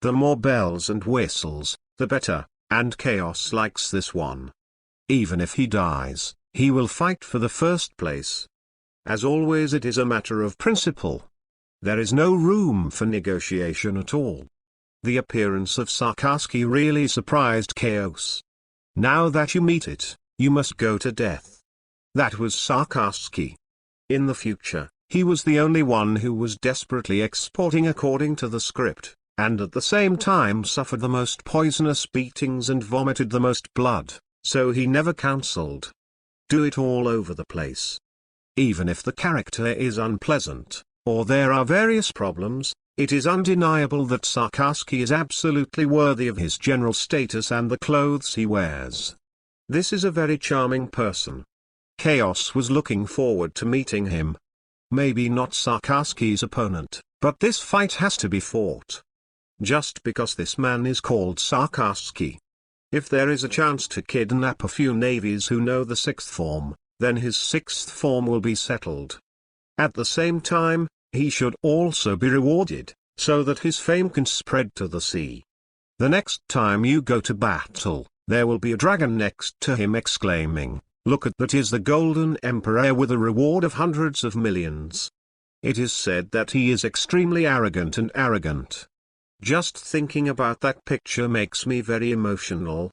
The more bells and whistles, the better, and Chaos likes this one. Even if he dies, he will fight for the first place. As always, it is a matter of principle. There is no room for negotiation at all. The appearance of Sarkarsky really surprised Chaos. Now that you meet it, you must go to death. That was Sarkarsky. In the future, he was the only one who was desperately exporting according to the script, and at the same time suffered the most poisonous beatings and vomited the most blood, so he never counseled. Do it all over the place. Even if the character is unpleasant, or there are various problems, it is undeniable that Sarkarsky is absolutely worthy of his general status and the clothes he wears. This is a very charming person. Chaos was looking forward to meeting him. Maybe not Sarkarsky's opponent, but this fight has to be fought. just because this man is called Sarkaski. If there is a chance to kidnap a few navies who know the sixth form, then his sixth form will be settled. At the same time, he should also be rewarded, so that his fame can spread to the sea. The next time you go to battle, there will be a dragon next to him exclaiming, "Look at that, is the Golden Emperor with a reward of hundreds of millions." It is said that he is extremely arrogant. Just thinking about that picture makes me very emotional.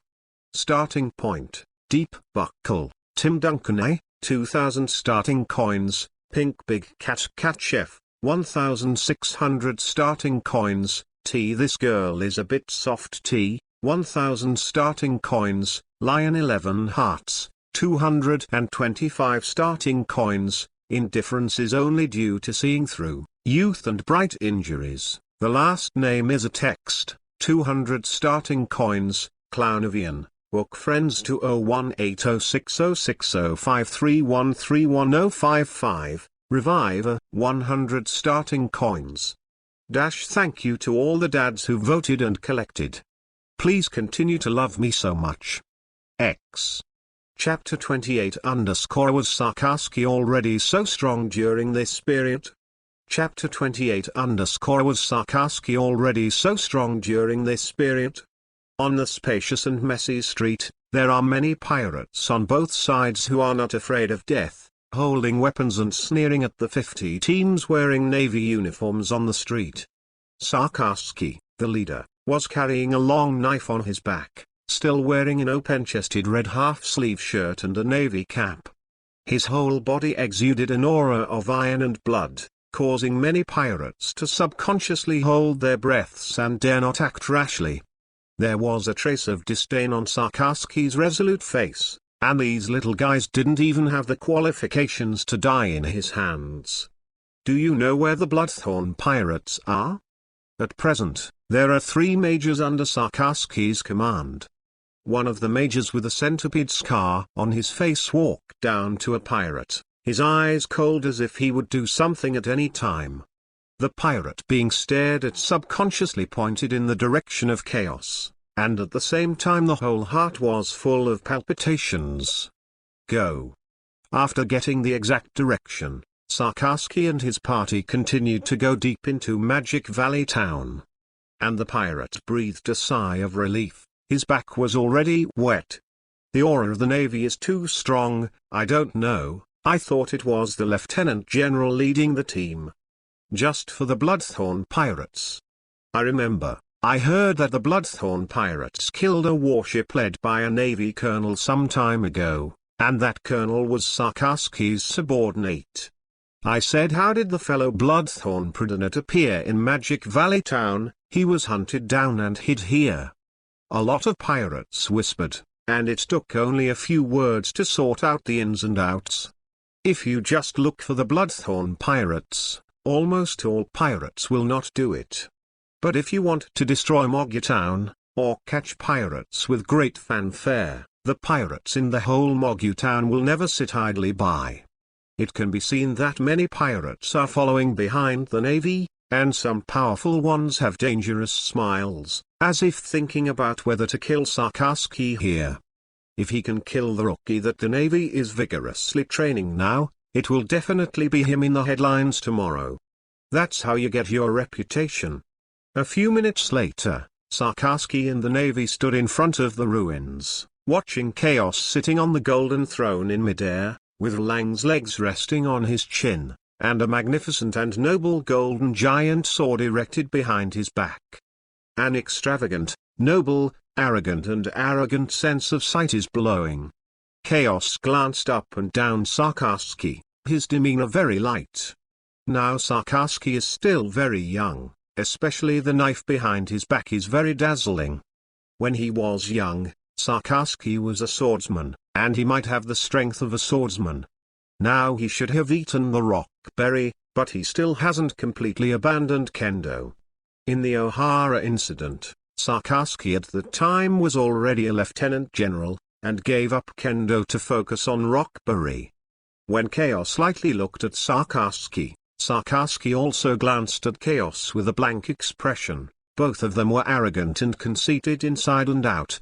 Starting point, Deep Buckle, Tim Duncan 2000 starting coins, Pink Big Cat Chef, 1600 starting coins, T This Girl Is a Bit Soft T, 1000 starting coins, Lion 11 Hearts, 225 starting coins, Indifference is only due to seeing through, Youth and Bright Injuries. The last name is a text, 200 starting coins, Clownavian, book friends 201806060531311055, Reviver, 100 starting coins. Thank you to all the dads who voted and collected. Please continue to love me so much. X. Chapter 28 _ Was Sarkaski already so strong during this period? Chapter 28 _ Was Sarkaski already so strong during this period? On the spacious and messy street, there are many pirates on both sides who are not afraid of death, holding weapons and sneering at the 50 teams wearing navy uniforms on the street. Sarkaski, the leader, was carrying a long knife on his back, still wearing an open-chested red half-sleeve shirt and a navy cap. His whole body exuded an aura of iron and blood, causing many pirates to subconsciously hold their breaths and dare not act rashly. There was a trace of disdain on Sarkaski's resolute face, and these little guys didn't even have the qualifications to die in his hands. Do you know where the Bloodthorn pirates are? At present, there are 3 majors under Sarkaski's command. One of the majors with a centipede scar on his face walked down to a pirate, his eyes cold as if he would do something at any time. The pirate being stared at subconsciously pointed in the direction of chaos, and at the same time the whole heart was full of palpitations. Go. After getting the exact direction, Sarkaski and his party continued to go deep into Magic Valley town. And the pirate breathed a sigh of relief, his back was already wet. The aura of the navy is too strong, I don't know. I thought it was the lieutenant general leading the team. Just for the Bloodthorn pirates. I remember, I heard that the Bloodthorn pirates killed a warship led by a navy colonel some time ago, and that colonel was Sarkaski's subordinate. I said, how did the fellow Bloodthorn president appear in Magic Valley town? He was hunted down and hid here. A lot of pirates whispered, and it took only a few words to sort out the ins and outs. If you just look for the Bloodthorn pirates, almost all pirates will not do it. But if you want to destroy Moggy Town, or catch pirates with great fanfare, the pirates in the whole Moggy Town will never sit idly by. It can be seen that many pirates are following behind the navy, and some powerful ones have dangerous smiles, as if thinking about whether to kill Sarkaski here. If he can kill the rookie that the navy is vigorously training now, it will definitely be him in the headlines tomorrow. That's how you get your reputation. A few minutes later, Sarkaski and the navy stood in front of the ruins, watching Chaos sitting on the golden throne in midair, with Lang's legs resting on his chin, and a magnificent and noble golden giant sword erected behind his back. An extravagant, noble, arrogant sense of sight is blowing. Chaos glanced up and down Sarkaski, his demeanor very light. Now Sarkaski is still very young, especially the knife behind his back is very dazzling. When he was young, Sarkaski was a swordsman, and he might have the strength of a swordsman. Now he should have eaten the rock berry, but he still hasn't completely abandoned kendo. In the O'Hara incident, Sarkaski at the time was already a lieutenant general, and gave up kendo to focus on rockberry. When Chaos slightly looked at Sarkaski, Sarkaski also glanced at Chaos with a blank expression, Both of them were arrogant and conceited inside and out.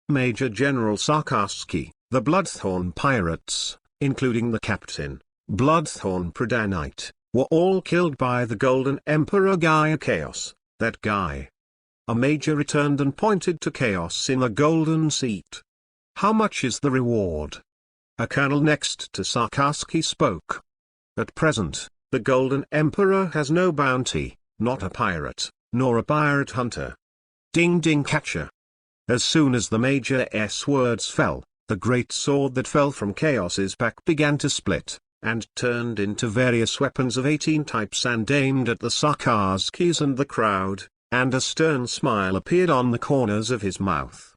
Major General Sarkarsky, the Bloodthorn pirates, including the captain, Bloodthorn Predanite, were all killed by the Golden Emperor Gaia Chaos, that guy. A major returned and pointed to Chaos in a golden seat. "How much is the reward?" A colonel next to Sarkarsky spoke. "At present, the Golden Emperor has no bounty, not a pirate, nor a pirate hunter. Ding ding catcher." As soon as the Major's words fell, the great sword that fell from Chaos's back began to split, and turned into various weapons of 18 types and aimed at the Sarkarskys and the crowd, and a stern smile appeared on the corners of his mouth.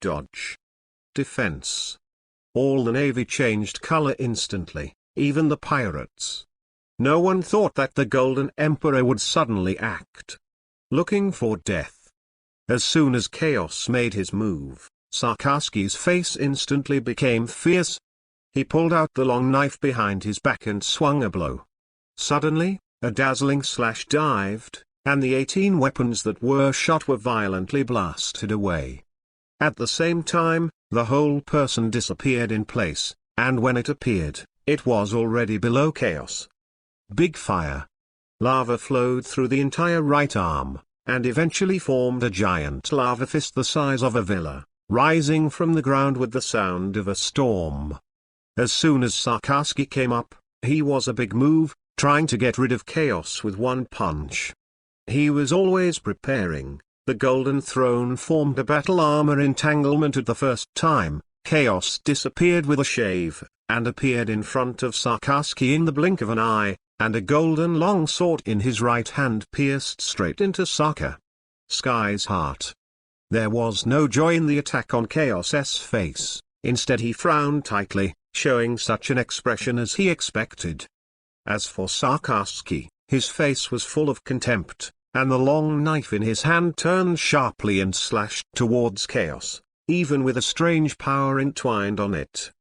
Dodge. Defense. All the navy changed color instantly, even the pirates. No one thought that the Golden Emperor would suddenly act. Looking for death. As soon as Chaos made his move, Sarkarsky's face instantly became fierce. He pulled out the long knife behind his back and swung a blow. Suddenly, a dazzling slash dived, and the 18 weapons that were shot were violently blasted away. At the same time, the whole person disappeared in place, and when it appeared, it was already below Chaos. Big fire. Lava flowed through the entire right arm, and eventually formed a giant lava fist the size of a villa, rising from the ground with the sound of a storm. As soon as Sarkarsky came up, he was a big move, trying to get rid of Chaos with one punch. He was always preparing. The Golden Throne formed a battle armor entanglement at the first time. Chaos disappeared with a shave, and appeared in front of Sarkarsky in the blink of an eye, and a golden longsword in his right hand pierced straight into Sarkarsky's heart. There was no joy in the attack on Chaos's face, instead he frowned tightly, showing such an expression as he expected. As for Sarkarsky, his face was full of contempt, and the long knife in his hand turned sharply and slashed towards Chaos, even with a strange power entwined on it.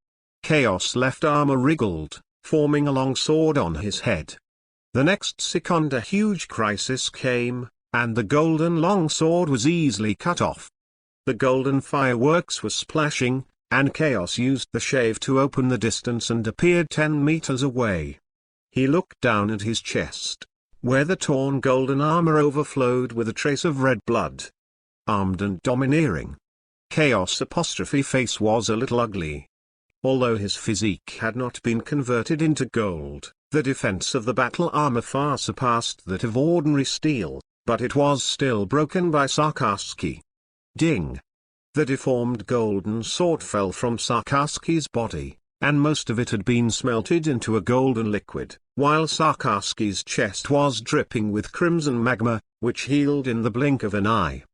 Chaos' left armor wriggled, forming a long sword on his head. The next second a huge crisis came, and the golden longsword was easily cut off. The golden fireworks were splashing, and Chaos used the shave to open the distance and appeared 10 meters away. He looked down at his chest, where the torn golden armor overflowed with a trace of red blood. Armed and domineering. Chaos' face was a little ugly. Although his physique had not been converted into gold, the defense of the battle armor far surpassed that of ordinary steel, but it was still broken by Sarkarsky. Ding! The deformed golden sword fell from Sarkarsky's body, and most of it had been smelted into a golden liquid, while Sarkarsky's chest was dripping with crimson magma, which healed in the blink of an eye.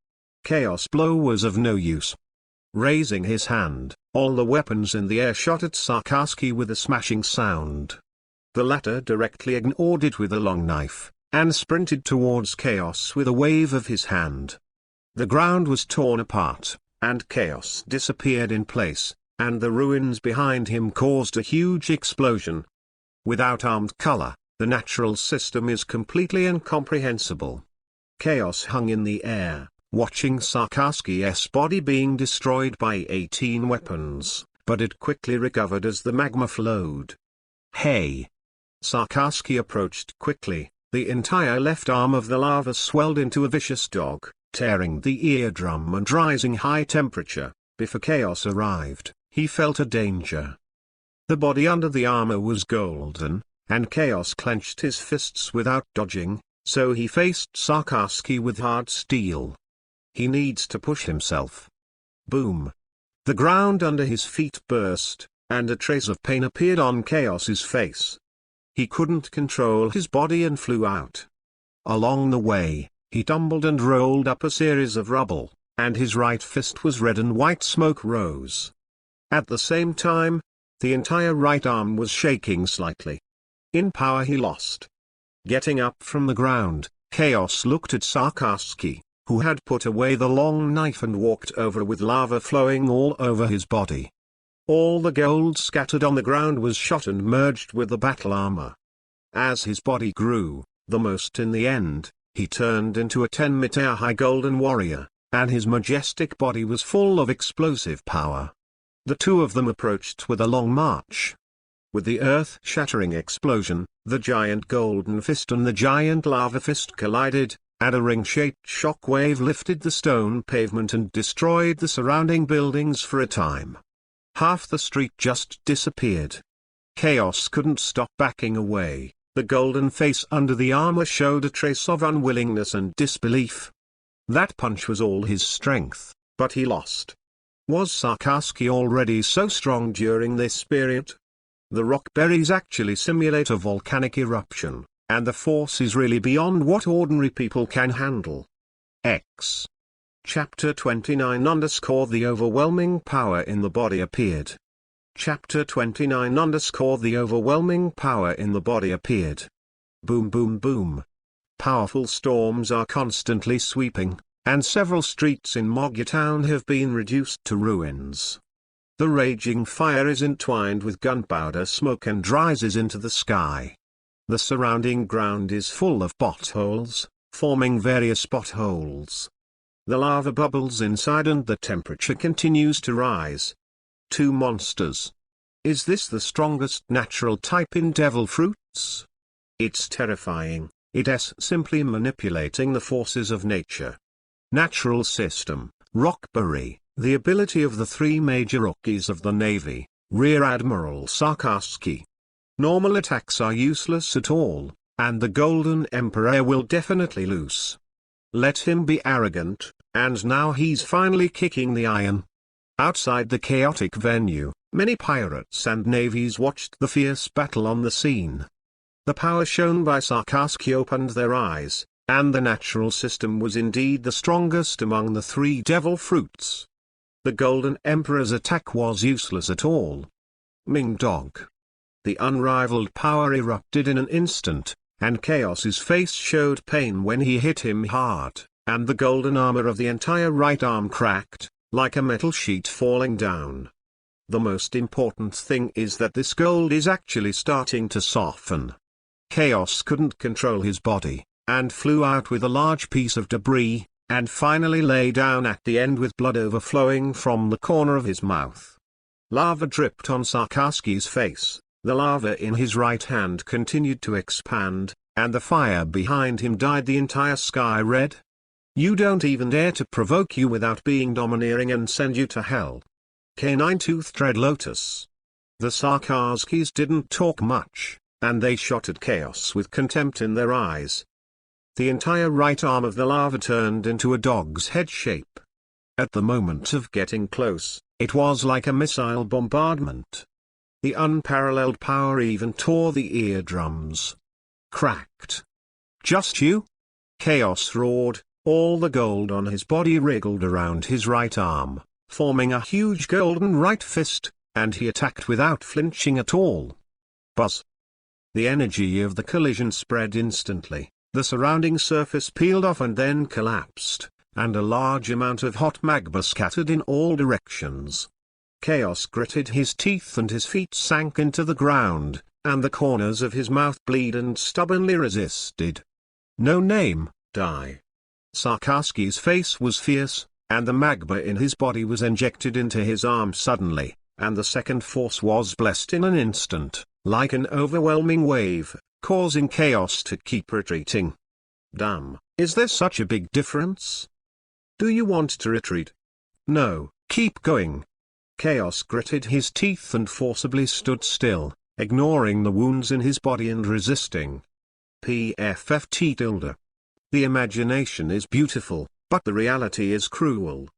Chaos' blow was of no use. Raising his hand, all the weapons in the air shot at Sarkarsky with a smashing sound. The latter directly ignored it with a long knife, and sprinted towards Chaos with a wave of his hand. The ground was torn apart, and Chaos disappeared in place, and the ruins behind him caused a huge explosion. Without armed color, the natural system is completely incomprehensible. Chaos hung in the air, watching Sarkarsky's body being destroyed by 18 weapons, but it quickly recovered as the magma flowed. Hey! Sarkarsky approached quickly, the entire left arm of the lava swelled into a vicious dog, tearing the eardrum and rising high temperature. Before Chaos arrived, he felt a danger. The body under the armor was golden, and Chaos clenched his fists without dodging, so he faced Sarkarsky with hard steel. He needs to push himself. Boom! The ground under his feet burst, and a trace of pain appeared on Chaos's face. He couldn't control his body and flew out. Along the way, he tumbled and rolled up a series of rubble, and his right fist was red and white smoke rose. At the same time, the entire right arm was shaking slightly. In power he lost. Getting up from the ground, Chaos looked at Sarkarsky, who had put away the long knife and walked over with lava flowing all over his body. All the gold scattered on the ground was shot and merged with the battle armor. As his body grew, the most in the end, he turned into a 10-meter high golden warrior, and his majestic body was full of explosive power. The two of them approached with a long march. With the earth-shattering explosion, the giant golden fist and the giant lava fist collided, and a ring-shaped shockwave lifted the stone pavement and destroyed the surrounding buildings for a time. Half the street just disappeared. Chaos couldn't stop backing away. The golden face under the armor showed a trace of unwillingness and disbelief. That punch was all his strength, but he lost. Was Sarkarski already so strong during this period? The rock berries actually simulate a volcanic eruption, and the force is really beyond what ordinary people can handle. X. Chapter 29 The overwhelming power in the body appeared. Chapter 29 The overwhelming power in the body appeared. Boom boom boom. Powerful storms are constantly sweeping, and several streets in Mogyatown have been reduced to ruins. The raging fire is entwined with gunpowder smoke and rises into the sky. The surrounding ground is full of potholes, forming various potholes. The lava bubbles inside and the temperature continues to rise. Two monsters. Is this the strongest natural type in devil fruits? It's terrifying. It's simply manipulating the forces of nature. Natural system, Rockberry, the ability of the three major rookies of the Navy, Rear Admiral Sarkarski. Normal attacks are useless at all, and the Golden Emperor will definitely lose. Let him be arrogant, and now he's finally kicking the iron. Outside the chaotic venue, many pirates and navies watched the fierce battle on the scene. The power shown by Sarkarski opened their eyes, and the natural system was indeed the strongest among the three devil fruits. The Golden Emperor's attack was useless at all. Ming Dog. The unrivaled power erupted in an instant, and Chaos's face showed pain when he hit him hard, and the golden armor of the entire right arm cracked, like a metal sheet falling down. The most important thing is that this gold is actually starting to soften. Chaos couldn't control his body, and flew out with a large piece of debris, and finally lay down at the end with blood overflowing from the corner of his mouth. Lava dripped on Sarkarski's face, the lava in his right hand continued to expand, and the fire behind him dyed the entire sky red. You don't even dare to provoke you without being domineering and send you to hell. K9-toothed Red Lotus. The Sarkarskis didn't talk much, and they shot at Chaos with contempt in their eyes. The entire right arm of the lava turned into a dog's head shape. At the moment of getting close, it was like a missile bombardment. The unparalleled power even tore the eardrums. Cracked. Just you? Chaos roared, all the gold on his body wriggled around his right arm, forming a huge golden right fist, and he attacked without flinching at all. Buzz. The energy of the collision spread instantly. The surrounding surface peeled off and then collapsed, and a large amount of hot magma scattered in all directions. Chaos gritted his teeth and his feet sank into the ground, and the corners of his mouth bled and stubbornly resisted. No name, die. Sarkarski's face was fierce, and the magma in his body was injected into his arm suddenly, and the second force was blessed in an instant, like an overwhelming wave, causing Chaos to keep retreating. Damn, is there such a big difference? Do you want to retreat? No, keep going. Chaos gritted his teeth and forcibly stood still, ignoring the wounds in his body and resisting. PFFT. The imagination is beautiful, but the reality is cruel.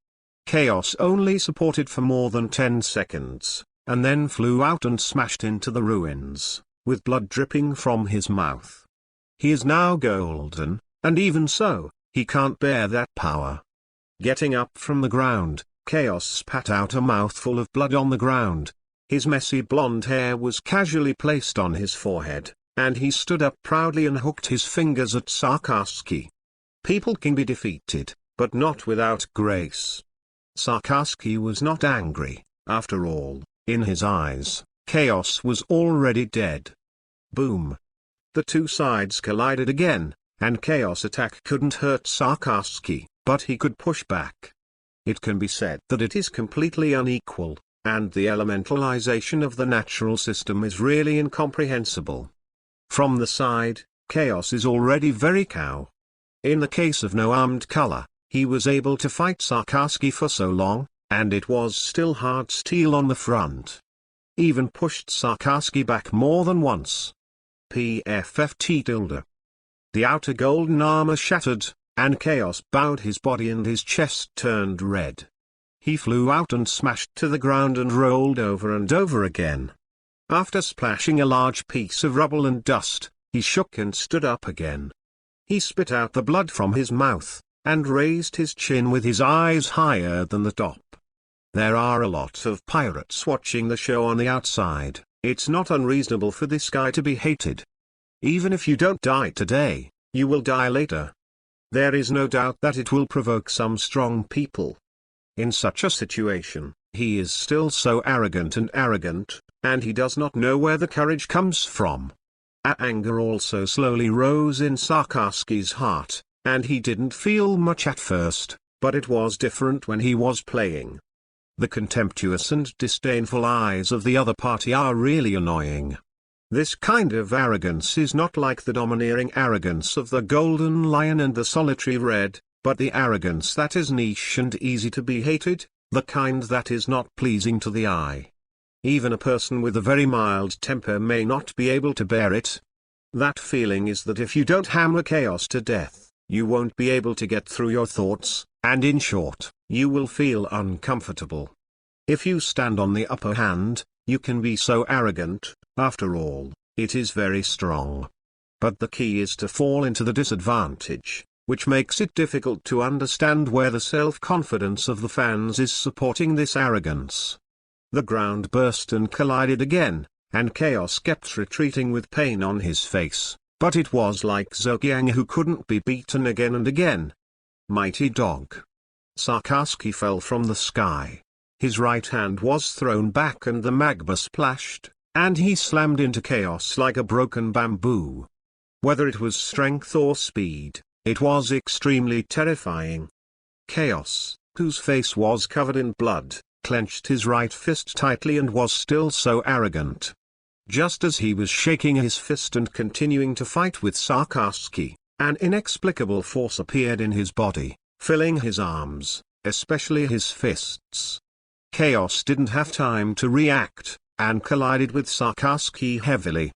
Chaos only supported for more than 10 seconds, and then flew out and smashed into the ruins, with blood dripping from his mouth. He is now golden, and even so, he can't bear that power. Getting up from the ground, Chaos spat out a mouthful of blood on the ground. His messy blonde hair was casually placed on his forehead, and he stood up proudly and hooked his fingers at Sarkarski. People can be defeated, but not without grace. Sarkarski was not angry, after all, in his eyes, Chaos was already dead. Boom. The two sides collided again, and Chaos' attack couldn't hurt Sarkaski, but he could push back. It can be said that it is completely unequal, and the elementalization of the natural system is really incomprehensible. From the side, Chaos is already very cow. In the case of no armed color, he was able to fight Sarkaski for so long, and it was still hard steel on the front. Even pushed Sarkaski back more than once. PFFT. The outer golden armor shattered, and Chaos bowed his body and his chest turned red. He flew out and smashed to the ground and rolled over and over again. After splashing a large piece of rubble and dust, he shook and stood up again. He spit out the blood from his mouth, and raised his chin with his eyes higher than the top. There are a lot of pirates watching the show on the outside. It's not unreasonable for this guy to be hated. Even if you don't die today, you will die later. There is no doubt that it will provoke some strong people. In such a situation, he is still so arrogant, and he does not know where the courage comes from. Anger also slowly rose in Sarkaski's heart, and he didn't feel much at first, but it was different when he was playing. The contemptuous and disdainful eyes of the other party are really annoying. This kind of arrogance is not like the domineering arrogance of the Golden Lion and the Solitary Red, but the arrogance that is niche and easy to be hated, the kind that is not pleasing to the eye. Even a person with a very mild temper may not be able to bear it. That feeling is that if you don't hammer Chaos to death, you won't be able to get through your thoughts, and in short, you will feel uncomfortable. If you stand on the upper hand, you can be so arrogant. After all, it is very strong. But the key is to fall into the disadvantage, which makes it difficult to understand where the self-confidence of the fans is supporting this arrogance. The ground burst and collided again, and Chaos kept retreating with pain on his face, but it was like Zhujiang who couldn't be beaten again and again. Mighty dog. Sarkaski fell from the sky. His right hand was thrown back and the magma splashed, and he slammed into Chaos like a broken bamboo. Whether it was strength or speed, it was extremely terrifying. Chaos, whose face was covered in blood, clenched his right fist tightly and was still so arrogant. Just as he was shaking his fist and continuing to fight with Sarkaski, an inexplicable force appeared in his body, filling his arms, especially his fists. Chaos didn't have time to react, and collided with Sarkaski heavily.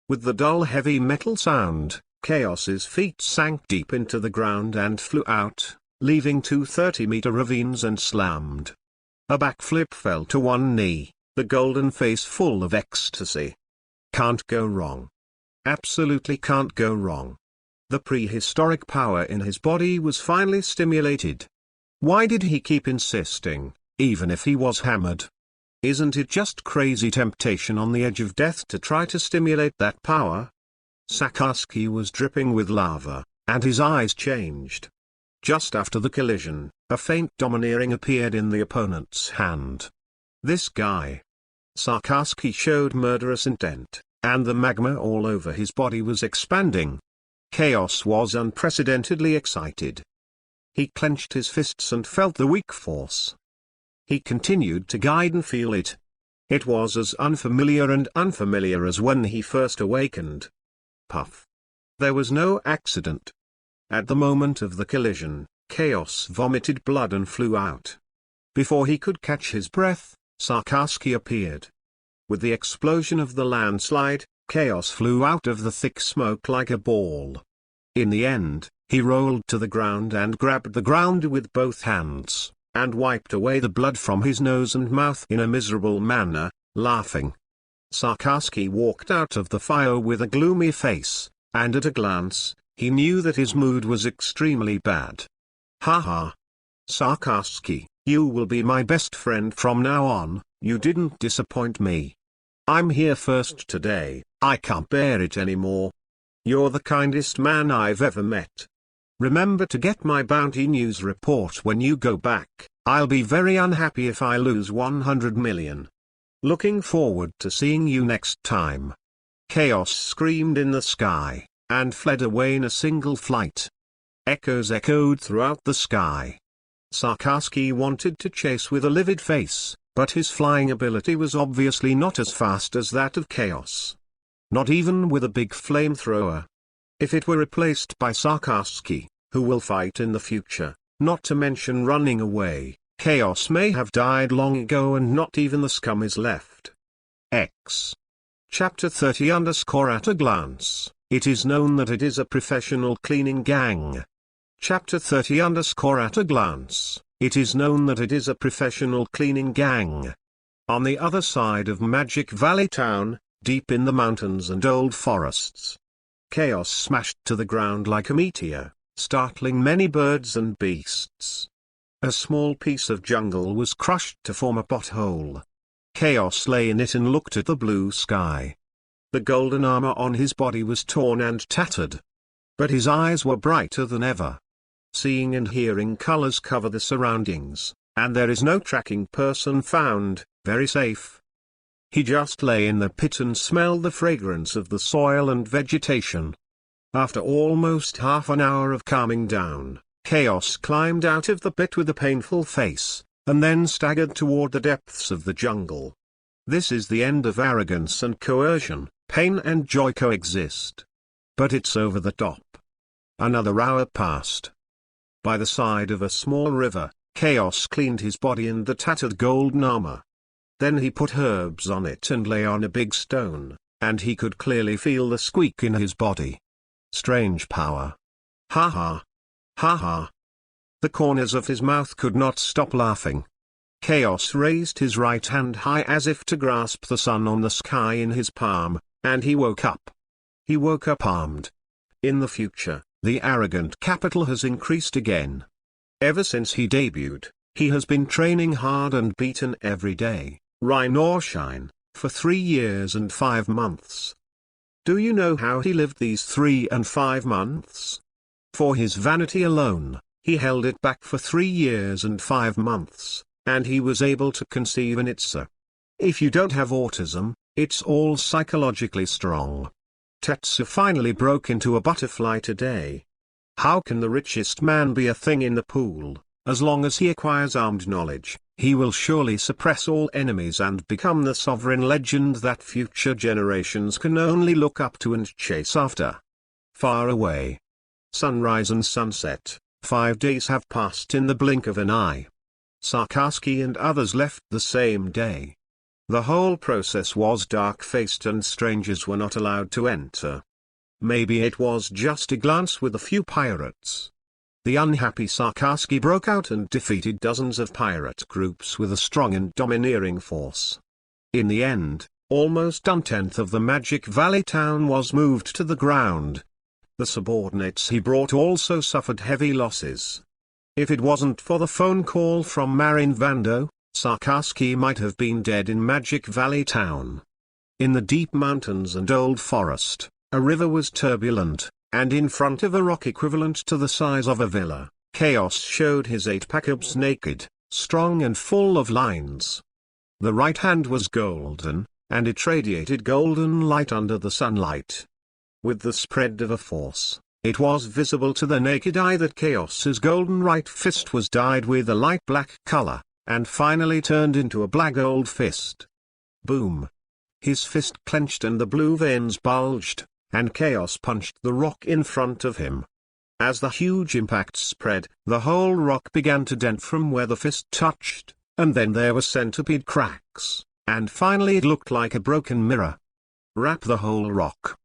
With the dull heavy metal sound, Chaos's feet sank deep into the ground and flew out, leaving 2 30-meter ravines and slammed. A backflip fell to one knee, the golden face full of ecstasy. Can't go wrong. Absolutely can't go wrong. The prehistoric power in his body was finally stimulated. Why did he keep insisting, even if he was hammered? Isn't it just crazy temptation on the edge of death to try to stimulate that power? Sarkaski was dripping with lava, and his eyes changed. Just after the collision, a faint domineering appeared in the opponent's hand. This guy. Sarkaski showed murderous intent, and the magma all over his body was expanding. Chaos was unprecedentedly excited. He clenched his fists and felt the weak force. He continued to guide and feel it. It was as unfamiliar as when he first awakened. Puff. There was no accident. At the moment of the collision, Chaos vomited blood and flew out. Before he could catch his breath, Sarkaski appeared. With the explosion of the landslide, Chaos flew out of the thick smoke like a ball. In the end, he rolled to the ground and grabbed the ground with both hands, and wiped away the blood from his nose and mouth in a miserable manner, laughing. Sarkaski walked out of the fire with a gloomy face, and at a glance, he knew that his mood was extremely bad. Ha ha. Sarkaski, you will be my best friend from now on. You didn't disappoint me. I'm here first today, I can't bear it anymore. You're the kindest man I've ever met. Remember to get my bounty news report when you go back. I'll be very unhappy if I lose 100 million. Looking forward to seeing you next time. Chaos screamed in the sky, and fled away in a single flight. Echoes echoed throughout the sky. Sarkaski wanted to chase with a livid face, but his flying ability was obviously not as fast as that of Chaos. Not even with a big flamethrower. If it were replaced by Sarkaski, who will fight in the future, not to mention running away, Chaos may have died long ago and not even the scum is left. X. Chapter 30 _At a glance, it is known that it is a professional cleaning gang. Chapter 30 At a glance, it is known that it is a professional cleaning gang. On the other side of Magic Valley Town, deep in the mountains and old forests, Chaos smashed to the ground like a meteor, startling many birds and beasts. A small piece of jungle was crushed to form a pothole. Chaos lay in it and looked at the blue sky. The golden armor on his body was torn and tattered. But his eyes were brighter than ever. Seeing and hearing colors cover the surroundings, and there is no tracking person found, very safe. He just lay in the pit and smelled the fragrance of the soil and vegetation. After almost half an hour of calming down, Chaos climbed out of the pit with a painful face, and then staggered toward the depths of the jungle. This is the end of arrogance and coercion, pain and joy coexist. But it's over the top. Another hour passed. By the side of a small river, Chaos cleaned his body and the tattered golden armor. Then he put herbs on it and lay on a big stone, and he could clearly feel the squeak in his body. Strange power. Ha ha. Ha ha. The corners of his mouth could not stop laughing. Chaos raised his right hand high as if to grasp the sun on the sky in his palm, and he woke up. He woke up armed. In the future, the arrogant capital has increased again. Ever since he debuted, he has been training hard and beaten every day, rain or shine, for 3 years and 5 months. Do you know how he lived these 3 and 5 months? For his vanity alone, he held it back for 3 years and 5 months, and he was able to conceive in it, sir. If you don't have autism, it's all psychologically strong. Tetsu finally broke into a butterfly today. How can the richest man be a thing in the pool? As long as he acquires armed knowledge, he will surely suppress all enemies and become the sovereign legend that future generations can only look up to and chase after. Far away. Sunrise and sunset, 5 days have passed in the blink of an eye. Sarkaski and others left the same day. The whole process was dark-faced and strangers were not allowed to enter. Maybe it was just a glance with a few pirates. The unhappy Sarkaski broke out and defeated dozens of pirate groups with a strong and domineering force. In the end, almost 1/10 of the Magic Valley town was moved to the ground. The subordinates he brought also suffered heavy losses. If it wasn't for the phone call from Marin Vando, Sarkaski might have been dead in Magic Valley Town. In the deep mountains and old forest, a river was turbulent, and in front of a rock equivalent to the size of a villa, Chaos showed his 8-pack abs naked, strong and full of lines. The right hand was golden, and it radiated golden light under the sunlight. With the spread of a force, it was visible to the naked eye that Chaos's golden right fist was dyed with a light black color, and finally turned into a black gold fist. Boom. His fist clenched and the blue veins bulged, and Chaos punched the rock in front of him. As the huge impact spread, the whole rock began to dent from where the fist touched, and then there were centipede cracks, and finally it looked like a broken mirror. Wrap the whole rock.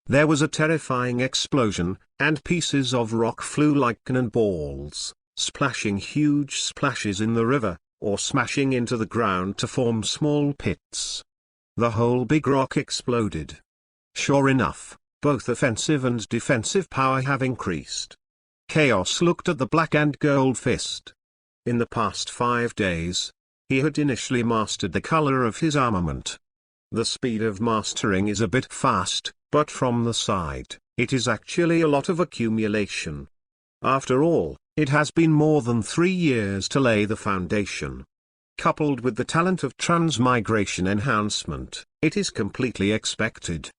There was a terrifying explosion, and pieces of rock flew like cannonballs, splashing huge splashes in the river, or smashing into the ground to form small pits. The whole big rock exploded. Sure enough, both offensive and defensive power have increased. Chaos looked at the black and gold fist. In the past 5 days, he had initially mastered the color of his armament. The speed of mastering is a bit fast, but from the side, it is actually a lot of accumulation. After all, it has been more than 3 years to lay the foundation. Coupled with the talent of transmigration enhancement, it is completely expected.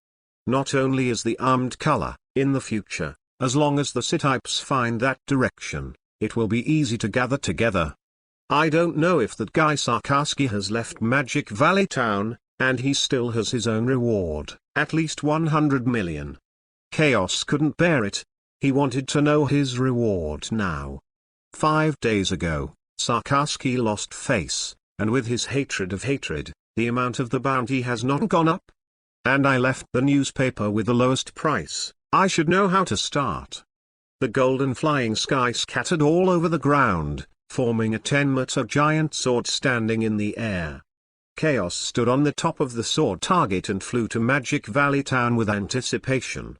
Not only is the armed color, in the future, as long as the C-types find that direction, it will be easy to gather together. I don't know if that guy Sarkarski has left Magic Valley Town, and he still has his own reward, at least 100 million. Chaos couldn't bear it. He wanted to know his reward now. 5 days ago, Sarkarski lost face, and with his hatred of hatred, the amount of the bounty has not gone up. And I left the newspaper with the lowest price. I should know how to start. The golden flying sky scattered all over the ground, forming a 10-meter giant sword standing in the air. Chaos stood on the top of the sword target and flew to Magic Valley Town with anticipation.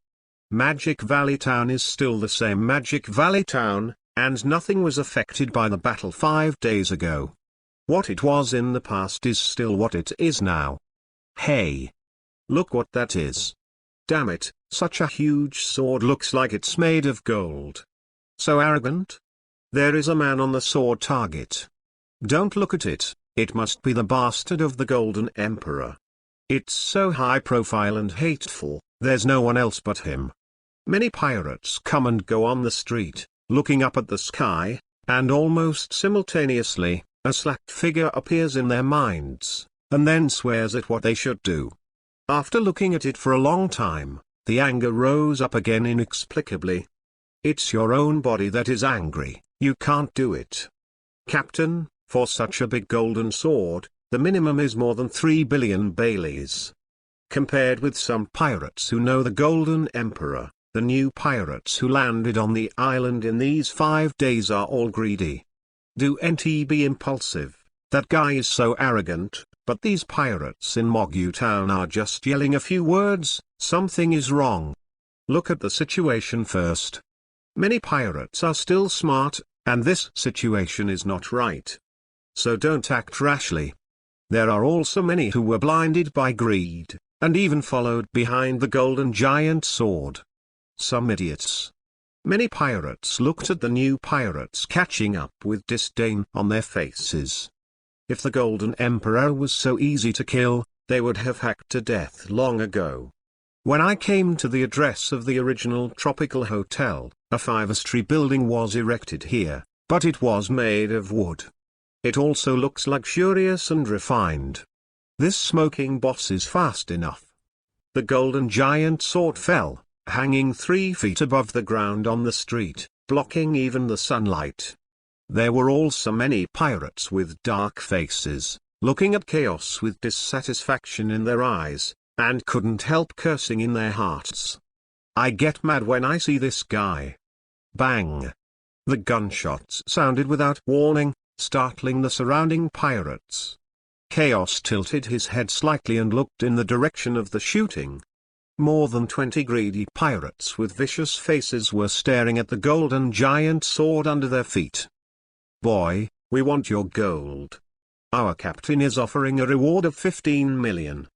Magic Valley Town is still the same Magic Valley Town, and nothing was affected by the battle 5 days ago. What it was in the past is still what it is now. Hey! Look what that is. Damn it, such a huge sword looks like it's made of gold. So arrogant? There is a man on the sword target. Don't look at it, it must be the bastard of the Golden Emperor. It's so high profile and hateful, there's no one else but him. Many pirates come and go on the street, looking up at the sky, and almost simultaneously, a slacked figure appears in their minds, and then swears at what they should do. After looking at it for a long time, the anger rose up again inexplicably. It's your own body that is angry, you can't do it. Captain, for such a big golden sword, the minimum is more than 3 billion Baileys. Compared with some pirates who know the Golden Emperor, the new pirates who landed on the island in these 5 days are all greedy. Do NT be impulsive, that guy is so arrogant. But these pirates in Mogu Town are just yelling a few words, something is wrong. Look at the situation first. Many pirates are still smart, and this situation is not right. So don't act rashly. There are also many who were blinded by greed, and even followed behind the golden giant sword. Some idiots. Many pirates looked at the new pirates catching up with disdain on their faces. If the Golden Emperor was so easy to kill, they would have hacked to death long ago. When I came to the address of the original tropical hotel, a 5-story building was erected here, but it was made of wood. It also looks luxurious and refined. This smoking boss is fast enough. The golden giant sword fell, hanging 3 feet above the ground on the street, blocking even the sunlight. There were also many pirates with dark faces, looking at chaos with dissatisfaction in their eyes, and couldn't help cursing in their hearts. I get mad when I see this guy. Bang! The gunshots sounded without warning, startling the surrounding pirates. Chaos tilted his head slightly and looked in the direction of the shooting. More than 20 greedy pirates with vicious faces were staring at the golden giant sword under their feet. Boy, we want your gold. Our captain is offering a reward of 15 million.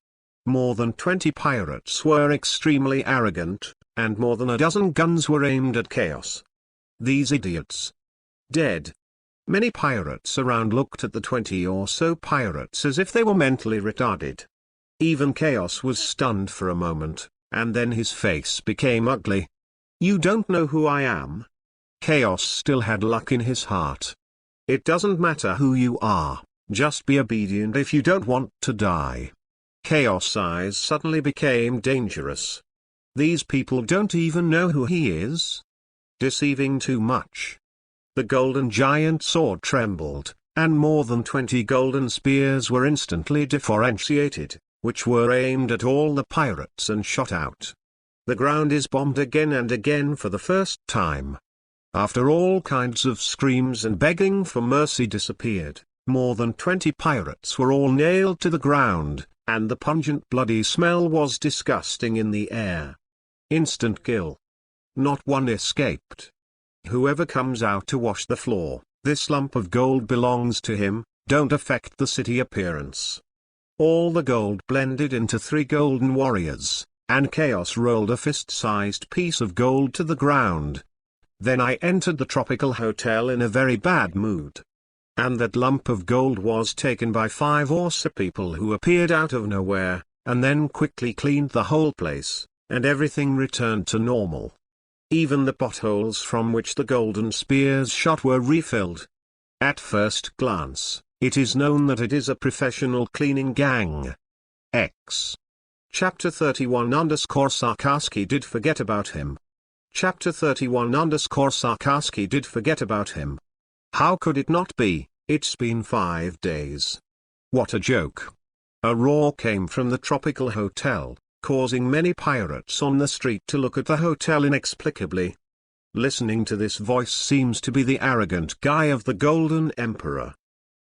More than 20 pirates were extremely arrogant, and more than a dozen guns were aimed at Chaos. These idiots. Dead. Many pirates around looked at the 20 or so pirates as if they were mentally retarded. Even Chaos was stunned for a moment, and then his face became ugly. You don't know who I am? Chaos still had luck in his heart. It doesn't matter who you are, just be obedient if you don't want to die. Chaos' eyes suddenly became dangerous. These people don't even know who he is? Deceiving too much. The golden giant sword trembled, and more than 20 golden spears were instantly differentiated, which were aimed at all the pirates and shot out. The ground is bombed again and again for the first time. After all kinds of screams and begging for mercy disappeared, more than 20 pirates were all nailed to the ground, and the pungent bloody smell was disgusting in the air. Instant kill. Not one escaped. Whoever comes out to wash the floor, this lump of gold belongs to him, don't affect the city appearance. All the gold blended into 3 golden warriors, and Chaos rolled a fist-sized piece of gold to the ground. Then I entered the tropical hotel in a very bad mood. And that lump of gold was taken by 5 or so people who appeared out of nowhere, and then quickly cleaned the whole place, and everything returned to normal. Even the potholes from which the golden spears shot were refilled. At first glance, it is known that it is a professional cleaning gang. X. Chapter 31 Sarkarski did forget about him. Chapter 31 Sarkarski did forget about him. How could it not be? It's been 5 days. What a joke. A roar came from the tropical hotel, causing many pirates on the street to look at the hotel inexplicably. Listening to this voice seems to be the arrogant guy of the Golden Emperor.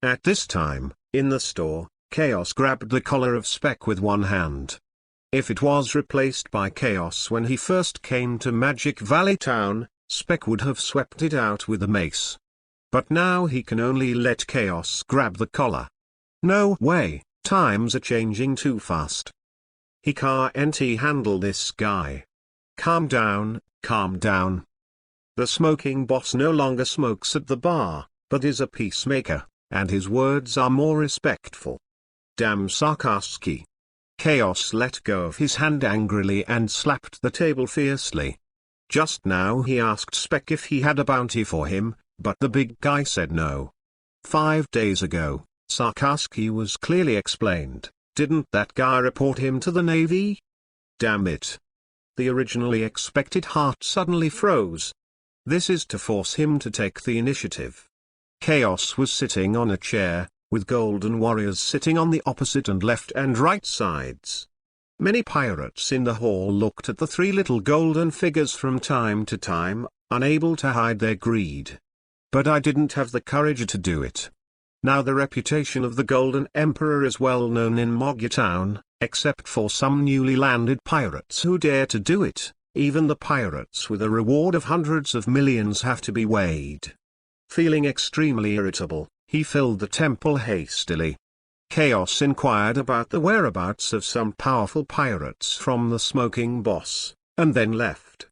At this time, in the store, Chaos grabbed the collar of Speck with one hand. If it was replaced by Chaos when he first came to Magic Valley Town, Speck would have swept it out with a mace. But now he can only let Chaos grab the collar. No way, times are changing too fast. He can't handle this guy. Calm down, calm down. The smoking boss no longer smokes at the bar, but is a peacemaker, and his words are more respectful. Damn Sarkarski. Chaos let go of his hand angrily and slapped the table fiercely. Just now he asked Speck if he had a bounty for him, but the big guy said no. 5 days ago, Sarkarski was clearly explained. Didn't that guy report him to the Navy? Damn it. The originally expected heart suddenly froze. This is to force him to take the initiative. Chaos was sitting on a chair, with golden warriors sitting on the opposite and left and right sides. Many pirates in the hall looked at the 3 little golden figures from time to time, unable to hide their greed. But I didn't have the courage to do it. Now the reputation of the Golden Emperor is well known in Moggy Town, except for some newly landed pirates who dare to do it. Even the pirates with a reward of hundreds of millions have to be weighed. Feeling extremely irritable, he filled the temple hastily. Chaos inquired about the whereabouts of some powerful pirates from the smoking boss, and then left.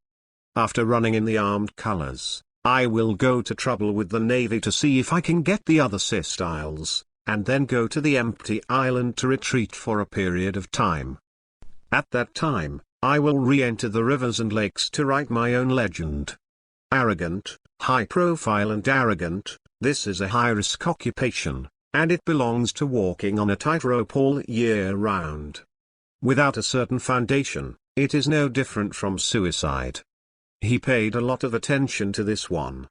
After running in the armed colors, I will go to trouble with the Navy to see if I can get the other Cistiles, and then go to the empty island to retreat for a period of time. At that time, I will re-enter the rivers and lakes to write my own legend. Arrogant, high profile and arrogant, this is a high-risk occupation, and it belongs to walking on a tightrope all year round. Without a certain foundation, it is no different from suicide. He paid a lot of attention to this one.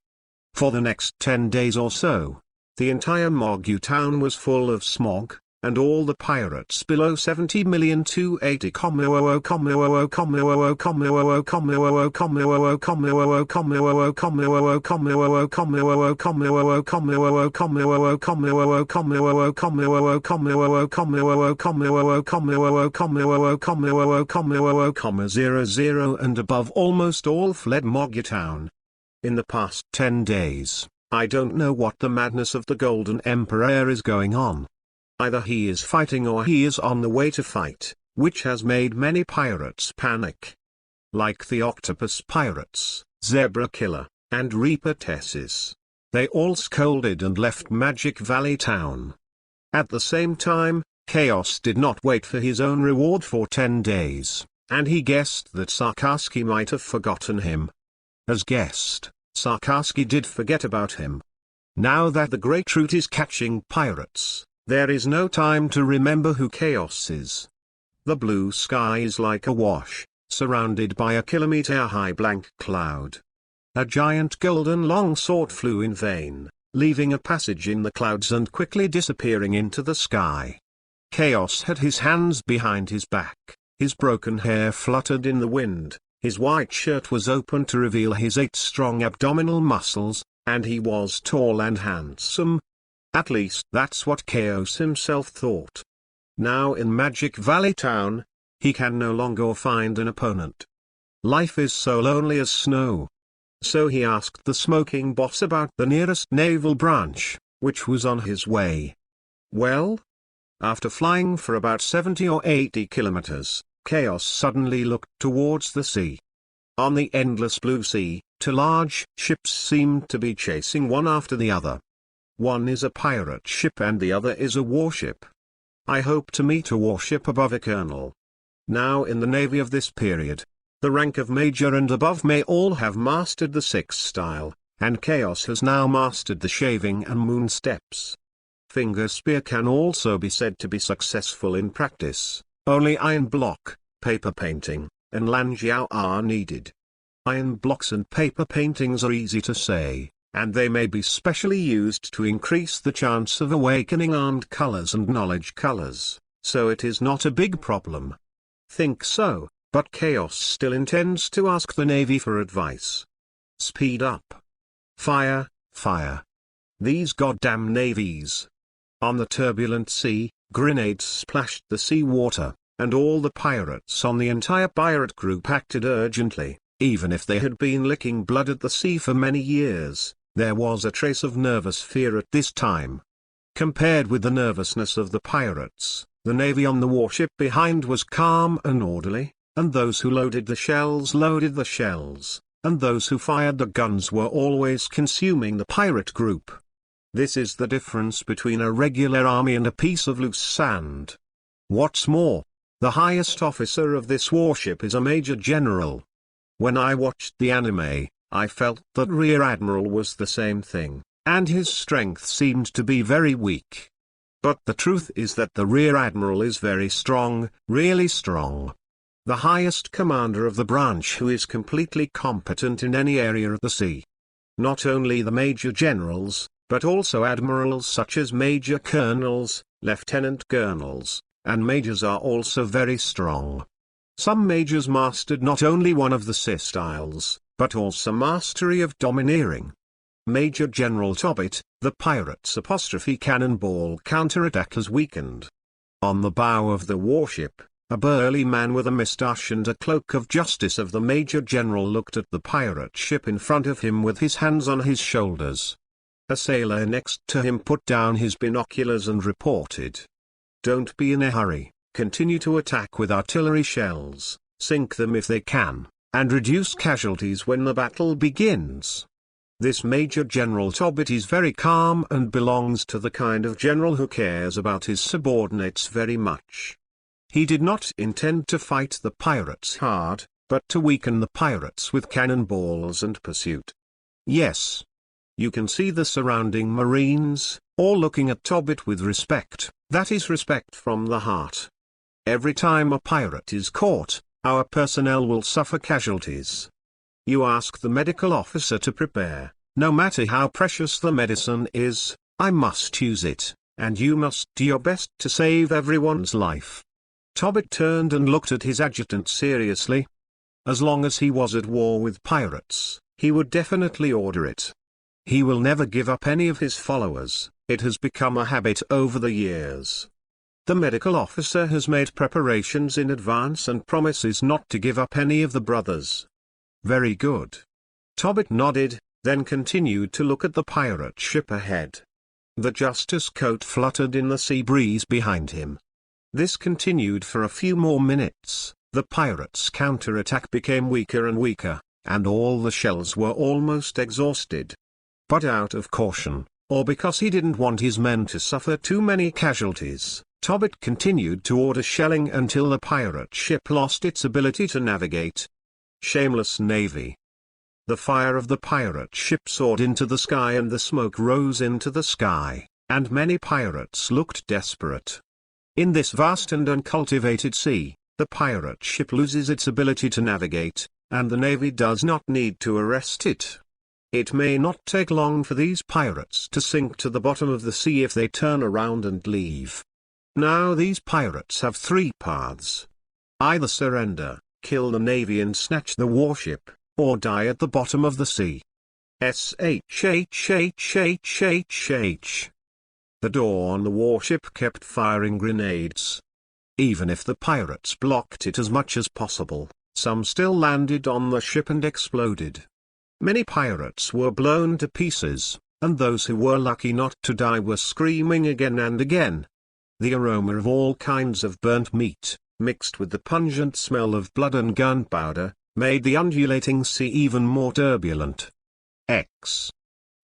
For the next 10 days or so, the entire Moggy town was full of smog, and all the pirates below 70,000,000 and above almost all fled Moggy town. In the past 10 days, I don't know what the madness of the Golden Emperor is going on. Either he is fighting or he is on the way to fight, which has made many pirates panic. Like the octopus pirates, Zebra Killer, and Reaper Tessis. They all scolded and left Magic Valley Town. At the same time, Chaos did not wait for his own reward for 10 days, and he guessed that Sarkarski might have forgotten him. As guessed, Sarkarski did forget about him. Now that the Great Root is catching pirates, there is no time to remember who Chaos is. The blue sky is like a wash, surrounded by a kilometer-high blank cloud. A giant golden longsword flew in vain, leaving a passage in the clouds and quickly disappearing into the sky. Chaos had his hands behind his back, his broken hair fluttered in the wind, his white shirt was open to reveal his 8 strong abdominal muscles, and he was tall and handsome. At least that's what Chaos himself thought. Now in Magic Valley Town, he can no longer find an opponent. Life is so lonely as snow. So he asked the smoking boss about the nearest naval branch, which was on his way. Well? After flying for about 70 or 80 kilometers, Chaos suddenly looked towards the sea. On the endless blue sea, 2 large ships seemed to be chasing one after the other. One is a pirate ship and the other is a warship. I hope to meet a warship above a colonel. Now in the navy of this period, The rank of Major and above may all have mastered the 6 style, and Chaos has now mastered the shaving and moon steps. Finger spear can also be said to be successful in practice. Only iron block, paper painting, and lanjiao are needed. Iron blocks and paper paintings are easy to say, and they may be specially used to increase the chance of awakening armed colors and knowledge colors, so it is not a big problem. Think so, but Chaos still intends to ask the Navy for advice. Speed up. Fire, fire. These goddamn navies. On the turbulent sea, grenades splashed the sea water, and all the pirates on the entire pirate group acted urgently. Even if they had been licking blood at the sea for many years, there was a trace of nervous fear at this time. Compared with the nervousness of the pirates, the Navy on the warship behind was calm and orderly, and those who loaded the shells, and those who fired the guns were always consuming the pirate group. This is the difference between a regular army and a piece of loose sand. What's more, the highest officer of this warship is a major general. When I watched the anime, I felt that Rear Admiral was the same thing, and his strength seemed to be very weak. But the truth is that the Rear Admiral is very strong, really strong. The highest commander of the branch who is completely competent in any area of the sea. Not only the major generals, but also admirals such as major colonels, lieutenant colonels, and majors are also very strong. Some majors mastered not only one of the C styles, but also mastery of domineering. Major General Tobbit, the pirate's apostrophe cannonball counterattack has weakened. On the bow of the warship, a burly man with a moustache and a cloak of justice of the Major General looked at the pirate ship in front of him with his hands on his shoulders. A sailor next to him put down his binoculars and reported. "Don't be in a hurry. Continue to attack with artillery shells, sink them if they can, and reduce casualties when the battle begins." This Major General Tobbit is very calm and belongs to the kind of general who cares about his subordinates very much. He did not intend to fight the pirates hard, but to weaken the pirates with cannonballs and pursuit. Yes. You can see the surrounding Marines, all looking at Tobbit with respect. That is respect from the heart. Every time a pirate is caught, our personnel will suffer casualties. You ask the medical officer to prepare, no matter how precious the medicine is, I must use it, and you must do your best to save everyone's life. Tobbit turned and looked at his adjutant seriously. As long as he was at war with pirates, he would definitely order it. He will never give up any of his followers, it has become a habit over the years. The medical officer has made preparations in advance and promises not to give up any of the brothers. Very good. Tobbit nodded, then continued to look at the pirate ship ahead. The Justice coat fluttered in the sea breeze behind him. This continued for a few more minutes. The pirates' counterattack became weaker and weaker, and all the shells were almost exhausted. But out of caution, or because he didn't want his men to suffer too many casualties, Tobbit continued to order shelling until the pirate ship lost its ability to navigate. Shameless Navy. The fire of the pirate ship soared into the sky and the smoke rose into the sky, and many pirates looked desperate. In this vast and uncultivated sea, the pirate ship loses its ability to navigate, and the Navy does not need to arrest it. It may not take long for these pirates to sink to the bottom of the sea if they turn around and leave. Now these pirates have 3 paths. Either surrender, kill the Navy and snatch the warship, or die at the bottom of the sea. SHHHHHH. The door on the warship kept firing grenades. Even if the pirates blocked it as much as possible, some still landed on the ship and exploded. Many pirates were blown to pieces, and those who were lucky not to die were screaming again and again. The aroma of all kinds of burnt meat, mixed with the pungent smell of blood and gunpowder, made the undulating sea even more turbulent. X.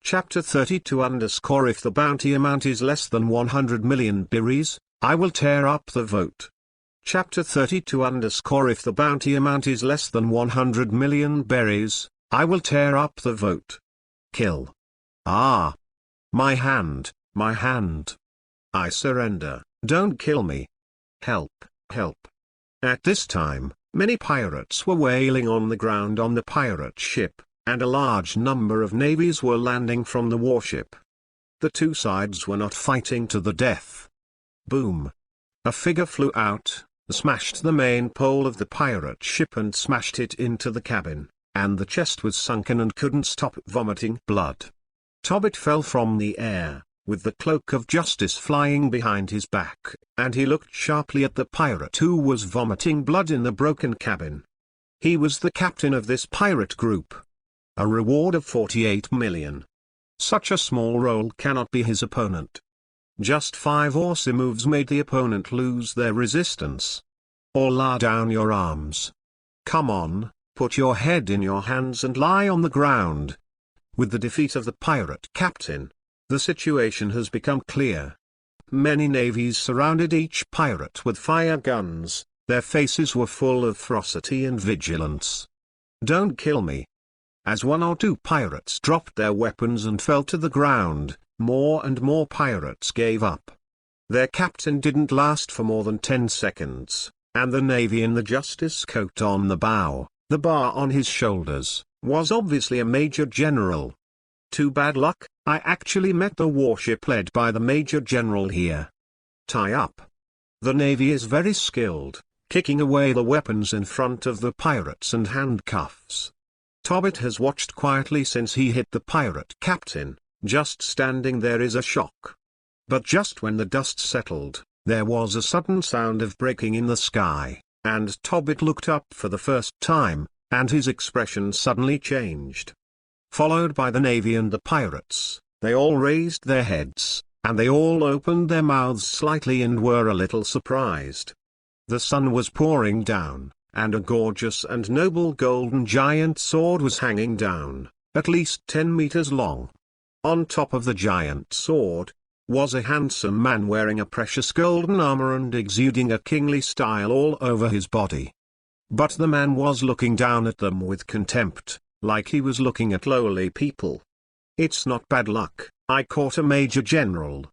Chapter 32 _ If the bounty amount is less than 100 million birries, I will tear up the vote. Chapter 32 If the bounty amount is less than 100 million berries, I will tear up the vote. Kill. Ah. My hand, my hand. I surrender, don't kill me. Help, help. At this time, many pirates were wailing on the ground on the pirate ship, and a large number of navies were landing from the warship. The two sides were not fighting to the death. Boom. A figure flew out, smashed the main pole of the pirate ship and smashed it into the cabin, and the chest was sunken and couldn't stop vomiting blood. Tobbit fell from the air, with the cloak of justice flying behind his back, and he looked sharply at the pirate who was vomiting blood in the broken cabin. He was the captain of this pirate group. A reward of 48 million. Such a small role cannot be his opponent. Just 5 awesome moves made the opponent lose their resistance. Or lay down your arms. Come on, put your head in your hands and lie on the ground. With the defeat of the pirate captain, the situation has become clear. Many navies surrounded each pirate with fire guns, their faces were full of ferocity and vigilance. Don't kill me. As 1 or 2 pirates dropped their weapons and fell to the ground, more and more pirates gave up. Their captain didn't last for more than 10 seconds, and the navy in the justice coat on the bow, the bar on his shoulders, was obviously a major general. Too bad luck, I actually met the warship led by the major general here. Tie up. The navy is very skilled, kicking away the weapons in front of the pirates and handcuffs. Tobbit has watched quietly since he hit the pirate captain. Just standing there is a shock. But just when the dust settled, there was a sudden sound of breaking in the sky, and Tobbit looked up for the first time, and his expression suddenly changed. Followed by the navy and the pirates, they all raised their heads, and they all opened their mouths slightly and were a little surprised. The sun was pouring down, and a gorgeous and noble golden giant sword was hanging down, at least 10 meters long. On top of the giant sword, was a handsome man wearing a precious golden armor and exuding a kingly style all over his body. But the man was looking down at them with contempt, like he was looking at lowly people. It's not bad luck, I caught a major general.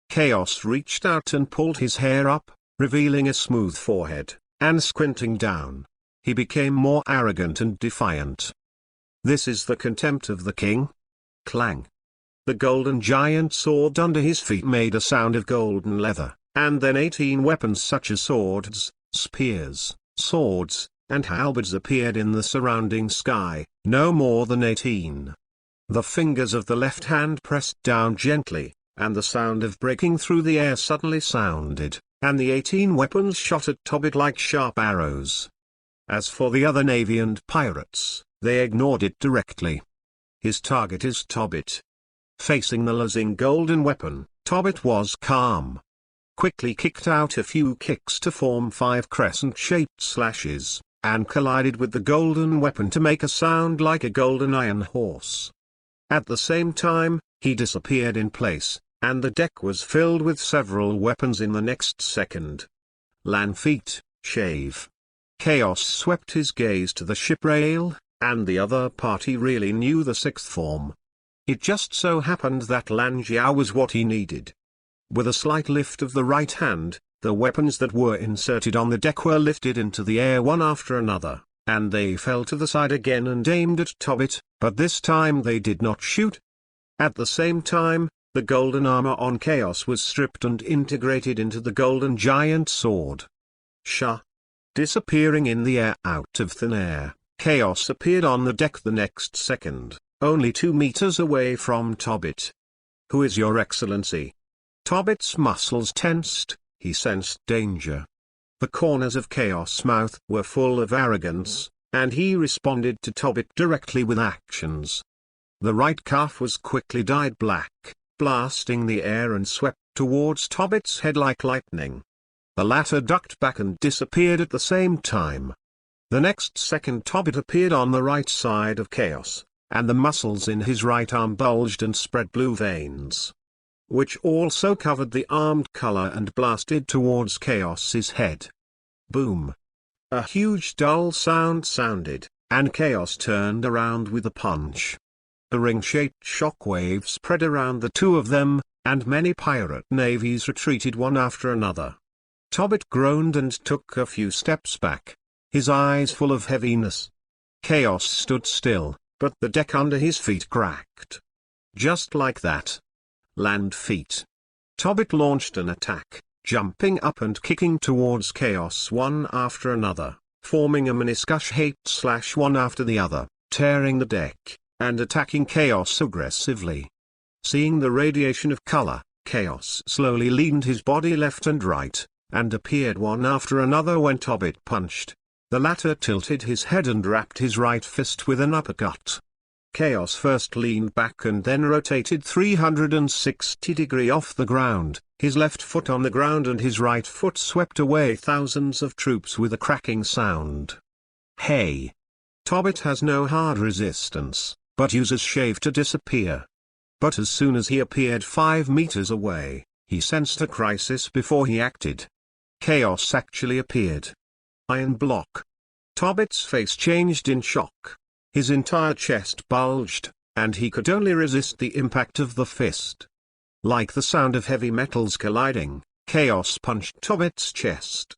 Chaos reached out and pulled his hair up, revealing a smooth forehead, and squinting down. He became more arrogant and defiant. This is the contempt of the king? Clang. The golden giant sword under his feet made a sound of golden leather, and then 18 weapons such as swords, spears, swords, and halberds appeared in the surrounding sky, no more than 18. The fingers of the left hand pressed down gently, and the sound of breaking through the air suddenly sounded, and the 18 weapons shot at Tobbit like sharp arrows. As for the other navy and pirates, they ignored it directly. His target is Tobbit. Facing the losing golden weapon, Tobbit was calm. Quickly kicked out a few kicks to form 5 crescent-shaped slashes, and collided with the golden weapon to make a sound like a golden iron horse. At the same time, he disappeared in place, and the deck was filled with several weapons in the next second. Land feet, shave. Chaos swept his gaze to the ship rail, and the other party really knew the 6th form. It just so happened that Lan Jiao was what he needed. With a slight lift of the right hand, the weapons that were inserted on the deck were lifted into the air one after another, and they fell to the side again and aimed at Tobbit, but this time they did not shoot. At the same time, the golden armor on Chaos was stripped and integrated into the golden giant sword. Shah! Disappearing in the air out of thin air, Chaos appeared on the deck the next second, only 2 meters away from Tobbit. Who is your excellency? Tobbit's muscles tensed, he sensed danger. The corners of Chaos' mouth were full of arrogance, and he responded to Tobbit directly with actions. The right calf was quickly dyed black, blasting the air and swept towards Tobbit's head like lightning. The latter ducked back and disappeared at the same time. The next second Tobbit appeared on the right side of Chaos, and the muscles in his right arm bulged and spread blue veins, which also covered the armed color and blasted towards Chaos's head. Boom! A huge dull sound sounded, and Chaos turned around with a punch. A ring-shaped shockwave spread around the two of them, and many pirate navies retreated one after another. Tobbit groaned and took a few steps back, his eyes full of heaviness. Chaos stood still, but the deck under his feet cracked. Just like that. Land feet. Tobbit launched an attack, jumping up and kicking towards Chaos one after another, forming a meniscus hate / one after the other, tearing the deck, and attacking Chaos aggressively. Seeing the radiation of color, Chaos slowly leaned his body left and right, and appeared one after another when Tobbit punched. The latter tilted his head and rapped his right fist with an uppercut. Chaos first leaned back and then rotated 360 degrees off the ground, his left foot on the ground and his right foot swept away thousands of troops with a cracking sound. Hey! Tobbit has no hard resistance, but uses shave to disappear. But as soon as he appeared 5 meters away, he sensed a crisis before he acted. Chaos actually appeared. Iron block. Tobbit's face changed in shock. His entire chest bulged, and he could only resist the impact of the fist. Like the sound of heavy metals colliding, Chaos punched Tobbit's chest.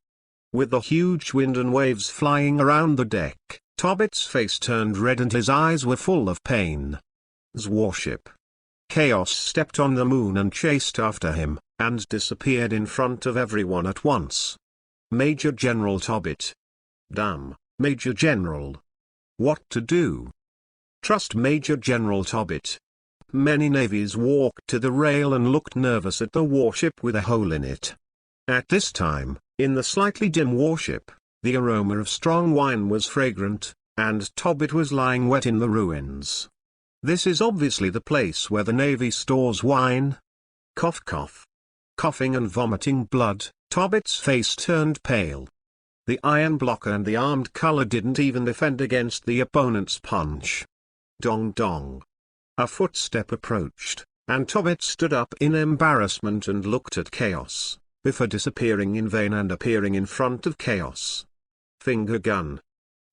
With the huge wind and waves flying around the deck, Tobbit's face turned red and his eyes were full of pain. His warship. Chaos stepped on the moon and chased after him, and disappeared in front of everyone at once. Major General Tobbit. Damn, Major General. What to do? Trust Major General Tobbit. Many navies walked to the rail and looked nervous at the warship with a hole in it. At this time, in the slightly dim warship, the aroma of strong wine was fragrant, and Tobbit was lying wet in the ruins. This is obviously the place where the navy stores wine. Cough cough. Coughing and vomiting blood, Tobbit's face turned pale. The iron blocker and the armed color didn't even defend against the opponent's punch. Dong dong. A footstep approached, and Tobbit stood up in embarrassment and looked at Chaos, before disappearing in vain and appearing in front of Chaos. Finger gun.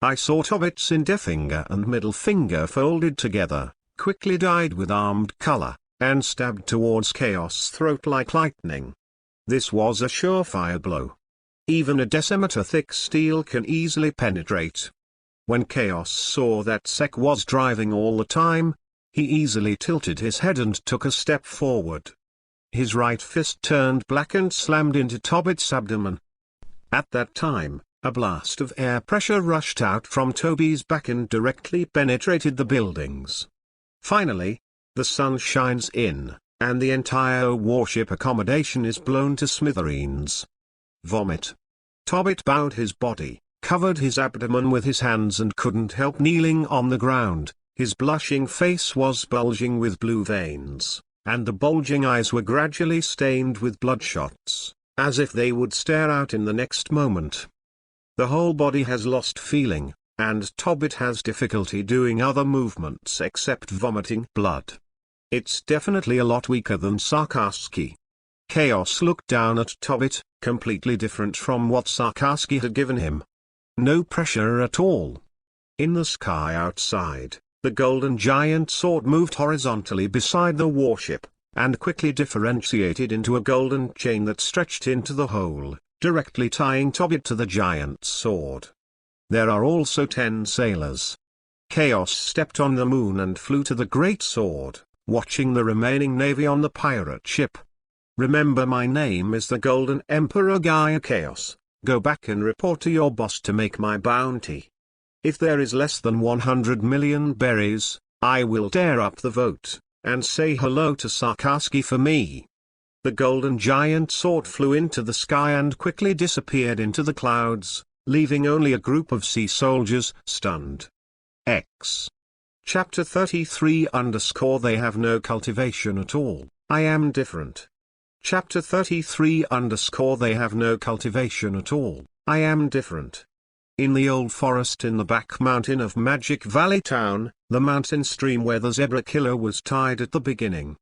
I saw Tobbit's index-finger and middle finger folded together, quickly dyed with armed color, and stabbed towards Chaos' throat like lightning. This was a surefire blow. Even a decimeter-thick steel can easily penetrate. When Chaos saw that Sek was driving all the time, he easily tilted his head and took a step forward. His right fist turned black and slammed into Tobbit's abdomen. At that time, a blast of air pressure rushed out from Toby's back and directly penetrated the buildings. Finally, the sun shines in, and the entire warship accommodation is blown to smithereens. Vomit. Tobbit bowed his body, covered his abdomen with his hands and couldn't help kneeling on the ground. His blushing face was bulging with blue veins, and the bulging eyes were gradually stained with bloodshots, as if they would stare out in the next moment. The whole body has lost feeling, and Tobbit has difficulty doing other movements except vomiting blood. It's definitely a lot weaker than Sarkarski. Chaos looked down at Tobbit, completely different from what Sarkarski had given him. No pressure at all. In the sky outside, the golden giant sword moved horizontally beside the warship, and quickly differentiated into a golden chain that stretched into the hole, directly tying Tobbit to the giant sword. There are also 10 sailors. Chaos stepped on the moon and flew to the great sword, watching the remaining navy on the pirate ship. Remember, my name is the Golden Emperor Gaia Chaos. Go back and report to your boss to make my bounty. If there is less than 100 million berries, I will tear up the vote, and say hello to Sarkarski for me. The golden giant sword flew into the sky and quickly disappeared into the clouds, leaving only a group of sea soldiers stunned. X. Chapter 33 _ They have no cultivation at all. I am different. Chapter 33 _ They have no cultivation at all. I am different. In the old forest in the back mountain of Magic Valley Town, the mountain stream where the zebra killer was tied at the beginning,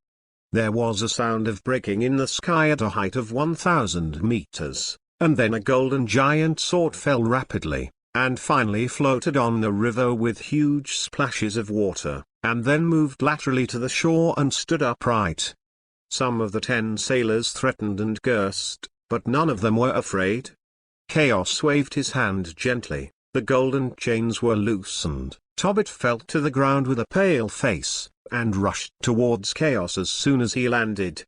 there was a sound of breaking in the sky at a height of 1,000 meters, and then a golden giant sword fell rapidly, and finally floated on the river with huge splashes of water, and then moved laterally to the shore and stood upright. Some of the 10 sailors threatened and cursed, but none of them were afraid. Chaos waved his hand gently, the golden chains were loosened. Tobbit fell to the ground with a pale face, and rushed towards Chaos as soon as he landed.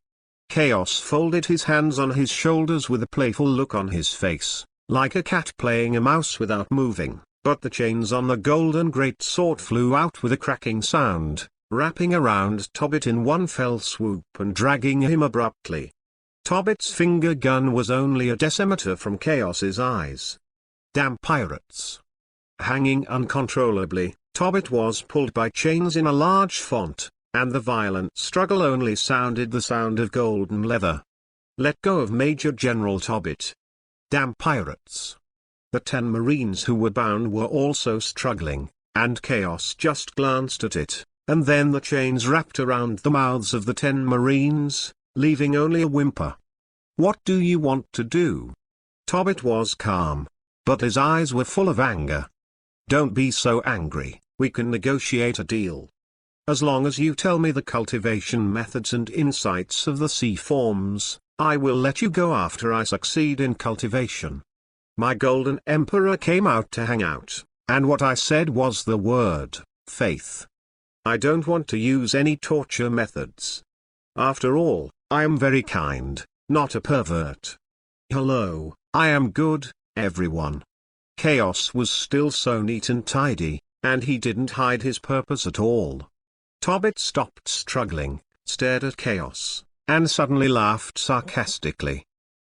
Chaos folded his hands on his shoulders with a playful look on his face, like a cat playing a mouse without moving, but the chains on the golden great sword flew out with a cracking sound, wrapping around Tobbit in one fell swoop and dragging him abruptly. Tobbit's finger gun was only a decimeter from Chaos's eyes. Damn pirates! Hanging uncontrollably, Tobbit was pulled by chains in a large font, and the violent struggle only sounded the sound of golden leather. Let go of Major General Tobbit. Damn pirates! The 10 Marines who were bound were also struggling, and Chaos just glanced at it, and then the chains wrapped around the mouths of the 10 Marines, leaving only a whimper. What do you want to do? Tobbit was calm, but his eyes were full of anger. Don't be so angry, we can negotiate a deal. As long as you tell me the cultivation methods and insights of the sea forms, I will let you go after I succeed in cultivation. My golden emperor came out to hang out, and what I said was the word, faith. I don't want to use any torture methods. After all, I am very kind, not a pervert. Hello, I am good, everyone. Chaos was still so neat and tidy, and he didn't hide his purpose at all. Tobbit stopped struggling, stared at Chaos, and suddenly laughed sarcastically.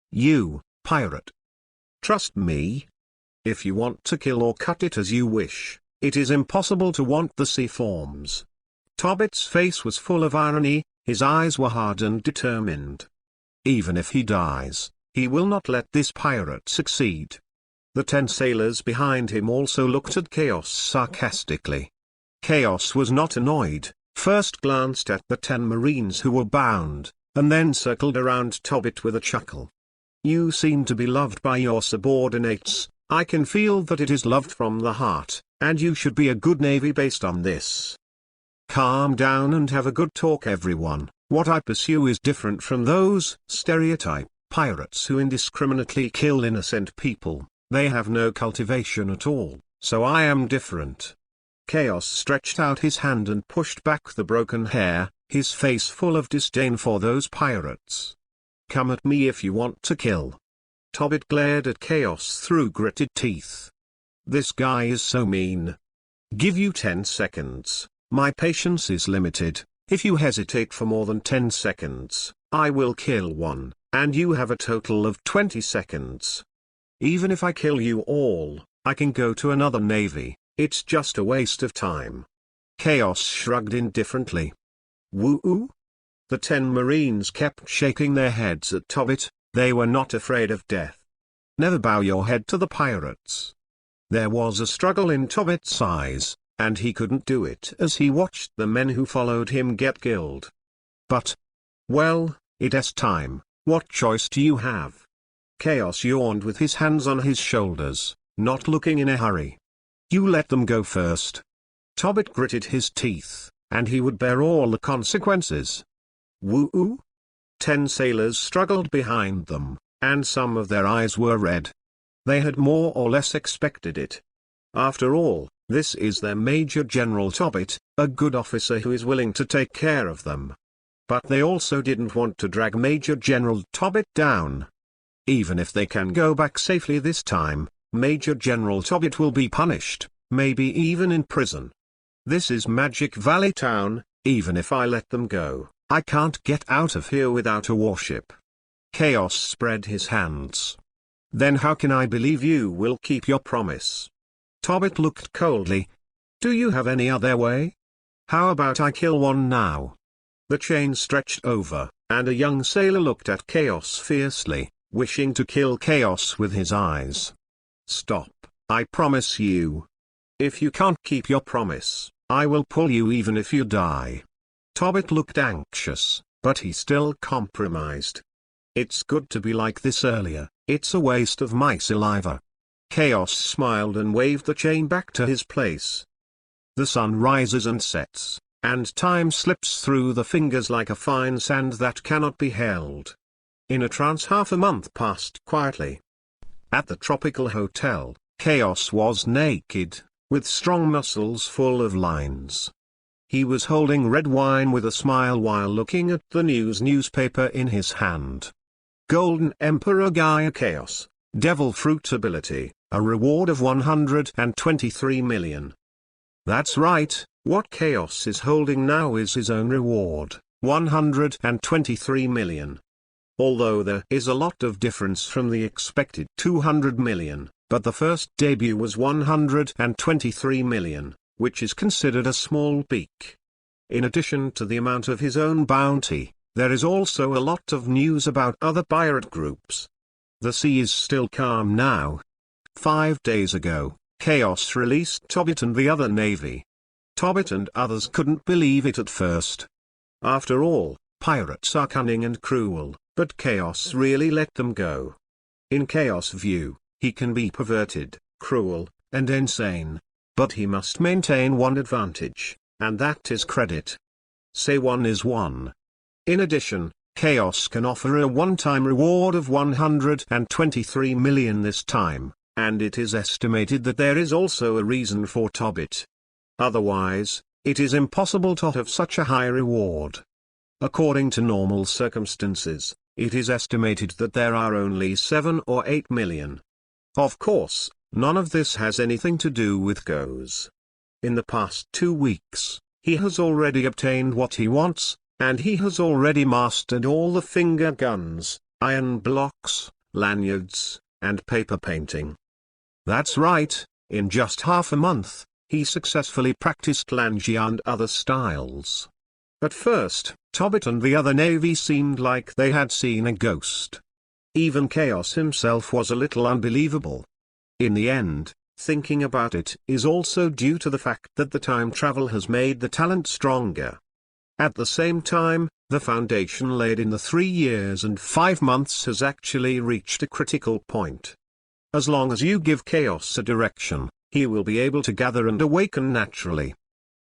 You, pirate. Trust me. If you want to kill or cut it as you wish, it is impossible to want the sea forms. Tobbit's face was full of irony, his eyes were hard and determined. Even if he dies, he will not let this pirate succeed. The 10 sailors behind him also looked at Chaos sarcastically. Chaos was not annoyed, first glanced at the 10 Marines who were bound, and then circled around Tobbit with a chuckle. You seem to be loved by your subordinates, I can feel that it is loved from the heart, and you should be a good navy based on this. Calm down and have a good talk everyone. What I pursue is different from those stereotype pirates who indiscriminately kill innocent people. They have no cultivation at all, so I am different. Chaos stretched out his hand and pushed back the broken hair, his face full of disdain for those pirates. Come at me if you want to kill. Tobbit glared at Chaos through gritted teeth. This guy is so mean. Give you 10 seconds, my patience is limited. If you hesitate for more than 10 seconds, I will kill one, and you have a total of 20 seconds. Even if I kill you all, I can go to another navy, it's just a waste of time. Chaos shrugged indifferently. Woo-oo? The 10 Marines kept shaking their heads at Tobbit, they were not afraid of death. Never bow your head to the pirates. There was a struggle in Tobbit's eyes, and he couldn't do it as he watched the men who followed him get killed. But, well, it's time, what choice do you have? Chaos yawned with his hands on his shoulders, not looking in a hurry. You let them go first. Tobbit gritted his teeth, and he would bear all the consequences. Woo-oo? 10 sailors struggled behind them, and some of their eyes were red. They had more or less expected it. After all, this is their Major General Tobbit, a good officer who is willing to take care of them. But they also didn't want to drag Major General Tobbit down. Even if they can go back safely this time, Major General Tobbit will be punished, maybe even in prison. This is Magic Valley Town, even if I let them go, I can't get out of here without a warship. Chaos spread his hands. Then how can I believe you will keep your promise? Tobbit looked coldly. Do you have any other way? How about I kill one now? The chain stretched over, and a young sailor looked at Chaos fiercely, wishing to kill Chaos with his eyes. Stop, I promise you. If you can't keep your promise, I will pull you even if you die. Tobbit looked anxious, but he still compromised. It's good to be like this earlier, it's a waste of my saliva. Chaos smiled and waved the chain back to his place. The sun rises and sets, and time slips through the fingers like a fine sand that cannot be held. In a trance, half a month passed quietly. At the tropical hotel, Chaos was naked, with strong muscles full of lines. He was holding red wine with a smile while looking at the newspaper in his hand. Golden Emperor Gaia Chaos, Devil Fruit ability, a reward of 123 million. That's right, what Chaos is holding now is his own reward, 123 million. Although there is a lot of difference from the expected 200 million, but the first debut was 123 million, which is considered a small peak. In addition to the amount of his own bounty, there is also a lot of news about other pirate groups. The sea is still calm now. 5 days ago, Chaos released Tobit and the other navy. Tobit and others couldn't believe it at first. After all, pirates are cunning and cruel, but Chaos really let them go. In Chaos' view, he can be perverted, cruel, and insane. But he must maintain one advantage, and that is credit. Say one is one. In addition, Chaos can offer a one-time reward of 123 million this time, and it is estimated that there is also a reason for Tobit. Otherwise, it is impossible to have such a high reward. According to normal circumstances, it is estimated that there are only 7 or 8 million. Of course, none of this has anything to do with Goes. In the past 2 weeks, he has already obtained what he wants, and he has already mastered all the finger guns, iron blocks, lanyards, and paper painting. That's right, in just half a month, he successfully practiced Langia and other styles. At first, Tobit and the other navy seemed like they had seen a ghost. Even Chaos himself was a little unbelievable. In the end, thinking about it is also due to the fact that the time travel has made the talent stronger. At the same time, the foundation laid in the 3 years and 5 months has actually reached a critical point. As long as you give Chaos a direction, he will be able to gather and awaken naturally.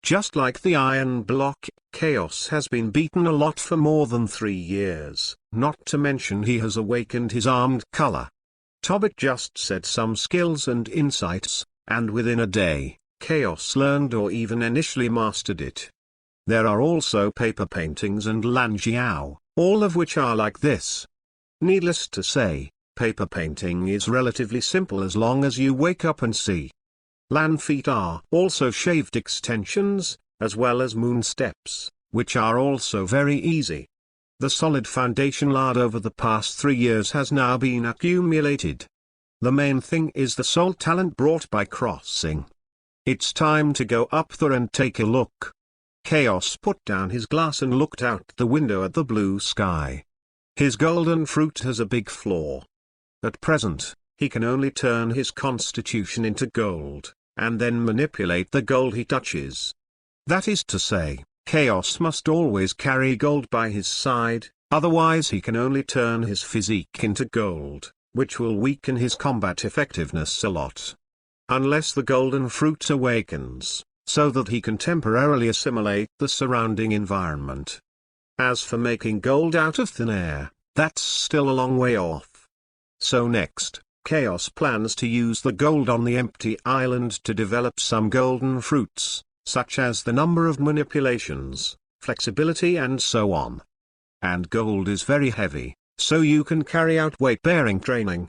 Just like the iron block, Chaos has been beaten a lot for more than 3 years, not to mention he has awakened his armed color. Tobit just said some skills and insights, and within a day, Chaos learned or even initially mastered it. There are also paper paintings and Lanjiao, all of which are like this. Needless to say, paper painting is relatively simple as long as you wake up and see. Lan feet are also shaved extensions, as well as moon steps, which are also very easy. The solid foundation laid over the past 3 years has now been accumulated. The main thing is the soul talent brought by crossing. It's time to go up there and take a look. Chaos put down his glass and looked out the window at the blue sky. His golden fruit has a big flaw. At present, he can only turn his constitution into gold, and then manipulate the gold he touches. That is to say, Chaos must always carry gold by his side, otherwise he can only turn his physique into gold, which will weaken his combat effectiveness a lot. Unless the golden fruit awakens, so that he can temporarily assimilate the surrounding environment. As for making gold out of thin air, that's still a long way off. So next, Chaos plans to use the gold on the empty island to develop some golden fruits, such as the number of manipulations, flexibility and so on. And gold is very heavy, so you can carry out weight-bearing training.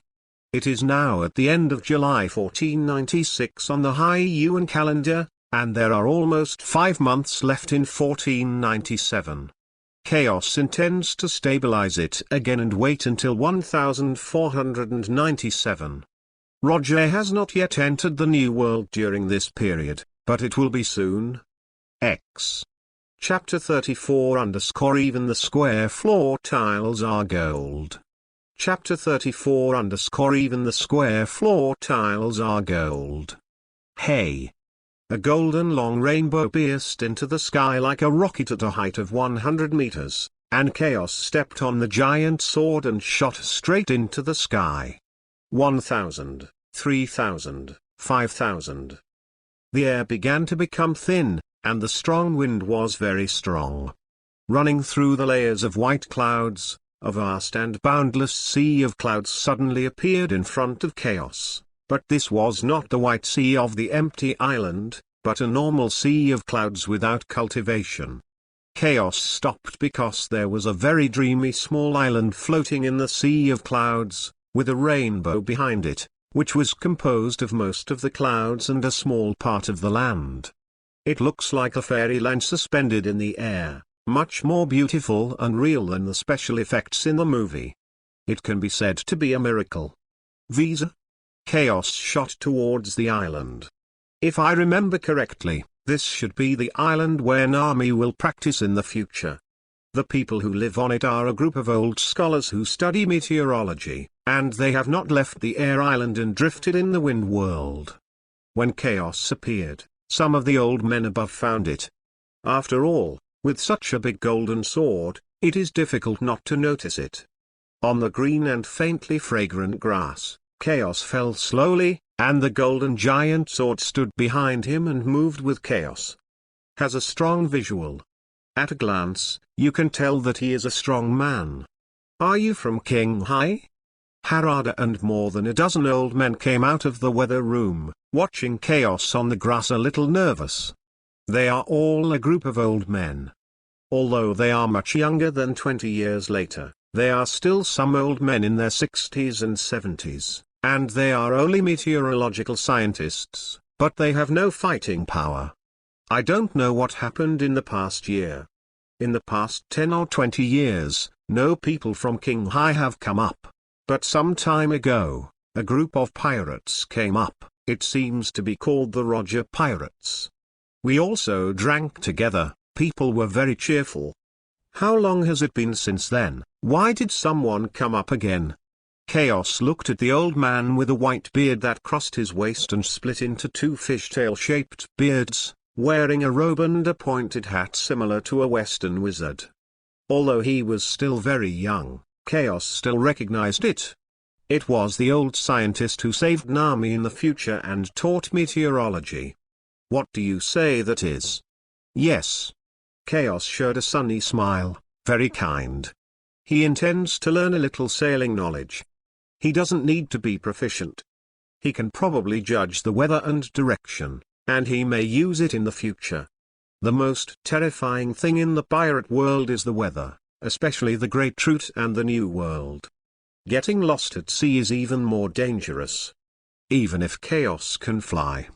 It is now at the end of July 1496 on the High Yuan calendar, and there are almost 5 months left in 1497. Chaos intends to stabilize it again and wait until 1497. Roger has not yet entered the New World during this period, but it will be soon. X. Chapter 34 _ even the square floor tiles are gold. Chapter 34 _ even the square floor tiles are gold. Hey! A golden long rainbow pierced into the sky like a rocket at a height of 100 meters, and Chaos stepped on the giant sword and shot straight into the sky. 1,000, 3,000, 5,000. The air began to become thin, and the strong wind was very strong. Running through the layers of white clouds, a vast and boundless sea of clouds suddenly appeared in front of Chaos, but this was not the white sea of the empty island, but a normal sea of clouds without cultivation. Chaos stopped because there was a very dreamy small island floating in the sea of clouds, with a rainbow behind it, which was composed of most of the clouds and a small part of the land. It looks like a fairyland suspended in the air, much more beautiful and real than the special effects in the movie. It can be said to be a miracle. Visa? Chaos shot towards the island. If I remember correctly, this should be the island where Nami will practice in the future. The people who live on it are a group of old scholars who study meteorology, and they have not left the air island and drifted in the wind world. When Chaos appeared, some of the old men above found it. After all, with such a big golden sword, it is difficult not to notice it. On the green and faintly fragrant grass, Chaos fell slowly, and the golden giant sword stood behind him and moved with Chaos. Has a strong visual. At a glance, you can tell that he is a strong man. Are you from King Hai? Harada and more than a dozen old men came out of the weather room, watching Chaos on the grass a little nervous. They are all a group of old men. Although they are much younger than 20 years later, they are still some old men in their 60s and 70s. And they are only meteorological scientists, but they have no fighting power. I don't know what happened in the past year. In the past 10 or 20 years, no people from King Hai have come up. But some time ago, a group of pirates came up. It seems to be called the Roger Pirates. We also drank together, people were very cheerful. How long has it been since then? Why did someone come up again? Chaos looked at the old man with a white beard that crossed his waist and split into two fishtail-shaped beards, wearing a robe and a pointed hat similar to a Western wizard. Although he was still very young, Chaos still recognized it. It was the old scientist who saved Nami in the future and taught meteorology. What do you say that is? Yes. Chaos showed a sunny smile, very kind. He intends to learn a little sailing knowledge. He doesn't need to be proficient. He can probably judge the weather and direction, and he may use it in the future. The most terrifying thing in the pirate world is the weather, especially the Great Route and the New World. Getting lost at sea is even more dangerous. Even if Chaos can fly.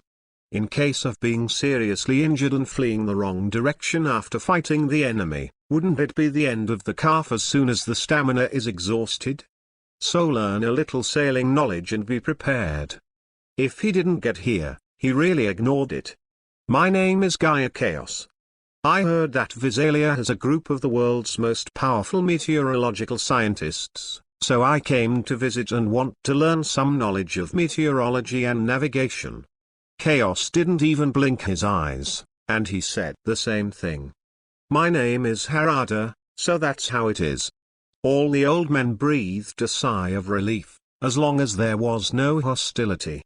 In case of being seriously injured and fleeing the wrong direction after fighting the enemy, wouldn't it be the end of the calf as soon as the stamina is exhausted? So learn a little sailing knowledge and be prepared. If he didn't get here, he really ignored it. My name is Gaia Chaos. I heard that Visalia has a group of the world's most powerful meteorological scientists, so I came to visit and want to learn some knowledge of meteorology and navigation. Chaos didn't even blink his eyes, and he said the same thing. My name is Harada, so that's how it is. All the old men breathed a sigh of relief, as long as there was no hostility.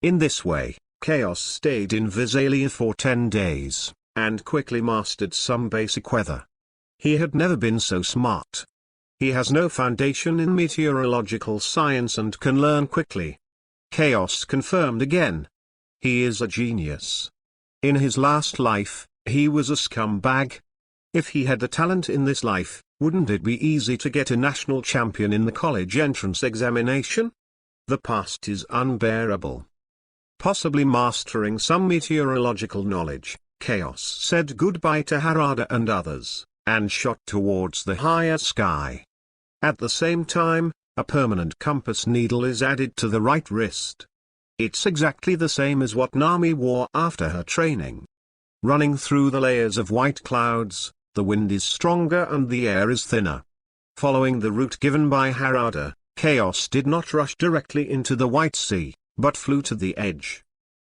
In this way, Chaos stayed in Visalia for 10 days, and quickly mastered some basic weather. He had never been so smart. He has no foundation in meteorological science and can learn quickly. Chaos confirmed again. He is a genius. In his last life, he was a scumbag. If he had the talent in this life, wouldn't it be easy to get a national champion in the college entrance examination? The past is unbearable. Possibly mastering some meteorological knowledge, Chaos said goodbye to Harada and others, and shot towards the higher sky. At the same time, a permanent compass needle is added to the right wrist. It's exactly the same as what Nami wore after her training. Running through the layers of white clouds, the wind is stronger and the air is thinner. Following the route given by Harada, Chaos did not rush directly into the White Sea, but flew to the edge.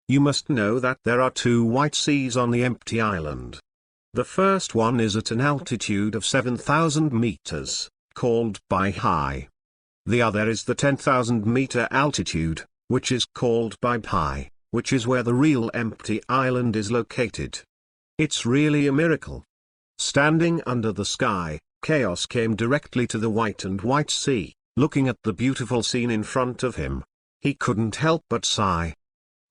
You must know that there are two White Seas on the empty island. The first one is at an altitude of 7,000 meters, called by high. The other is the 10,000 meter altitude, which is called by high, which is where the real empty island is located. It's really a miracle. Standing under the sky, Chaos came directly to the white sea. Looking at the beautiful scene in front of him, he couldn't help but sigh.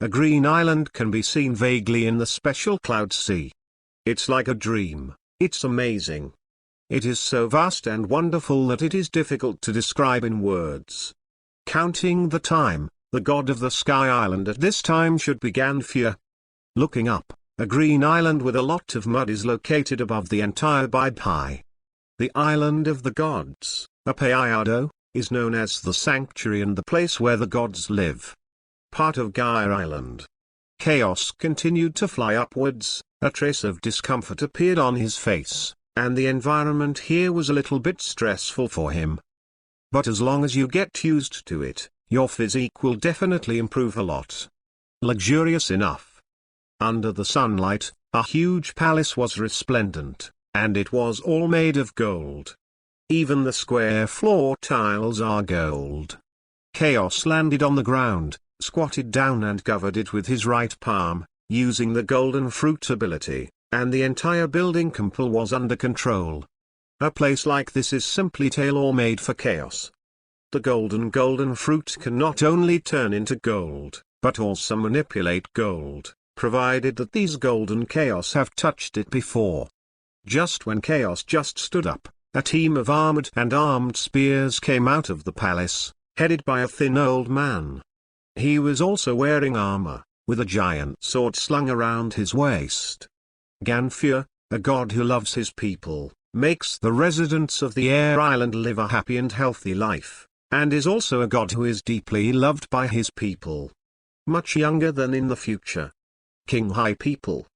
A green island can be seen vaguely in the special cloud sea. It's like a dream. It's amazing. It is so vast and wonderful that it is difficult to describe in words. Counting the time, the god of the sky island at this time should be Ganfia. Looking up, a green island with a lot of mud is located above the entire Bibhi. The island of the gods, Apayado, is known as the sanctuary and the place where the gods live. Part of Gaia Island. Chaos continued to fly upwards, a trace of discomfort appeared on his face, and the environment here was a little bit stressful for him. But as long as you get used to it, your physique will definitely improve a lot. Luxurious enough. Under the sunlight, a huge palace was resplendent, and it was all made of gold. Even the square floor tiles are gold. Chaos landed on the ground, squatted down and covered it with his right palm, using the golden fruit ability, and the entire building compel was under control. A place like this is simply tailor-made for Chaos. The golden fruit can not only turn into gold, but also manipulate gold, provided that these golden Chaos have touched it before. Just when Chaos just stood up, a team of armored and armed spears came out of the palace, headed by a thin old man. He was also wearing armor, with a giant sword slung around his waist. Ganfia, a god who loves his people, makes the residents of the air island live a happy and healthy life, and is also a god who is deeply loved by his people. Much younger than in the future. King High people.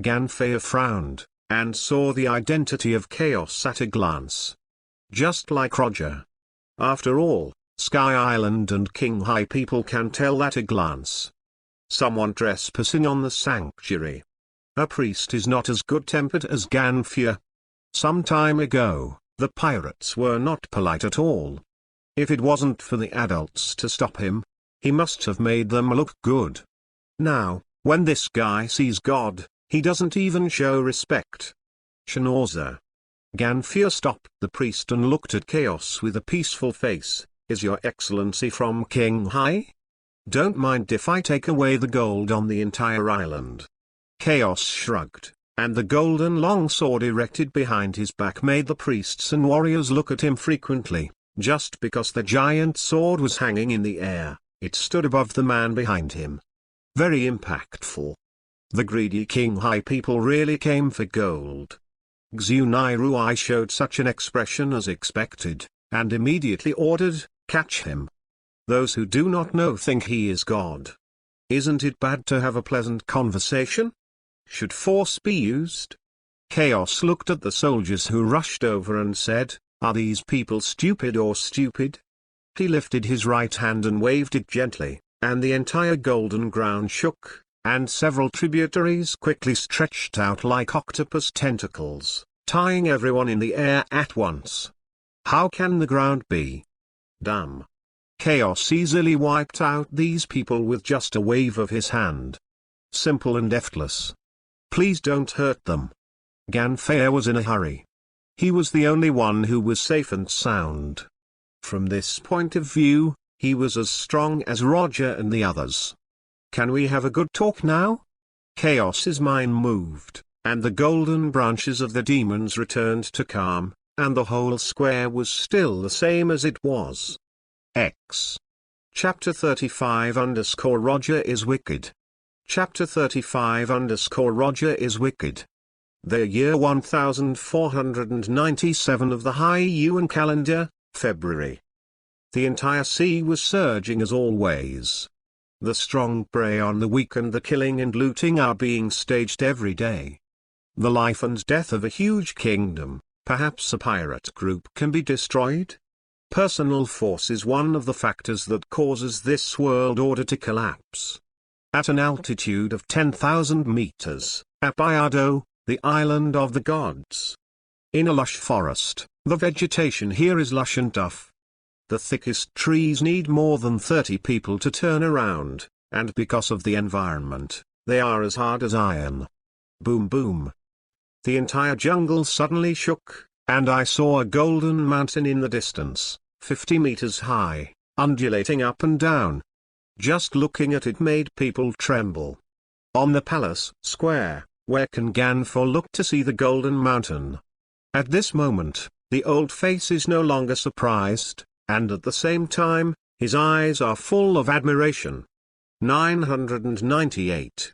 Ganfia frowned, and saw the identity of Chaos at a glance. Just like Roger. After all, Sky Island and King High people can tell at a glance. Someone trespassing on the sanctuary. A priest is not as good-tempered as Ganfia. Some time ago, the pirates were not polite at all. If it wasn't for the adults to stop him, he must have made them look good. Now, when this guy sees God, he doesn't even show respect. Schnauzer. Ganfia stopped the priest and looked at Chaos with a peaceful face. Is your excellency from King High? Don't mind if I take away the gold on the entire island. Chaos shrugged, and the golden longsword erected behind his back made the priests and warriors look at him frequently. Just because the giant sword was hanging in the air, it stood above the man behind him. Very impactful. The greedy King High people really came for gold. Xunai showed such an expression as expected, and immediately ordered, catch him. Those who do not know think he is God. Isn't it bad to have a pleasant conversation? Should force be used? Chaos looked at the soldiers who rushed over and said, are these people stupid or stupid? He lifted his right hand and waved it gently, and the entire golden ground shook, and several tributaries quickly stretched out like octopus tentacles, tying everyone in the air at once. How can the ground be? Damn. Chaos easily wiped out these people with just a wave of his hand. Simple and effortless. Please don't hurt them. Ganfia was in a hurry. He was the only one who was safe and sound. From this point of view, he was as strong as Roger and the others. Can we have a good talk now? Chaos's mind moved, and the golden branches of the demons returned to calm, and the whole square was still the same as it was. X. Chapter 35_Roger is wicked. Chapter 35_Roger is wicked. The year 1497 of the High Yuan calendar, February. The entire sea was surging as always. The strong prey on the weak and the killing and looting are being staged every day. The life and death of a huge kingdom, perhaps a pirate group, can be destroyed. Personal force is one of the factors that causes this world order to collapse. At an altitude of 10,000 meters, Apayado, the island of the gods. In a lush forest, the vegetation here is lush and tough. The thickest trees need more than 30 people to turn around, and because of the environment, they are as hard as iron. Boom boom. The entire jungle suddenly shook, and I saw a golden mountain in the distance, 50 meters high, undulating up and down. Just looking at it made people tremble. On the palace square, where King Ganfor looked to see the golden mountain. At this moment, the old face is no longer surprised, and at the same time, his eyes are full of admiration. 998.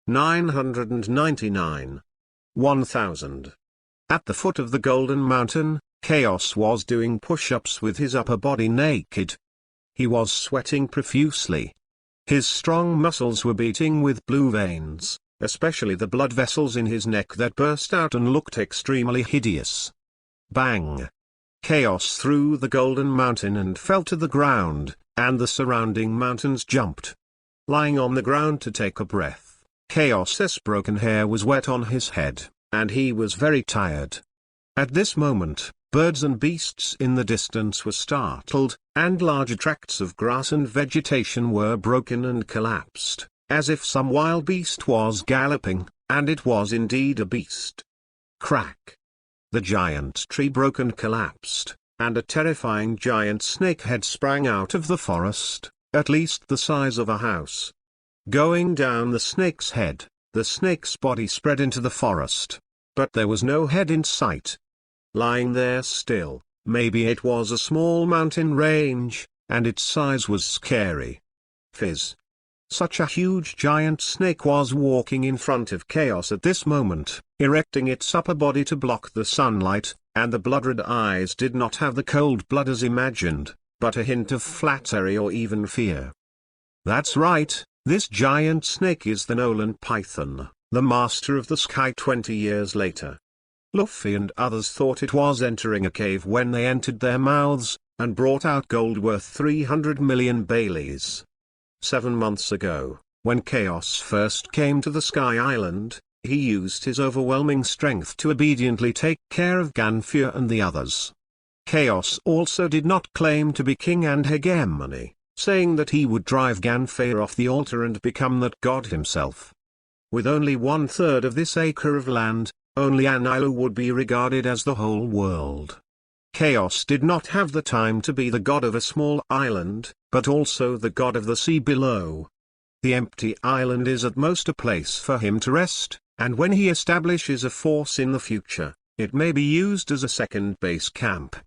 999. 1000. At the foot of the golden mountain, Chaos was doing push-ups with his upper body naked. He was sweating profusely. His strong muscles were beating with blue veins, especially the blood vessels in his neck that burst out and looked extremely hideous. Bang! Chaos threw the golden mountain and fell to the ground, and the surrounding mountains jumped. Lying on the ground to take a breath, Chaos's broken hair was wet on his head, and he was very tired. At this moment, birds and beasts in the distance were startled, and large tracts of grass and vegetation were broken and collapsed, as if some wild beast was galloping, and it was indeed a beast. Crack! The giant tree broke and collapsed, and a terrifying giant snake head sprang out of the forest, at least the size of a house. Going down the snake's head, the snake's body spread into the forest. But there was no head in sight. Lying there still, maybe it was a small mountain range, and its size was scary. Fizz! Such a huge giant snake was walking in front of Chaos at this moment, erecting its upper body to block the sunlight, and the blood-red eyes did not have the cold blood as imagined, but a hint of flattery or even fear. That's right, this giant snake is the Nolan Python, the master of the sky 20 years later. Luffy and others thought it was entering a cave when they entered their mouths, and brought out gold worth 300 million Baileys. 7 months ago, when Chaos first came to the Sky Island, he used his overwhelming strength to obediently take care of Ganfor and the others. Chaos also did not claim to be king and hegemony, saying that he would drive Ganfor off the altar and become that god himself. With only 1/3 of this acre of land, only an island would be regarded as the whole world. Chaos did not have the time to be the god of a small island, but also the god of the sea below. The empty island is at most a place for him to rest, and when he establishes a force in the future, it may be used as a second base camp.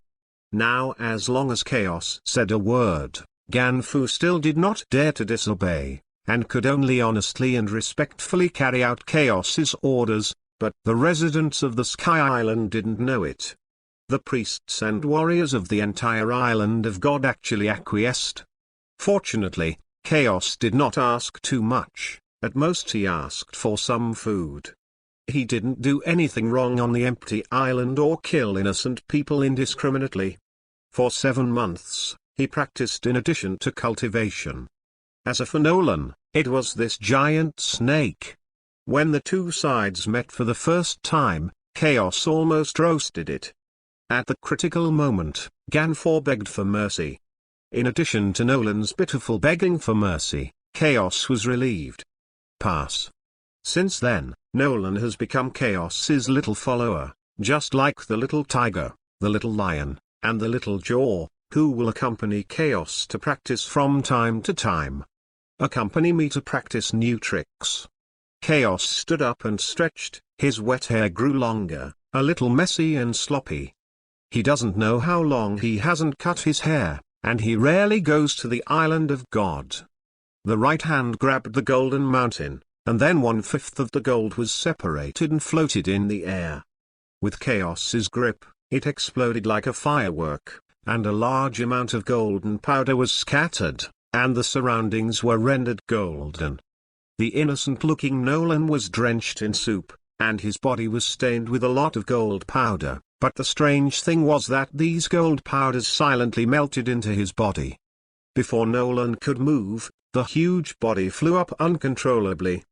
Now as long as Chaos said a word, Ganfor still did not dare to disobey, and could only honestly and respectfully carry out Chaos's orders, but the residents of the Sky Island didn't know it. The priests and warriors of the entire island of God actually acquiesced. Fortunately, Chaos did not ask too much, at most he asked for some food. He didn't do anything wrong on the empty island or kill innocent people indiscriminately. For 7 months, he practiced in addition to cultivation. As for Nolan, it was this giant snake. When the two sides met for the first time, Chaos almost roasted it. At the critical moment, Ganfor begged for mercy. In addition to Nolan's pitiful begging for mercy, Chaos was relieved. Pass. Since then, Nolan has become Chaos's little follower, just like the little tiger, the little lion, and the little jaw, who will accompany Chaos to practice from time to time. Accompany me to practice new tricks. Chaos stood up and stretched, his wet hair grew longer, a little messy and sloppy. He doesn't know how long he hasn't cut his hair, and he rarely goes to the island of God. The right hand grabbed the golden mountain, and then 1/5 of the gold was separated and floated in the air. With Chaos's grip, it exploded like a firework, and a large amount of golden powder was scattered, and the surroundings were rendered golden. The innocent-looking Nolan was drenched in soup, and his body was stained with a lot of gold powder, but the strange thing was that these gold powders silently melted into his body. Before Nolan could move, the huge body flew up uncontrollably.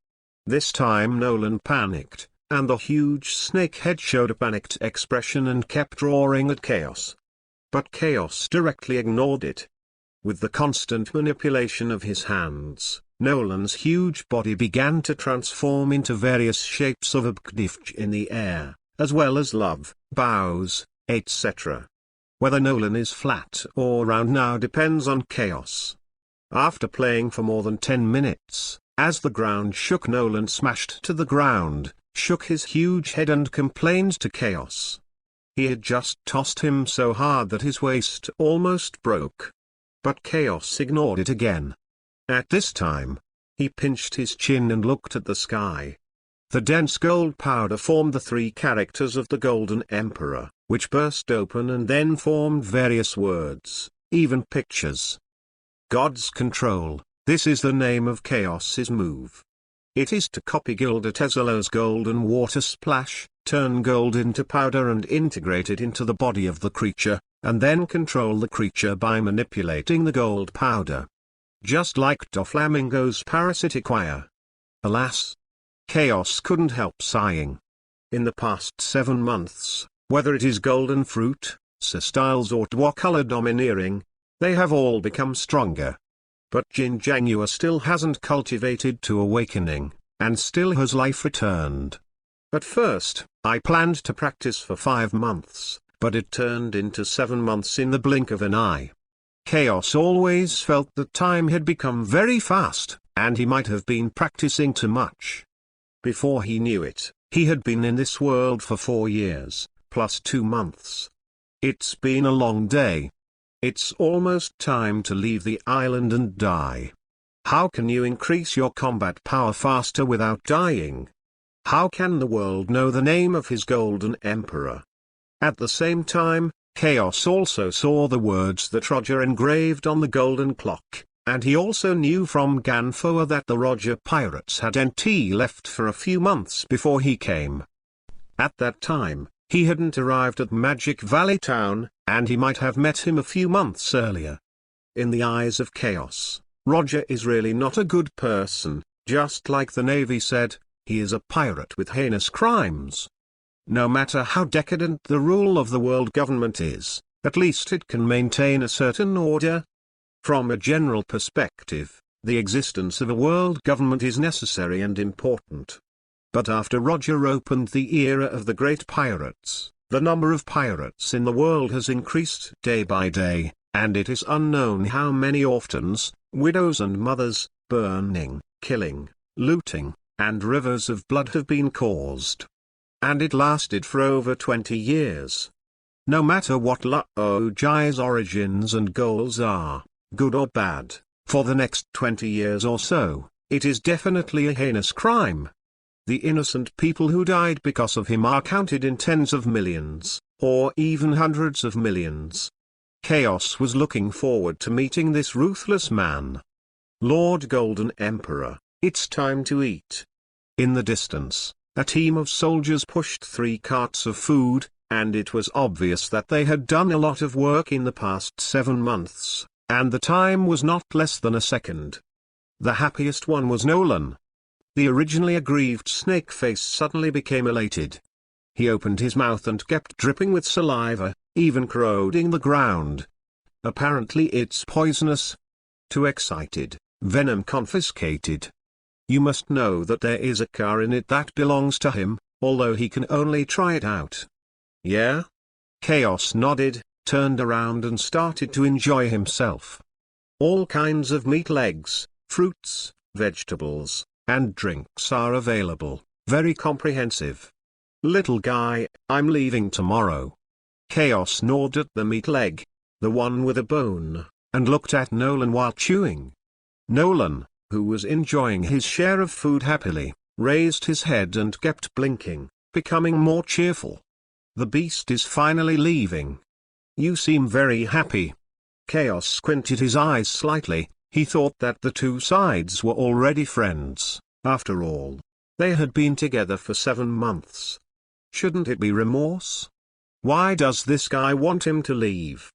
This time Nolan panicked, and the huge snake head showed a panicked expression and kept roaring at Chaos. But Chaos directly ignored it. With the constant manipulation of his hands, Nolan's huge body began to transform into various shapes of objects in the air, as well as love, bows, etc. Whether Nolan is flat or round now depends on Chaos. After playing for more than 10 minutes, as the ground shook, Nolan smashed to the ground, shook his huge head and complained to Chaos. He had just tossed him so hard that his waist almost broke. But Chaos ignored it again. At this time, he pinched his chin and looked at the sky. The dense gold powder formed the 3 characters of the Golden Emperor, which burst open and then formed various words, even pictures. God's control, this is the name of Chaos's move. It is to copy Gilda Tezzalo's golden water splash, turn gold into powder and integrate it into the body of the creature, and then control the creature by manipulating the gold powder. Just like Doflamingo's parasitic wire. Alas! Chaos couldn't help sighing. In the past 7 months, whether it is golden fruit, Styles or Dwa-color domineering, they have all become stronger. But Jinjangua still hasn't cultivated to awakening, and still has life returned. At first, I planned to practice for 5 months, but it turned into 7 months in the blink of an eye. Chaos always felt that time had become very fast, and he might have been practicing too much. Before he knew it, he had been in this world for 4 years, plus 2 months. It's been a long day. It's almost time to leave the island and die. How can you increase your combat power faster without dying? How can the world know the name of his Golden Emperor? At the same time, Chaos also saw the words that Roger engraved on the golden clock, and he also knew from Ganfoa that the Roger pirates had NT left for a few months before he came. At that time, he hadn't arrived at Magic Valley Town, and he might have met him a few months earlier. In the eyes of Chaos, Roger is really not a good person, just like the Navy said, he is a pirate with heinous crimes. No matter how decadent the rule of the world government is, at least it can maintain a certain order. From a general perspective, the existence of a world government is necessary and important. But after Roger opened the era of the great pirates, the number of pirates in the world has increased day by day, and it is unknown how many orphans, widows and mothers, burning, killing, looting, and rivers of blood have been caused. And it lasted for over 20 years. No matter what Luoji's origins and goals are, good or bad, for the next 20 years or so, it is definitely a heinous crime. The innocent people who died because of him are counted in tens of millions, or even hundreds of millions. Chaos was looking forward to meeting this ruthless man. Lord Golden Emperor, it's time to eat. In the distance, a team of soldiers pushed 3 carts of food, and it was obvious that they had done a lot of work in the past 7 months, and the time was not less than a second. The happiest one was Nolan. The originally aggrieved snake face suddenly became elated. He opened his mouth and kept dripping with saliva, even corroding the ground. Apparently it's poisonous. Too excited, venom confiscated. You must know that there is a car in it that belongs to him, although he can only try it out. Yeah? Chaos nodded, turned around and started to enjoy himself. All kinds of meat, legs, fruits, vegetables, and drinks are available, very comprehensive. Little guy, I'm leaving tomorrow. Chaos gnawed at the meat leg, the one with a bone, and looked at Nolan while chewing. Nolan, who was enjoying his share of food happily, raised his head and kept blinking, becoming more cheerful. The beast is finally leaving. You seem very happy. Chaos squinted his eyes slightly. He thought that the two sides were already friends. After all, they had been together for 7 months. Shouldn't it be remorse? Why does this guy want him to leave?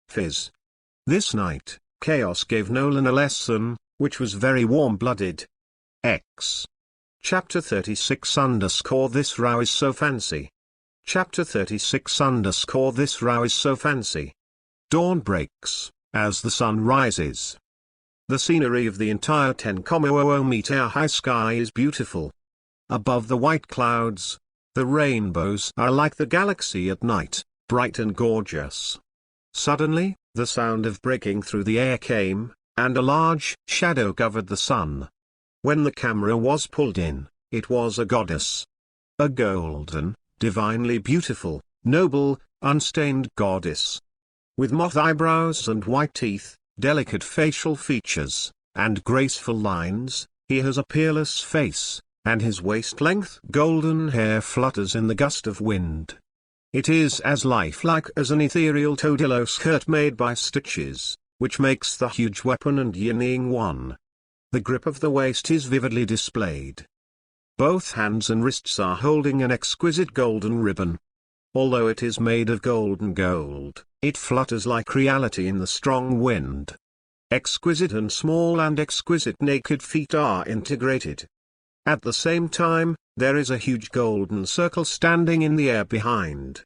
Fizz. This night, Chaos gave Nolan a lesson, which was very warm-blooded. X. Chapter 36 _ This row is so fancy. Chapter 36 _ This row is so fancy. Dawn breaks, as the sun rises. The scenery of the entire 10,00-meter high sky is beautiful. Above the white clouds, the rainbows are like the galaxy at night, bright and gorgeous. Suddenly, the sound of breaking through the air came, and a large shadow covered the sun. When the camera was pulled in, it was a goddess. A golden, divinely beautiful, noble, unstained goddess. With moth eyebrows and white teeth, delicate facial features, and graceful lines, he has a peerless face, and his waist-length golden hair flutters in the gust of wind. It is as lifelike as an ethereal todillo skirt made by stitches, which makes the huge weapon and yin one. The grip of the waist is vividly displayed. Both hands and wrists are holding an exquisite golden ribbon. Although it is made of golden gold, it flutters like reality in the strong wind. Exquisite and small and exquisite naked feet are integrated. At the same time, there is a huge golden circle standing in the air behind.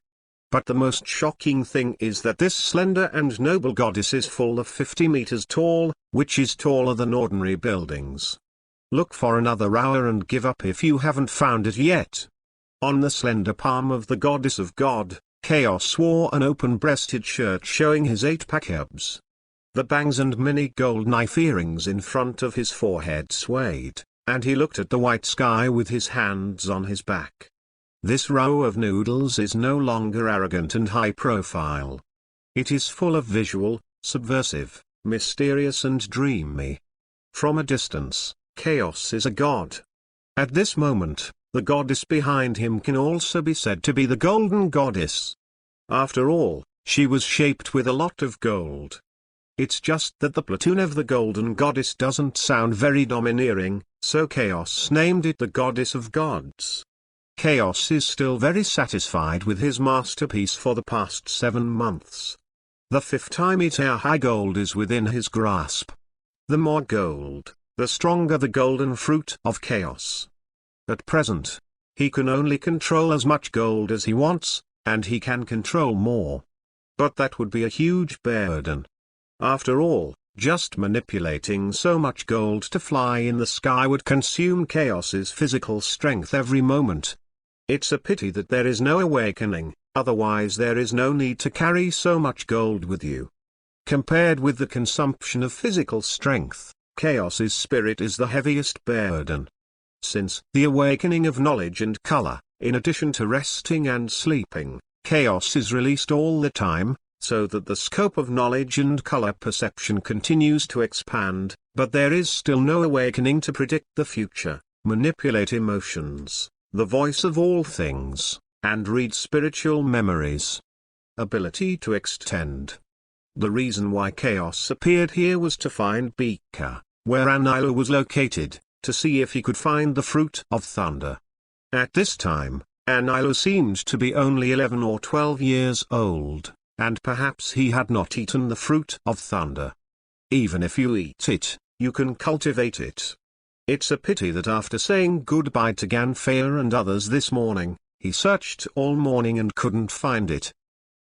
But the most shocking thing is that this slender and noble goddess is full of 50 meters tall, which is taller than ordinary buildings. Look for another hour and give up if you haven't found it yet. On the slender palm of the goddess of God, Chaos wore an open-breasted shirt showing his 8-pack abs. The bangs and many gold knife earrings in front of his forehead swayed, and he looked at the white sky with his hands on his back. This row of noodles is no longer arrogant and high-profile. It is full of visual, subversive, mysterious and dreamy. From a distance, Chaos is a god. At this moment, the goddess behind him can also be said to be the golden goddess. After all, she was shaped with a lot of gold. It's just that the platoon of the golden goddess doesn't sound very domineering, so Chaos named it the goddess of gods. Chaos is still very satisfied with his masterpiece for the past 7 months. The 50-meter high gold is within his grasp. The more gold, the stronger the golden fruit of Chaos. At present, he can only control as much gold as he wants, and he can control more. But that would be a huge burden. After all, just manipulating so much gold to fly in the sky would consume Chaos's physical strength every moment. It's a pity that there is no awakening, otherwise there is no need to carry so much gold with you. Compared with the consumption of physical strength, Chaos's spirit is the heaviest burden. Since the awakening of knowledge and color, in addition to resting and sleeping, Chaos is released all the time, so that the scope of knowledge and color perception continues to expand, but there is still no awakening to predict the future, manipulate emotions, the voice of all things, and read spiritual memories. Ability to extend. The reason why Chaos appeared here was to find Beaker, where Anila was located, to see if he could find the fruit of thunder. At this time, Anila seemed to be only 11 or 12 years old, and perhaps he had not eaten the fruit of thunder. Even if you eat it, you can cultivate it. It's a pity that after saying goodbye to Ganfea and others this morning, he searched all morning and couldn't find it.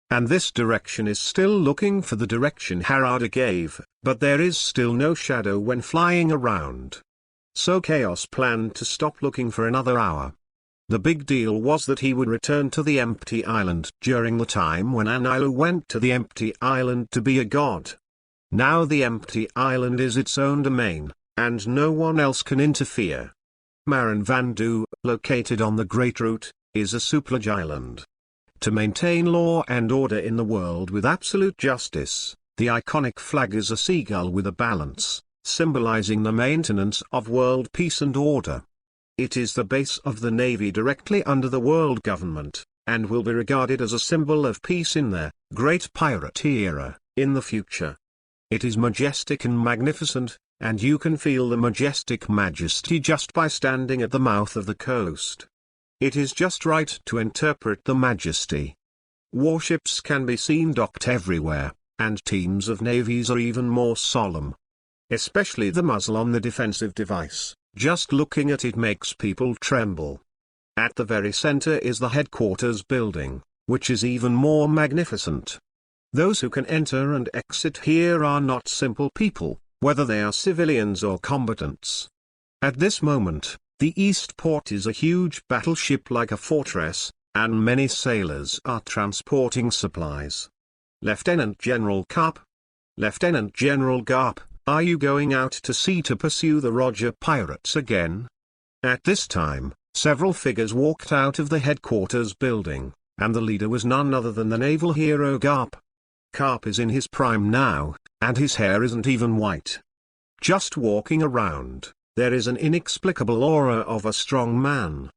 And this direction is still looking for the direction Harada gave, but there is still no shadow when flying around. So Chaos planned to stop looking for another hour. The big deal was that he would return to the empty island during the time when Anila went to the empty island to be a god. Now the empty island is its own domain, and no one else can interfere. Maran Vandu, located on the Great Route, is a suplage island. To maintain law and order in the world with absolute justice, the iconic flag is a seagull with a balance, symbolizing the maintenance of world peace and order. It is the base of the Navy directly under the world government, and will be regarded as a symbol of peace in the Great Pirate era, in the future. It is majestic and magnificent, and you can feel the majestic majesty just by standing at the mouth of the coast. It is just right to interpret the majesty. Warships can be seen docked everywhere, and teams of navies are even more solemn. Especially the muzzle on the defensive device, Just looking at it makes people tremble. At the very center is the headquarters building, which is even more magnificent. Those who can enter and exit here are not simple people, whether they are civilians or combatants. At this moment, the East Port is a huge battleship like a fortress, and many sailors are transporting supplies. Lieutenant General Garp. Lieutenant General Garp, are you going out to sea to pursue the Roger pirates again? At this time, several figures walked out of the headquarters building, and the leader was none other than the naval hero Garp. Garp is in his prime now, and his hair isn't even white. Just walking around, there is an inexplicable aura of a strong man.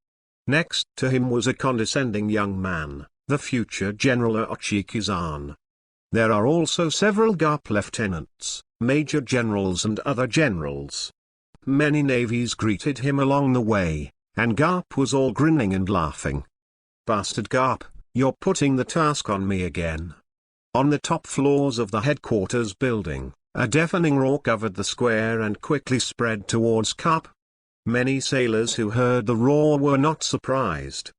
Next to him was a condescending young man, the future General Ochikizan. There are also several Garp lieutenants, major generals and other generals. Many navies greeted him along the way, and Garp was all grinning and laughing. Bastard Garp, you're putting the task on me again. On the top floors of the headquarters building, a deafening roar covered the square and quickly spread towards Garp. Many sailors who heard the roar were not surprised.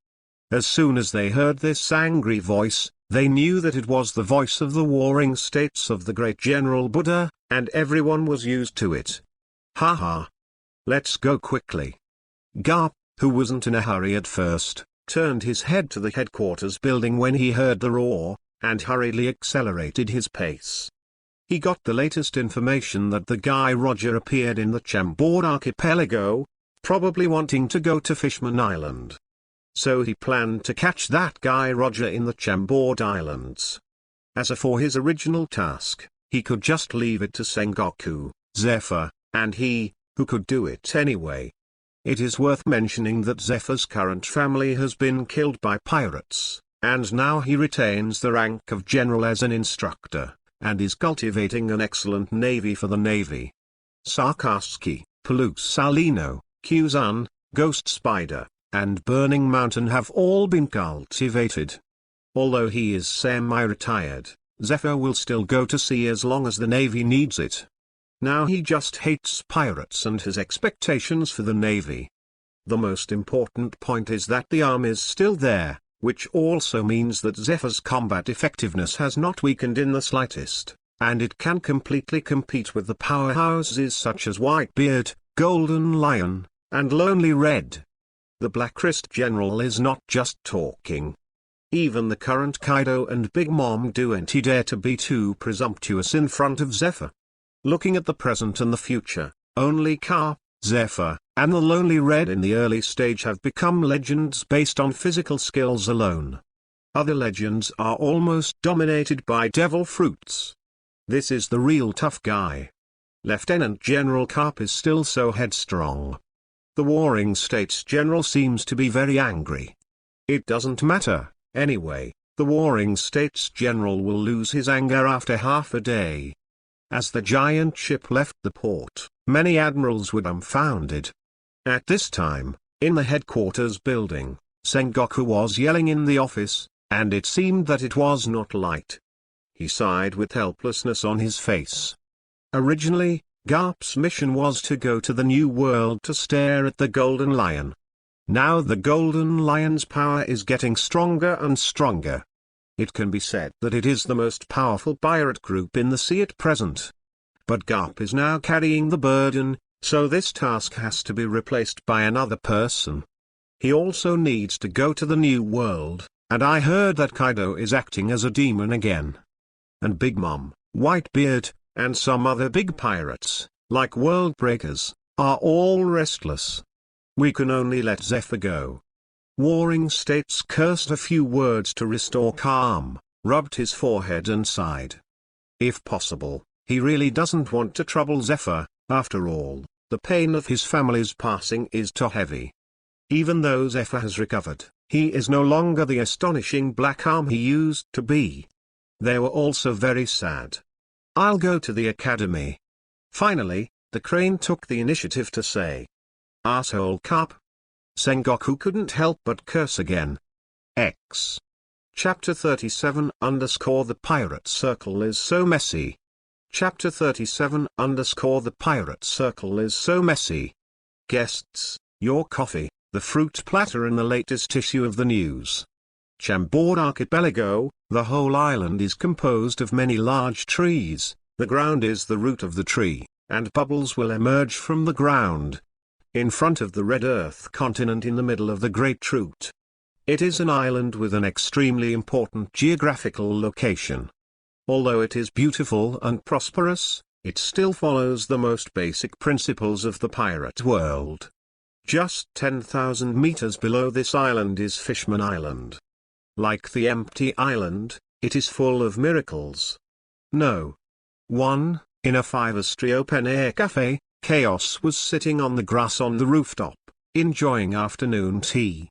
As soon as they heard this angry voice, they knew that it was the voice of the warring states of the great General Buddha, and everyone was used to it. Ha ha! Let's go quickly. Garp, who wasn't in a hurry at first, turned his head to the headquarters building when he heard the roar, and hurriedly accelerated his pace. He got the latest information that the guy Roger appeared in the Chambord archipelago, probably wanting to go to Fishman Island. So he planned to catch that guy Roger in the Chambord Islands. As for his original task, he could just leave it to Sengoku, Zephyr, and he, who could do it anyway. It is worth mentioning that Zephyr's current family has been killed by pirates, and now he retains the rank of general as an instructor, and is cultivating an excellent navy for the navy. Sarkaski, Palouse-Salino, Kuzan, Ghost Spider, and Burning Mountain have all been cultivated. Although he is semi-retired, Zephyr will still go to sea as long as the navy needs it. Now he just hates pirates and has expectations for the navy. The most important point is that the arm is still there, which also means that Zephyr's combat effectiveness has not weakened in the slightest, and it can completely compete with the powerhouses such as Whitebeard, Golden Lion, and Lonely Red. The Blackrist General is not just talking. Even the current Kaido and Big Mom don't dare to be too presumptuous in front of Zephyr. Looking at the present and the future, only Garp, Zephyr, and the Lonely Red in the early stage have become legends based on physical skills alone. Other legends are almost dominated by devil fruits. This is the real tough guy. Lieutenant General Garp is still so headstrong. The Warring States General seems to be very angry. It doesn't matter, anyway, the Warring States General will lose his anger after half a day. As the giant ship left the port, many admirals were dumbfounded. At this time, in the headquarters building, Sengoku was yelling in the office, and it seemed that it was not light. He sighed with helplessness on his face. Originally, Garp's mission was to go to the New World to stare at the Golden Lion. Now the Golden Lion's power is getting stronger and stronger. It can be said that it is the most powerful pirate group in the sea at present. But Garp is now carrying the burden, so this task has to be replaced by another person. He also needs to go to the New World, and I heard that Kaido is acting as a demon again. And Big Mom, Whitebeard, and some other big pirates, like World Breakers, are all restless. We can only let Zephyr go. Warring States cursed a few words to restore calm, rubbed his forehead and sighed. If possible, he really doesn't want to trouble Zephyr. After all, the pain of his family's passing is too heavy. Even though Zephyr has recovered, he is no longer the astonishing Black Arm he used to be. They were also very sad. I'll go to the academy. Finally, the Crane took the initiative to say, "Arsehole Garp." Sengoku couldn't help but curse again. X. Chapter 37 The Pirate Circle is so messy. Chapter 37 The Pirate Circle is so messy. guests, your coffee, the fruit platter and the latest issue of the news. Chambord Archipelago, the whole island is composed of many large trees, the ground is the root of the tree, and bubbles will emerge from the ground. In front of the red earth continent in the middle of the great root. It is an island with an extremely important geographical location. Although it is beautiful and prosperous, it still follows the most basic principles of the pirate world. Just 10,000 meters below this island is Fishman Island. Like the empty island, it is full of miracles. No. 1. In a 5-star open-air cafe, Chaos was sitting on the grass on the rooftop, enjoying afternoon tea.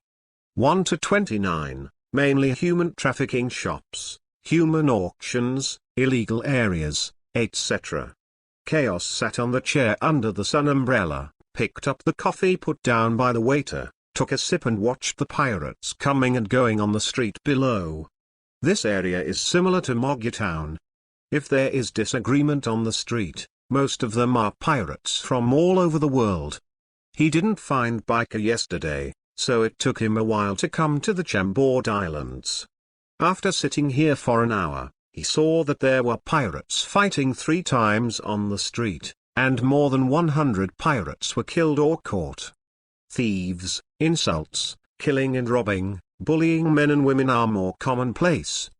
1 to 29, mainly human trafficking shops, human auctions, illegal areas, etc. Chaos sat on the chair under the sun umbrella, picked up the coffee put down by the waiter, took a sip and watched the pirates coming and going on the street below. This area is similar to Moggetown. If there is disagreement on the street, most of them are pirates from all over the world. He didn't find Biker yesterday, so it took him a while to come to the Chambord Islands. After sitting here for an hour, he saw that there were pirates fighting 3 times on the street, and more than 100 pirates were killed or caught. Thieves, insults, killing and robbing, bullying men and women are more commonplace.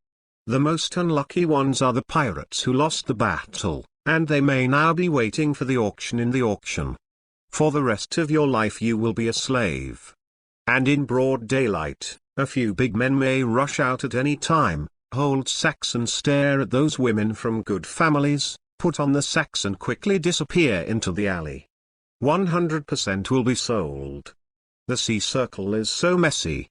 The most unlucky ones are the pirates who lost the battle, and they may now be waiting for the auction in the auction. For the rest of your life you will be a slave. And in broad daylight, a few big men may rush out at any time, hold sacks and stare at those women from good families, put on the sacks and quickly disappear into the alley. 100% will be sold. The sea circle is so messy.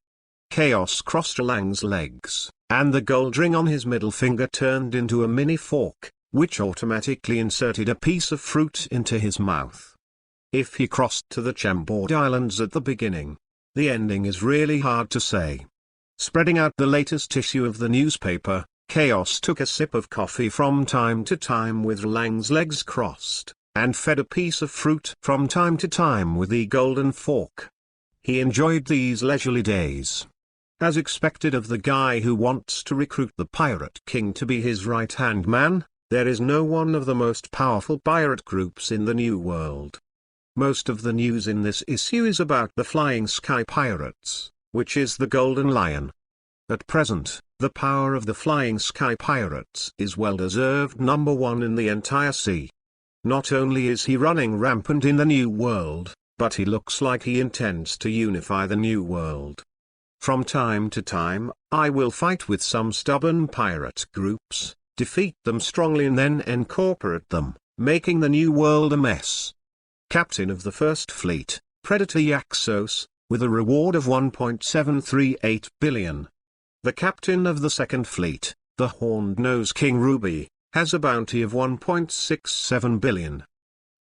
Chaos crossed Lang's legs, and the gold ring on his middle finger turned into a mini fork, which automatically inserted a piece of fruit into his mouth. If he crossed to the Chambord Islands at the beginning, the ending is really hard to say. Spreading out the latest issue of the newspaper, Chaos took a sip of coffee from time to time with Lang's legs crossed, and fed a piece of fruit from time to time with the golden fork. He enjoyed these leisurely days. As expected of the guy who wants to recruit the Pirate King to be his right-hand man, there is no one of the most powerful pirate groups in the New World. Most of the news in this issue is about the Flying Sky Pirates, which is the Golden Lion. At present, the power of the Flying Sky Pirates is well-deserved number 1 in the entire sea. Not only is he running rampant in the New World, but he looks like he intends to unify the New World. From time to time, I will fight with some stubborn pirate groups, defeat them strongly and then incorporate them, making the New World a mess. Captain of the First Fleet, Predator Yaxos, with a reward of 1.738 billion. The Captain of the Second Fleet, the Horned Nose King Ruby, has a bounty of 1.67 billion.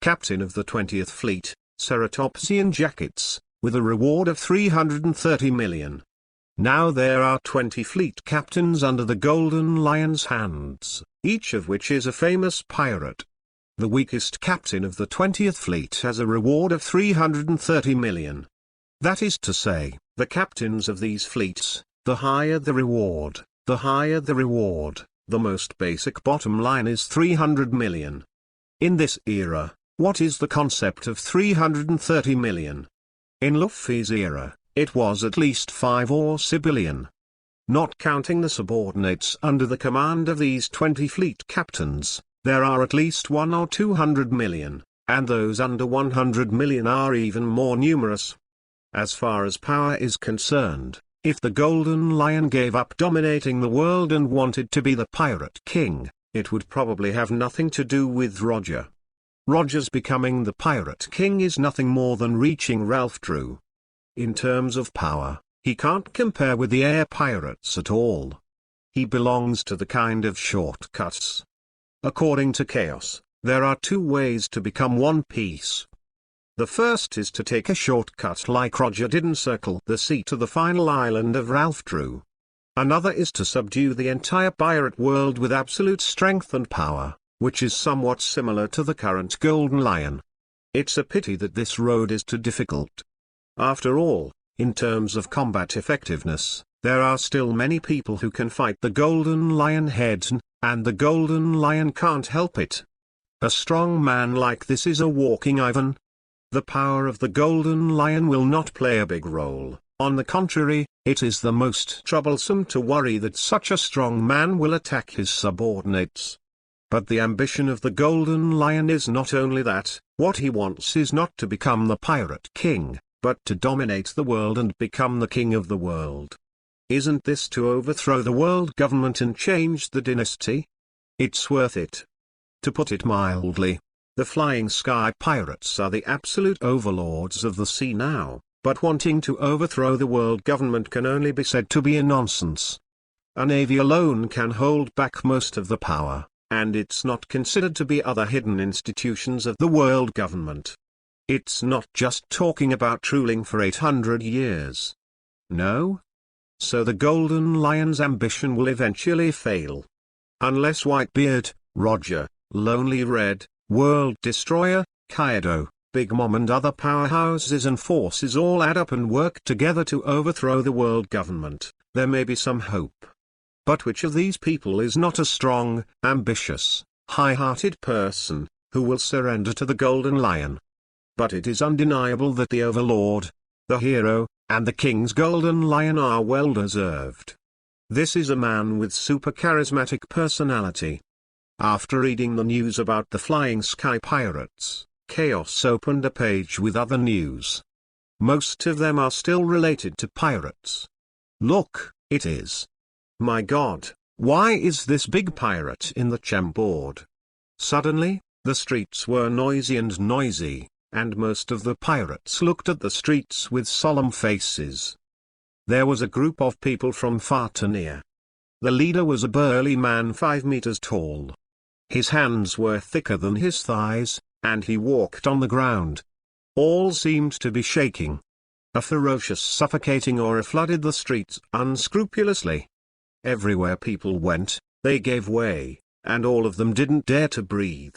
Captain of the 20th Fleet, Ceratopsian Jackets, with a reward of 330 million. Now there are 20 fleet captains under the Golden Lion's hands, each of which is a famous pirate. The weakest captain of the 20th Fleet has a reward of 330 million. That is to say, the captains of these fleets, the higher the reward, the higher the reward, the most basic bottom line is 300 million. In this era, what is the concept of 330 million? In Luffy's era, it was at least 5 or 6 billion. Not counting the subordinates under the command of these 20 fleet captains, there are at least 100 or 200 million, and those under 100 million are even more numerous. As far as power is concerned, if the Golden Lion gave up dominating the world and wanted to be the Pirate King, it would probably have nothing to do with Roger. Roger's becoming the Pirate King is nothing more than reaching Ralph Drew. In terms of power, he can't compare with the air pirates at all. He belongs to the kind of shortcuts. According to Chaos, there are 2 ways to become One Piece. The first is to take a shortcut like Roger did and circle the sea to the final island of Ralph Drew. Another is to subdue the entire pirate world with absolute strength and power, which is somewhat similar to the current Golden Lion. It's a pity that this road is too difficult. After all, in terms of combat effectiveness, there are still many people who can fight the Golden Lion head, and the Golden Lion can't help it. A strong man like this is a walking Ivan. The power of the Golden Lion will not play a big role. On the contrary, it is the most troublesome to worry that such a strong man will attack his subordinates. But the ambition of the Golden Lion is not only that. What he wants is not to become the pirate king, but to dominate the world and become the king of the world. Isn't this to overthrow the world government and change the dynasty? It's worth it. To put it mildly, the Flying Sky Pirates are the absolute overlords of the sea now, but wanting to overthrow the world government can only be said to be a nonsense. A navy alone can hold back most of the power, and it's not considered to be other hidden institutions of the world government. It's not just talking about ruling for 800 years. No? So the Golden Lion's ambition will eventually fail. Unless Whitebeard, Roger, Lonely Red, World Destroyer, Kaido, Big Mom and other powerhouses and forces all add up and work together to overthrow the world government, there may be some hope. But which of these people is not a strong, ambitious, high-hearted person, who will surrender to the Golden Lion? But it is undeniable that the Overlord, the hero, and the King's Golden Lion are well deserved. This is a man with super charismatic personality. After reading the news about the Flying Sky Pirates, Chaos opened a page with other news. Most of them are still related to pirates. Look, it is. My God, why is this big pirate in the chessboard? Suddenly, the streets were noisy, and most of the pirates looked at the streets with solemn faces. There was a group of people from far to near. The leader was a burly man 5 meters tall. His hands were thicker than his thighs, and he walked on the ground. All seemed to be shaking. A ferocious suffocating aura flooded the streets unscrupulously. Everywhere people went, they gave way, and all of them didn't dare to breathe.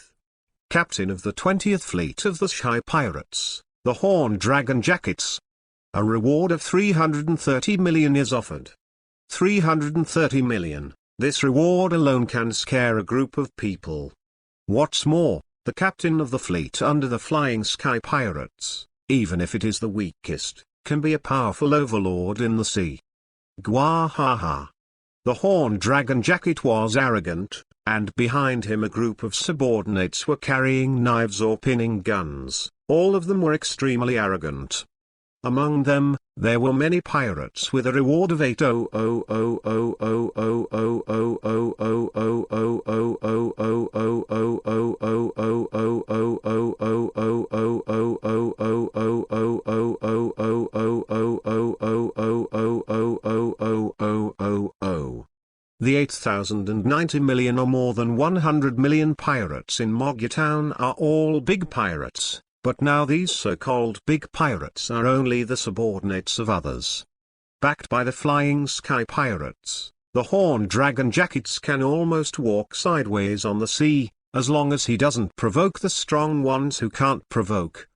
Captain of the 20th Fleet of the Sky Pirates, the Horned Dragon Jackets. A reward of 330 million is offered. 330 million, this reward alone can scare a group of people. What's more, the captain of the fleet under the Flying Sky Pirates, even if it is the weakest, can be a powerful overlord in the sea. Gwahaha. The Horned Dragon Jacket was arrogant, and behind him a group of subordinates were carrying knives or pinning guns. All of them were extremely arrogant. Among them, there were many pirates with a reward of 8,000. The 8,090 million or more than 100 million pirates in Moggatown are all big pirates. But now these so-called big pirates are only the subordinates of others. Backed by the Flying Sky Pirates, the Horned Dragon Jackets can almost walk sideways on the sea, as long as he doesn't provoke the strong ones who can't provoke.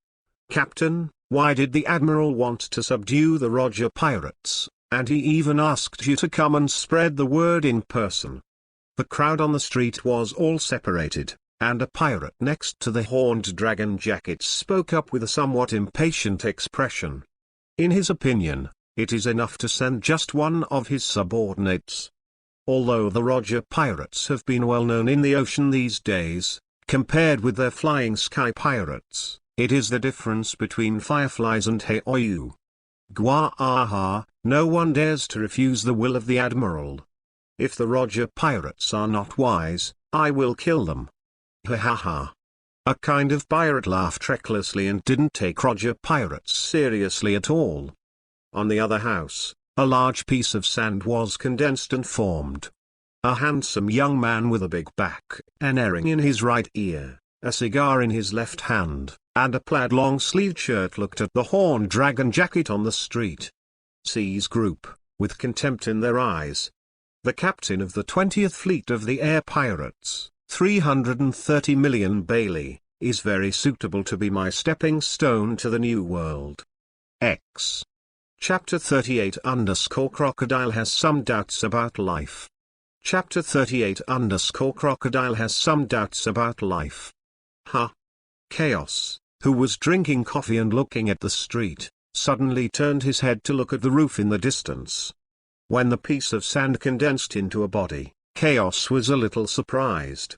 Captain, why did the Admiral want to subdue the Roger Pirates, and he even asked you to come and spread the word in person? The crowd on the street was all separated, and a pirate next to the Horned Dragon Jacket spoke up with a somewhat impatient expression. In his opinion, it is enough to send just one of his subordinates. Although the Roger Pirates have been well known in the ocean these days, compared with their Flying Sky Pirates, it is the difference between fireflies and Heoyu. Gwa-aha, no one dares to refuse the will of the Admiral. If the Roger Pirates are not wise, I will kill them. Ha ha ha. A kind of pirate laughed recklessly and didn't take Roger Pirates seriously at all. On the other house, a large piece of sand was condensed and formed. A handsome young man with a big back, an earring in his right ear, a cigar in his left hand, and a plaid long-sleeved shirt looked at the Horned Dragon Jacket on the street. Seas group, with contempt in their eyes. The captain of the 20th Fleet of the Air Pirates, 330 million Bailey, is very suitable to be my stepping stone to the new world. X. Chapter 38 Crocodile has some doubts about life. Chapter 38 Crocodile has some doubts about life. Chaos, who was drinking coffee and looking at the street, suddenly turned his head to look at the roof in the distance. When the piece of sand condensed into a body, Chaos was a little surprised.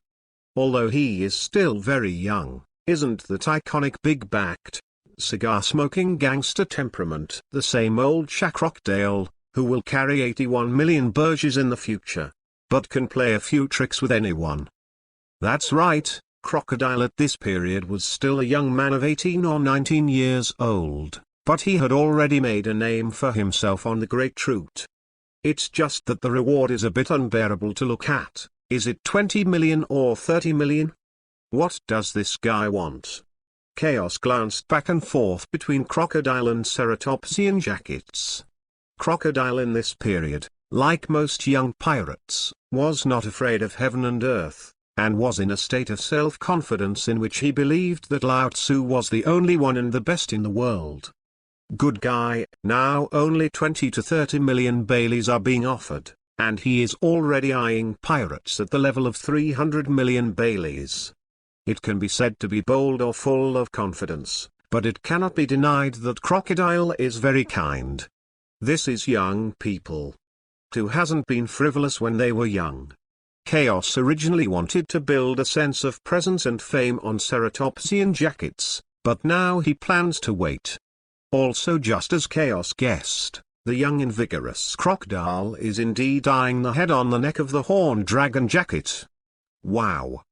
Although he is still very young, isn't that iconic big-backed, cigar-smoking gangster temperament the same old Shaq Rockdale, who will carry 81 million burges in the future, but can play a few tricks with anyone? That's right, Crocodile at this period was still a young man of 18 or 19 years old, but he had already made a name for himself on the great route. It's just that the reward is a bit unbearable to look at. Is it 20 million or 30 million? What does this guy want? Chaos glanced back and forth between Crocodile and Ceratopsian Jackets. Crocodile in this period, like most young pirates, was not afraid of heaven and earth, and was in a state of self-confidence in which he believed that Lao Tzu was the only one and the best in the world. Good guy, now only 20 to 30 million Baileys are being offered, and he is already eyeing pirates at the level of 300 million Baileys. It can be said to be bold or full of confidence, but it cannot be denied that Crocodile is very kind. This is young people. Who hasn't been frivolous when they were young? Chaos originally wanted to build a sense of presence and fame on Ceratopsian Jackets, but now he plans to wait. Also, just as Chaos guessed, the young and vigorous Crocodile is indeed eyeing the head on the neck of the Horned Dragon Jacket. Wow!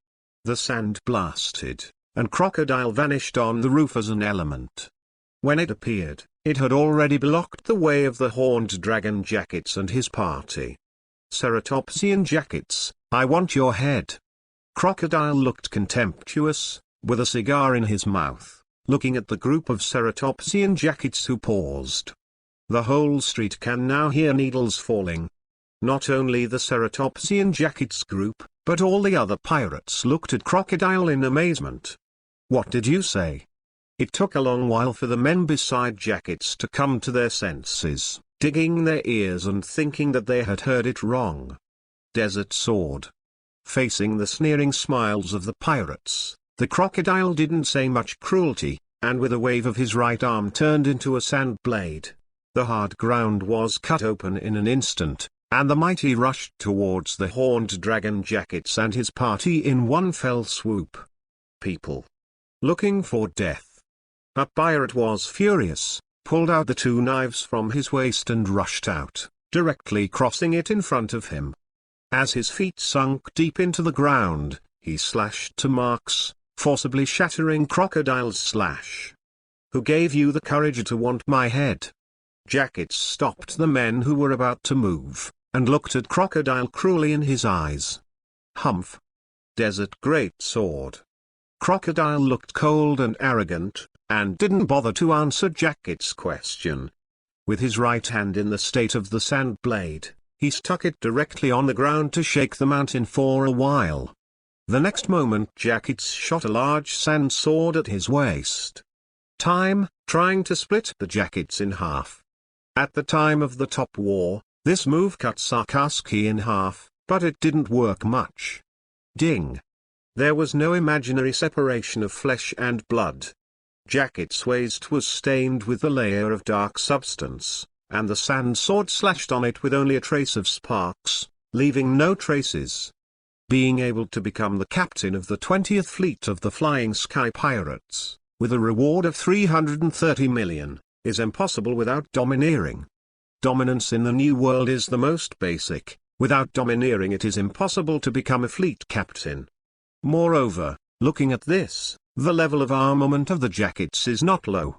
The sand blasted, and Crocodile vanished on the roof as an element. When it appeared, it had already blocked the way of the Horned Dragon Jackets and his party. Ceratopsian Jackets, I want your head. Crocodile looked contemptuous, with a cigar in his mouth, looking at the group of Ceratopsian Jackets who paused. The whole street can now hear needles falling. Not only the Ceratopsian Jackets group, but all the other pirates looked at Crocodile in amazement. What did you say? It took a long while for the men beside Jackets to come to their senses, digging their ears and thinking that they had heard it wrong. Desert Sword. Facing the sneering smiles of the pirates, the Crocodile didn't say much cruelty, and with a wave of his right arm turned into a sand blade. The hard ground was cut open in an instant, and the mighty rushed towards the Horned Dragon Jackets and his party in one fell swoop. People looking for death. A pirate was furious, pulled out the two knives from his waist and rushed out, directly crossing it in front of him. As his feet sunk deep into the ground, he slashed to marks, forcibly shattering Crocodile's slash. Who gave you the courage to want my head? Jackets stopped the men who were about to move, and looked at Crocodile cruelly in his eyes. Humph! Desert Great Sword. Crocodile looked cold and arrogant, and didn't bother to answer Jacket's question. With his right hand in the state of the sand blade, he stuck it directly on the ground to shake the mountain for a while. The next moment Jackets shot a large sand sword at his waist. Trying to split the Jackets in half. At the time of the Top War, this move cut Sarkaski in half, but it didn't work much. Ding! There was no imaginary separation of flesh and blood. Jacket's waist was stained with a layer of dark substance, and the sand sword slashed on it with only a trace of sparks, leaving no traces. Being able to become the captain of the 20th Fleet of the Flying Sky Pirates, with a reward of 330 million, is impossible without domineering. Dominance in the New World is the most basic. Without domineering it is impossible to become a fleet captain. Moreover, looking at this, the level of armament of the Jackets is not low.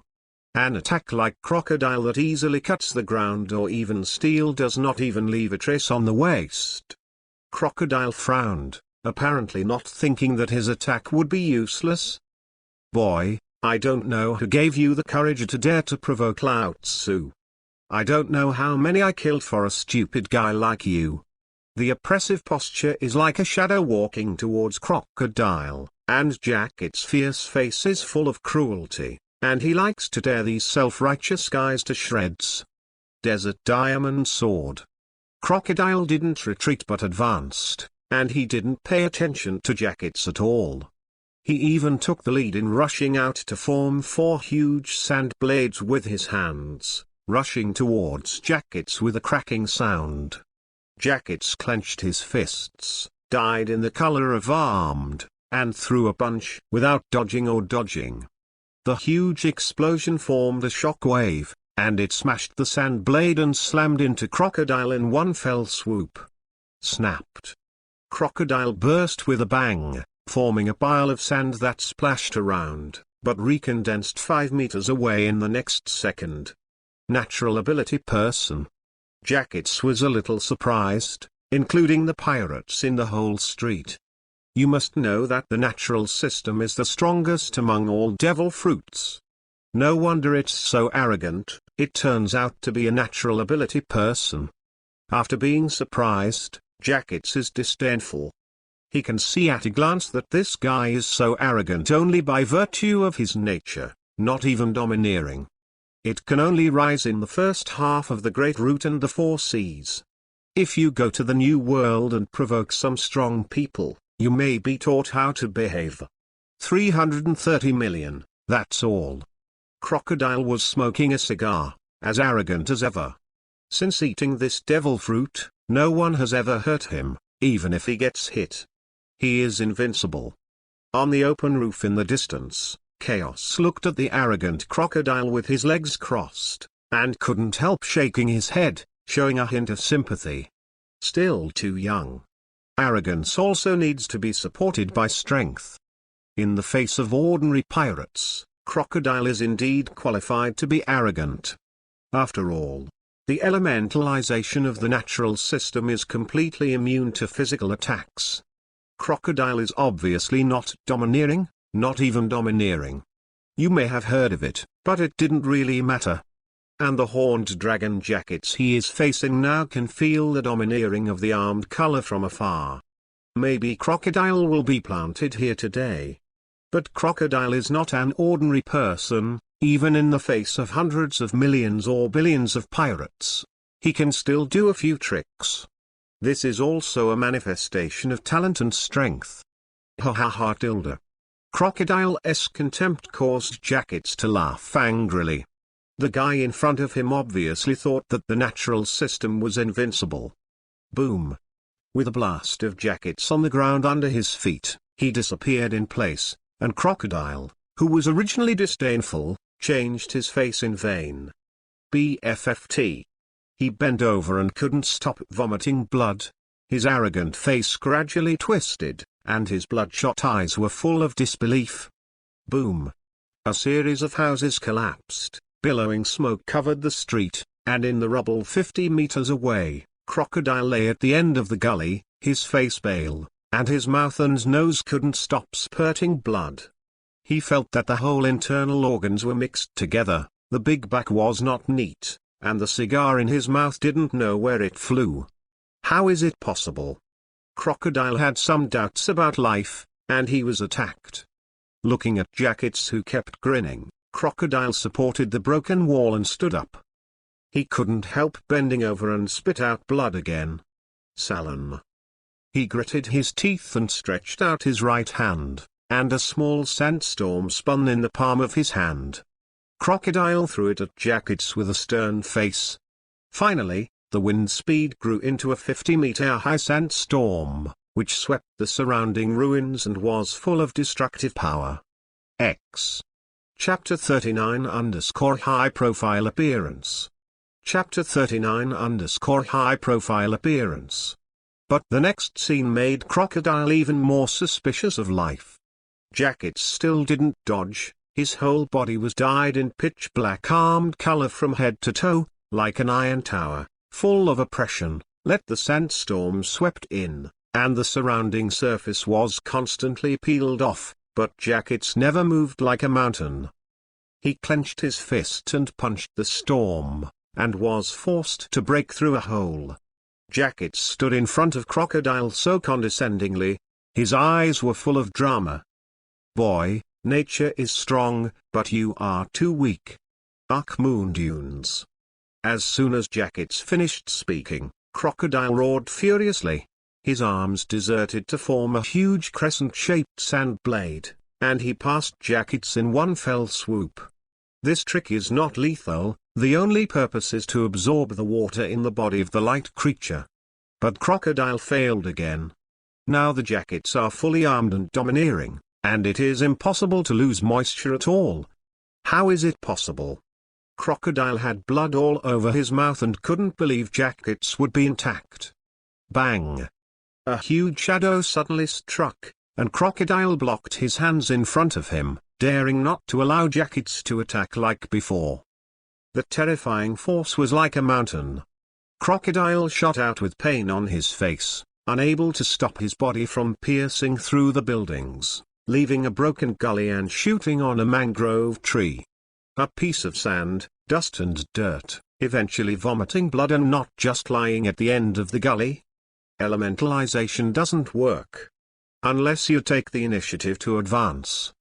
An attack like Crocodile that easily cuts the ground or even steel does not even leave a trace on the waist. Crocodile frowned, apparently not thinking that his attack would be useless. Boy, I don't know who gave you the courage to dare to provoke Lao Tzu. I don't know how many I killed for a stupid guy like you. The oppressive posture is like a shadow walking towards Crocodile, and Jacket's fierce face is full of cruelty, and he likes to tear these self-righteous guys to shreds. Desert Diamond Sword. Crocodile didn't retreat but advanced, and he didn't pay attention to Jackets at all. He even took the lead in rushing out to form 4 huge sand blades with his hands, rushing towards Jackets with a cracking sound. Jackets clenched his fists, dyed in the color of armed, and threw a punch without dodging or dodging. The huge explosion formed a shock wave, and it smashed the sand blade and slammed into Crocodile in one fell swoop. Snapped. Crocodile burst with a bang, forming a pile of sand that splashed around, but recondensed 5 meters away in the next second. Natural ability person. Jackets was a little surprised, including the pirates in the whole street. You must know that the natural system is the strongest among all devil fruits. No wonder it's so arrogant. It turns out to be a natural ability person. After being surprised, Jackets is disdainful. He can see at a glance that this guy is so arrogant only by virtue of his nature, not even domineering. It can only rise in the first half of the Great Root and the 4 Seas. If you go to the New World and provoke some strong people, you may be taught how to behave. 330 million, that's all. Crocodile was smoking a cigar, as arrogant as ever. Since eating this devil fruit, no one has ever hurt him, even if he gets hit. He is invincible. On the open roof in the distance, Chaos looked at the arrogant crocodile with his legs crossed, and couldn't help shaking his head, showing a hint of sympathy. Still too young. Arrogance also needs to be supported by strength. In the face of ordinary pirates, Crocodile is indeed qualified to be arrogant. After all, the elementalization of the natural system is completely immune to physical attacks. Crocodile is obviously not domineering, not even domineering. You may have heard of it, but it didn't really matter. And the horned dragon Jackets he is facing now can feel the domineering of the armed color from afar. Maybe Crocodile will be planted here today. But Crocodile is not an ordinary person, even in the face of hundreds of millions or billions of pirates. He can still do a few tricks. This is also a manifestation of talent and strength. Ha ha ha tilde. Crocodile's contempt caused Jackets to laugh angrily. The guy in front of him obviously thought that the natural system was invincible. Boom. With a blast of Jackets on the ground under his feet, he disappeared in place. And Crocodile, who was originally disdainful, changed his face in vain. BFFT. He bent over and couldn't stop vomiting blood. His arrogant face gradually twisted, and his bloodshot eyes were full of disbelief. Boom. A series of houses collapsed, billowing smoke covered the street, and in the rubble 50 meters away, Crocodile lay at the end of the gully, his face pale, and his mouth and nose couldn't stop spurting blood. He felt that the whole internal organs were mixed together, the big back was not neat, and the cigar in his mouth didn't know where it flew. How is it possible? Crocodile had some doubts about life, and he was attacked. Looking at Jackets who kept grinning, Crocodile supported the broken wall and stood up. He couldn't help bending over and spit out blood again. Salon. He gritted his teeth and stretched out his right hand, and a small sandstorm spun in the palm of his hand. Crocodile threw it at Jackets with a stern face. Finally, the wind speed grew into a 50-meter-high sandstorm, which swept the surrounding ruins and was full of destructive power. X. Chapter 39 _ High Profile Appearance. Chapter 39 _ High Profile Appearance. But the next scene made Crocodile even more suspicious of life. Jackets still didn't dodge, his whole body was dyed in pitch-black armed color from head to toe, like an iron tower, full of oppression. Let the sandstorm swept in, and the surrounding surface was constantly peeled off, but Jackets never moved like a mountain. He clenched his fist and punched the storm, and was forced to break through a hole. Jackets stood in front of Crocodile so condescendingly. His eyes were full of drama. Boy, nature is strong, but you are too weak. Moon Dunes. As soon as Jackets finished speaking, Crocodile roared furiously. His arms deserted to form a huge crescent-shaped sand blade, and he passed Jackets in one fell swoop. This trick is not lethal, the only purpose is to absorb the water in the body of the light creature. But Crocodile failed again. Now the Jackets are fully armed and domineering, and it is impossible to lose moisture at all. How is it possible? Crocodile had blood all over his mouth and couldn't believe Jackets would be intact. Bang! A huge shadow suddenly struck, and Crocodile blocked his hands in front of him, daring not to allow Jackets to attack like before. The terrifying force was like a mountain. Crocodile shot out with pain on his face, unable to stop his body from piercing through the buildings, leaving a broken gully and shooting on a mangrove tree. A piece of sand, dust and dirt, eventually vomiting blood and not just lying at the end of the gully. Elementalization doesn't work unless you take the initiative to advance.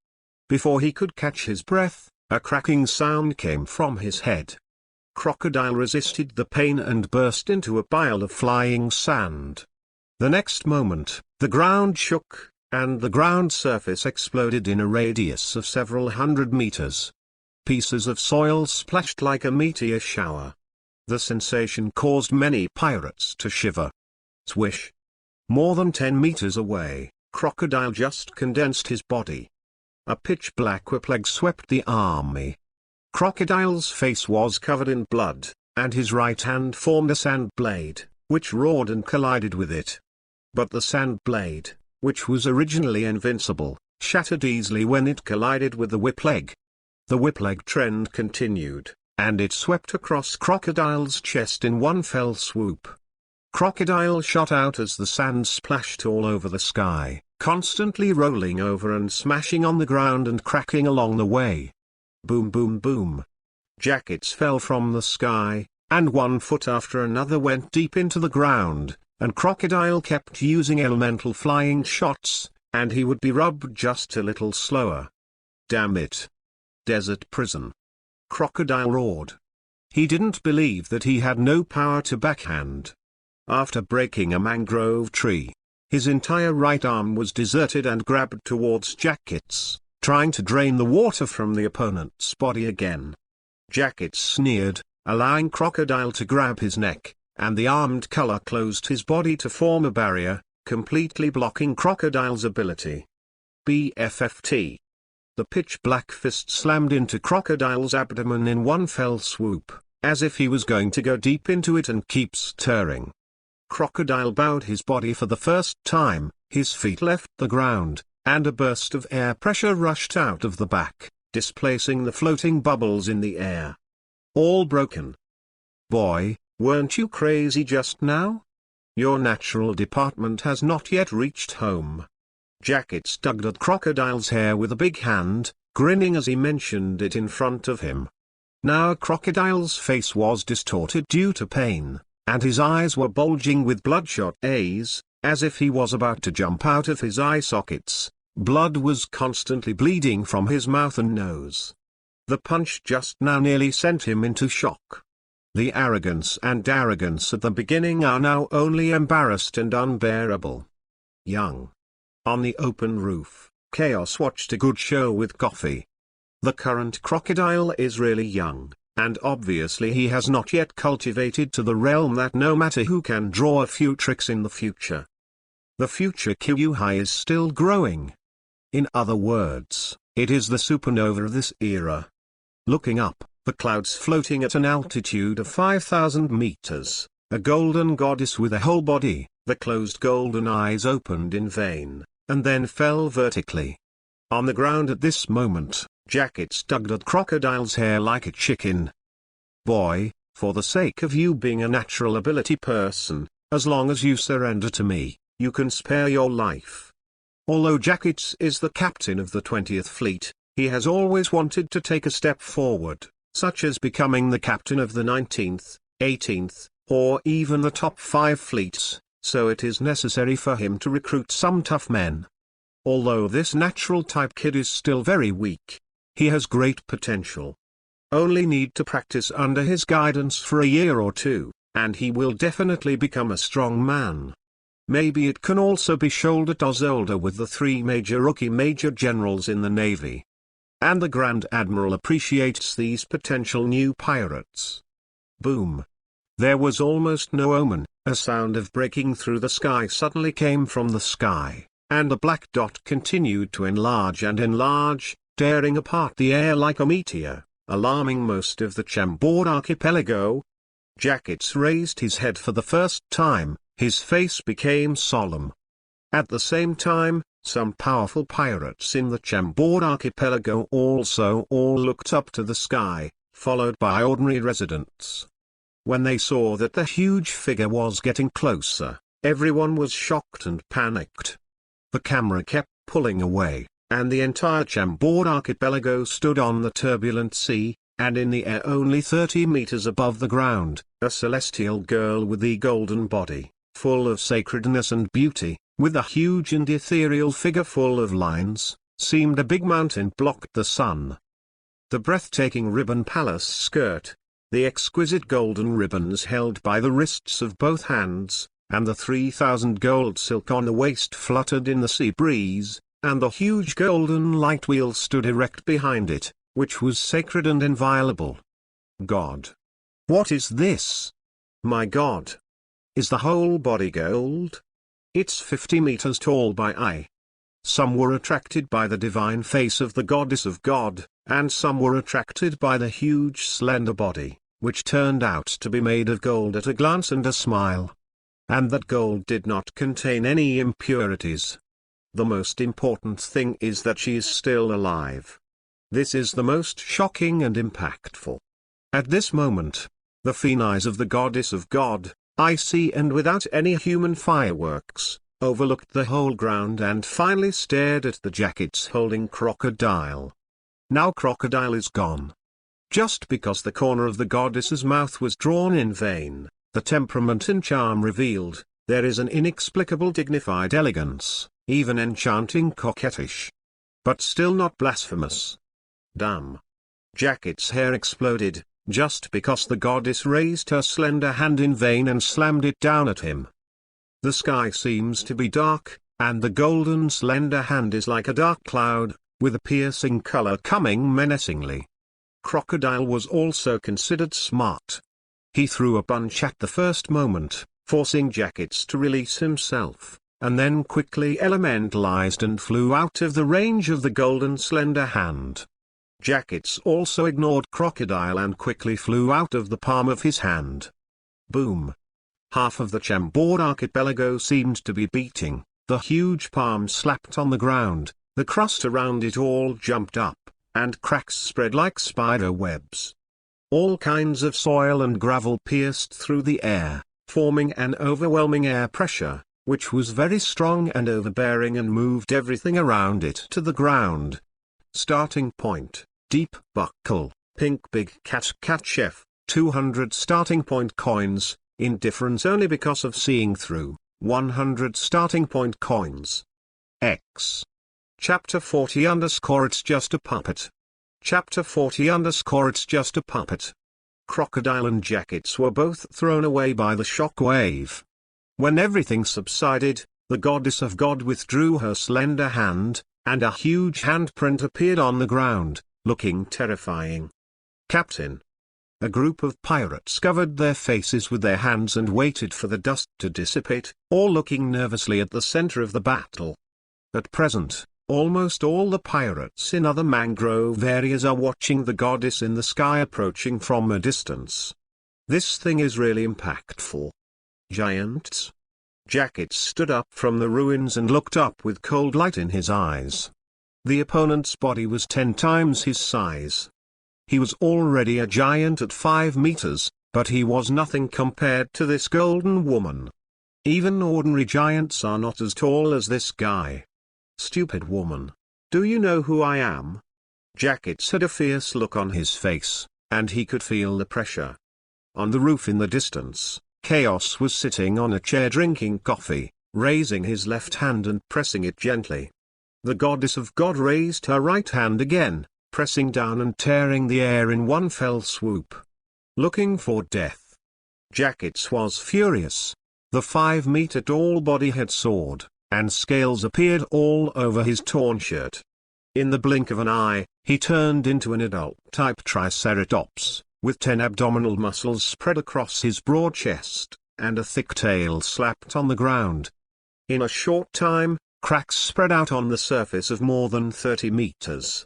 Before he could catch his breath, a cracking sound came from his head. Crocodile resisted the pain and burst into a pile of flying sand. The next moment, the ground shook, and the ground surface exploded in a radius of several hundred meters. Pieces of soil splashed like a meteor shower. The sensation caused many pirates to shiver. Swish! More than 10 meters away, Crocodile just condensed his body. A pitch-black whiplash swept the army. Crocodile's face was covered in blood, and his right hand formed a sand blade, which roared and collided with it. But the sand blade, which was originally invincible, shattered easily when it collided with the whipleg. The whipleg trend continued, and it swept across Crocodile's chest in one fell swoop. Crocodile shot out as the sand splashed all over the sky, constantly rolling over and smashing on the ground and cracking along the way. Boom boom boom. Jackets fell from the sky, and one foot after another went deep into the ground, and Crocodile kept using elemental flying shots, and he would be rubbed just a little slower. Damn it. Desert prison. Crocodile roared. He didn't believe that he had no power to backhand. After breaking a mangrove tree, his entire right arm was deserted and grabbed towards Jackets, trying to drain the water from the opponent's body again. Jackets sneered, allowing Crocodile to grab his neck, and the armed color closed his body to form a barrier, completely blocking Crocodile's ability. BFFT. The pitch-black fist slammed into Crocodile's abdomen in one fell swoop, as if he was going to go deep into it and keep stirring. Crocodile bowed his body for the first time, his feet left the ground, and a burst of air pressure rushed out of the back, displacing the floating bubbles in the air. All broken. Boy, weren't you crazy just now? Your natural department has not yet reached home. Jackets tugged at Crocodile's hair with a big hand, grinning as he mentioned it in front of him. Now Crocodile's face was distorted due to pain, and his eyes were bulging with bloodshot eyes, as if he was about to jump out of his eye sockets. Blood was constantly bleeding from his mouth and nose. The punch just now nearly sent him into shock. The arrogance at the beginning are now only embarrassed and unbearable. Young. On the open roof, Chaos watched a good show with coffee. The current Crocodile is really young, and obviously he has not yet cultivated to the realm that no matter who can draw a few tricks in the future. The future QI is still growing. In other words, it is the supernova of this era. Looking up, the clouds floating at an altitude of 5,000 meters, a golden goddess with a whole body, the closed golden eyes opened in vain, and then fell vertically. On the ground at this moment, Jackets tugged at Crocodile's hair like a chicken. Boy, for the sake of you being a natural ability person, as long as you surrender to me, you can spare your life. Although Jackets is the captain of the 20th Fleet, he has always wanted to take a step forward, such as becoming the captain of the 19th, 18th, or even the top 5 fleets, so it is necessary for him to recruit some tough men. Although this natural type kid is still very weak, he has great potential. Only need to practice under his guidance for a year or two, and he will definitely become a strong man. Maybe it can also be shoulder to shoulder with the 3 major rookie major generals in the Navy. And the Grand Admiral appreciates these potential new pirates. Boom. There was almost no omen. A sound of breaking through the sky suddenly came from the sky, and the black dot continued to enlarge and enlarge, tearing apart the air like a meteor, alarming most of the Chambord archipelago. Jackets raised his head for the first time, his face became solemn. At the same time, some powerful pirates in the Chambord archipelago also all looked up to the sky, followed by ordinary residents. When they saw that the huge figure was getting closer, everyone was shocked and panicked. The camera kept pulling away, and the entire Chambord archipelago stood on the turbulent sea, and in the air only 30 meters above the ground, a celestial girl with a golden body, full of sacredness and beauty, with a huge and ethereal figure full of lines, seemed a big mountain blocked the sun. The breathtaking ribbon palace skirt, the exquisite golden ribbons held by the wrists of both hands, and the 3,000 gold silk on the waist fluttered in the sea breeze, and the huge golden light wheel stood erect behind it, which was sacred and inviolable. God! What is this? My God! Is the whole body gold? It's 50 meters tall by eye. Some were attracted by the divine face of the goddess of God, and some were attracted by the huge slender body, which turned out to be made of gold at a glance and a smile. And that gold did not contain any impurities. The most important thing is that she is still alive. This is the most shocking and impactful. At this moment, the fine eyes of the goddess of God, icy and without any human fireworks, overlooked the whole ground and finally stared at the jackets holding Crocodile. Now Crocodile is gone. Just because the corner of the goddess's mouth was drawn in vain, the temperament and charm revealed, there is an inexplicable dignified elegance, even enchanting coquettish. But still not blasphemous. Damn. Jacket's hair exploded, just because the goddess raised her slender hand in vain and slammed it down at him. The sky seems to be dark, and the golden slender hand is like a dark cloud, with a piercing color coming menacingly. Crocodile was also considered smart. He threw a punch at the first moment, forcing Jackets to release himself, and then quickly elementalized and flew out of the range of the golden slender hand. Jackets also ignored Crocodile and quickly flew out of the palm of his hand. Boom. Half of the Chambord archipelago seemed to be beating, the huge palm slapped on the ground, the crust around it all jumped up, and cracks spread like spider webs. All kinds of soil and gravel pierced through the air, forming an overwhelming air pressure, which was very strong and overbearing and moved everything around it to the ground. Starting point, deep buckle, pink big cat chef, 200 starting point coins, indifference only because of seeing through, 100 starting point coins. X. Chapter 40 _ It's just a puppet. Chapter 40 _ It's just a puppet. Crocodile and Jackets were both thrown away by the shock wave. When everything subsided, the goddess of God withdrew her slender hand, and a huge handprint appeared on the ground, looking terrifying. Captain. A group of pirates covered their faces with their hands and waited for the dust to dissipate, all looking nervously at the center of the battle. At present, almost all the pirates in other mangrove areas are watching the goddess in the sky approaching from a distance. This thing is really impactful. Giants. Jackets stood up from the ruins and looked up with cold light in his eyes. The opponent's body was 10 times his size. He was already a giant at 5 meters, but he was nothing compared to this golden woman. Even ordinary giants are not as tall as this guy. Stupid woman. Do you know who I am? Jackets had a fierce look on his face, and he could feel the pressure. On the roof in the distance, Chaos was sitting on a chair drinking coffee, raising his left hand and pressing it gently. The goddess of God raised her right hand again, pressing down and tearing the air in one fell swoop. Looking for death. Jackets was furious. The 5-meter-tall body had soared, and scales appeared all over his torn shirt. In the blink of an eye, he turned into an adult-type triceratops, with 10 abdominal muscles spread across his broad chest, and a thick tail slapped on the ground. In a short time, cracks spread out on the surface of more than 30 meters.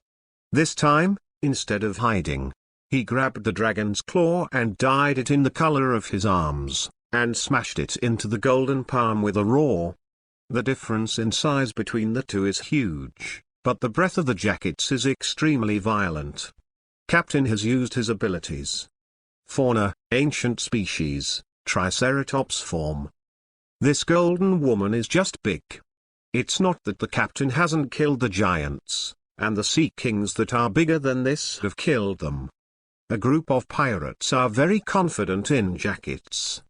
This time, instead of hiding, he grabbed the dragon's claw and dyed it in the color of his arms, and smashed it into the golden palm with a roar. The difference in size between the two is huge, but the breath of the jackets is extremely violent. Captain has used his abilities. Fauna, ancient species, Triceratops form. This golden woman is just big. It's not that the captain hasn't killed the giants, and the sea kings that are bigger than this have killed them. A group of pirates are very confident in jackets.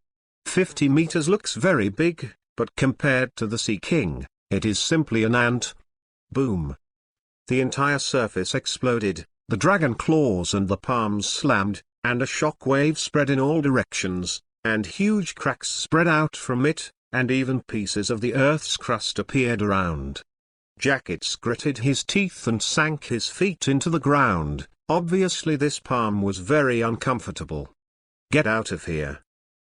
50 meters looks very big, but compared to the sea king, it is simply an ant. Boom. The entire surface exploded, the dragon claws and the palms slammed, and a shock wave spread in all directions, and huge cracks spread out from it, and even pieces of the earth's crust appeared around. Jackets gritted his teeth and sank his feet into the ground. Obviously this palm was very uncomfortable. Get out of here.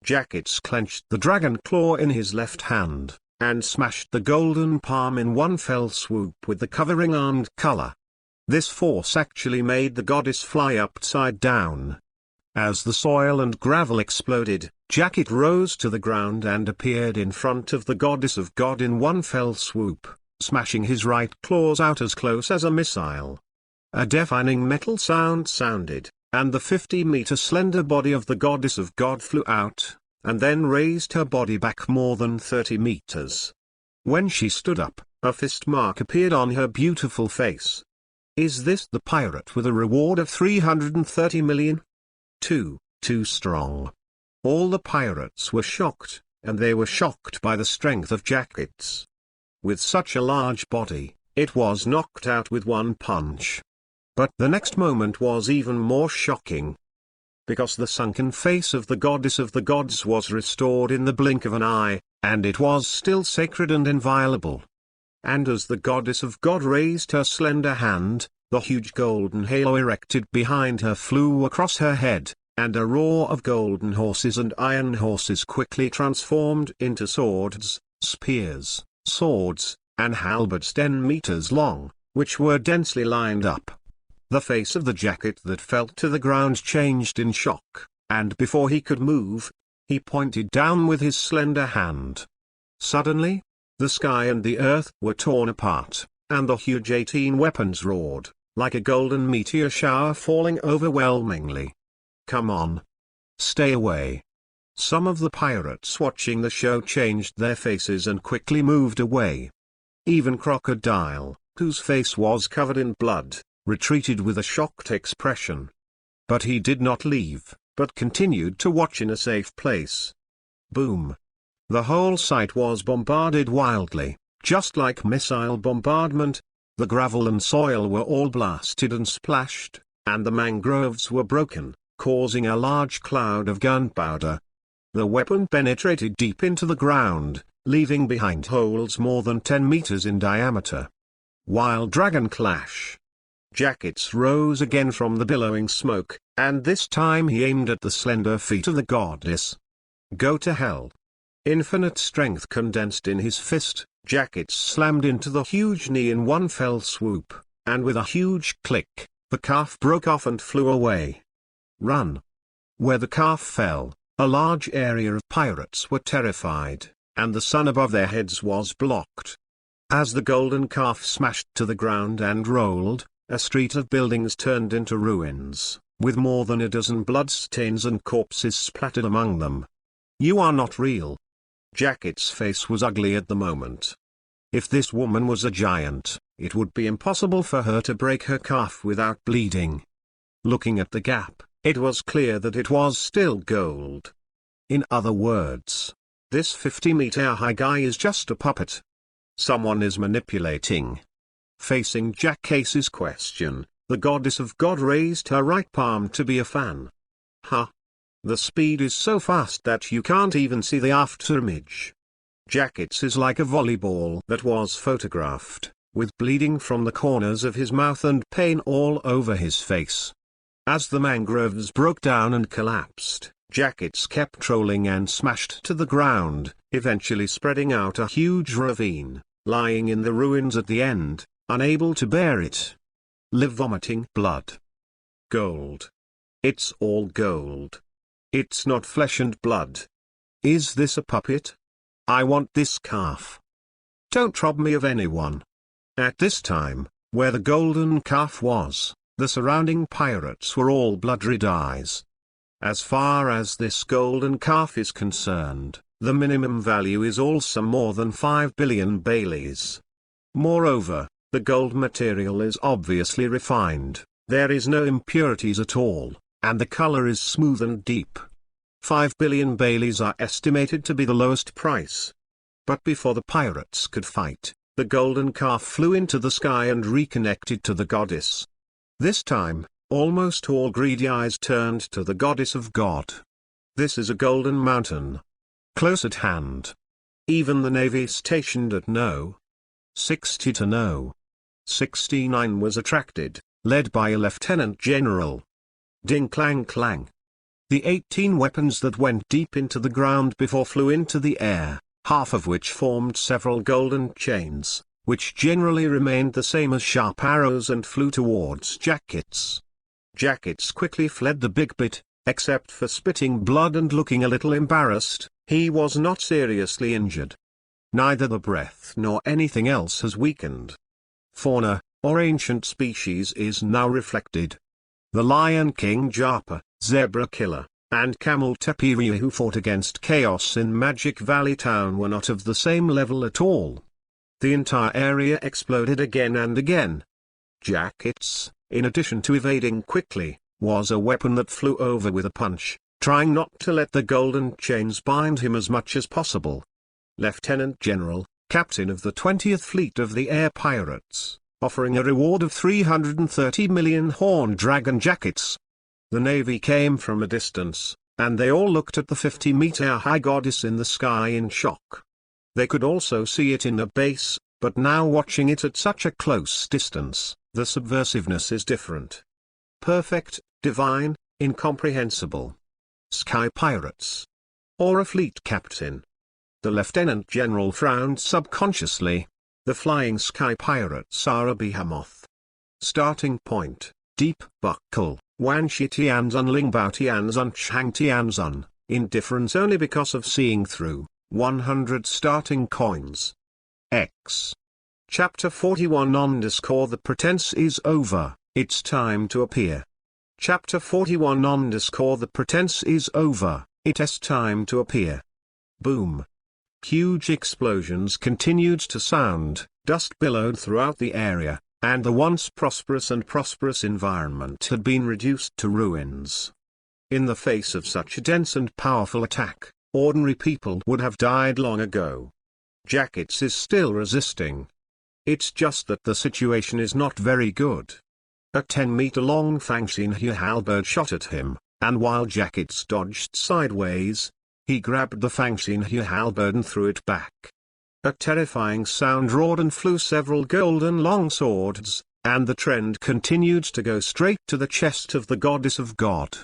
Jackets clenched the dragon claw in his left hand, and smashed the golden palm in one fell swoop with the covering armed color. This force actually made the goddess fly upside down. As the soil and gravel exploded, Jacket rose to the ground and appeared in front of the goddess of God in one fell swoop, smashing his right claws out as close as a missile. A deafening metal sound sounded, and the 50-meter slender body of the goddess of God flew out, and then raised her body back more than 30 meters. When she stood up, a fist mark appeared on her beautiful face. Is this the pirate with a reward of 330 million? Too strong. All the pirates were shocked, and they were shocked by the strength of Jackets. With such a large body, it was knocked out with one punch. But the next moment was even more shocking. Because the sunken face of the goddess of the gods was restored in the blink of an eye, and it was still sacred and inviolable. And as the goddess of God raised her slender hand, the huge golden halo erected behind her flew across her head, and a roar of golden horses and iron horses quickly transformed into swords, spears, swords, and halberds 10 meters long, which were densely lined up. The face of the jacket that fell to the ground changed in shock, and before he could move, he pointed down with his slender hand. Suddenly, the sky and the earth were torn apart, and the huge 18 weapons roared, like a golden meteor shower falling overwhelmingly. Come on. Stay away. Some of the pirates watching the show changed their faces and quickly moved away. Even Crocodile, whose face was covered in blood, retreated with a shocked expression. But he did not leave, but continued to watch in a safe place. Boom. The whole site was bombarded wildly, just like missile bombardment. The gravel and soil were all blasted and splashed, and the mangroves were broken, causing a large cloud of gunpowder. The weapon penetrated deep into the ground, leaving behind holes more than 10 meters in diameter. Wild dragon clash. Jackets rose again from the billowing smoke, and this time he aimed at the slender feet of the goddess. Go to hell. Infinite strength condensed in his fist, Jackets slammed into the huge knee in one fell swoop, and with a huge click, the calf broke off and flew away. Run. Where the calf fell, a large area of pirates were terrified, and the sun above their heads was blocked. As the golden calf smashed to the ground and rolled, a street of buildings turned into ruins, with more than a dozen bloodstains and corpses splattered among them. You are not real. Jacket's face was ugly at the moment. If this woman was a giant, it would be impossible for her to break her calf without bleeding. Looking at the gap, it was clear that it was still gold. In other words, this 50-meter high guy is just a puppet. Someone is manipulating. Facing Jack's question, the goddess of God raised her right palm to be a fan. Ha! The speed is so fast that you can't even see the afterimage. Jack's is like a volleyball that was photographed, with bleeding from the corners of his mouth and pain all over his face. As the mangroves broke down and collapsed, Jack's kept rolling and smashed to the ground, eventually spreading out a huge ravine, lying in the ruins at the end, unable to bear it. Live vomiting blood. Gold. It's all gold. It's not flesh and blood. Is this a puppet? I want this calf. Don't rob me of anyone. At this time, where the golden calf was, the surrounding pirates were all blood-red eyes. As far as this golden calf is concerned, the minimum value is also more than 5 billion Baileys. Moreover, the gold material is obviously refined, there is no impurities at all, and the color is smooth and deep. 5 billion Baileys are estimated to be the lowest price. But before the pirates could fight, the golden calf flew into the sky and reconnected to the goddess. This time, almost all greedy eyes turned to the goddess of God. This is a golden mountain. Close at hand. Even the navy stationed at No. 60 to No. 69 was attracted, led by a lieutenant general. Ding clang clang. The 18 weapons that went deep into the ground before flew into the air, half of which formed several golden chains, which generally remained the same as sharp arrows and flew towards Jack's. Jack's quickly fled the big bit, except for spitting blood and looking a little embarrassed. He was not seriously injured. Neither the breath nor anything else has weakened. Fauna, or ancient species, is now reflected. The Lion King Japa, Zebra Killer, and Camel Tapiri who fought against Chaos in Magic Valley Town were not of the same level at all. The entire area exploded again and again. Jack's, in addition to evading quickly, was a weapon that flew over with a punch, trying not to let the golden chains bind him as much as possible. Lieutenant General, captain of the 20th Fleet of the Air Pirates, offering a reward of 330 million horned dragon jackets. The navy came from a distance, and they all looked at the 50-meter-high goddess in the sky in shock. They could also see it in a base, but now watching it at such a close distance, the subversiveness is different. Perfect, divine, incomprehensible. Sky pirates. Or a fleet captain. The lieutenant general frowned subconsciously. The flying sky pirates are a behemoth. Starting point, deep buckle, Wan Shi Tianzun Ling Bao Tianzun Chang Tianzun, indifference only because of seeing through, 100 starting coins. X. Chapter 41 _ The pretense is over, it's time to appear. Chapter 41 _ The pretense is over, it's time to appear. Boom. Huge explosions continued to sound, dust billowed throughout the area, and the once prosperous environment had been reduced to ruins. In the face of such a dense and powerful attack, ordinary people would have died long ago. Jack's is still resisting. It's just that the situation is not very good. A 10-meter-long Fangxinhe halberd shot at him, and while Jack's dodged sideways, he grabbed the Fangxinhe halberd and threw it back. A terrifying sound roared and flew several golden longswords, and the trend continued to go straight to the chest of the goddess of God.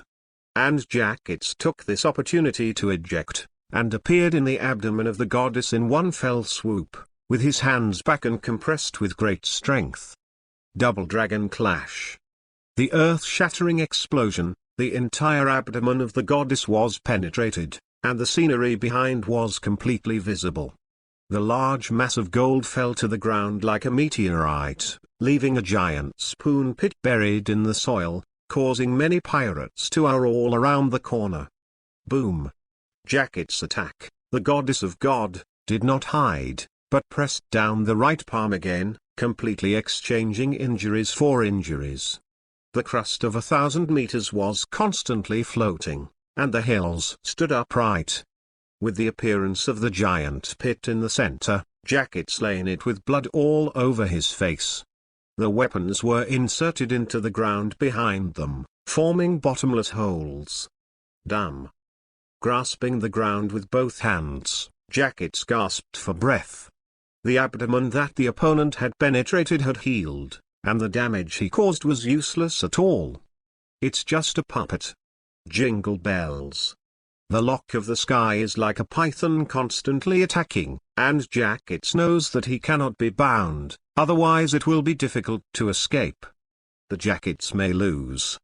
And Jack's took this opportunity to eject, and appeared in the abdomen of the goddess in one fell swoop, with his hands back and compressed with great strength. Double dragon clash. The earth-shattering explosion, the entire abdomen of the goddess was penetrated, and the scenery behind was completely visible. The large mass of gold fell to the ground like a meteorite, leaving a giant spoon pit buried in the soil, causing many pirates to are all around the corner. Boom. Jack's attack, the goddess of God, did not hide, but pressed down the right palm again, completely exchanging injuries for injuries. The crust of 1,000 meters was constantly floating, and the hills stood upright. With the appearance of the giant pit in the center, Jack's lay in it with blood all over his face. The weapons were inserted into the ground behind them, forming bottomless holes. Damn! Grasping the ground with both hands, Jackets gasped for breath. The abdomen that the opponent had penetrated had healed, and the damage he caused was useless at all. It's just a puppet. Jingle bells. The lock of the sky is like a python constantly attacking, and Jackets knows that he cannot be bound, otherwise it will be difficult to escape. The Jackets may lose.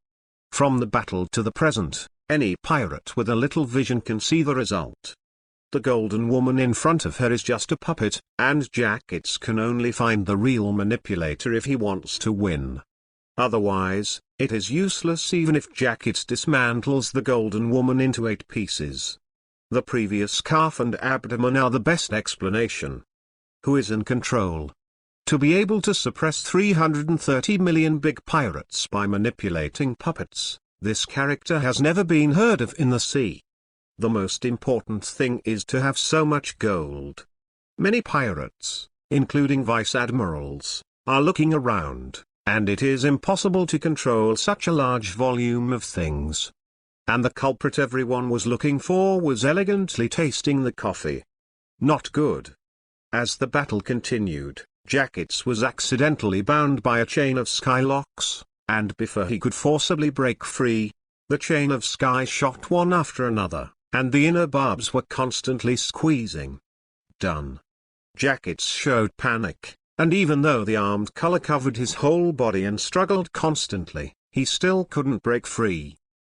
From the battle to the present, any pirate with a little vision can see the result. The golden woman in front of her is just a puppet, and Jackets can only find the real manipulator if he wants to win. Otherwise, it is useless even if Jackets dismantles the golden woman into 8 pieces. The previous calf and abdomen are the best explanation. Who is in control? To be able to suppress 330 million big pirates by manipulating puppets, this character has never been heard of in the sea. The most important thing is to have so much gold. Many pirates, including vice admirals, are looking around, and it is impossible to control such a large volume of things. And the culprit everyone was looking for was elegantly tasting the coffee. Not good. As the battle continued, Jackets was accidentally bound by a chain of skylocks, and before he could forcibly break free, the chain of sky shot one after another, and the inner barbs were constantly squeezing. Done. Jackets showed panic, and even though the armed color covered his whole body and struggled constantly, he still couldn't break free.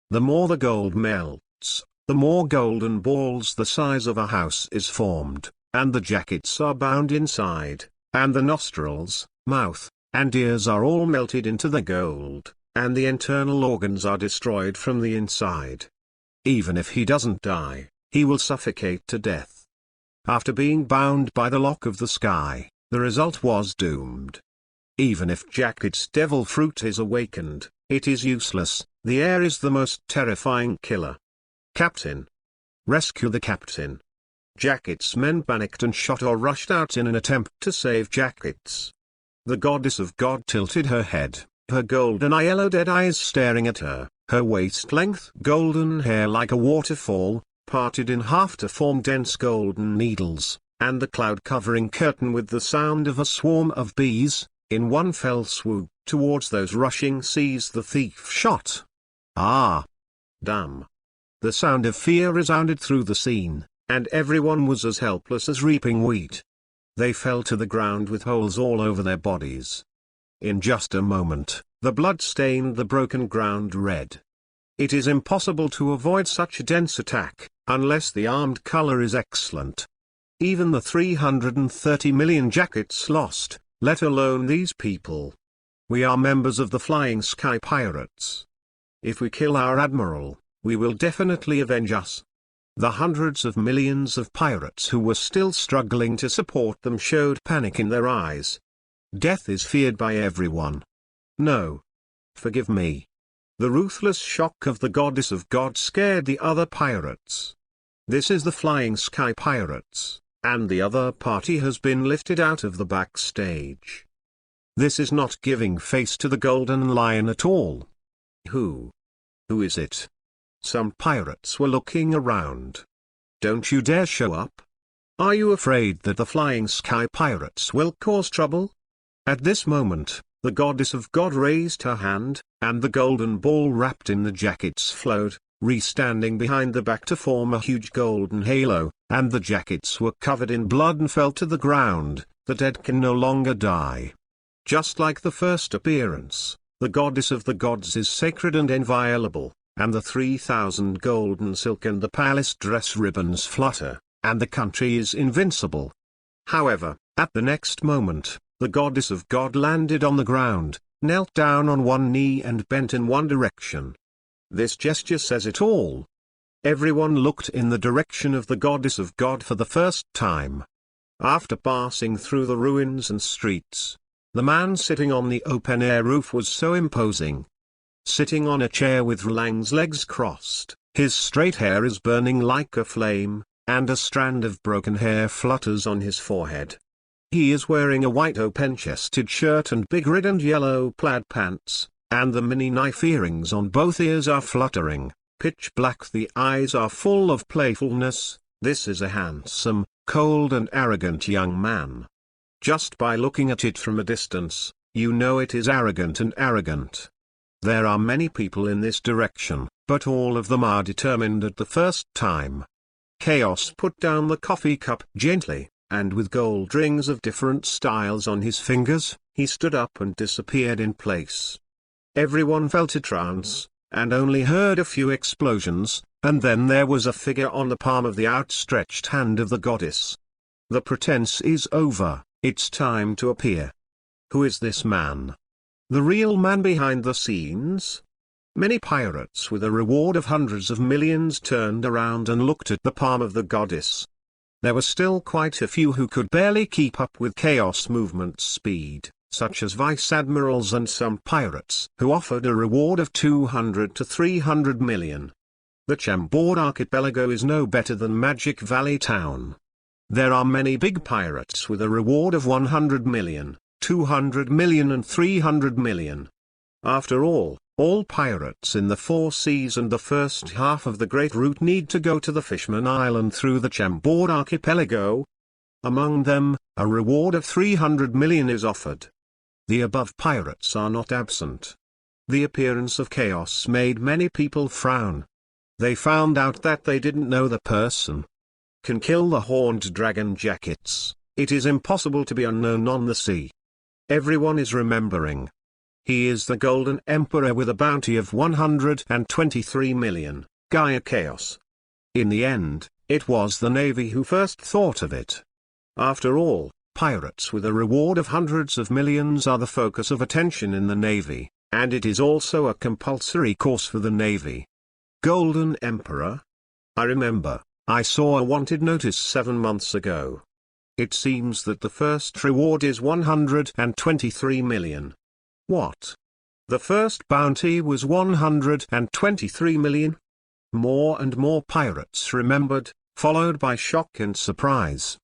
The more the gold melts, the more golden balls the size of a house is formed, and the Jackets are bound inside, and the nostrils, mouth, and ears are all melted into the gold, and the internal organs are destroyed from the inside. Even if he doesn't die, he will suffocate to death. After being bound by the lock of the sky, the result was doomed. Even if Jacket's devil fruit is awakened, it is useless. The air is the most terrifying killer. Captain. Rescue the captain. Jacket's men panicked and shot or rushed out in an attempt to save Jackets. The goddess of God tilted her head, her golden yellow dead eyes staring at her, her waist-length golden hair like a waterfall, parted in half to form dense golden needles, and the cloud-covering curtain with the sound of a swarm of bees. In one fell swoop towards those rushing seas the thief shot. Ah! Damn! The sound of fear resounded through the scene, and everyone was as helpless as reaping wheat. They fell to the ground with holes all over their bodies. In just a moment, the blood stained the broken ground red. It is impossible to avoid such a dense attack, unless the armed color is excellent. Even the 330 million Jackets lost, let alone these people. We are members of the Flying Sky Pirates. If we kill our admiral, we will definitely avenge us. The hundreds of millions of pirates who were still struggling to support them showed panic in their eyes. Death is feared by everyone. No. Forgive me. The ruthless shock of the goddess of God scared the other pirates. This is the Flying Sky Pirates, and the other party has been lifted out of the backstage. This is not giving face to the Golden Lion at all. Who is it? Some pirates were looking around. Don't you dare show up. Are you afraid that the Flying Sky Pirates will cause trouble? At this moment, the goddess of God raised her hand, and the golden ball wrapped in the Jackets flowed, re-standing behind the back to form a huge golden halo, and the Jackets were covered in blood and fell to the ground. The dead can no longer die. Just like the first appearance, the goddess of the gods is sacred and inviolable, and the 3,000 golden silk and the palace dress ribbons flutter, and the country is invincible. However, at the next moment, the goddess of God landed on the ground, knelt down on one knee and bent in one direction. This gesture says it all. Everyone looked in the direction of the goddess of God for the first time. After passing through the ruins and streets, the man sitting on the open-air roof was so imposing. Sitting on a chair with Lang's legs crossed, his straight hair is burning like a flame, and a strand of broken hair flutters on his forehead. He is wearing a white open-chested shirt and big red and yellow plaid pants, and the mini knife earrings on both ears are fluttering. Pitch black, the eyes are full of playfulness. This is a handsome, cold and arrogant young man. Just by looking at it from a distance, you know it is arrogant and arrogant. There are many people in this direction, but all of them are determined at the first time. Chaos put down the coffee cup gently, and with gold rings of different styles on his fingers, he stood up and disappeared in place. Everyone felt a trance, and only heard a few explosions, and then there was a figure on the palm of the outstretched hand of the goddess. The pretense is over, it's time to appear. Who is this man? The real man behind the scenes? Many pirates with a reward of hundreds of millions turned around and looked at the palm of the goddess. There were still quite a few who could barely keep up with Chaos' movement speed, such as vice admirals and some pirates who offered a reward of 200 to 300 million. The Chambord archipelago is no better than Magic Valley Town. There are many big pirates with a reward of 100 million, 200 million and 300 million. After all pirates in the Four Seas and the first half of the Great Route need to go to the Fishman Island through the Chambord archipelago. Among them, a reward of 300 million is offered. The above pirates are not absent. The appearance of Chaos made many people frown. They found out that they didn't know the person can kill the horned dragon jackets. It is impossible to be unknown on the sea. Everyone is remembering. He is the Golden Emperor with a bounty of 123 million, Gaia Chaos. In the end, it was the Navy who first thought of it. After all, pirates with a reward of hundreds of millions are the focus of attention in the Navy, and it is also a compulsory course for the Navy. Golden Emperor? I remember, I saw a wanted notice 7 months ago. It seems that the first reward is 123 million. What? The first bounty was 123 million? More and more pirates remembered, followed by shock and surprise.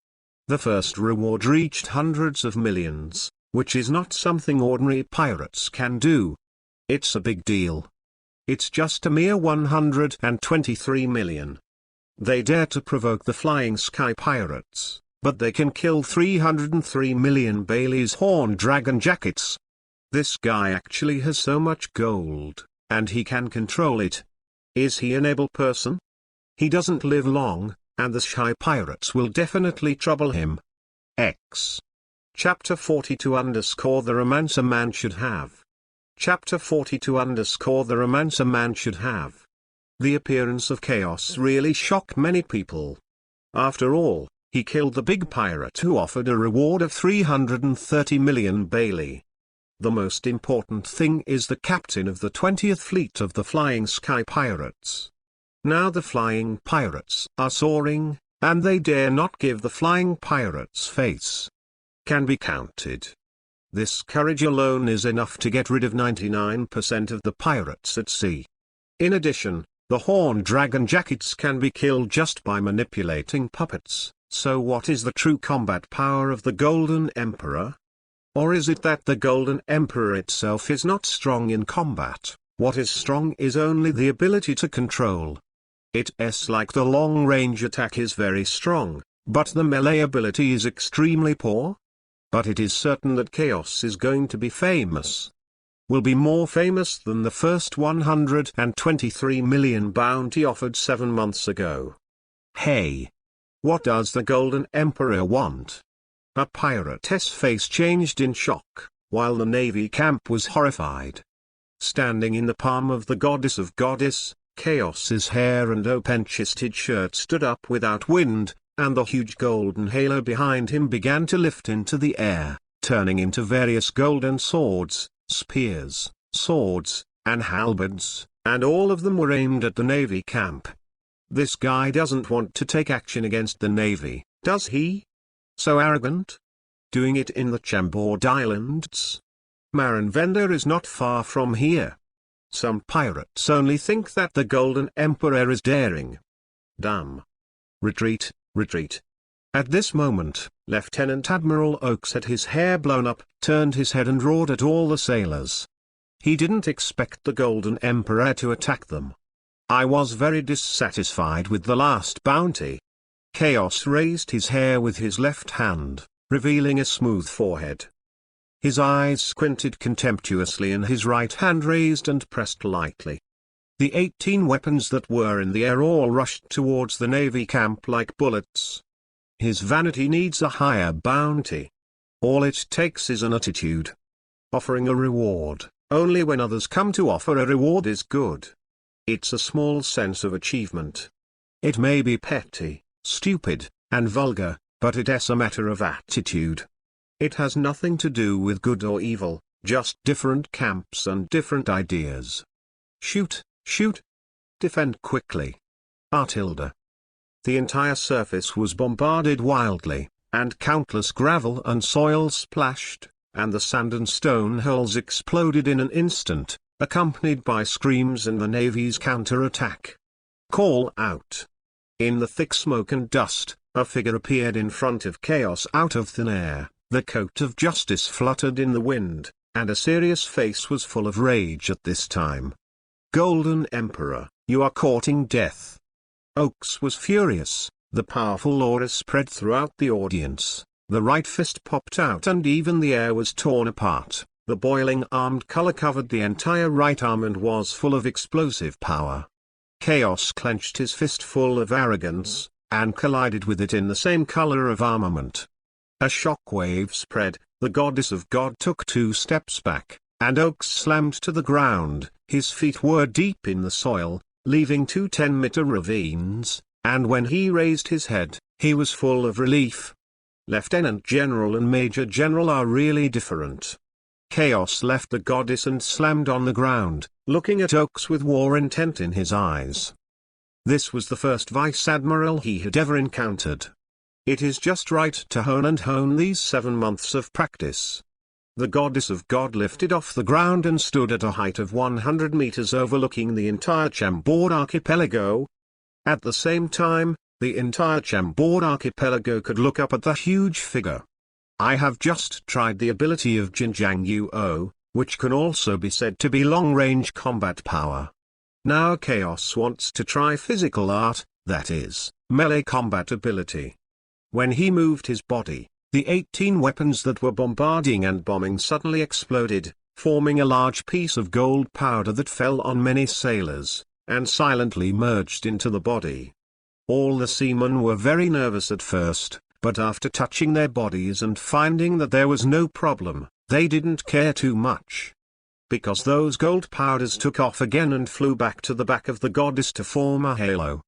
The first reward reached hundreds of millions, which is not something ordinary pirates can do. It's a big deal. It's just a mere 123 million. They dare to provoke the Flying Sky Pirates, but they can kill 303 million Bailey's Horn Dragon Jackets. This guy actually has so much gold, and he can control it. Is he an able person? He doesn't live long, and the Shy Pirates will definitely trouble him. X. Chapter 42 _ The romance a man should have. Chapter 42 _ The romance a man should have. The appearance of Chaos really shocked many people. After all, he killed the big pirate who offered a reward of 330 million Bailey. The most important thing is the captain of the 20th Fleet of the Flying Sky Pirates. Now the Flying Pirates are soaring, and they dare not give the Flying Pirates face. Can be counted. This courage alone is enough to get rid of 99% of the pirates at sea. In addition, the Horned Dragon Jackets can be killed just by manipulating puppets. So what is the true combat power of the Golden Emperor? Or is it that the Golden Emperor itself is not strong in combat? What is strong is only the ability to control. It's like the long-range attack is very strong, but the melee ability is extremely poor. But it is certain that Chaos is going to be famous. Will be more famous than the first 123 million bounty offered 7 months ago. Hey! What does the Golden Emperor want? A pirate's face changed in shock, while the Navy camp was horrified. Standing in the palm of the goddess of goddess, Chaos's hair and open-chested shirt stood up without wind, and the huge golden halo behind him began to lift into the air, turning into various golden swords, spears, swords, and halberds, and all of them were aimed at the Navy camp. This guy doesn't want to take action against the Navy, does he? So arrogant? Doing it in the Chambord Islands? Marinvender is not far from here. Some pirates only think that the Golden Emperor is daring. Damn. Retreat, retreat. At this moment, Lieutenant Admiral Oakes had his hair blown up, turned his head and roared at all the sailors. He didn't expect the Golden Emperor to attack them. I was very dissatisfied with the last bounty. Chaos raised his hair with his left hand, revealing a smooth forehead. His eyes squinted contemptuously and his right hand raised and pressed lightly. The 18 weapons that were in the air all rushed towards the Navy camp like bullets. His vanity needs a higher bounty. All it takes is an attitude. Offering a reward, only when others come to offer a reward is good. It's a small sense of achievement. It may be petty, stupid, and vulgar, but it's a matter of attitude. It has nothing to do with good or evil, just different camps and different ideas. Shoot, shoot. Defend quickly. Artilda. The entire surface was bombarded wildly, and countless gravel and soil splashed, and the sand and stone holes exploded in an instant, accompanied by screams and the Navy's counterattack. Call out. In the thick smoke and dust, a figure appeared in front of Chaos out of thin air, the coat of justice fluttered in the wind, and a serious face was full of rage at this time. Golden Emperor, you are courting death. Oakes was furious, the powerful aura spread throughout the audience, the right fist popped out and even the air was torn apart, the boiling armed color covered the entire right arm and was full of explosive power. Chaos clenched his fist full of arrogance, and collided with it in the same color of armament. A shockwave spread, the goddess of God took 2 steps back, and Oakes slammed to the ground, his feet were deep in the soil, leaving 2 10-meter ravines, and when he raised his head, he was full of relief. Lieutenant General and Major General are really different. Chaos left the goddess and slammed on the ground, looking at Oakes with war intent in his eyes. This was the first Vice Admiral he had ever encountered. It is just right to hone these 7 months of practice. The goddess of God lifted off the ground and stood at a height of 100 meters overlooking the entire Chambord archipelago. At the same time, the entire Chambord archipelago could look up at the huge figure. I have just tried the ability of Jinjiang Yuo, which can also be said to be long-range combat power. Now Chaos wants to try physical art, that is, melee combat ability. When he moved his body, the 18 weapons that were bombarding and bombing suddenly exploded, forming a large piece of gold powder that fell on many sailors, and silently merged into the body. All the seamen were very nervous at first, but after touching their bodies and finding that there was no problem, they didn't care too much. Because those gold powders took off again and flew back to the back of the goddess to form a halo.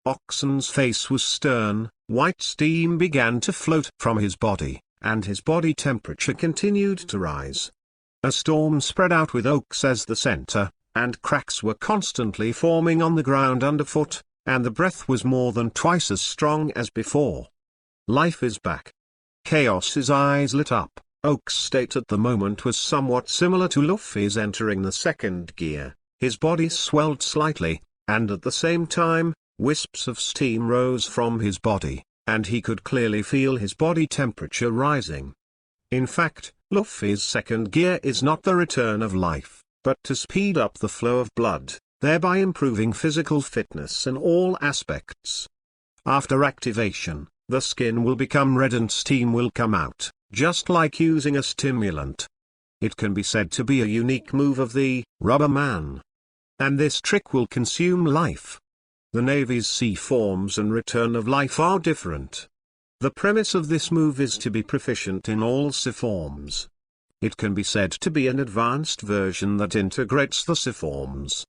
Oxen's face was stern, white steam began to float from his body, and his body temperature continued to rise. A storm spread out with Oakes as the center, and cracks were constantly forming on the ground underfoot, and the breath was more than twice as strong as before. Life is back. Chaos's eyes lit up. Oakes' state at the moment was somewhat similar to Luffy's entering the 2nd gear. His body swelled slightly, and at the same time, wisps of steam rose from his body, and he could clearly feel his body temperature rising. In fact, Luffy's 2nd gear is not the return of life, but to speed up the flow of blood, thereby improving physical fitness in all aspects. After activation, the skin will become red and steam will come out, just like using a stimulant. It can be said to be a unique move of the Rubber Man. And this trick will consume life. The Navy's sea forms and return of life are different. The premise of this move is to be proficient in all sea forms. It can be said to be an advanced version that integrates the sea forms.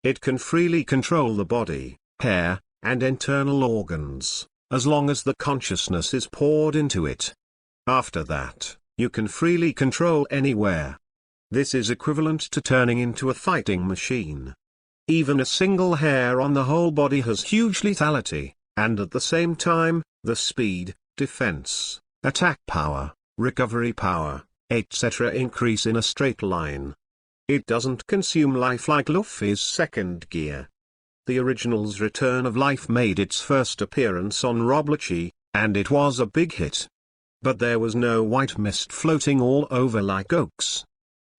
It can freely control the body, hair, and internal organs, as long as the consciousness is poured into it. After that, you can freely control anywhere. This is equivalent to turning into a fighting machine. Even a single hair on the whole body has huge lethality, and at the same time, the speed, defense, attack power, recovery power, etc. increase in a straight line. It doesn't consume life like Luffy's 2nd gear. The original's return of life made its first appearance on Roblochi, and it was a big hit. But there was no white mist floating all over like Oak's.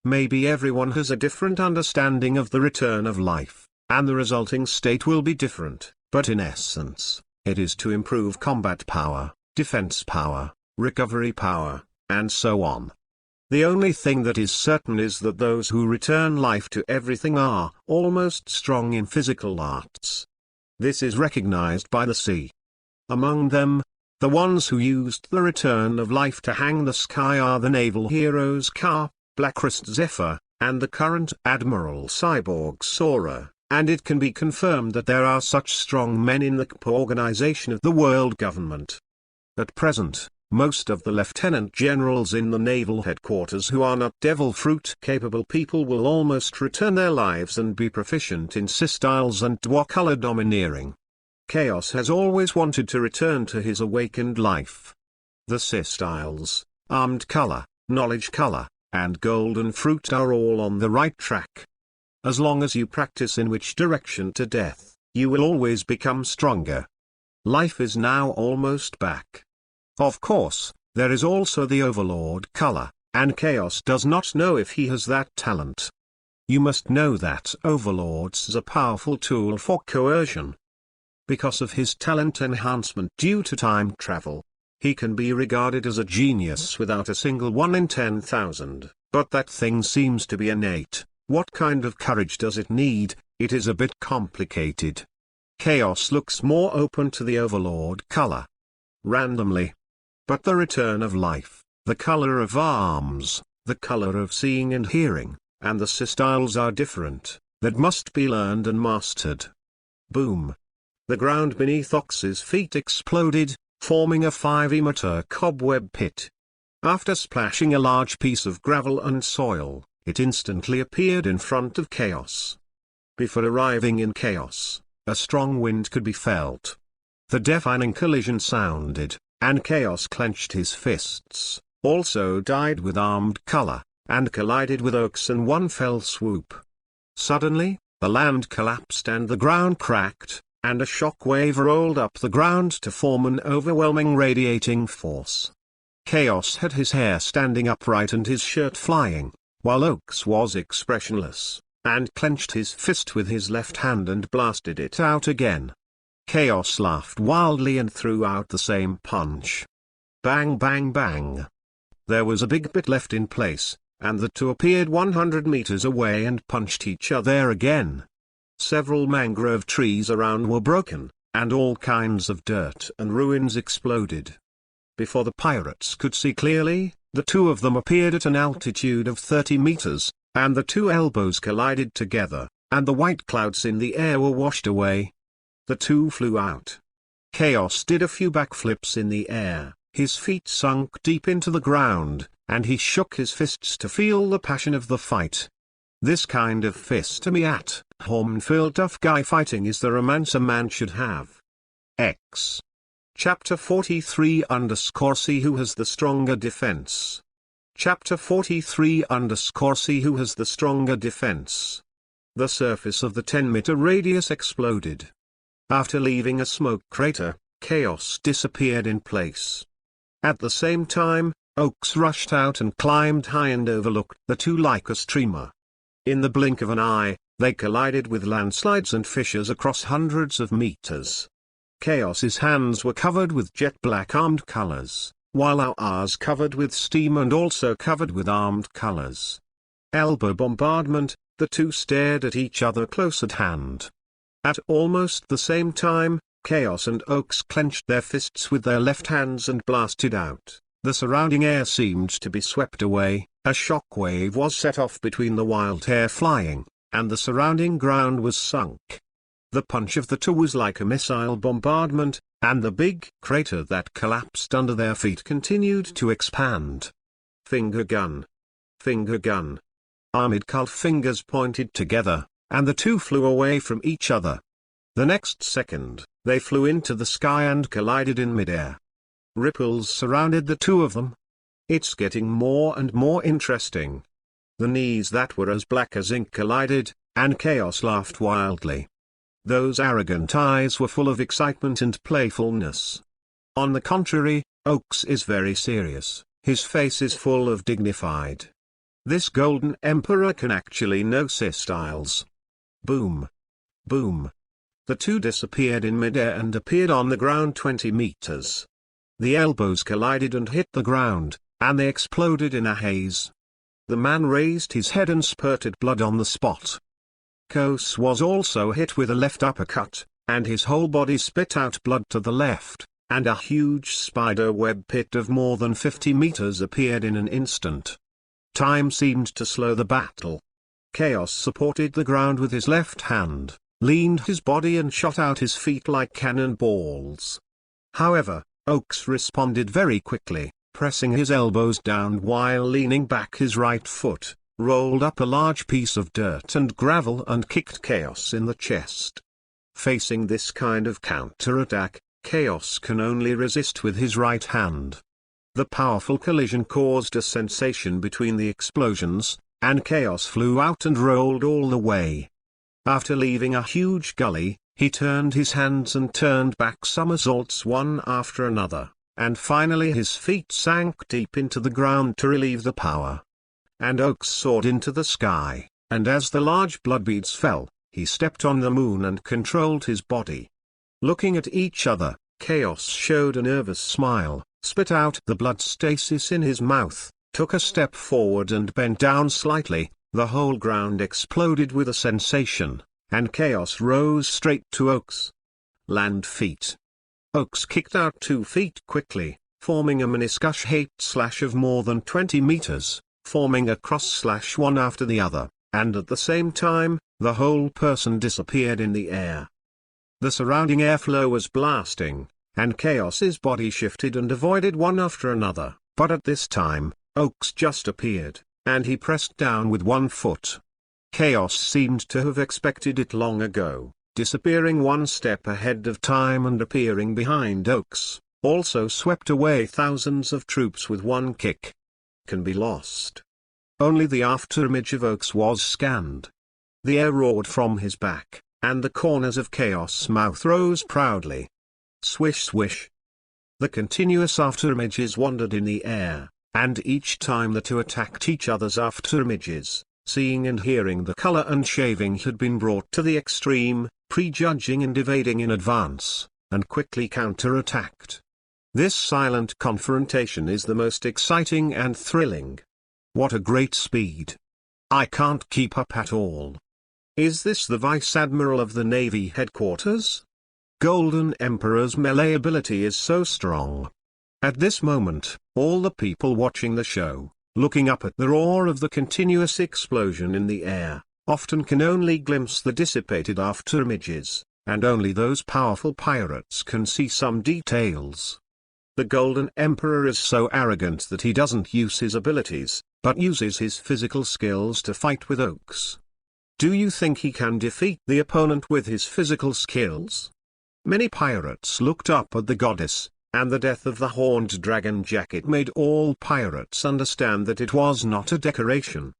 Maybe everyone has a different understanding of the return of life, and the resulting state will be different, but in essence, it is to improve combat power, defense power, recovery power, and so on. The only thing that is certain is that those who return life to everything are almost strong in physical arts. This is recognized by the sea. Among them, the ones who used the return of life to hang the sky are the naval heroes Ka, Blackrest Zephyr, and the current Admiral Cyborg Sora, and it can be confirmed that there are such strong men in the KPA organization of the world government. At present, most of the lieutenant generals in the naval headquarters who are not devil fruit capable people will almost return their lives and be proficient in systyles and dwa-color domineering. Chaos has always wanted to return to his awakened life. The systyles, armed color, knowledge color, and golden fruit are all on the right track. As long as you practice in which direction to death, you will always become stronger. Life is now almost back. Of course, there is also the Overlord color, and Chaos does not know if he has that talent. You must know that Overlord's is a powerful tool for coercion. Because of his talent enhancement due to time travel, he can be regarded as a genius without a single 1 in 10,000, but that thing seems to be innate. What kind of courage does it need? It is a bit complicated. Chaos looks more open to the Overlord color. Randomly. But the return of life, the color of arms, the color of seeing and hearing, and the systyles are different, that must be learned and mastered. Boom. The ground beneath Ox's feet exploded, forming a 5-meter cobweb pit. After splashing a large piece of gravel and soil, it instantly appeared in front of Chaos. Before arriving in Chaos, a strong wind could be felt. The deafening collision sounded, and Chaos clenched his fists, also dyed with armed color, and collided with Oaks in one fell swoop. Suddenly, the land collapsed and the ground cracked, and a shock wave rolled up the ground to form an overwhelming radiating force. Chaos had his hair standing upright and his shirt flying, while Oaks was expressionless, and clenched his fist with his left hand and blasted it out again. Chaos laughed wildly and threw out the same punch. Bang bang bang. There was a big bit left in place, and the two appeared 100 meters away and punched each other again. Several mangrove trees around were broken, and all kinds of dirt and ruins exploded. Before the pirates could see clearly, the two of them appeared at an altitude of 30 meters, and the two elbows collided together, and the white clouds in the air were washed away. The two flew out. Chaos did a few backflips in the air, his feet sunk deep into the ground, and he shook his fists to feel the passion of the fight. This kind of fist-me at home feel tough guy fighting is the romance a man should have. X. Chapter 43_C Who has the stronger defense? Chapter 43_C Who has the stronger defense? The surface of the 10-meter radius exploded. After leaving a smoke crater, Chaos disappeared in place. At the same time, Oaks rushed out and climbed high and overlooked the two like a streamer. In the blink of an eye, they collided with landslides and fissures across hundreds of meters. Chaos's hands were covered with jet black armed colors, while ours covered with steam and also covered with armed colors. Elbow bombardment, the two stared at each other close at hand. At almost the same time, Chaos and Oaks clenched their fists with their left hands and blasted out. The surrounding air seemed to be swept away, a shock wave was set off between the wild hair flying, and the surrounding ground was sunk. The punch of the two was like a missile bombardment, and the big crater that collapsed under their feet continued to expand. Finger gun. Finger gun. Armored cult fingers pointed together, and the two flew away from each other. The next second, they flew into the sky and collided in midair. Ripples surrounded the two of them. It's getting more and more interesting. The knees that were as black as ink collided, and Chaos laughed wildly. Those arrogant eyes were full of excitement and playfulness. On the contrary, Oaks is very serious, his face is full of dignified. This golden emperor can actually know styles. Boom. Boom. The two disappeared in midair and appeared on the ground 20 meters. The elbows collided and hit the ground, and they exploded in a haze. The man raised his head and spurted blood on the spot. Chaos was also hit with a left uppercut, and his whole body spit out blood to the left, and a huge spider web pit of more than 50 meters appeared in an instant. Time seemed to slow the battle. Chaos supported the ground with his left hand, leaned his body and shot out his feet like cannonballs. However, Oaks responded very quickly, pressing his elbows down while leaning back his right foot, rolled up a large piece of dirt and gravel and kicked Chaos in the chest. Facing this kind of counterattack, Chaos can only resist with his right hand. The powerful collision caused a sensation between the explosions, and Chaos flew out and rolled all the way. After leaving a huge gully, he turned his hands and turned back somersaults one after another, and finally his feet sank deep into the ground to relieve the power. And Oaks soared into the sky, and as the large blood beads fell, he stepped on the moon and controlled his body. Looking at each other, Chaos showed a nervous smile, spit out the blood stasis in his mouth, took a step forward and bent down slightly. The whole ground exploded with a sensation, and Chaos rose straight to Oaks. Land feet. Oaks kicked out 2 feet quickly, forming a meniscus hate slash of more than 20 meters, forming a cross slash one after the other, and at the same time, the whole person disappeared in the air. The surrounding airflow was blasting, and Chaos's body shifted and avoided one after another, but at this time, Oaks just appeared, and he pressed down with 1 foot. Chaos seemed to have expected it long ago, disappearing 1 step ahead of time and appearing behind Oaks, also swept away thousands of troops with 1 kick. Can be lost. Only the afterimage of Oaks was scanned. The air roared from his back, and the corners of Chaos' mouth rose proudly. Swish swish. The continuous afterimages wandered in the air, and each time the two attacked each other's afterimages, seeing and hearing the color and shaving had been brought to the extreme, prejudging and evading in advance, and quickly counterattacked. This silent confrontation is the most exciting and thrilling. What a great speed! I can't keep up at all. Is this the Vice Admiral of the Navy headquarters? Golden Emperor's melee ability is so strong. At this moment, all the people watching the show, looking up at the roar of the continuous explosion in the air, often can only glimpse the dissipated afterimages, and only those powerful pirates can see some details. The Golden Emperor is so arrogant that he doesn't use his abilities, but uses his physical skills to fight with Oaks. Do you think he can defeat the opponent with his physical skills? Many pirates looked up at the goddess, and the death of the horned dragon jacket made all pirates understand that it was not a decoration.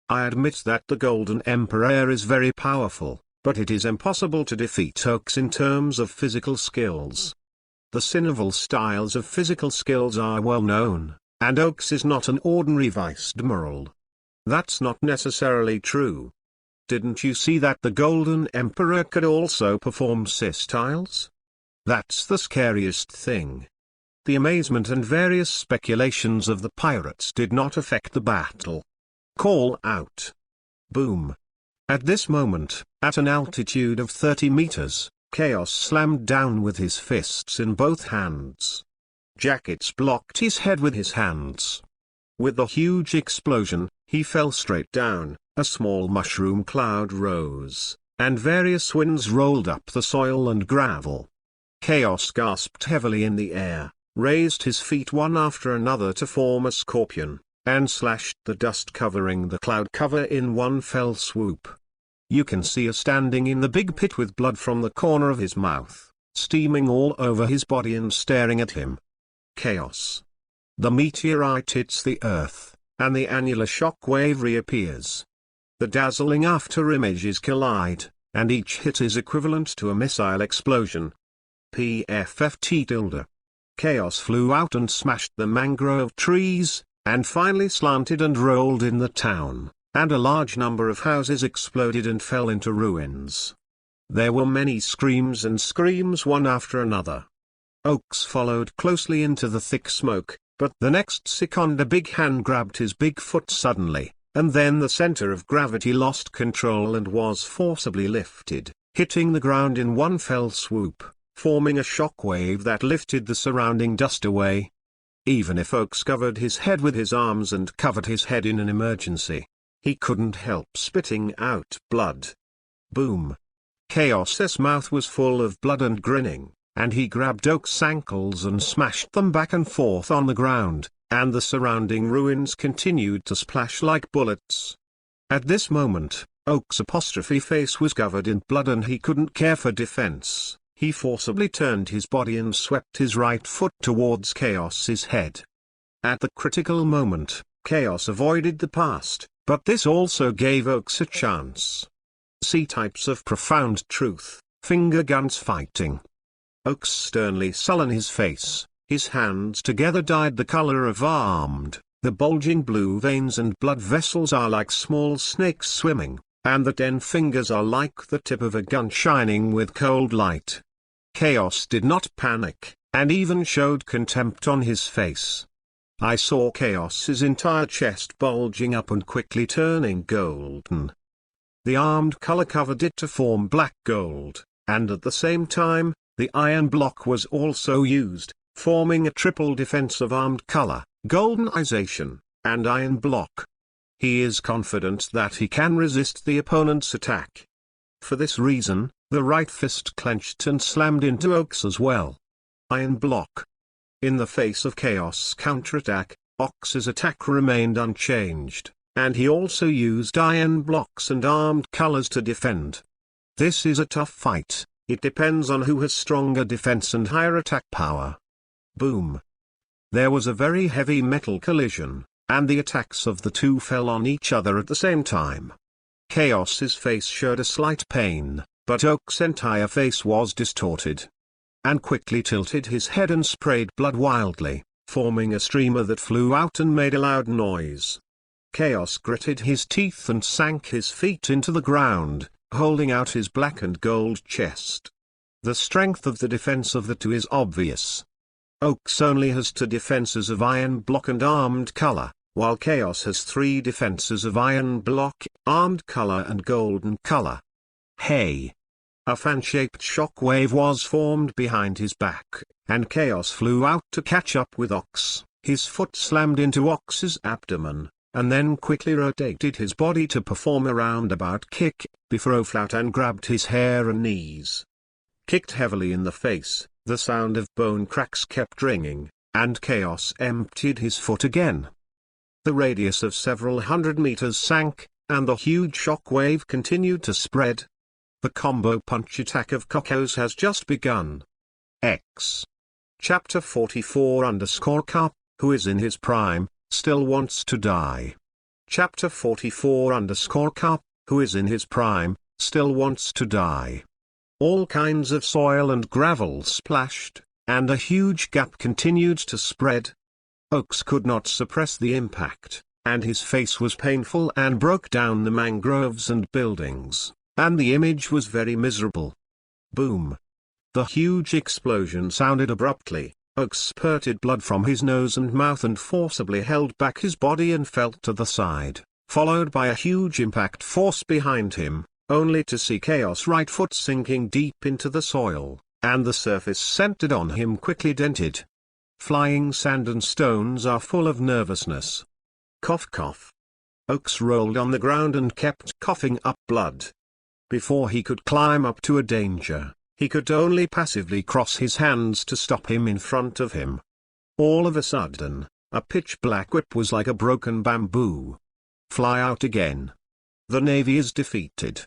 I admit that the Golden Emperor is very powerful, but it is impossible to defeat Oaks in terms of physical skills. The Sinnival styles of physical skills are well known, and Oaks is not an ordinary Vice Admiral. That's not necessarily true. Didn't you see that the Golden Emperor could also perform styles? That's the scariest thing. The amazement and various speculations of the pirates did not affect the battle. Call out. Boom. At this moment, at an altitude of 30 meters, Chaos slammed down with his fists in both hands. Jackets blocked his head with his hands. With the huge explosion, he fell straight down, a small mushroom cloud rose, and various winds rolled up the soil and gravel. Chaos gasped heavily in the air, raised his feet one after another to form a scorpion, and slashed the dust covering the cloud cover in one fell swoop. You can see us standing in the big pit with blood from the corner of his mouth, steaming all over his body and staring at him. Chaos. The meteorite hits the earth, and the annular shock wave reappears. The dazzling afterimages collide, and each hit is equivalent to a missile explosion. PFFT tilde. Chaos flew out and smashed the mangrove trees, and finally slanted and rolled in the town, and a large number of houses exploded and fell into ruins. There were many screams and screams, one after another. Oaks followed closely into the thick smoke, but the next second a big hand grabbed his big foot suddenly, and then the center of gravity lost control and was forcibly lifted, hitting the ground in one fell swoop, forming a shock wave that lifted the surrounding dust away. Even if Oaks covered his head with his arms and covered his head in an emergency, he couldn't help spitting out blood. Boom! Chaos's mouth was full of blood and grinning, and he grabbed Oak's ankles and smashed them back and forth on the ground, and the surrounding ruins continued to splash like bullets. At this moment, Oak's face was covered in blood and he couldn't care for defense. He forcibly turned his body and swept his right foot towards Chaos's head. At the critical moment, Chaos avoided the past, but this also gave Oaks a chance. See types of profound truth, finger guns fighting. Oaks sternly sullen his face, his hands together dyed the color of armed, the bulging blue veins and blood vessels are like small snakes swimming, and the 10 fingers are like the tip of a gun shining with cold light. Chaos did not panic, and even showed contempt on his face. I saw Chaos's entire chest bulging up and quickly turning golden. The armed color covered it to form black gold, and at the same time, the iron block was also used, forming a triple defense of armed color, goldenization, and iron block. He is confident that he can resist the opponent's attack. For this reason, the right fist clenched and slammed into Oaks as well. Iron block. In the face of Chaos' counterattack, Oaks's attack remained unchanged, and he also used iron blocks and armed colors to defend. This is a tough fight. It depends on who has stronger defense and higher attack power. Boom. There was a very heavy metal collision, and the attacks of the two fell on each other at the same time. Chaos's face showed a slight pain, but Oak's entire face was distorted, and quickly tilted his head and sprayed blood wildly, forming a streamer that flew out and made a loud noise. Chaos gritted his teeth and sank his feet into the ground, holding out his black and gold chest. The strength of the defense of the two is obvious. Oaks only has 2 defenses of iron block and armed color, while Chaos has 3 defenses of iron block, armed color and golden color. Hey! A fan-shaped shock wave was formed behind his back, and Chaos flew out to catch up with Oaks. His foot slammed into Oaks's abdomen, and then quickly rotated his body to perform a roundabout kick, before flat and grabbed his hair and knees. Kicked heavily in the face, the sound of bone cracks kept ringing, and Chaos emptied his foot again. The radius of several hundred meters sank, and the huge shock wave continued to spread. The combo punch attack of Chaos has just begun. X. Chapter 44_Cup, who is in his prime, still wants to die. Chapter 44_Cup, who is in his prime, still wants to die. All kinds of soil and gravel splashed, and a huge gap continued to spread. Oaks could not suppress the impact, and his face was painful and broke down the mangroves and buildings, and the image was very miserable. Boom. The huge explosion sounded abruptly. Oaks spurted blood from his nose and mouth and forcibly held back his body and fell to the side, followed by a huge impact force behind him, only to see Chaos' right foot sinking deep into the soil, and the surface centered on him quickly dented. Flying sand and stones are full of nervousness. Cough cough. Oaks rolled on the ground and kept coughing up blood. Before he could climb up to a danger, he could only passively cross his hands to stop him in front of him. All of a sudden, a pitch-black whip was like a broken bamboo. Fly out again. The Navy is defeated.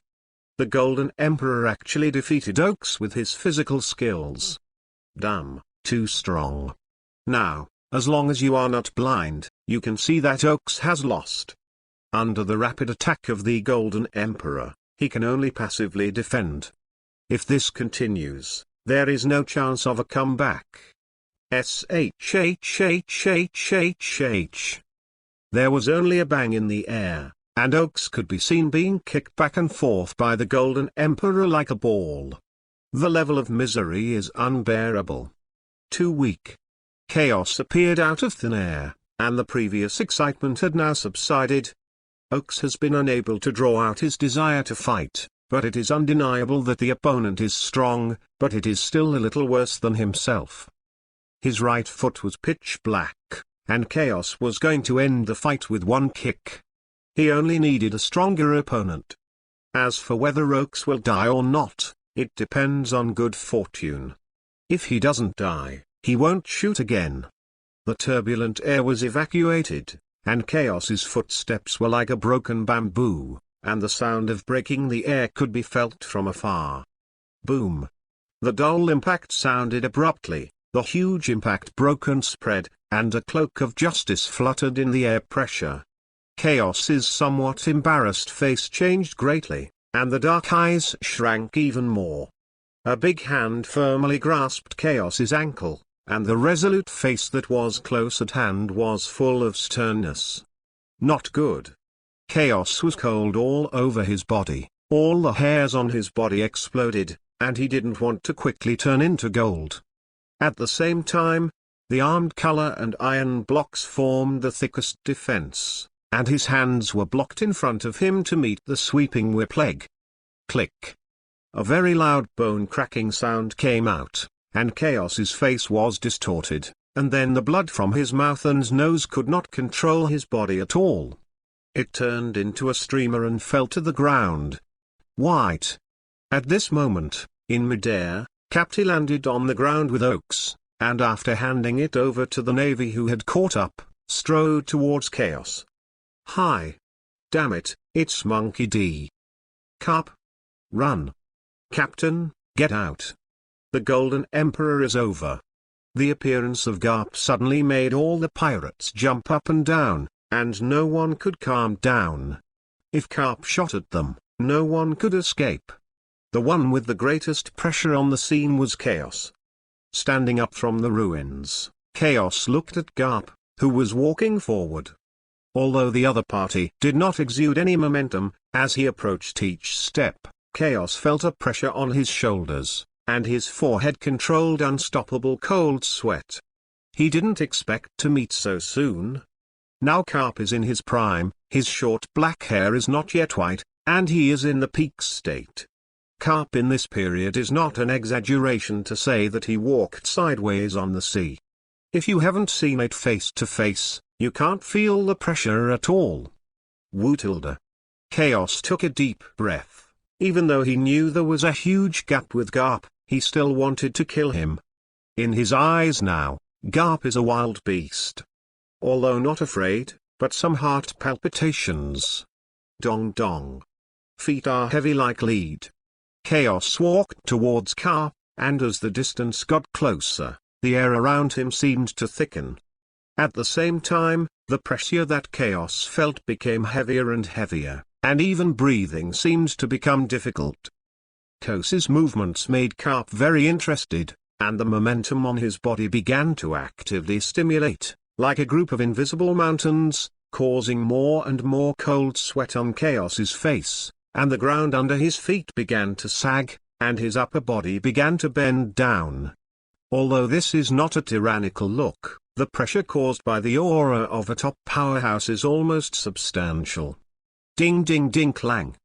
The Golden Emperor actually defeated Oaks with his physical skills. Damn, too strong. Now, as long as you are not blind, you can see that Oaks has lost. Under the rapid attack of the Golden Emperor, he can only passively defend. If this continues, there is no chance of a comeback. shhhhhhh. There was only a bang in the air, and Oaks could be seen being kicked back and forth by the Golden Emperor like a ball. The level of misery is unbearable. Too weak. Chaos appeared out of thin air, and the previous excitement had now subsided. Oaks has been unable to draw out his desire to fight, but it is undeniable that the opponent is strong, but it is still a little worse than himself. His right foot was pitch black, and Chaos was going to end the fight with one kick. He only needed a stronger opponent. As for whether Oaks will die or not, it depends on good fortune. If he doesn't die, he won't shoot again. The turbulent air was evacuated, and Chaos's footsteps were like a broken bamboo, and the sound of breaking the air could be felt from afar. Boom. The dull impact sounded abruptly, the huge impact broke and spread, and a cloak of justice fluttered in the air pressure. Chaos's somewhat embarrassed face changed greatly, and the dark eyes shrank even more. A big hand firmly grasped Chaos's ankle, and the resolute face that was close at hand was full of sternness. Not good. Chaos was cold all over his body, all the hairs on his body exploded, and he didn't want to quickly turn into gold. At the same time, the armed color and iron blocks formed the thickest defense, and his hands were blocked in front of him to meet the sweeping whip leg. Click. A very loud bone-cracking sound came out, and Chaos's face was distorted, and then the blood from his mouth and nose could not control his body at all. It turned into a streamer and fell to the ground. White. At this moment, in midair, Capty landed on the ground with Oaks, and after handing it over to the Navy who had caught up, strode towards Chaos. Hi. Damn it, it's Monkey D. Cap. Run. Captain, get out. The Golden Emperor is over. The appearance of Garp suddenly made all the pirates jump up and down, and no one could calm down. If Garp shot at them, no one could escape. The one with the greatest pressure on the scene was Chaos. Standing up from the ruins, Chaos looked at Garp, who was walking forward. Although the other party did not exude any momentum, as he approached each step, Chaos felt a pressure on his shoulders, and his forehead controlled unstoppable cold sweat. He didn't expect to meet so soon. Now Garp is in his prime, his short black hair is not yet white, and he is in the peak state. Garp in this period is not an exaggeration to say that he walked sideways on the sea. If you haven't seen it face to face, you can't feel the pressure at all. Wootilda. Chaos took a deep breath. Even though he knew there was a huge gap with Garp, he still wanted to kill him. In his eyes now, Garp is a wild beast. Although not afraid, but some heart palpitations. Dong dong. Feet are heavy like lead. Chaos walked towards Garp, and as the distance got closer, the air around him seemed to thicken. At the same time, the pressure that Chaos felt became heavier and heavier, and even breathing seemed to become difficult. Chaos's movements made Garp very interested, and the momentum on his body began to actively stimulate, like a group of invisible mountains, causing more and more cold sweat on Chaos's face, and the ground under his feet began to sag, and his upper body began to bend down. Although this is not a tyrannical look, the pressure caused by the aura of a top powerhouse is almost substantial. Ding ding ding clang.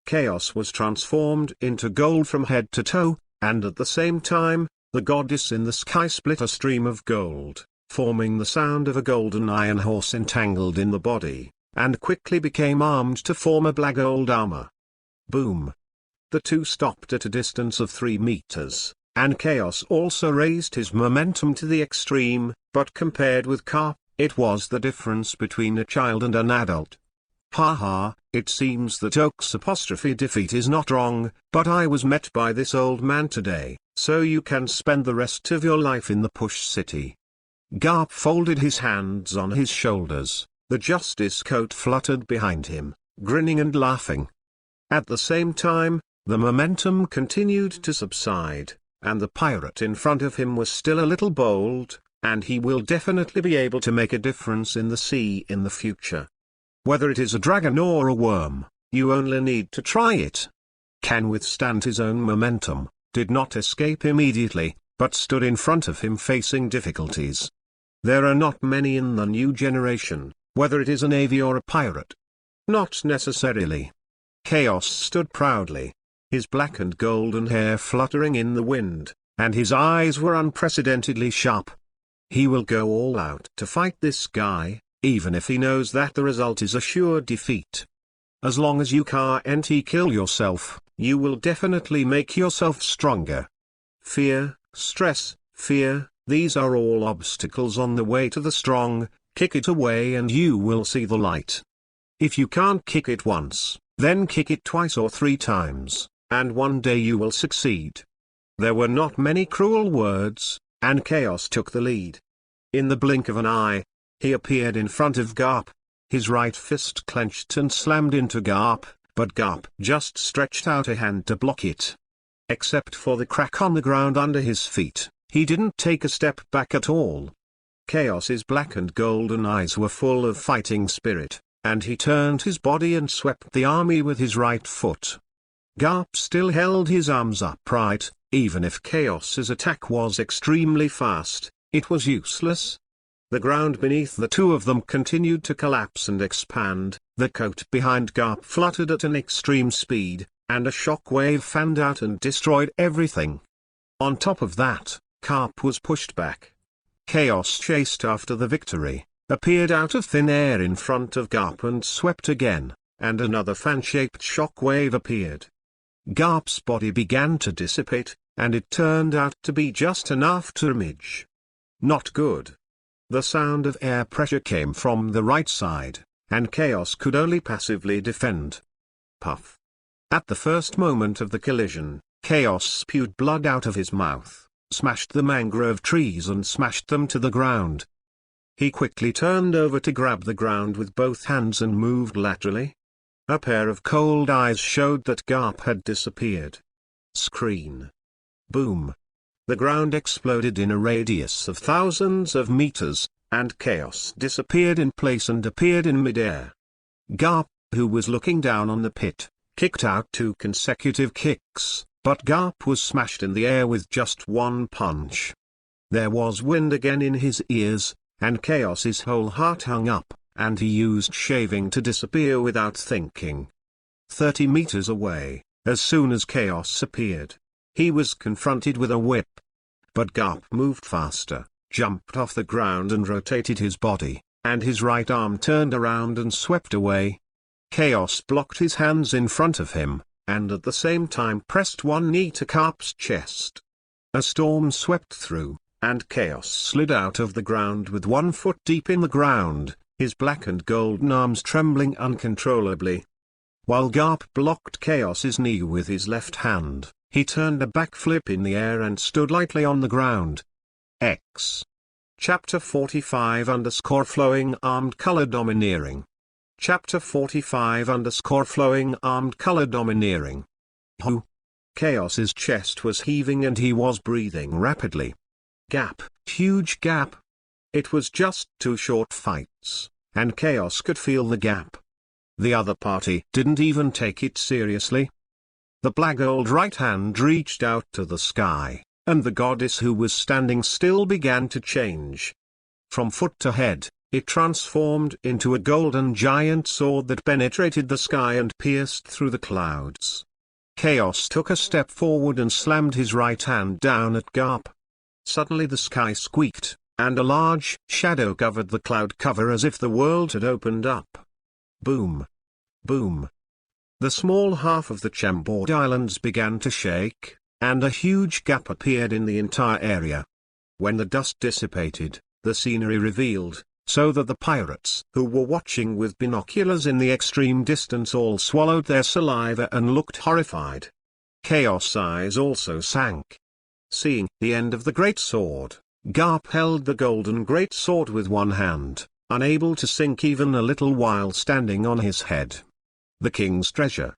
Chaos was transformed into gold from head to toe, and at the same time, the goddess in the sky split a stream of gold, forming the sound of a golden iron horse entangled in the body, and quickly became armed to form a black gold armor. Boom. The two stopped at a distance of 3 meters, and Chaos also raised his momentum to the extreme, but compared with Garp, it was the difference between a child and an adult. Ha ha, it seems that Oaks' defeat is not wrong, but I was met by this old man today, so you can spend the rest of your life in the Push City. Garp folded his hands on his shoulders, the justice coat fluttered behind him, grinning and laughing. At the same time, the momentum continued to subside, and the pirate in front of him was still a little bold, and he will definitely be able to make a difference in the sea in the future. Whether it is a dragon or a worm, you only need to try it. Can withstand his own momentum, did not escape immediately, but stood in front of him facing difficulties. There are not many in the new generation, whether it is a navy or a pirate. Not necessarily. Chaos stood proudly, his black and golden hair fluttering in the wind, and his eyes were unprecedentedly sharp. He will go all out to fight this guy, even if he knows that the result is a sure defeat. As long as you can't kill yourself, you will definitely make yourself stronger. Fear, stress, fear, these are all obstacles on the way to the strong. Kick it away and you will see the light. If you can't kick it once, then kick it twice or 3 times, and one day you will succeed. There were not many cruel words, and Chaos took the lead. In the blink of an eye, he appeared in front of Garp. His right fist clenched and slammed into Garp, but Garp just stretched out a hand to block it. Except for the crack on the ground under his feet, he didn't take a step back at all. Chaos's black and golden eyes were full of fighting spirit, and he turned his body and swept the army with his right foot. Garp still held his arms upright, even if Chaos's attack was extremely fast, it was useless. The ground beneath the two of them continued to collapse and expand, the coat behind Garp fluttered at an extreme speed, and a shock wave fanned out and destroyed everything. On top of that, Garp was pushed back. Chaos chased after the victory, appeared out of thin air in front of Garp and swept again, and another fan-shaped shock wave appeared. Garp's body began to dissipate, and it turned out to be just an afterimage. Not good. The sound of air pressure came from the right side, and Chaos could only passively defend. Puff. At the first moment of the collision, Chaos spewed blood out of his mouth, smashed the mangrove trees and smashed them to the ground. He quickly turned over to grab the ground with both hands and moved laterally. A pair of cold eyes showed that Garp had disappeared. Screen. Boom. The ground exploded in a radius of thousands of meters, and Chaos disappeared in place and appeared in midair. Garp, who was looking down on the pit, kicked out 2 consecutive kicks, but Garp was smashed in the air with just one punch. There was wind again in his ears, and Chaos's whole heart hung up, and he used shaving to disappear without thinking. 30 meters away, as soon as Chaos appeared, he was confronted with a whip. But Garp moved faster, jumped off the ground and rotated his body, and his right arm turned around and swept away. Chaos blocked his hands in front of him, and at the same time pressed one knee to Garp's chest. A storm swept through, and Chaos slid out of the ground with 1 foot deep in the ground, his black and golden arms trembling uncontrollably. While Garp blocked Chaos's knee with his left hand, he turned a backflip in the air and stood lightly on the ground. X. Chapter 45 Flowing Armed Color Domineering. Chapter 45 Flowing Armed Color Domineering. Who? Chaos's chest was heaving and he was breathing rapidly. Gap, huge gap. It was just 2 short fights, and Chaos could feel the gap. The other party didn't even take it seriously. The black gold right hand reached out to the sky, and the goddess who was standing still began to change. From foot to head, it transformed into a golden giant sword that penetrated the sky and pierced through the clouds. Chaos took a step forward and slammed his right hand down at Garp. Suddenly the sky squeaked, and a large shadow covered the cloud cover as if the world had opened up. Boom. Boom. The small half of the Chambord Islands began to shake, and a huge gap appeared in the entire area. When the dust dissipated, the scenery revealed, so that the pirates who were watching with binoculars in the extreme distance all swallowed their saliva and looked horrified. Chaos' eyes also sank. Seeing the end of the great sword, Garp held the golden great sword with one hand, unable to sink even a little while standing on his head. The king's treasure.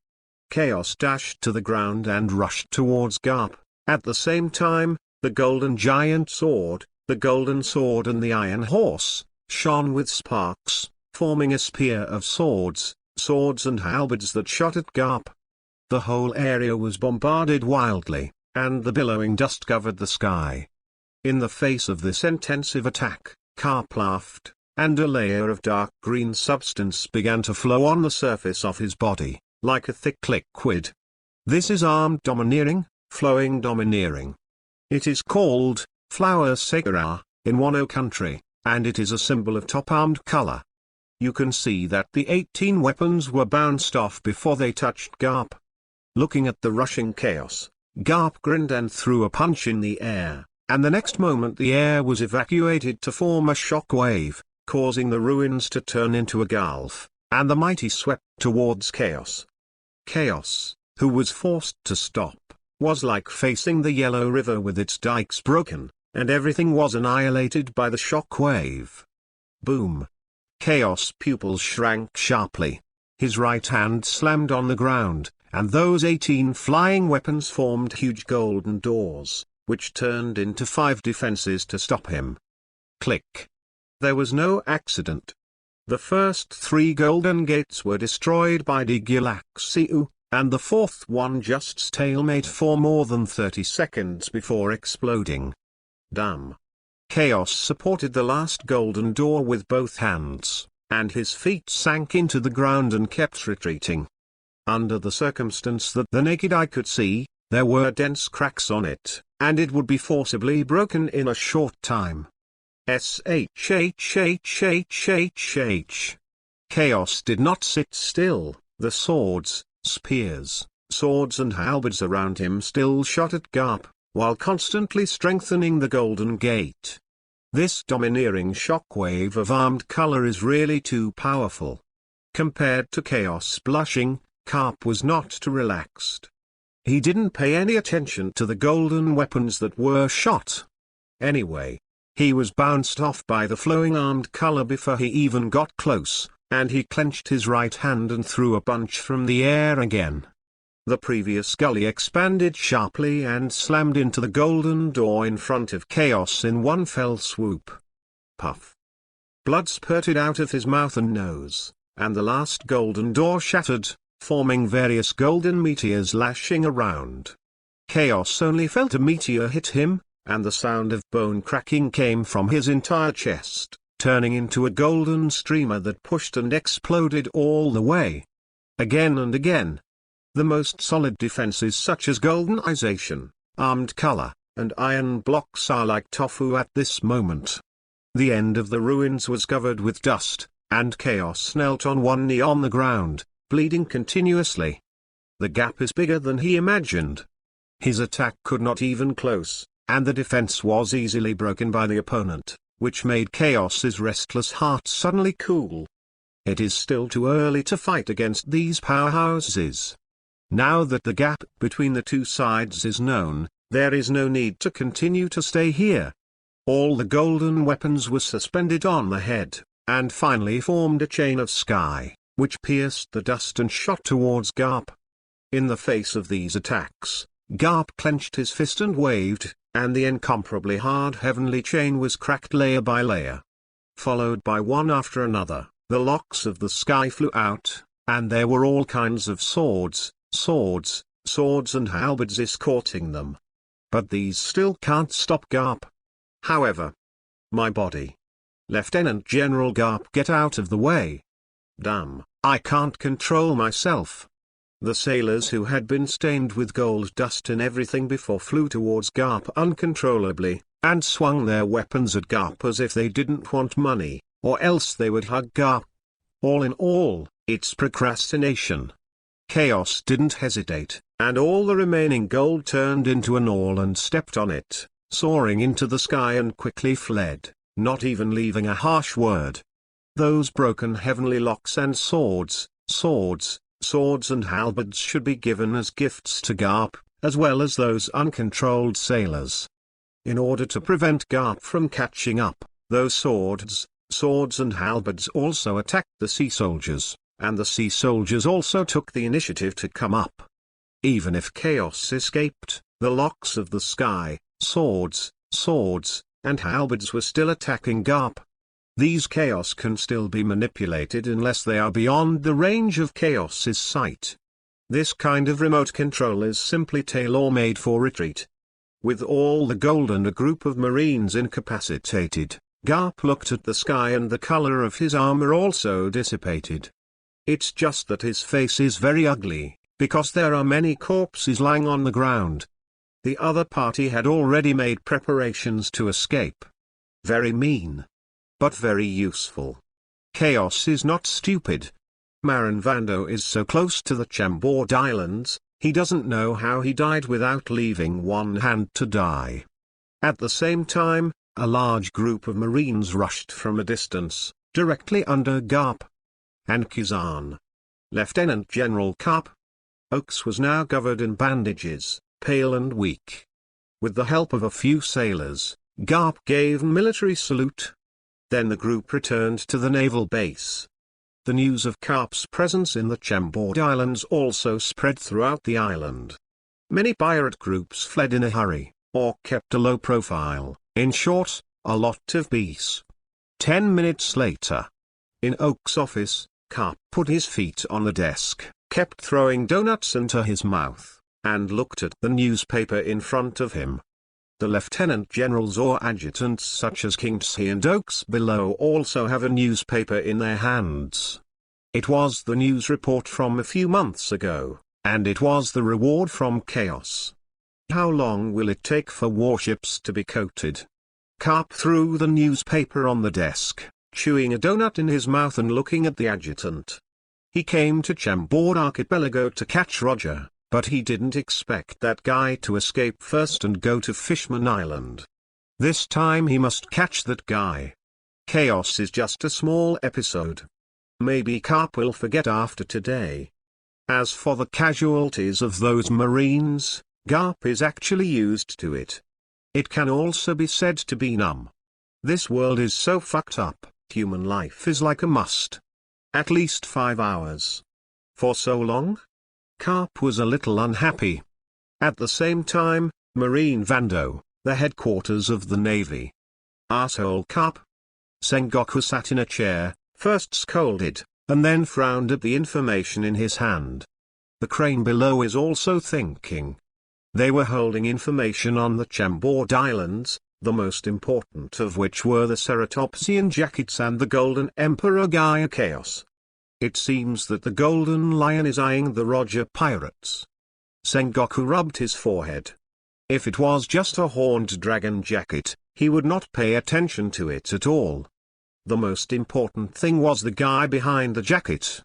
Chaos dashed to the ground and rushed towards Garp. At the same time, the golden giant sword, The golden sword and the iron horse shone with sparks, forming a spear of swords, swords and halberds that shot at Garp. The whole area was bombarded wildly, and the billowing dust covered the sky. In the face of this intensive attack, Garp laughed, and a layer of dark green substance began to flow on the surface of his body, like a thick liquid. This is armed domineering, flowing domineering. It is called Flower Sakura in Wano country, and it is a symbol of top-armed color. You can see that the 18 weapons were bounced off before they touched Garp. Looking at the rushing chaos, Garp grinned and threw a punch in the air, and the next moment the air was evacuated to form a shock wave, causing the ruins to turn into a gulf, and the mighty swept towards Chaos. Chaos, who was forced to stop, was like facing the Yellow River with its dikes broken, and everything was annihilated by the shock wave. Boom! Chaos' pupils shrank sharply. His right hand slammed on the ground, and those 18 flying weapons formed huge golden doors, which turned into 5 defenses to stop him. Click! There was no accident. The first 3 golden gates were destroyed by Digulaxiu, and the 4th one just stalemate for more than 30 seconds before exploding. Damn! Chaos supported the last golden door with both hands, and his feet sank into the ground and kept retreating. Under the circumstance that the naked eye could see, there were dense cracks on it, and it would be forcibly broken in a short time. Shhhhhhh. Chaos did not sit still. The swords, spears, swords and halberds around him still shot at Garp, while constantly strengthening the Golden Gate. This domineering shockwave of armed color is really too powerful. Compared to Chaos blushing, Garp was not too relaxed. He didn't pay any attention to the golden weapons that were shot. Anyway, he was bounced off by the flowing armed color before he even got close, and he clenched his right hand and threw a punch from the air again. The previous gully expanded sharply and slammed into the golden door in front of Chaos in one fell swoop. Puff! Blood spurted out of his mouth and nose, and the last golden door shattered, forming various golden meteors lashing around. Chaos only felt a meteor hit him, and the sound of bone cracking came from his entire chest, turning into a golden streamer that pushed and exploded all the way. Again and again. The most solid defenses such as goldenization, armed color, and iron blocks are like tofu at this moment. The end of the ruins was covered with dust, and Chaos knelt on one knee on the ground, bleeding continuously. The gap is bigger than he imagined. His attack could not even close, and the defense was easily broken by the opponent, which made Chaos's restless heart suddenly cool. It is still too early to fight against these powerhouses. Now that the gap between the two sides is known, there is no need to continue to stay here. All the golden weapons were suspended on the head, and finally formed a chain of sky, which pierced the dust and shot towards Garp. In the face of these attacks, Garp clenched his fist and waved, and the incomparably hard heavenly chain was cracked layer by layer. Followed by one after another, the locks of the sky flew out, and there were all kinds of swords and halberds escorting them. But these still can't stop Garp. However. My body. Lieutenant General Garp, get out of the way. Damn, I can't control myself. The sailors who had been stained with gold dust and everything before flew towards Garp uncontrollably, and swung their weapons at Garp as if they didn't want money, or else they would hug Garp. All in all, it's procrastination. Chaos didn't hesitate, and all the remaining gold turned into an awl and stepped on it, soaring into the sky and quickly fled, not even leaving a harsh word. Those broken heavenly locks and swords and halberds should be given as gifts to Garp, as well as those uncontrolled sailors. In order to prevent Garp from catching up, those swords and halberds also attacked the sea soldiers, and the sea soldiers also took the initiative to come up. Even if Chaos escaped, the locks of the sky, swords and halberds were still attacking Garp. These chaos can still be manipulated unless they are beyond the range of chaos's sight. This kind of remote control is simply tailor-made for retreat. With all the gold and a group of marines incapacitated, Garp looked at the sky and the color of his armor also dissipated. It's just that his face is very ugly, because there are many corpses lying on the ground. The other party had already made preparations to escape. Very mean. But very useful. Chaos is not stupid. Marin Vando is so close to the Chambord Islands, he doesn't know how he died without leaving one hand to die. At the same time, a large group of marines rushed from a distance, directly under Garp. And Kazan. Lieutenant General Garp. Oaks was now covered in bandages, pale and weak. With the help of a few sailors, Garp gave a military salute. Then the group returned to the naval base. The news of Garp's presence in the Chambord Islands also spread throughout the island. Many pirate groups fled in a hurry, or kept a low profile, in short, a lot of peace. 10 minutes later. In Oak's office, Garp put his feet on the desk, kept throwing donuts into his mouth, and looked at the newspaper in front of him. The lieutenant generals or adjutants such as Kingsley and Oaks below also have a newspaper in their hands. It was the news report from a few months ago, and it was the reward from chaos. How long will it take for warships to be coated? Garp threw the newspaper on the desk, chewing a donut in his mouth and looking at the adjutant. He came to Chambord Archipelago to catch Roger. But he didn't expect that guy to escape first and go to Fishman Island. This time he must catch that guy. Chaos is just a small episode. Maybe Garp will forget after today. As for the casualties of those marines, Garp is actually used to it. It can also be said to be numb. This world is so fucked up, human life is like a must. At least 5 hours. For so long? Garp was a little unhappy. At the same time, Marine Vando, the headquarters of the Navy. Arsehole Garp. Sengoku sat in a chair, first scolded, and then frowned at the information in his hand. The crane below is also thinking. They were holding information on the Chambord Islands, the most important of which were the Ceratopsian jackets and the Golden Emperor Gaia Chaos. It seems that the Golden Lion is eyeing the Roger pirates. Sengoku rubbed his forehead. If it was just a horned dragon jacket, he would not pay attention to it at all. The most important thing was the guy behind the jacket.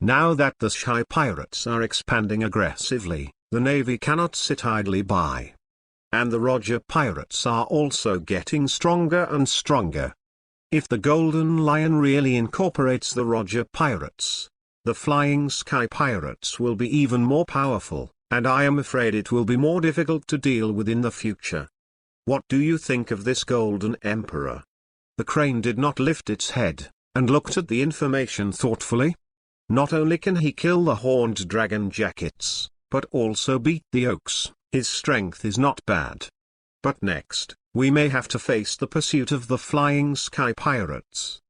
Now that the Shy pirates are expanding aggressively, the Navy cannot sit idly by. And the Roger pirates are also getting stronger and stronger. If the Golden Lion really incorporates the Roger pirates, the Flying Sky pirates will be even more powerful, and I am afraid it will be more difficult to deal with in the future. What do you think of this Golden Emperor? The crane did not lift its head, and looked at the information thoughtfully. Not only can he kill the horned dragon jackets, but also beat the Oaks. His strength is not bad. But next, we may have to face the pursuit of the Flying Sky pirates.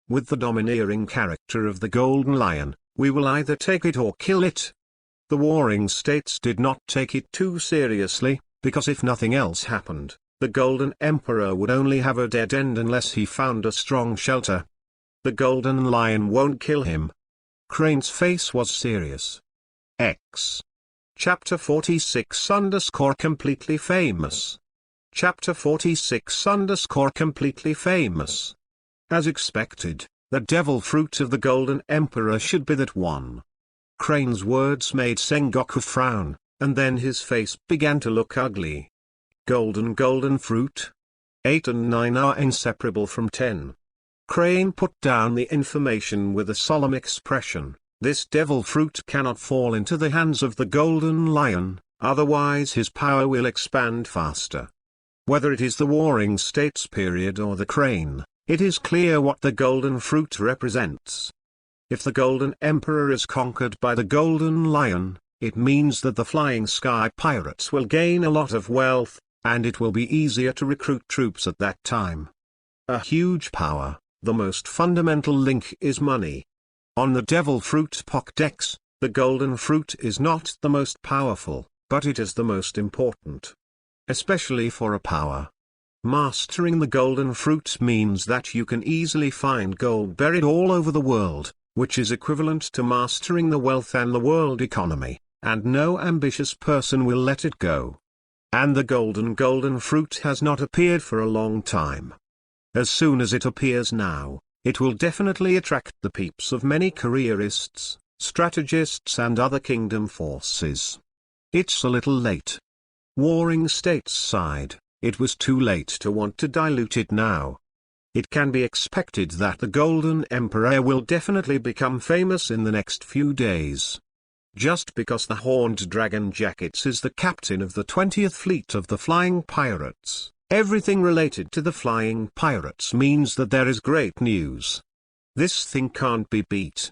With the domineering character of the Golden Lion, we will either take it or kill it. The warring states did not take it too seriously, because if nothing else happened, the Golden Emperor would only have a dead end unless he found a strong shelter. The Golden Lion won't kill him. Crane's face was serious. X. Chapter 46_completely famous. Chapter 46_completely famous. As expected, the devil fruit of the Golden Emperor should be that one. Crane's words made Sengoku frown, and then his face began to look ugly. Golden fruit? 8 and 9 are inseparable from 10. Crane put down the information with a solemn expression. This devil fruit cannot fall into the hands of the Golden Lion, otherwise his power will expand faster. Whether it is the Warring States period or the crane, it is clear what the golden fruit represents. If the Golden Emperor is conquered by the Golden Lion, it means that the Flying Sky pirates will gain a lot of wealth, and it will be easier to recruit troops at that time. A huge power, the most fundamental link is money. On the devil fruit Pokédex, the golden fruit is not the most powerful, but it is the most important. Especially for a power. Mastering the golden fruit means that you can easily find gold buried all over the world, which is equivalent to mastering the wealth and the world economy, and no ambitious person will let it go. And the golden fruit has not appeared for a long time. As soon as it appears now, it will definitely attract the peeps of many careerists, strategists and other kingdom forces. It's a little late. Warring states side, it was too late to want to dilute it now. It can be expected that the Golden Emperor will definitely become famous in the next few days. Just because the Horned Dragon Jackets is the captain of the 20th Fleet of the Flying Pirates, everything related to the Flying Pirates means that there is great news. This thing can't be beat.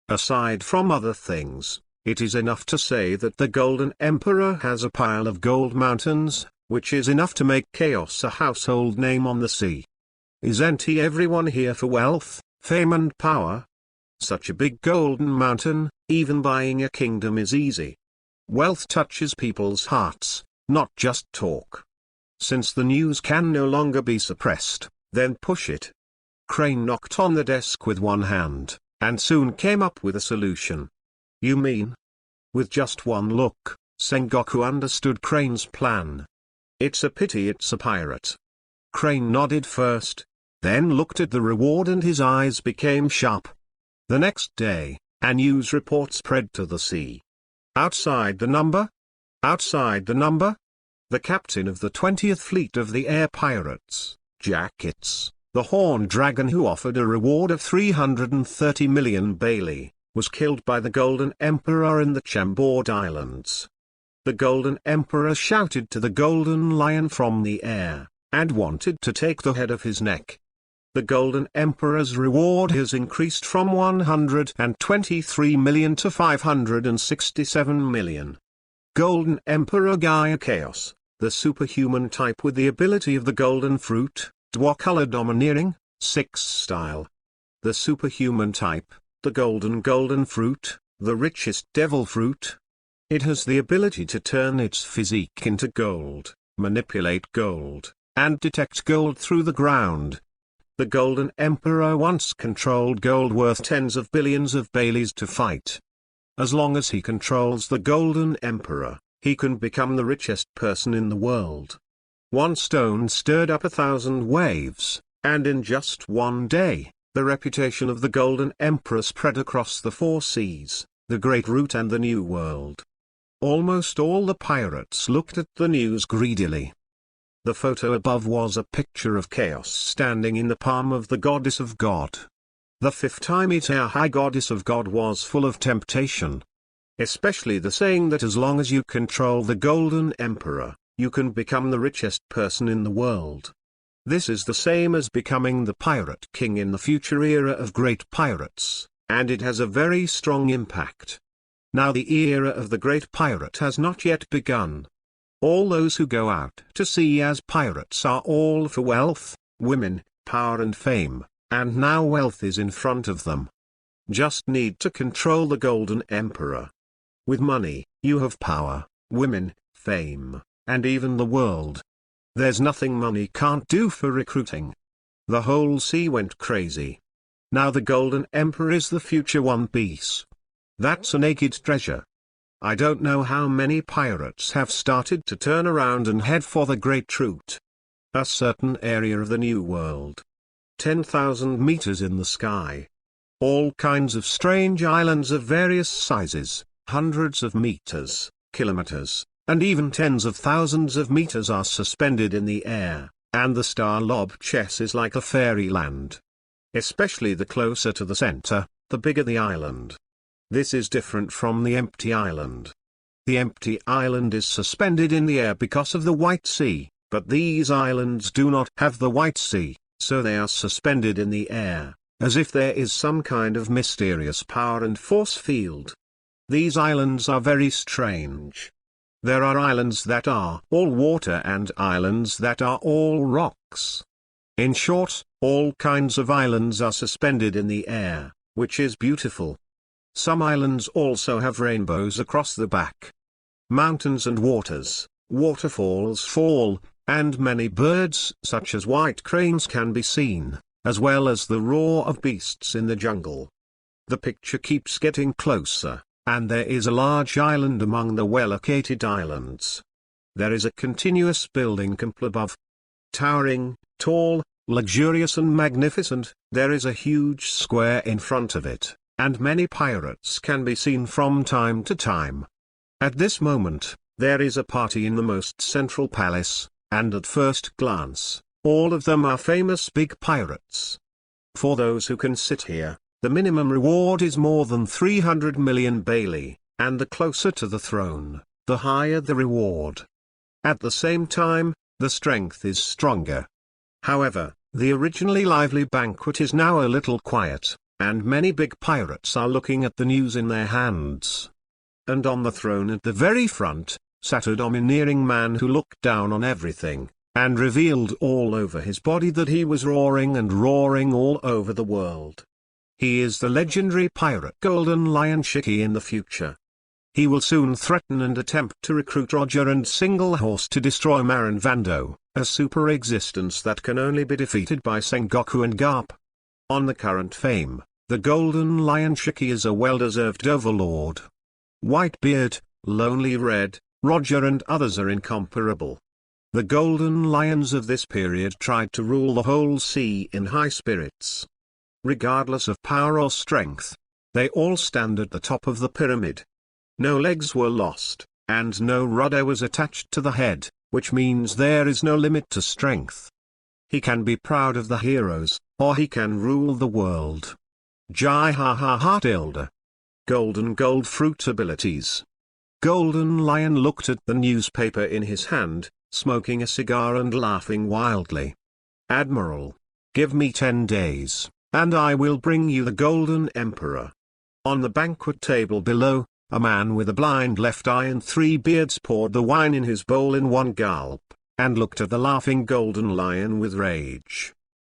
Aside from other things, it is enough to say that the Golden Emperor has a pile of gold mountains, which is enough to make Chaos a household name on the sea. Isn't he everyone here for wealth, fame and power? Such a big golden mountain, even buying a kingdom is easy. Wealth touches people's hearts, not just talk. Since the news can no longer be suppressed, then push it. Crane knocked on the desk with one hand, and soon came up with a solution. You mean? With just one look, Sengoku understood Crane's plan. It's a pity it's a pirate. Crane nodded first, then looked at the reward and his eyes became sharp. The next day, a news report spread to the sea. Outside the number? Outside the number? The captain of the 20th Fleet of the Air Pirates, Jackets, the Horned Dragon who offered a reward of 330 million Bailey, was killed by the Golden Emperor in the Chambord Islands. The Golden Emperor shouted to the Golden Lion from the air, and wanted to take the head of his neck. The Golden Emperor's reward has increased from 123 million to 567 million. Golden Emperor Gaia Chaos, the superhuman type with the ability of the golden fruit, Dwa-color domineering, 6 style. The superhuman type, the golden fruit, the richest devil fruit. It has the ability to turn its physique into gold, manipulate gold, and detect gold through the ground. The Golden Emperor once controlled gold worth tens of billions of Baileys to fight. As long as he controls the Golden Emperor, he can become the richest person in the world. One stone stirred up 1,000 waves, and in just one day, the reputation of the Golden Emperor spread across the 4 seas, the Great Root and the New World. Almost all the pirates looked at the news greedily. The photo above was a picture of Chaos standing in the palm of the Goddess of God. The 5-meter high Goddess of God was full of temptation. Especially the saying that as long as you control the Golden Emperor, you can become the richest person in the world. This is the same as becoming the Pirate King in the future era of great pirates, and it has a very strong impact. Now the era of the great pirate has not yet begun. All those who go out to sea as pirates are all for wealth, women, power and fame, and now wealth is in front of them. Just need to control the Golden Emperor. With money, you have power, women, fame, and even the world. There's nothing money can't do for recruiting. The whole sea went crazy. Now the Golden Emperor is the future One Piece. That's a naked treasure. I don't know how many pirates have started to turn around and head for the Great Root. A certain area of the New World. 10,000 meters in the sky. All kinds of strange islands of various sizes, hundreds of meters, kilometers, and even tens of thousands of meters are suspended in the air, and the star lob chess is like a fairyland. Especially the closer to the center, the bigger the island. This is different from the empty island. The empty island is suspended in the air because of the White Sea, but these islands do not have the White Sea, so they are suspended in the air, as if there is some kind of mysterious power and force field. These islands are very strange. There are islands that are all water and islands that are all rocks. In short, all kinds of islands are suspended in the air, which is beautiful. Some islands also have rainbows across the back. Mountains and waterfalls fall, and many birds such as white cranes can be seen, as well as the roar of beasts in the jungle. The picture keeps getting closer, and there is a large island among the well-located islands. There is a continuous building complex above. Towering, tall, luxurious and magnificent, there is a huge square in front of it, and many pirates can be seen from time to time. At this moment, there is a party in the most central palace, and at first glance, all of them are famous big pirates. For those who can sit here, the minimum reward is more than 300 million Bailey, and the closer to the throne, the higher the reward. At the same time, the strength is stronger. However, the originally lively banquet is now a little quiet, and many big pirates are looking at the news in their hands. And on the throne at the very front, sat a domineering man who looked down on everything, and revealed all over his body that he was roaring and roaring all over the world. He is the legendary pirate Golden Lion Shiki in the future. He will soon threaten and attempt to recruit Roger and Single Horse to destroy Marin Vando, a super existence that can only be defeated by Sengoku and Garp. On the current fame, the Golden Lion Shiki is a well-deserved overlord. Whitebeard, Lonely Red, Roger and others are incomparable. The Golden Lions of this period tried to rule the whole sea in high spirits. Regardless of power or strength, they all stand at the top of the pyramid. No legs were lost, and no rudder was attached to the head, which means there is no limit to strength. He can be proud of the heroes, or he can rule the world. Jai ha ha ha tilde. Golden gold fruit abilities. Golden Lion looked at the newspaper in his hand, smoking a cigar and laughing wildly. Admiral, give me 10 days, and I will bring you the Golden Emperor. On the banquet table below, a man with a blind left eye and 3 beards poured the wine in his bowl in one gulp, and looked at the laughing Golden Lion with rage.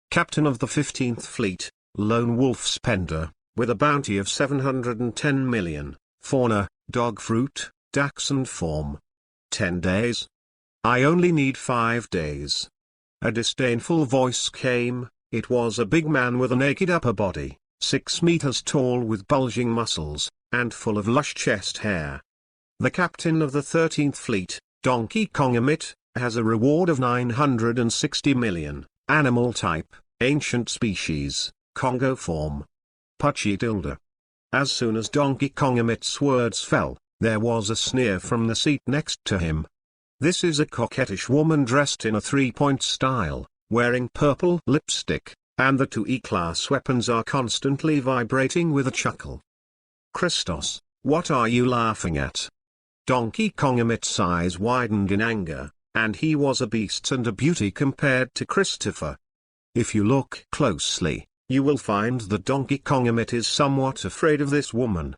Captain of the 15th Fleet, Lone Wolf Spender, with a bounty of 710 million, fauna, dog fruit, dax and form. 10 days? I only need 5 days. A disdainful voice came. It was a big man with a naked upper body, 6 meters tall with bulging muscles, and full of lush chest hair. The captain of the 13th Fleet, Donkey Kong Emit, has a reward of 960 million, animal type, ancient species, Congo form. Pucci tilde. As soon as Donkey Kong Emit's words fell, there was a sneer from the seat next to him. This is a coquettish woman dressed in a 3-point style, wearing purple lipstick, and the 2 E-class weapons are constantly vibrating with a chuckle. Christos, what are you laughing at? Donkey Kong Emit's eyes widened in anger, and he was a beast and a beauty compared to Christopher. If you look closely, you will find that Donkey Kong Emit is somewhat afraid of this woman.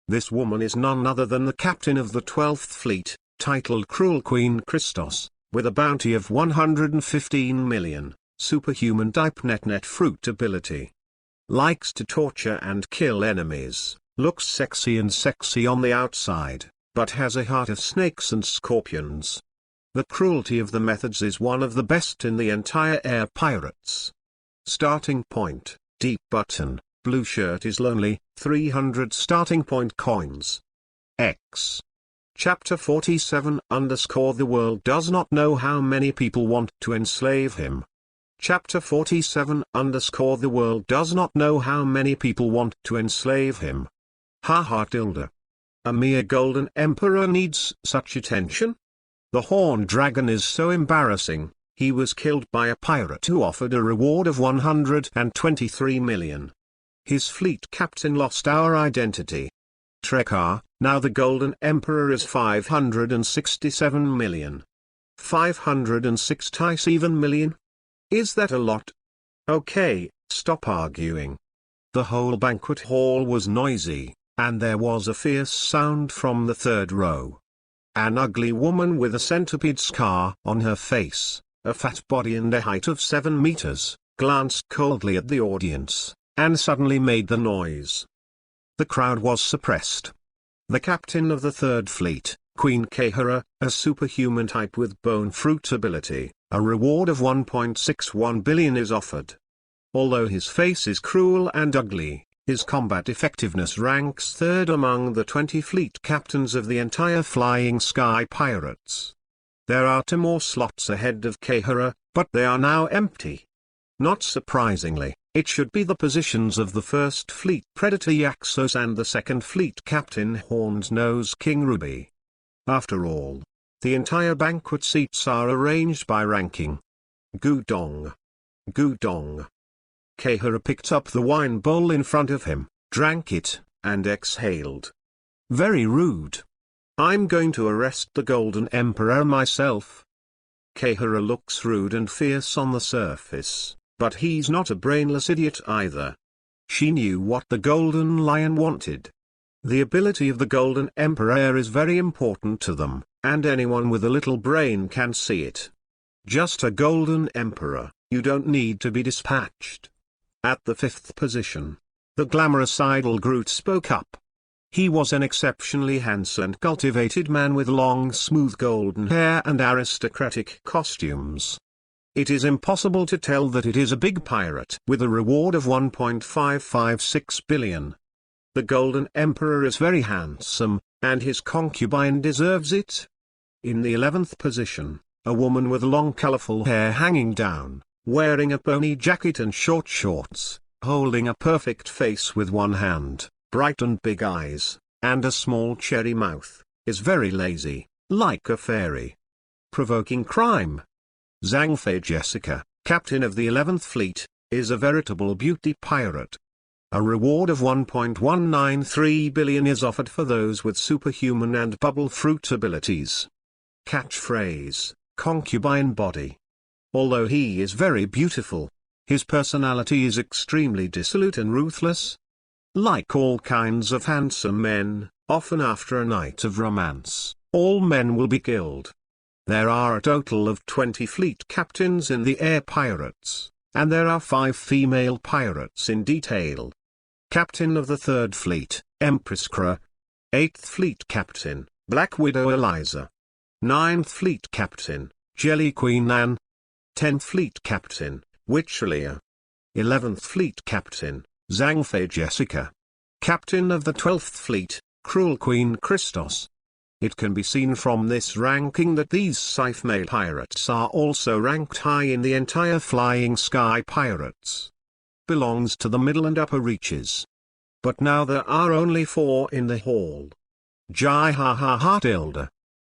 This woman is none other than the captain of the 12th Fleet, titled Cruel Queen Christos, with a bounty of 115 million, superhuman type net fruit ability. Likes to torture and kill enemies, looks sexy on the outside, but has a heart of snakes and scorpions. The cruelty of the methods is one of the best in the entire Air Pirates. Starting point, deep button, blue shirt is lonely, 300 starting point coins. X. Chapter 47 The world does not know how many people want to enslave him. Chapter 47 The world does not know how many people want to enslave him. Ha ha tilde. A mere golden emperor needs such attention? The horned dragon is so embarrassing. He was killed by a pirate who offered a reward of 123 million. His fleet captain lost our identity. Trekar, now the Golden Emperor is 567 million. 506 times even million? Is that a lot? Okay, stop arguing. The whole banquet hall was noisy, and there was a fierce sound from the 3rd row. An ugly woman with a centipede scar on her face, a fat body and a height of 7 meters, glanced coldly at the audience, and suddenly made the noise. The crowd was suppressed. The captain of the Third Fleet, Queen Kahara, a superhuman type with bone fruit ability, a reward of 1.61 billion is offered. Although his face is cruel and ugly, his combat effectiveness ranks third among the 20 fleet captains of the entire Flying Sky Pirates. There are 2 more slots ahead of Kahara, but they are now empty. Not surprisingly, it should be the positions of the First Fleet Predator Yaxos and the Second Fleet Captain Horned Nose King Ruby. After all, the entire banquet seats are arranged by ranking. Gudong. Gudong. Kahara picked up the wine bowl in front of him, drank it, and exhaled. Very rude. I'm going to arrest the Golden Emperor myself. Kahara looks rude and fierce on the surface, but he's not a brainless idiot either. She knew what the Golden Lion wanted. The ability of the Golden Emperor is very important to them, and anyone with a little brain can see it. Just a Golden Emperor, you don't need to be dispatched. At the 5th position, the glamorous idol Groot spoke up. He was an exceptionally handsome and cultivated man with long smooth golden hair and aristocratic costumes. It is impossible to tell that it is a big pirate with a reward of 1.556 billion. The Golden Emperor is very handsome, and his concubine deserves it. In the 11th position, a woman with long colorful hair hanging down, wearing a pony jacket and short shorts, holding a perfect face with one hand, bright and big eyes, and a small cherry mouth, is very lazy, like a fairy. Provoking crime. Zhang Fei Jessica, captain of the 11th Fleet, is a veritable beauty pirate. A reward of 1.193 billion is offered for those with superhuman and bubble fruit abilities. Catchphrase, concubine body. Although he is very beautiful, his personality is extremely dissolute and ruthless. Like all kinds of handsome men, often after a night of romance, all men will be killed. There are a total of 20 fleet captains in the air pirates, and there are 5 female pirates in detail. Captain of the Third Fleet, Empress Kra. 8th Fleet Captain, Black Widow Eliza. 9th Fleet Captain, Jelly Queen Anne. 10th Fleet Captain, Witch Leah. 11th Fleet Captain, Zhang Fei Jessica. Captain of the 12th Fleet, Cruel Queen Christos. It can be seen from this ranking that these Scythe male pirates are also ranked high in the entire Flying Sky Pirates. Belongs to the middle and upper reaches. But now there are only 4 in the hall. Jai ha ha ha Tilda.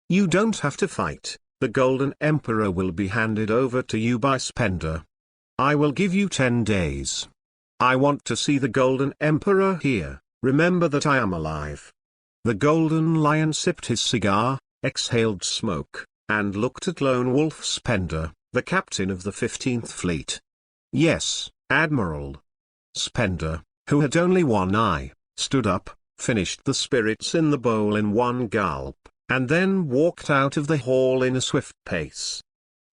You don't have to fight, the Golden Emperor will be handed over to you by Spender. I will give you 10 days. I want to see the Golden Emperor here, remember that I am alive. The Golden Lion sipped his cigar, exhaled smoke, and looked at Lone Wolf Spender, the captain of the 15th Fleet. Yes, Admiral. Spender, who had only one eye, stood up, finished the spirits in the bowl in one gulp, and then walked out of the hall in a swift pace.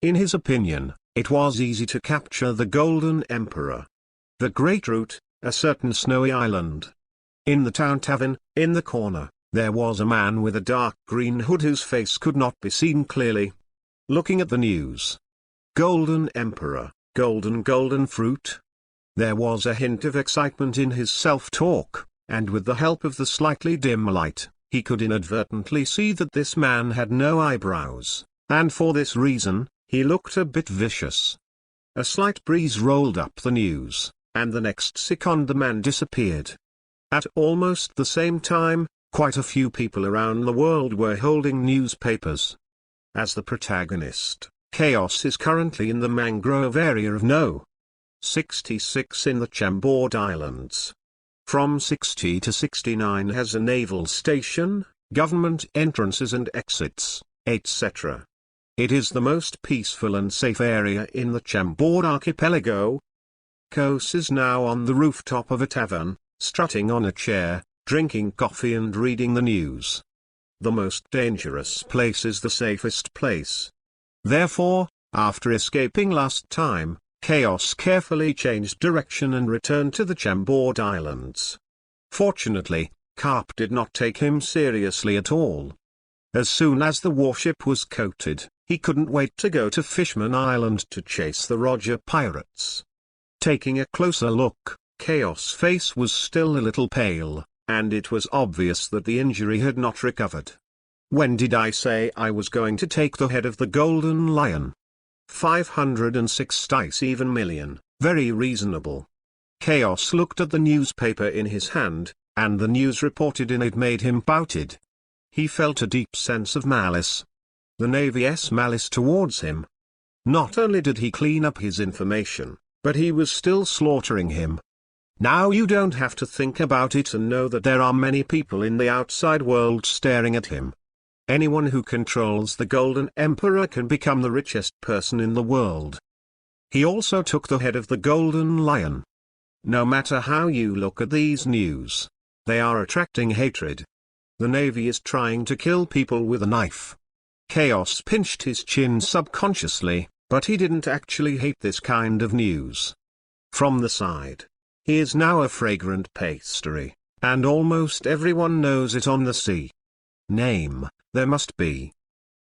In his opinion, it was easy to capture the Golden Emperor. The Great Route, a certain snowy island. In the town tavern, in the corner, there was a man with a dark green hood whose face could not be seen clearly. Looking at the news. Golden Emperor, golden fruit. There was a hint of excitement in his self-talk, and with the help of the slightly dim light, he could inadvertently see that this man had no eyebrows, and for this reason, he looked a bit vicious. A slight breeze rolled up the news, and the next second the man disappeared. At almost the same time, quite a few people around the world were holding newspapers. As the protagonist, Chaos is currently in the mangrove area of No. 66 in the Chambord Islands. From 60 to 69 has a naval station, government entrances and exits, etc. It is the most peaceful and safe area in the Chambord archipelago. Kos is now on the rooftop of a tavern, strutting on a chair, drinking coffee and reading the news. The most dangerous place is the safest place. Therefore, after escaping last time, Chaos carefully changed direction and returned to the Chambord Islands. Fortunately, Carp did not take him seriously at all. As soon as the warship was coated, he couldn't wait to go to Fishman Island to chase the Roger pirates. Taking a closer look, Chaos' face was still a little pale, and it was obvious that the injury had not recovered. When did I say I was going to take the head of the Golden Lion? 506 dice even million, very reasonable. Chaos looked at the newspaper in his hand, and the news reported in it made him pouted. He felt a deep sense of malice. The Navy's malice towards him. Not only did he clean up his information, but he was still slaughtering him. Now you don't have to think about it and know that there are many people in the outside world staring at him. Anyone who controls the Golden Emperor can become the richest person in the world. He also took the head of the Golden Lion. No matter how you look at these news, they are attracting hatred. The Navy is trying to kill people with a knife. Chaos pinched his chin subconsciously, but he didn't actually hate this kind of news. From the side, he is now a fragrant pastry, and almost everyone knows it on the sea. Name, there must be.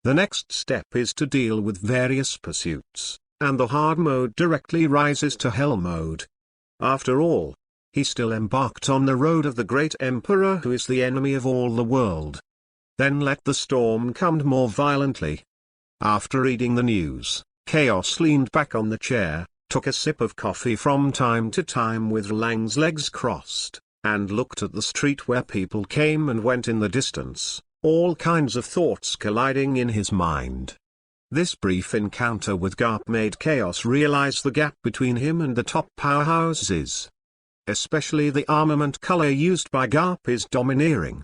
The next step is to deal with various pursuits, and the hard mode directly rises to hell mode. After all, he still embarked on the road of the great emperor who is the enemy of all the world. Then let the storm come more violently. After reading the news, Chaos leaned back on the chair, took a sip of coffee from time to time with Lang's legs crossed, and looked at the street where people came and went in the distance, all kinds of thoughts colliding in his mind. This brief encounter with Garp made Chaos realize the gap between him and the top powerhouses. Especially the armament color used by Garp is domineering.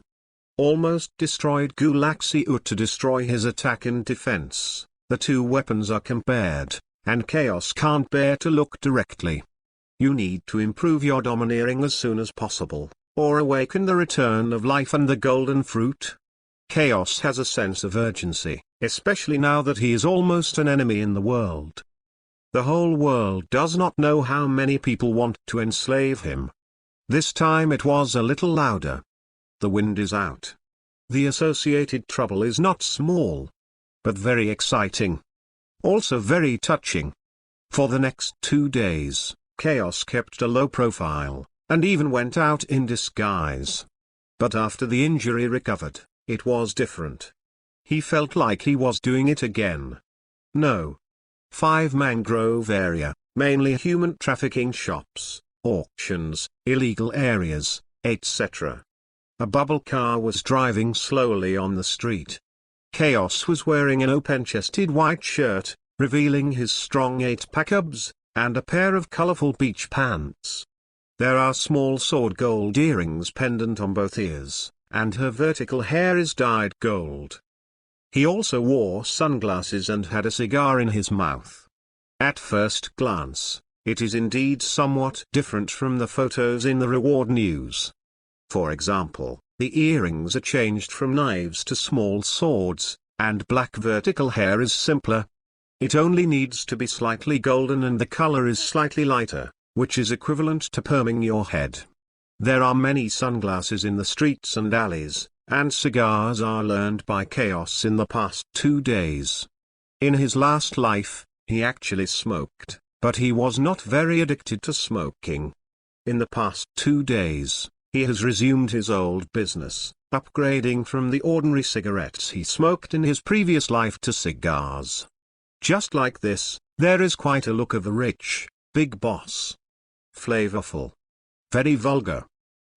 Almost destroyed Gulaxiut to destroy his attack and defense. The two weapons are compared, and Chaos can't bear to look directly. You need to improve your domineering as soon as possible, or awaken the return of life and the golden fruit. Chaos has a sense of urgency, especially now that he is almost an enemy in the world. The whole world does not know how many people want to enslave him. This time it was a little louder. The wind is out. The associated trouble is not small, but very exciting. Also very touching. For the next 2 days, Chaos kept a low profile, and even went out in disguise. But after the injury recovered, it was different. He felt like he was doing it again. No. 5 mangrove area, mainly human trafficking shops, auctions, illegal areas, etc. A bubble car was driving slowly on the street. Chaos was wearing an open-chested white shirt, revealing his strong 8-pack abs, and a pair of colorful beach pants. There are small sword gold earrings pendant on both ears, and her vertical hair is dyed gold. He also wore sunglasses and had a cigar in his mouth. At first glance, it is indeed somewhat different from the photos in the reward news. For example, the earrings are changed from knives to small swords, and black vertical hair is simpler. It only needs to be slightly golden and the color is slightly lighter, which is equivalent to perming your head. There are many sunglasses in the streets and alleys, and cigars are learned by Chaos in the past 2 days. In his last life, he actually smoked, but he was not very addicted to smoking. In the past 2 days, he has resumed his old business, upgrading from the ordinary cigarettes he smoked in his previous life to cigars. Just like this, there is quite a look of a rich, big boss. Flavorful. Very vulgar.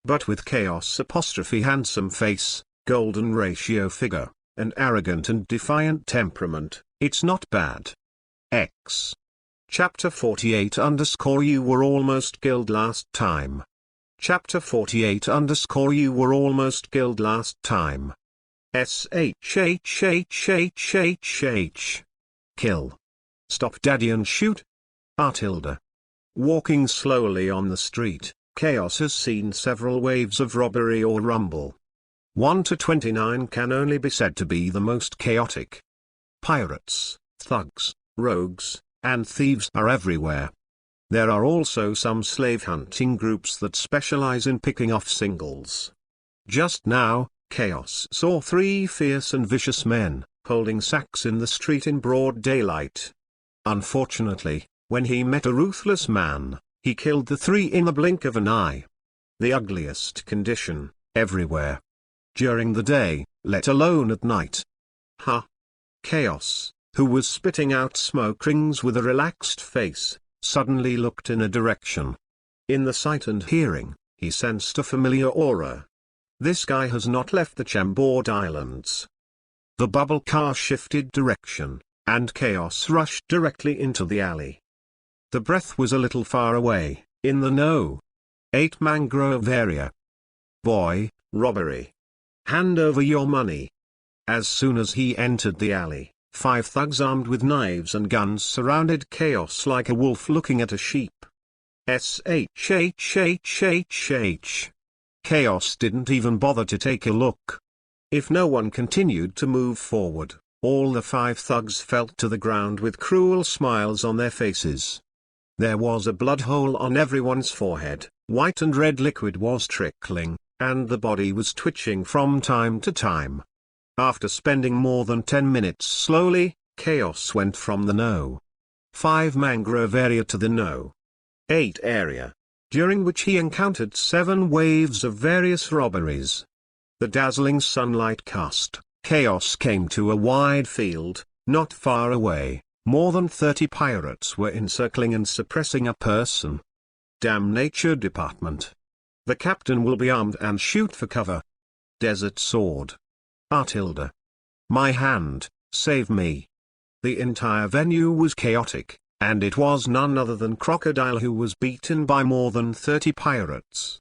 But with Chaos apostrophe handsome face, golden ratio figure, and arrogant and defiant temperament, it's not bad. X. Chapter 48 _ You were almost killed last time. Chapter 48 _ You were almost killed last time. SHHHHHH. Kill. Stop daddy and shoot. Artilda. Walking slowly on the street, Chaos has seen several waves of robbery or rumble. 1 to 29 can only be said to be the most chaotic. Pirates, thugs, rogues, and thieves are everywhere. There are also some slave hunting groups that specialize in picking off singles. Just now, Chaos saw 3 fierce and vicious men, holding sacks in the street in broad daylight. Unfortunately, when he met a ruthless man, he killed the 3 in the blink of an eye. The ugliest condition, everywhere. During the day, let alone at night. Chaos, who was spitting out smoke rings with a relaxed face, suddenly looked in a direction. In the sight and hearing, he sensed a familiar aura. This guy has not left the Chambord Islands. The bubble car shifted direction, and Chaos rushed directly into the alley. The breath was a little far away, in the No. 8 mangrove area. Boy, robbery. Hand over your money. As soon as he entered the alley, 5 thugs armed with knives and guns surrounded Chaos like a wolf looking at a sheep. Chaos didn't even bother to take a look. If no one continued to move forward, all the 5 thugs fell to the ground with cruel smiles on their faces. There was a blood hole on everyone's forehead, white and red liquid was trickling, and the body was twitching from time to time. After spending more than 10 minutes slowly, Chaos went from the No. 5 mangrove area to the No. 8 area, during which he encountered 7 waves of various robberies. The dazzling sunlight cast Chaos came to a wide field, not far away. More than 30 pirates were encircling and suppressing a person. Damn nature department. The captain will be armed and shoot for cover. Desert sword. Artilda. My hand, save me. The entire venue was chaotic, and it was none other than Crocodile who was beaten by more than 30 pirates.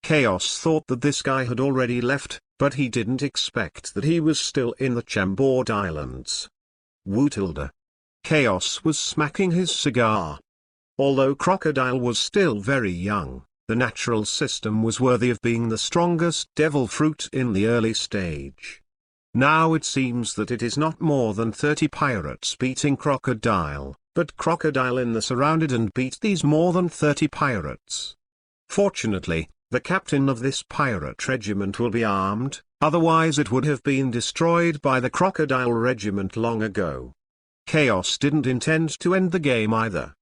Chaos thought that this guy had already left, but he didn't expect that he was still in the Chambord Islands. Wootilda. Chaos was smacking his cigar. Although Crocodile was still very young, the natural system was worthy of being the strongest devil fruit in the early stage. Now it seems that it is not more than 30 pirates beating Crocodile, but Crocodile in the surrounded and beat these more than 30 pirates. Fortunately, the captain of this pirate regiment will be armed, otherwise it would have been destroyed by the Crocodile regiment long ago. Chaos didn't intend to end the game either.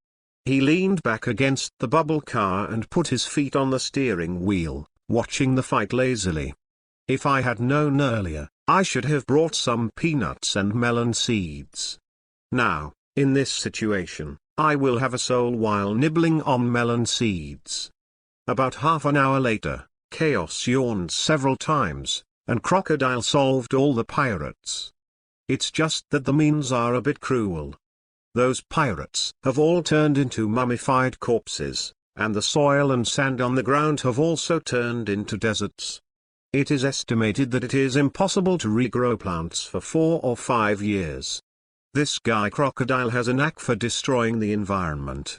He leaned back against the bubble car and put his feet on the steering wheel, watching the fight lazily. If I had known earlier, I should have brought some peanuts and melon seeds. Now, in this situation, I will have a soul while nibbling on melon seeds. About half an hour later, Chaos yawned several times, and Crocodile solved all the pirates. It's just that the means are a bit cruel. Those pirates have all turned into mummified corpses, and the soil and sand on the ground have also turned into deserts. It is estimated that it is impossible to regrow plants for 4 or 5 years. This guy Crocodile has a knack for destroying the environment.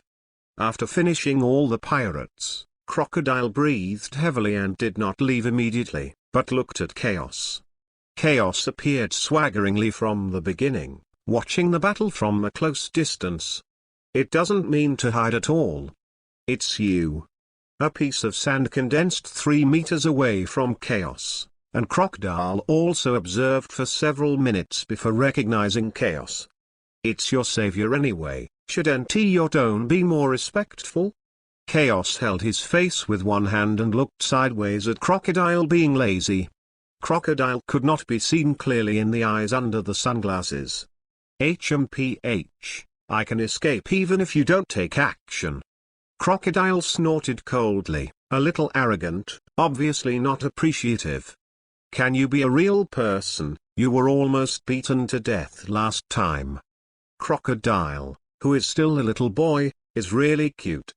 After finishing all the pirates, Crocodile breathed heavily and did not leave immediately, but looked at Chaos. Chaos appeared swaggeringly from the beginning, watching the battle from a close distance. It doesn't mean to hide at all. It's you. A piece of sand condensed 3 meters away from Chaos, and Crocodile also observed for several minutes before recognizing Chaos. It's your savior anyway, shouldn't your tone be more respectful? Chaos held his face with one hand and looked sideways at Crocodile being lazy. Crocodile could not be seen clearly in the eyes under the sunglasses. HMPH, I can escape even if you don't take action. Crocodile snorted coldly, a little arrogant, obviously not appreciative. Can you be a real person? You were almost beaten to death last time. Crocodile, who is still a little boy, is really cute.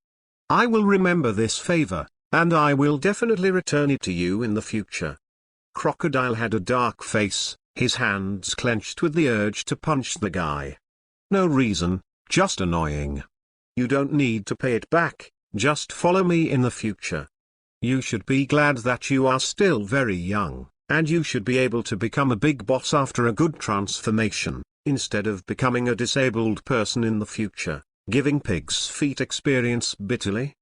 I will remember this favor, and I will definitely return it to you in the future. Crocodile had a dark face, his hands clenched with the urge to punch the guy. No reason, just annoying. You don't need to pay it back, just follow me in the future. You should be glad that you are still very young, And you should be able to become a big boss after a good transformation, instead of becoming a disabled person in the future, giving pig's feet experience bitterly.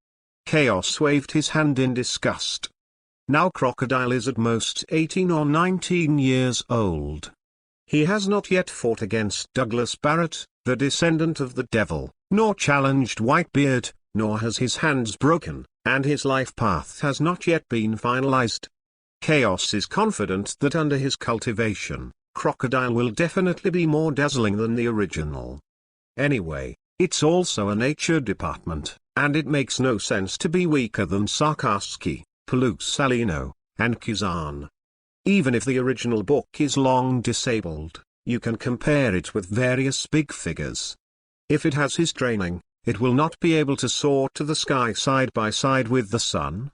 Chaos waved his hand in disgust. Now Crocodile is at most 18 or 19 years old. He has not yet fought against Douglas Barrett, the descendant of the devil, nor challenged Whitebeard, nor has his hands broken, and his life path has not yet been finalized. Chaos is confident that under his cultivation, Crocodile will definitely be more dazzling than the original. Anyway, it's also a nature department, and it makes no sense to be weaker than Sarkaski, Salino, and Kuzan. Even if the original book is long disabled, you can compare it with various big figures. If it has his training, it will not be able to soar to the sky side by side with the sun.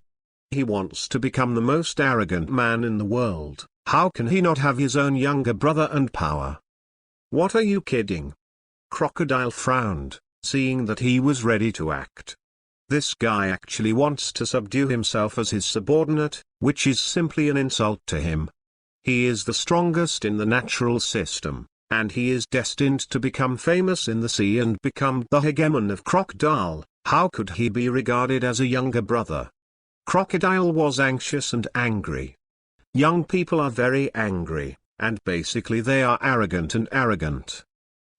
He wants to become the most arrogant man in the world. How can he not have his own younger brother and power? What are you kidding? Crocodile frowned, seeing that he was ready to act. This guy actually wants to subdue himself as his subordinate, which is simply an insult to him. He is the strongest in the natural system, and he is destined to become famous in the sea and become the hegemon of Crocodile. How could he be regarded as a younger brother? Crocodile was anxious and angry. Young people are very angry, and basically they are arrogant.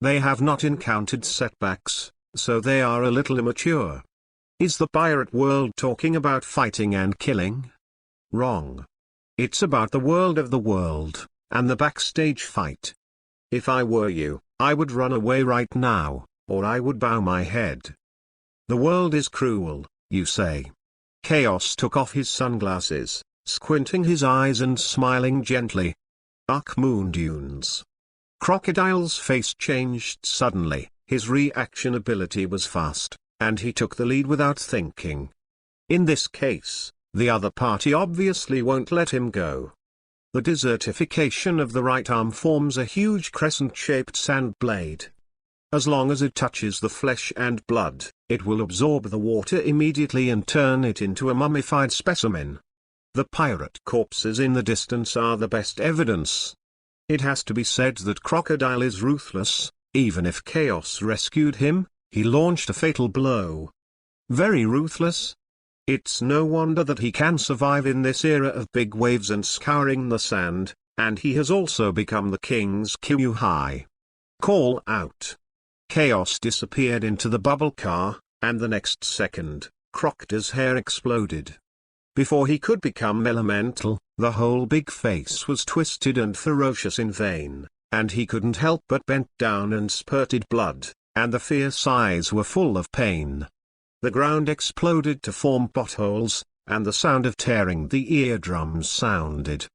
They have not encountered setbacks, so they are a little immature. Is the pirate world talking about fighting and killing? Wrong. It's about the world of the world, and the backstage fight. If I were you, I would run away right now, or I would bow my head. The world is cruel, you say. Chaos took off his sunglasses, squinting his eyes and smiling gently. Dark moon dunes. Crocodile's face changed suddenly, his reaction ability was fast, and he took the lead without thinking. In this case, the other party obviously won't let him go. The desertification of the right arm forms a huge crescent-shaped sand blade. As long as it touches the flesh and blood, it will absorb the water immediately and turn it into a mummified specimen. The pirate corpses in the distance are the best evidence. It has to be said that Crocodile is ruthless. Even if Chaos rescued him, he launched a fatal blow. Very ruthless. It's no wonder that he can survive in this era of big waves and scouring the sand, and he has also become the king's Kyuhai. Call out. Chaos disappeared into the bubble car, and the next second, Crocodile's hair exploded. Before he could become elemental, the whole big face was twisted and ferocious in vain, and he couldn't help but bent down and spurted blood, and the fierce eyes were full of pain. The ground exploded to form potholes, and the sound of tearing the eardrums sounded.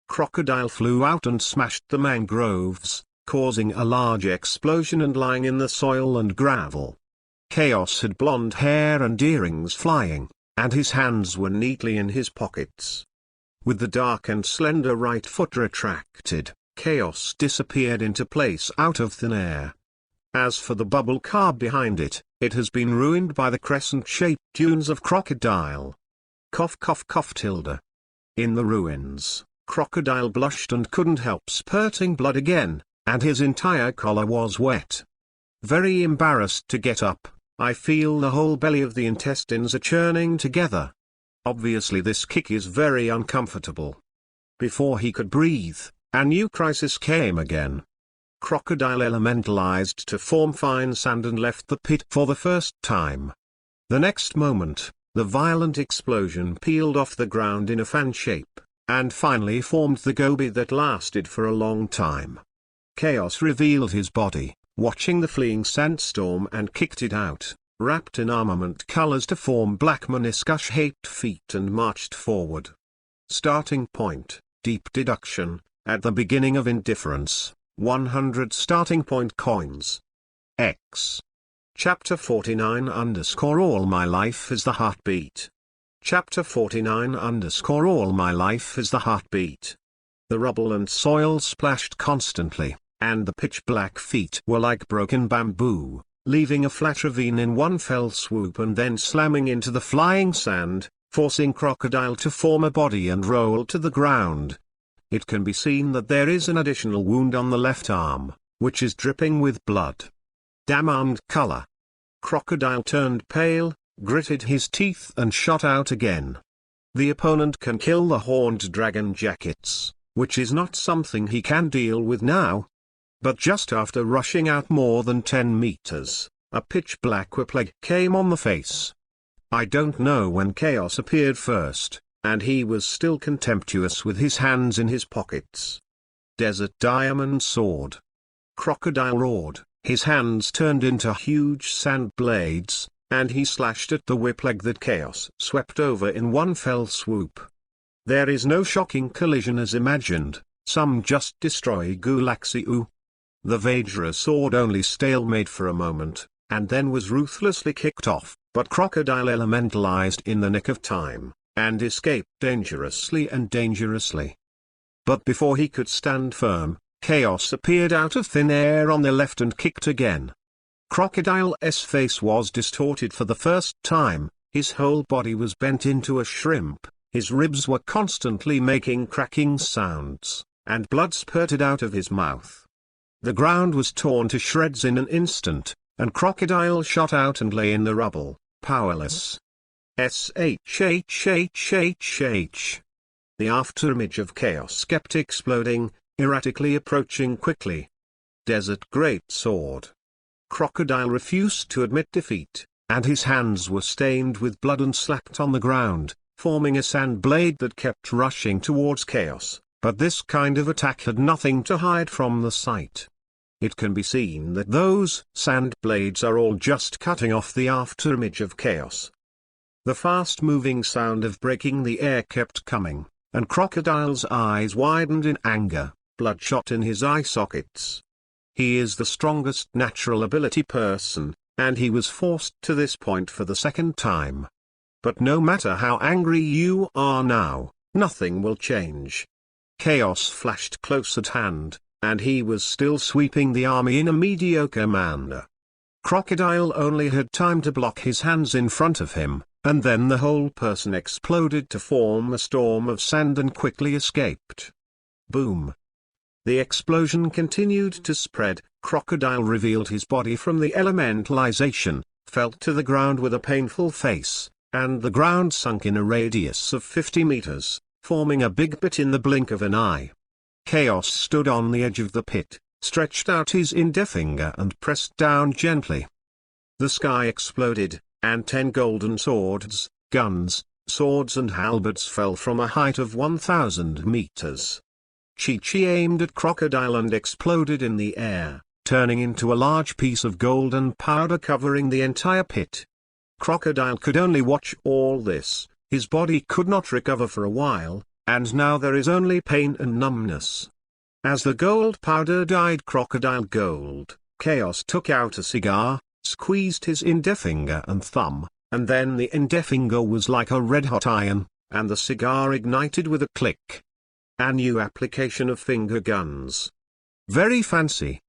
Crocodile flew out and smashed the mangroves, causing a large explosion and lying in the soil and gravel. Chaos had blonde hair and earrings flying, and his hands were neatly in his pockets. With the dark and slender right foot retracted, Chaos disappeared into place out of thin air. As for the bubble car behind it, it has been ruined by the crescent-shaped dunes of Crocodile. Cough cough cough tilde. In the ruins, Crocodile blushed and couldn't help spurting blood again, and his entire collar was wet. Very embarrassed to get up, I feel the whole belly of the intestines are churning together. Obviously this kick is very uncomfortable. Before he could breathe, a new crisis came again. Crocodile elementalized to form fine sand and left the pit for the first time. The next moment, the violent explosion peeled off the ground in a fan shape, and finally formed the goby that lasted for a long time. Chaos revealed his body, watching the fleeing sandstorm, and kicked it out, wrapped in armament colors to form black meniscus-shaped feet, and marched forward. Starting point, deep deduction, at the beginning of indifference, 100 starting point coins. X. Chapter 49 All my life is the heartbeat. Chapter 49 All my life is the heartbeat. The rubble and soil splashed constantly, and the pitch-black feet were like broken bamboo, leaving a flat ravine in one fell swoop and then slamming into the flying sand, forcing Crocodile to form a body and roll to the ground. It can be seen that there is an additional wound on the left arm, which is dripping with blood. Damned color. Crocodile turned pale, gritted his teeth and shot out again. The opponent can kill the horned dragon jackets, which is not something he can deal with now. But just after rushing out more than 10 meters, a pitch-black whipleg came on the face. I don't know when Chaos appeared first, and he was still contemptuous with his hands in his pockets. Desert diamond sword. Crocodile roared, his hands turned into huge sand blades, and he slashed at the whipleg that Chaos swept over in one fell swoop. There is no shocking collision as imagined, some just destroy Gulaxiu. The Vajra sword only stalemate for a moment, and then was ruthlessly kicked off, but Crocodile elementalized in the nick of time, and escaped dangerously. But before he could stand firm, Chaos appeared out of thin air on the left and kicked again. Crocodile's face was distorted for the first time, his whole body was bent into a shrimp, his ribs were constantly making cracking sounds, and blood spurted out of his mouth. The ground was torn to shreds in an instant, and Crocodile shot out and lay in the rubble, powerless. Shhhhhh. The afterimage of Chaos kept exploding, erratically approaching quickly. Desert Great Sword. Crocodile refused to admit defeat, and his hands were stained with blood and slapped on the ground, forming a sand blade that kept rushing towards Chaos. But this kind of attack had nothing to hide from the sight. It can be seen that those sand blades are all just cutting off the afterimage of Chaos. The fast-moving sound of breaking the air kept coming, and Crocodile's eyes widened in anger, bloodshot in his eye sockets. He is the strongest natural ability person, and he was forced to this point for the second time. But no matter how angry you are now, nothing will change. Chaos flashed close at hand, and he was still sweeping the army in a mediocre manner. Crocodile only had time to block his hands in front of him, and then the whole person exploded to form a storm of sand and quickly escaped. Boom. The explosion continued to spread. Crocodile revealed his body from the elementalization, fell to the ground with a painful face, and the ground sunk in a radius of 50 meters. Forming a big pit in the blink of an eye. Chaos stood on the edge of the pit, stretched out his indefinger and pressed down gently. The sky exploded, and 10 golden swords, guns, swords and halberds fell from a height of 1,000 meters. Chi-Chi aimed at Crocodile and exploded in the air, turning into a large piece of golden powder covering the entire pit. Crocodile could only watch all this. His body could not recover for a while, and now there is only pain and numbness. As the gold powder dyed Crocodile gold, Chaos took out a cigar, squeezed his indefinger and thumb, and then the indefinger was like a red-hot iron, and the cigar ignited with a click. A new application of finger guns. Very fancy.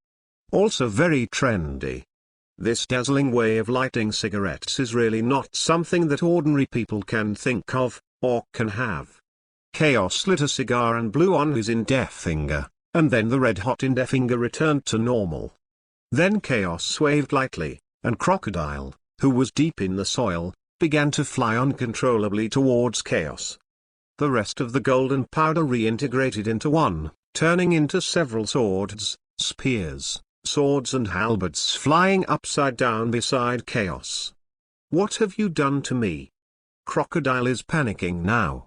Also very trendy. This dazzling way of lighting cigarettes is really not something that ordinary people can think of, or can have. Chaos lit a cigar and blew on his indefinger, and then the red-hot indefinger returned to normal. Then Chaos waved lightly, and Crocodile, who was deep in the soil, began to fly uncontrollably towards Chaos. The rest of the golden powder reintegrated into one, turning into several swords, spears, swords and halberds flying upside down beside Chaos. What have you done to me? Crocodile is panicking now.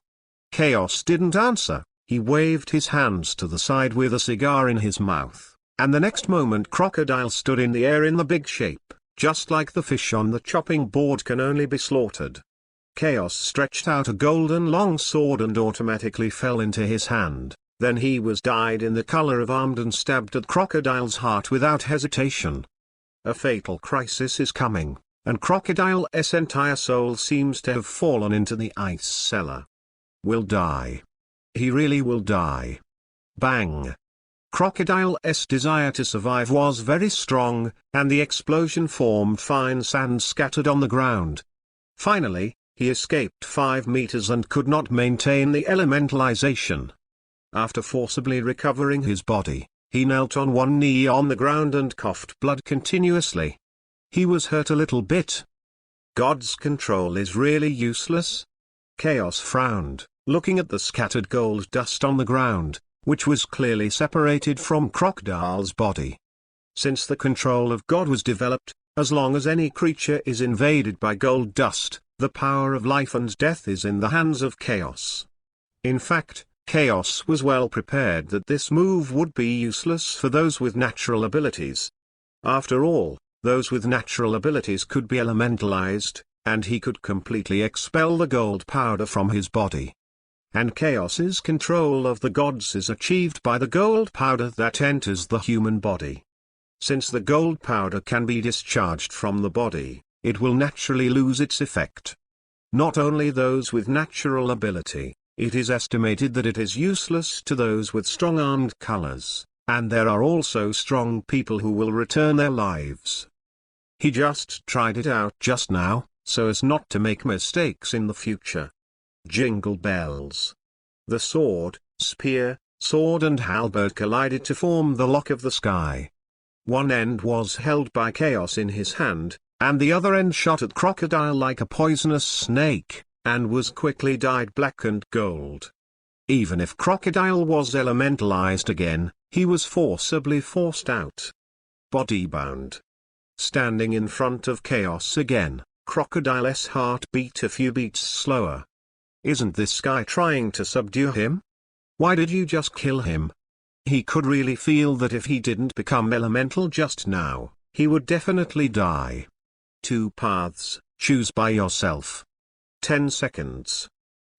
Chaos didn't answer, he waved his hands to the side with a cigar in his mouth, and the next moment Crocodile stood in the air in the big shape, just like the fish on the chopping board can only be slaughtered. Chaos stretched out a golden long sword and automatically fell into his hand. Then he was dyed in the color of armed and stabbed at Crocodile's heart without hesitation. A fatal crisis is coming, and Crocodile's entire soul seems to have fallen into the ice cellar. Will die. He really will die. Bang. Crocodile's desire to survive was very strong, and the explosion formed fine sand scattered on the ground. Finally, he escaped 5 meters and could not maintain the elementalization. After forcibly recovering his body, he knelt on one knee on the ground and coughed blood continuously. He was hurt a little bit. God's control is really useless? Chaos frowned, looking at the scattered gold dust on the ground, which was clearly separated from Crocodile's body. Since the control of God was developed, as long as any creature is invaded by gold dust, the power of life and death is in the hands of Chaos. In fact, Chaos was well prepared that this move would be useless for those with natural abilities. After all, those with natural abilities could be elementalized, and he could completely expel the gold powder from his body. And Chaos's control of the gods is achieved by the gold powder that enters the human body. Since the gold powder can be discharged from the body, it will naturally lose its effect. Not only those with natural ability, it is estimated that it is useless to those with strong-armed colors, and there are also strong people who will return their lives. He just tried it out just now, so as not to make mistakes in the future. Jingle bells. The sword, spear, sword and halberd collided to form the lock of the sky. One end was held by Chaos in his hand, and the other end shot at Crocodile like a poisonous snake, and was quickly dyed black and gold. Even if Crocodile was elementalized again, he was forcibly forced out. Body-bound. Standing in front of Chaos again, Crocodile's heart beat a few beats slower. Isn't this guy trying to subdue him? Why did you just kill him? He could really feel that if he didn't become elemental just now, he would definitely die. 2 paths, choose by yourself. 10 seconds.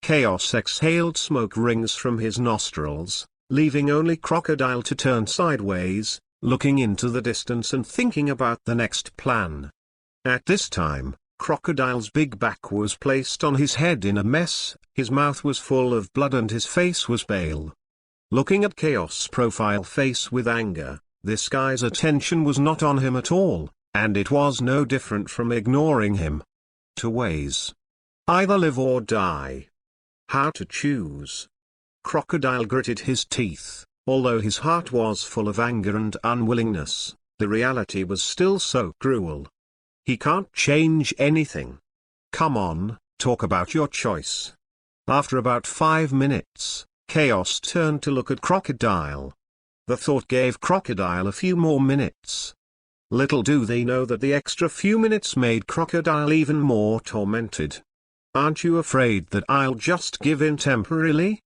Chaos exhaled smoke rings from his nostrils, leaving only Crocodile to turn sideways, looking into the distance and thinking about the next plan. At this time, Crocodile's big back was placed on his head in a mess, his mouth was full of blood and his face was pale. Looking at Chaos' profile face with anger, this guy's attention was not on him at all, and it was no different from ignoring him. 2 ways. Either live or die. How to choose? Crocodile gritted his teeth. Although his heart was full of anger and unwillingness, the reality was still so cruel. He can't change anything. Come on, talk about your choice. After about 5 minutes, Chaos turned to look at Crocodile. The thought gave Crocodile a few more minutes. Little do they know that the extra few minutes made Crocodile even more tormented. Aren't you afraid that I'll just give in temporarily?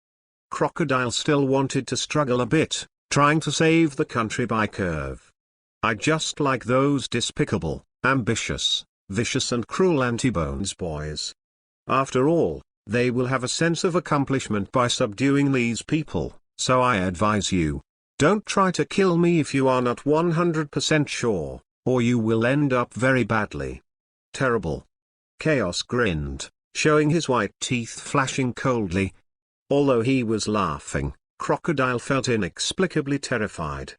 Crocodile still wanted to struggle a bit, trying to save the country by curve. I just like those despicable, ambitious, vicious and cruel anti-bones boys. After all, they will have a sense of accomplishment by subduing these people, so I advise you, don't try to kill me if you are not 100% sure, or you will end up very badly. Terrible. Chaos grinned, showing his white teeth flashing coldly. Although he was laughing, Crocodile felt inexplicably terrified.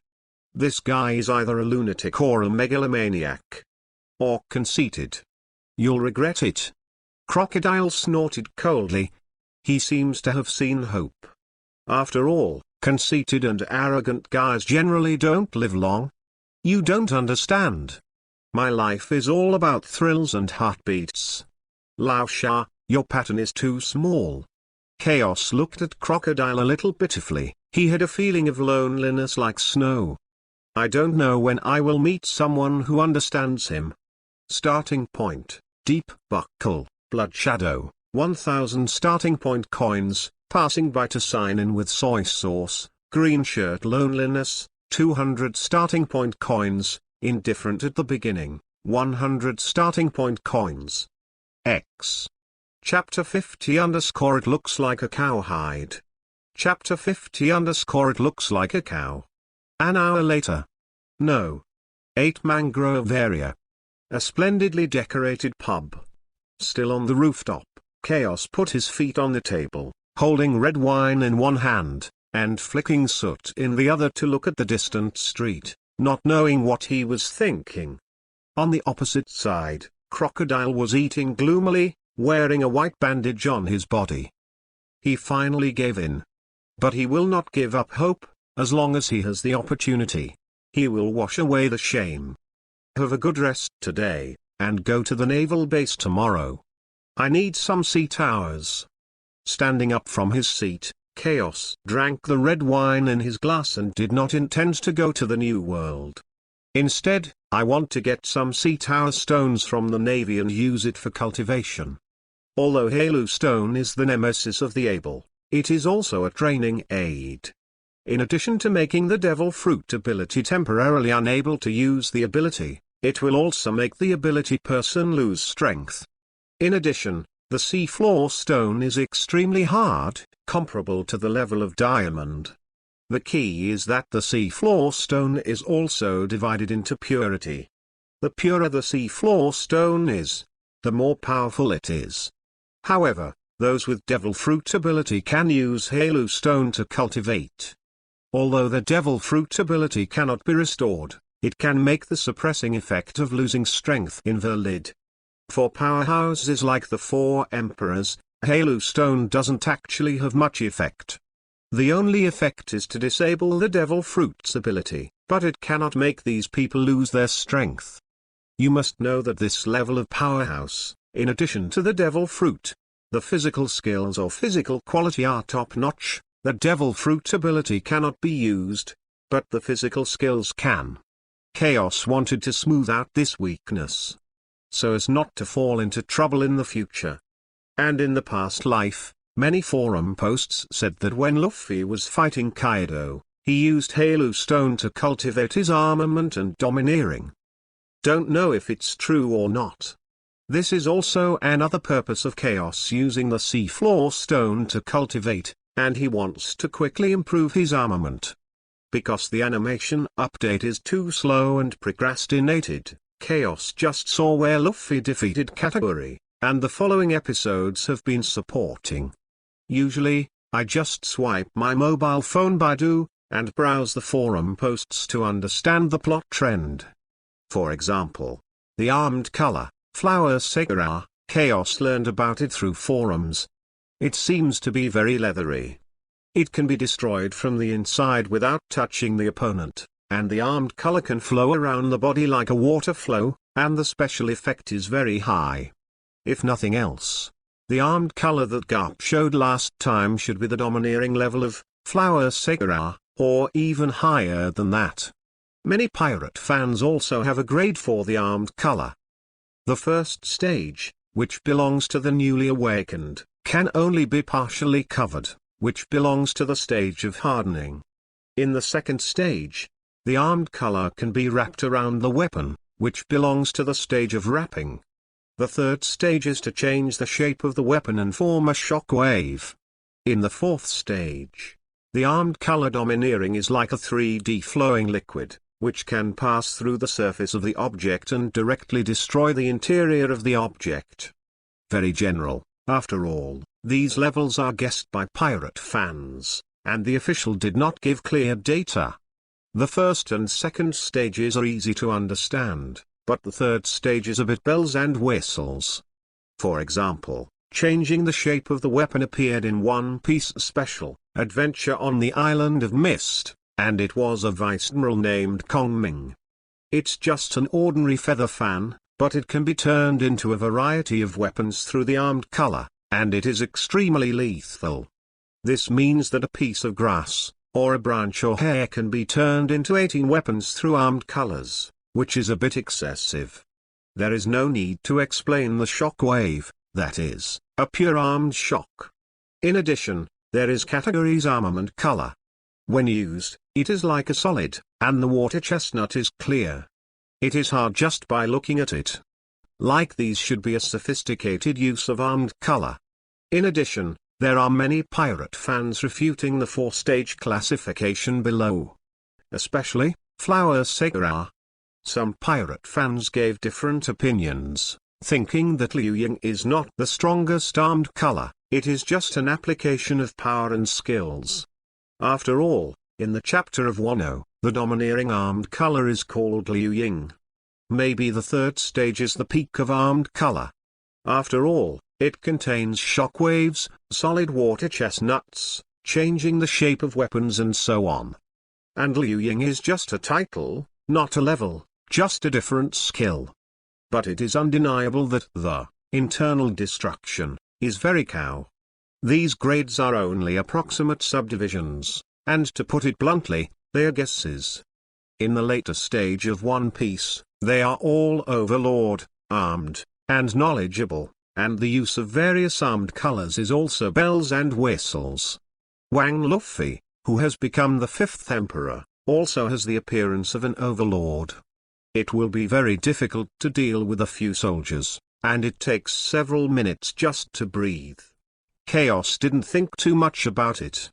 This guy is either a lunatic or a megalomaniac. Or conceited. You'll regret it. Crocodile snorted coldly. He seems to have seen hope. After all, conceited and arrogant guys generally don't live long. You don't understand. My life is all about thrills and heartbeats. Lao Sha, your pattern is too small. Chaos looked at Crocodile a little pitifully. He had a feeling of loneliness like snow. I don't know when I will meet someone who understands him. Starting point, deep buckle, blood shadow, 1000 starting point coins, passing by to sign in with soy sauce, green shirt loneliness, 200 starting point coins, indifferent at the beginning, 100 starting point coins. X. Chapter 50 _ it looks like a cowhide. Chapter 50 _ it looks like a cow. An hour later. No. 8 mangrove area. A splendidly decorated pub. Still on the rooftop, Chaos put his feet on the table, holding red wine in one hand, and flicking soot in the other to look at the distant street, not knowing what he was thinking. On the opposite side, Crocodile was eating gloomily, wearing a white bandage on his body. He finally gave in. But he will not give up hope, as long as he has the opportunity. He will wash away the shame. Have a good rest today, and go to the naval base tomorrow. I need some seat hours. Standing up from his seat, Chaos drank the red wine in his glass and did not intend to go to the New World. Instead, I want to get some sea tower stones from the Navy and use it for cultivation. Although Halo Stone is the nemesis of the able, it is also a training aid. In addition to making the Devil Fruit ability temporarily unable to use the ability, it will also make the ability person lose strength. In addition, the Seafloor Stone is extremely hard, comparable to the level of diamond. The key is that the Seafloor Stone is also divided into purity. The purer the Seafloor Stone is, the more powerful it is. However, those with Devil Fruit ability can use Halo Stone to cultivate. Although the Devil Fruit ability cannot be restored, it can make the suppressing effect of losing strength invalid. For powerhouses like the Four Emperors, Halo Stone doesn't actually have much effect. The only effect is to disable the Devil Fruit's ability, but it cannot make these people lose their strength. You must know that this level of powerhouse, in addition to the Devil Fruit, the physical skills or physical quality are top-notch. The Devil Fruit ability cannot be used, but the physical skills can. Chaos wanted to smooth out this weakness, so as not to fall into trouble in the future. And in the past life, many forum posts said that when Luffy was fighting Kaido, he used Halo Stone to cultivate his armament and domineering. Don't know if it's true or not. This is also another purpose of Chaos using the Seafloor Stone to cultivate, and he wants to quickly improve his armament. Because the animation update is too slow and procrastinated, Chaos just saw where Luffy defeated Katakuri, and the following episodes have been supporting. Usually, I just swipe my mobile phone Baidu, and browse the forum posts to understand the plot trend. For example, the armed color, Flower Sakura, Chaos learned about it through forums. It seems to be very leathery. It can be destroyed from the inside without touching the opponent, and the armed color can flow around the body like a water flow, and the special effect is very high. If nothing else, the armed color that Garp showed last time should be the domineering level of Flower Sakura, or even higher than that. Many pirate fans also have a grade for the armed color. The first stage, which belongs to the newly awakened, can only be partially covered, which belongs to the stage of hardening. In the second stage, the armed color can be wrapped around the weapon, which belongs to the stage of wrapping. The third stage is to change the shape of the weapon and form a shock wave. In the fourth stage, the armed color domineering is like a 3D flowing liquid, which can pass through the surface of the object and directly destroy the interior of the object. Very general, after all, these levels are guessed by pirate fans, and the official did not give clear data. The first and second stages are easy to understand, but the third stage is a bit bells and whistles. For example, changing the shape of the weapon appeared in One Piece Special, Adventure on the Island of Mist, and it was a vice admiral named Kongming. It's just an ordinary feather fan, but it can be turned into a variety of weapons through the armed color, and it is extremely lethal. This means that a piece of grass, or a branch or hair can be turned into 18 weapons through armed colors, which is a bit excessive. There is no need to explain the shock wave, that is, a pure armed shock. In addition, there is categories armament color. When used, it is like a solid, and the water chestnut is clear. It is hard just by looking at it. Like these should be a sophisticated use of armed color. In addition, there are many pirate fans refuting the 4-stage classification below. Especially, Flower Sakura. Some pirate fans gave different opinions, thinking that Liu Ying is not the strongest armed color, it is just an application of power and skills. After all, in the chapter of Wano, the domineering armed color is called Liu Ying. Maybe the third stage is the peak of armed color. After all, it contains shockwaves, solid water chestnuts, changing the shape of weapons and so on. And Liu Ying is just a title, not a level, just a different skill. But it is undeniable that the internal destruction is very cow. These grades are only approximate subdivisions, and to put it bluntly, they are guesses. In the later stage of One Piece, they are all overlord, armed, and knowledgeable, and the use of various armed colors is also bells and whistles. Wang Luffy, who has become the fifth emperor, also has the appearance of an overlord. It will be very difficult to deal with a few soldiers, and it takes several minutes just to breathe. Chaos didn't think too much about it.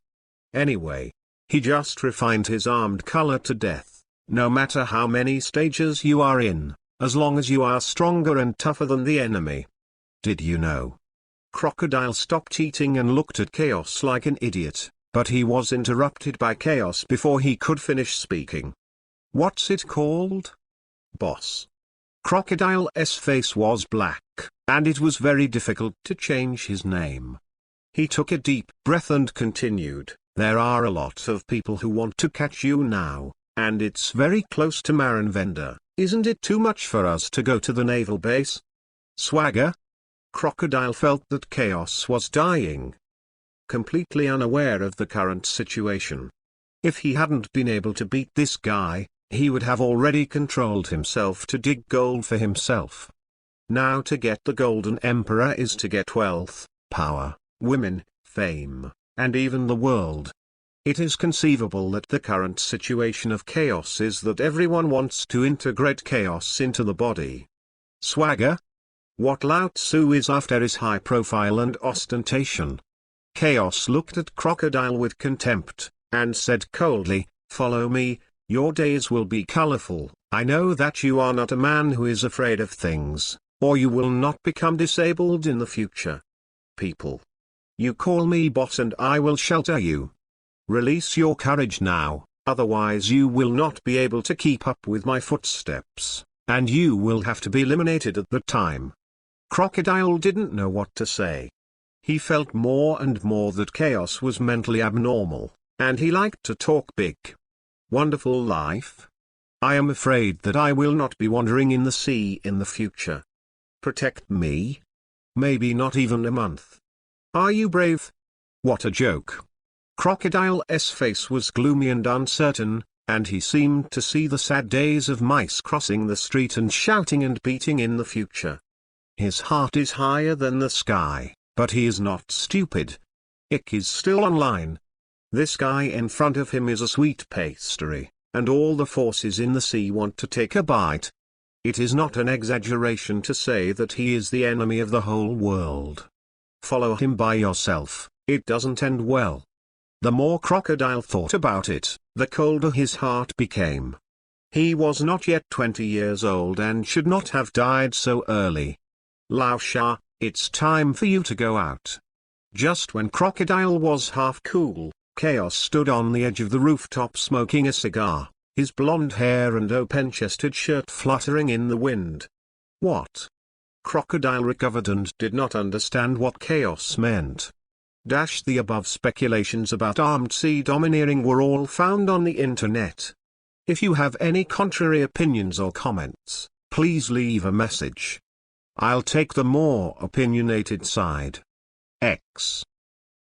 Anyway, he just refined his armed color to death. No matter how many stages you are in, as long as you are stronger and tougher than the enemy. Did you know? Crocodile stopped eating and looked at Chaos like an idiot, but he was interrupted by Chaos before he could finish speaking. What's it called? Boss. Crocodile's face was black, and it was very difficult to change his name. He took a deep breath and continued, there are a lot of people who want to catch you now, and it's very close to Marinvenda. Isn't it too much for us to go to the naval base? Swagger? Crocodile felt that Chaos was dying. Completely unaware of the current situation. If he hadn't been able to beat this guy, he would have already controlled himself to dig gold for himself. Now to get the Golden Emperor is to get wealth, power, women, fame, and even the world. It is conceivable that the current situation of Chaos is that everyone wants to integrate Chaos into the body. Swagger? What Lao Tzu is after is high profile and ostentation. Chaos looked at Crocodile with contempt, and said coldly, follow me, your days will be colorful. I know that you are not a man who is afraid of things, or you will not become disabled in the future. People. You call me boss and I will shelter you. Release your courage now, otherwise you will not be able to keep up with my footsteps, and you will have to be eliminated at the time. Crocodile didn't know what to say. He felt more and more that Chaos was mentally abnormal, and he liked to talk big. Wonderful life. I am afraid that I will not be wandering in the sea in the future. Protect me? Maybe not even a month. Are you brave? What a joke. Crocodile's face was gloomy and uncertain, and he seemed to see the sad days of mice crossing the street and shouting and beating in the future. His heart is higher than the sky, but he is not stupid. Ick is still online. This guy in front of him is a sweet pastry, and all the forces in the sea want to take a bite. It is not an exaggeration to say that he is the enemy of the whole world. Follow him by yourself, it doesn't end well. The more Crocodile thought about it, the colder his heart became. He was not yet 20 years old and should not have died so early. Lao Sha, it's time for you to go out. Just when Crocodile was half cool, Chaos stood on the edge of the rooftop smoking a cigar, his blonde hair and open-chested shirt fluttering in the wind. What? Crocodile recovered and did not understand what Chaos meant. The above speculations about armed sea domineering were all found on the internet. If you have any contrary opinions or comments, please leave a message. I'll take the more opinionated side. X.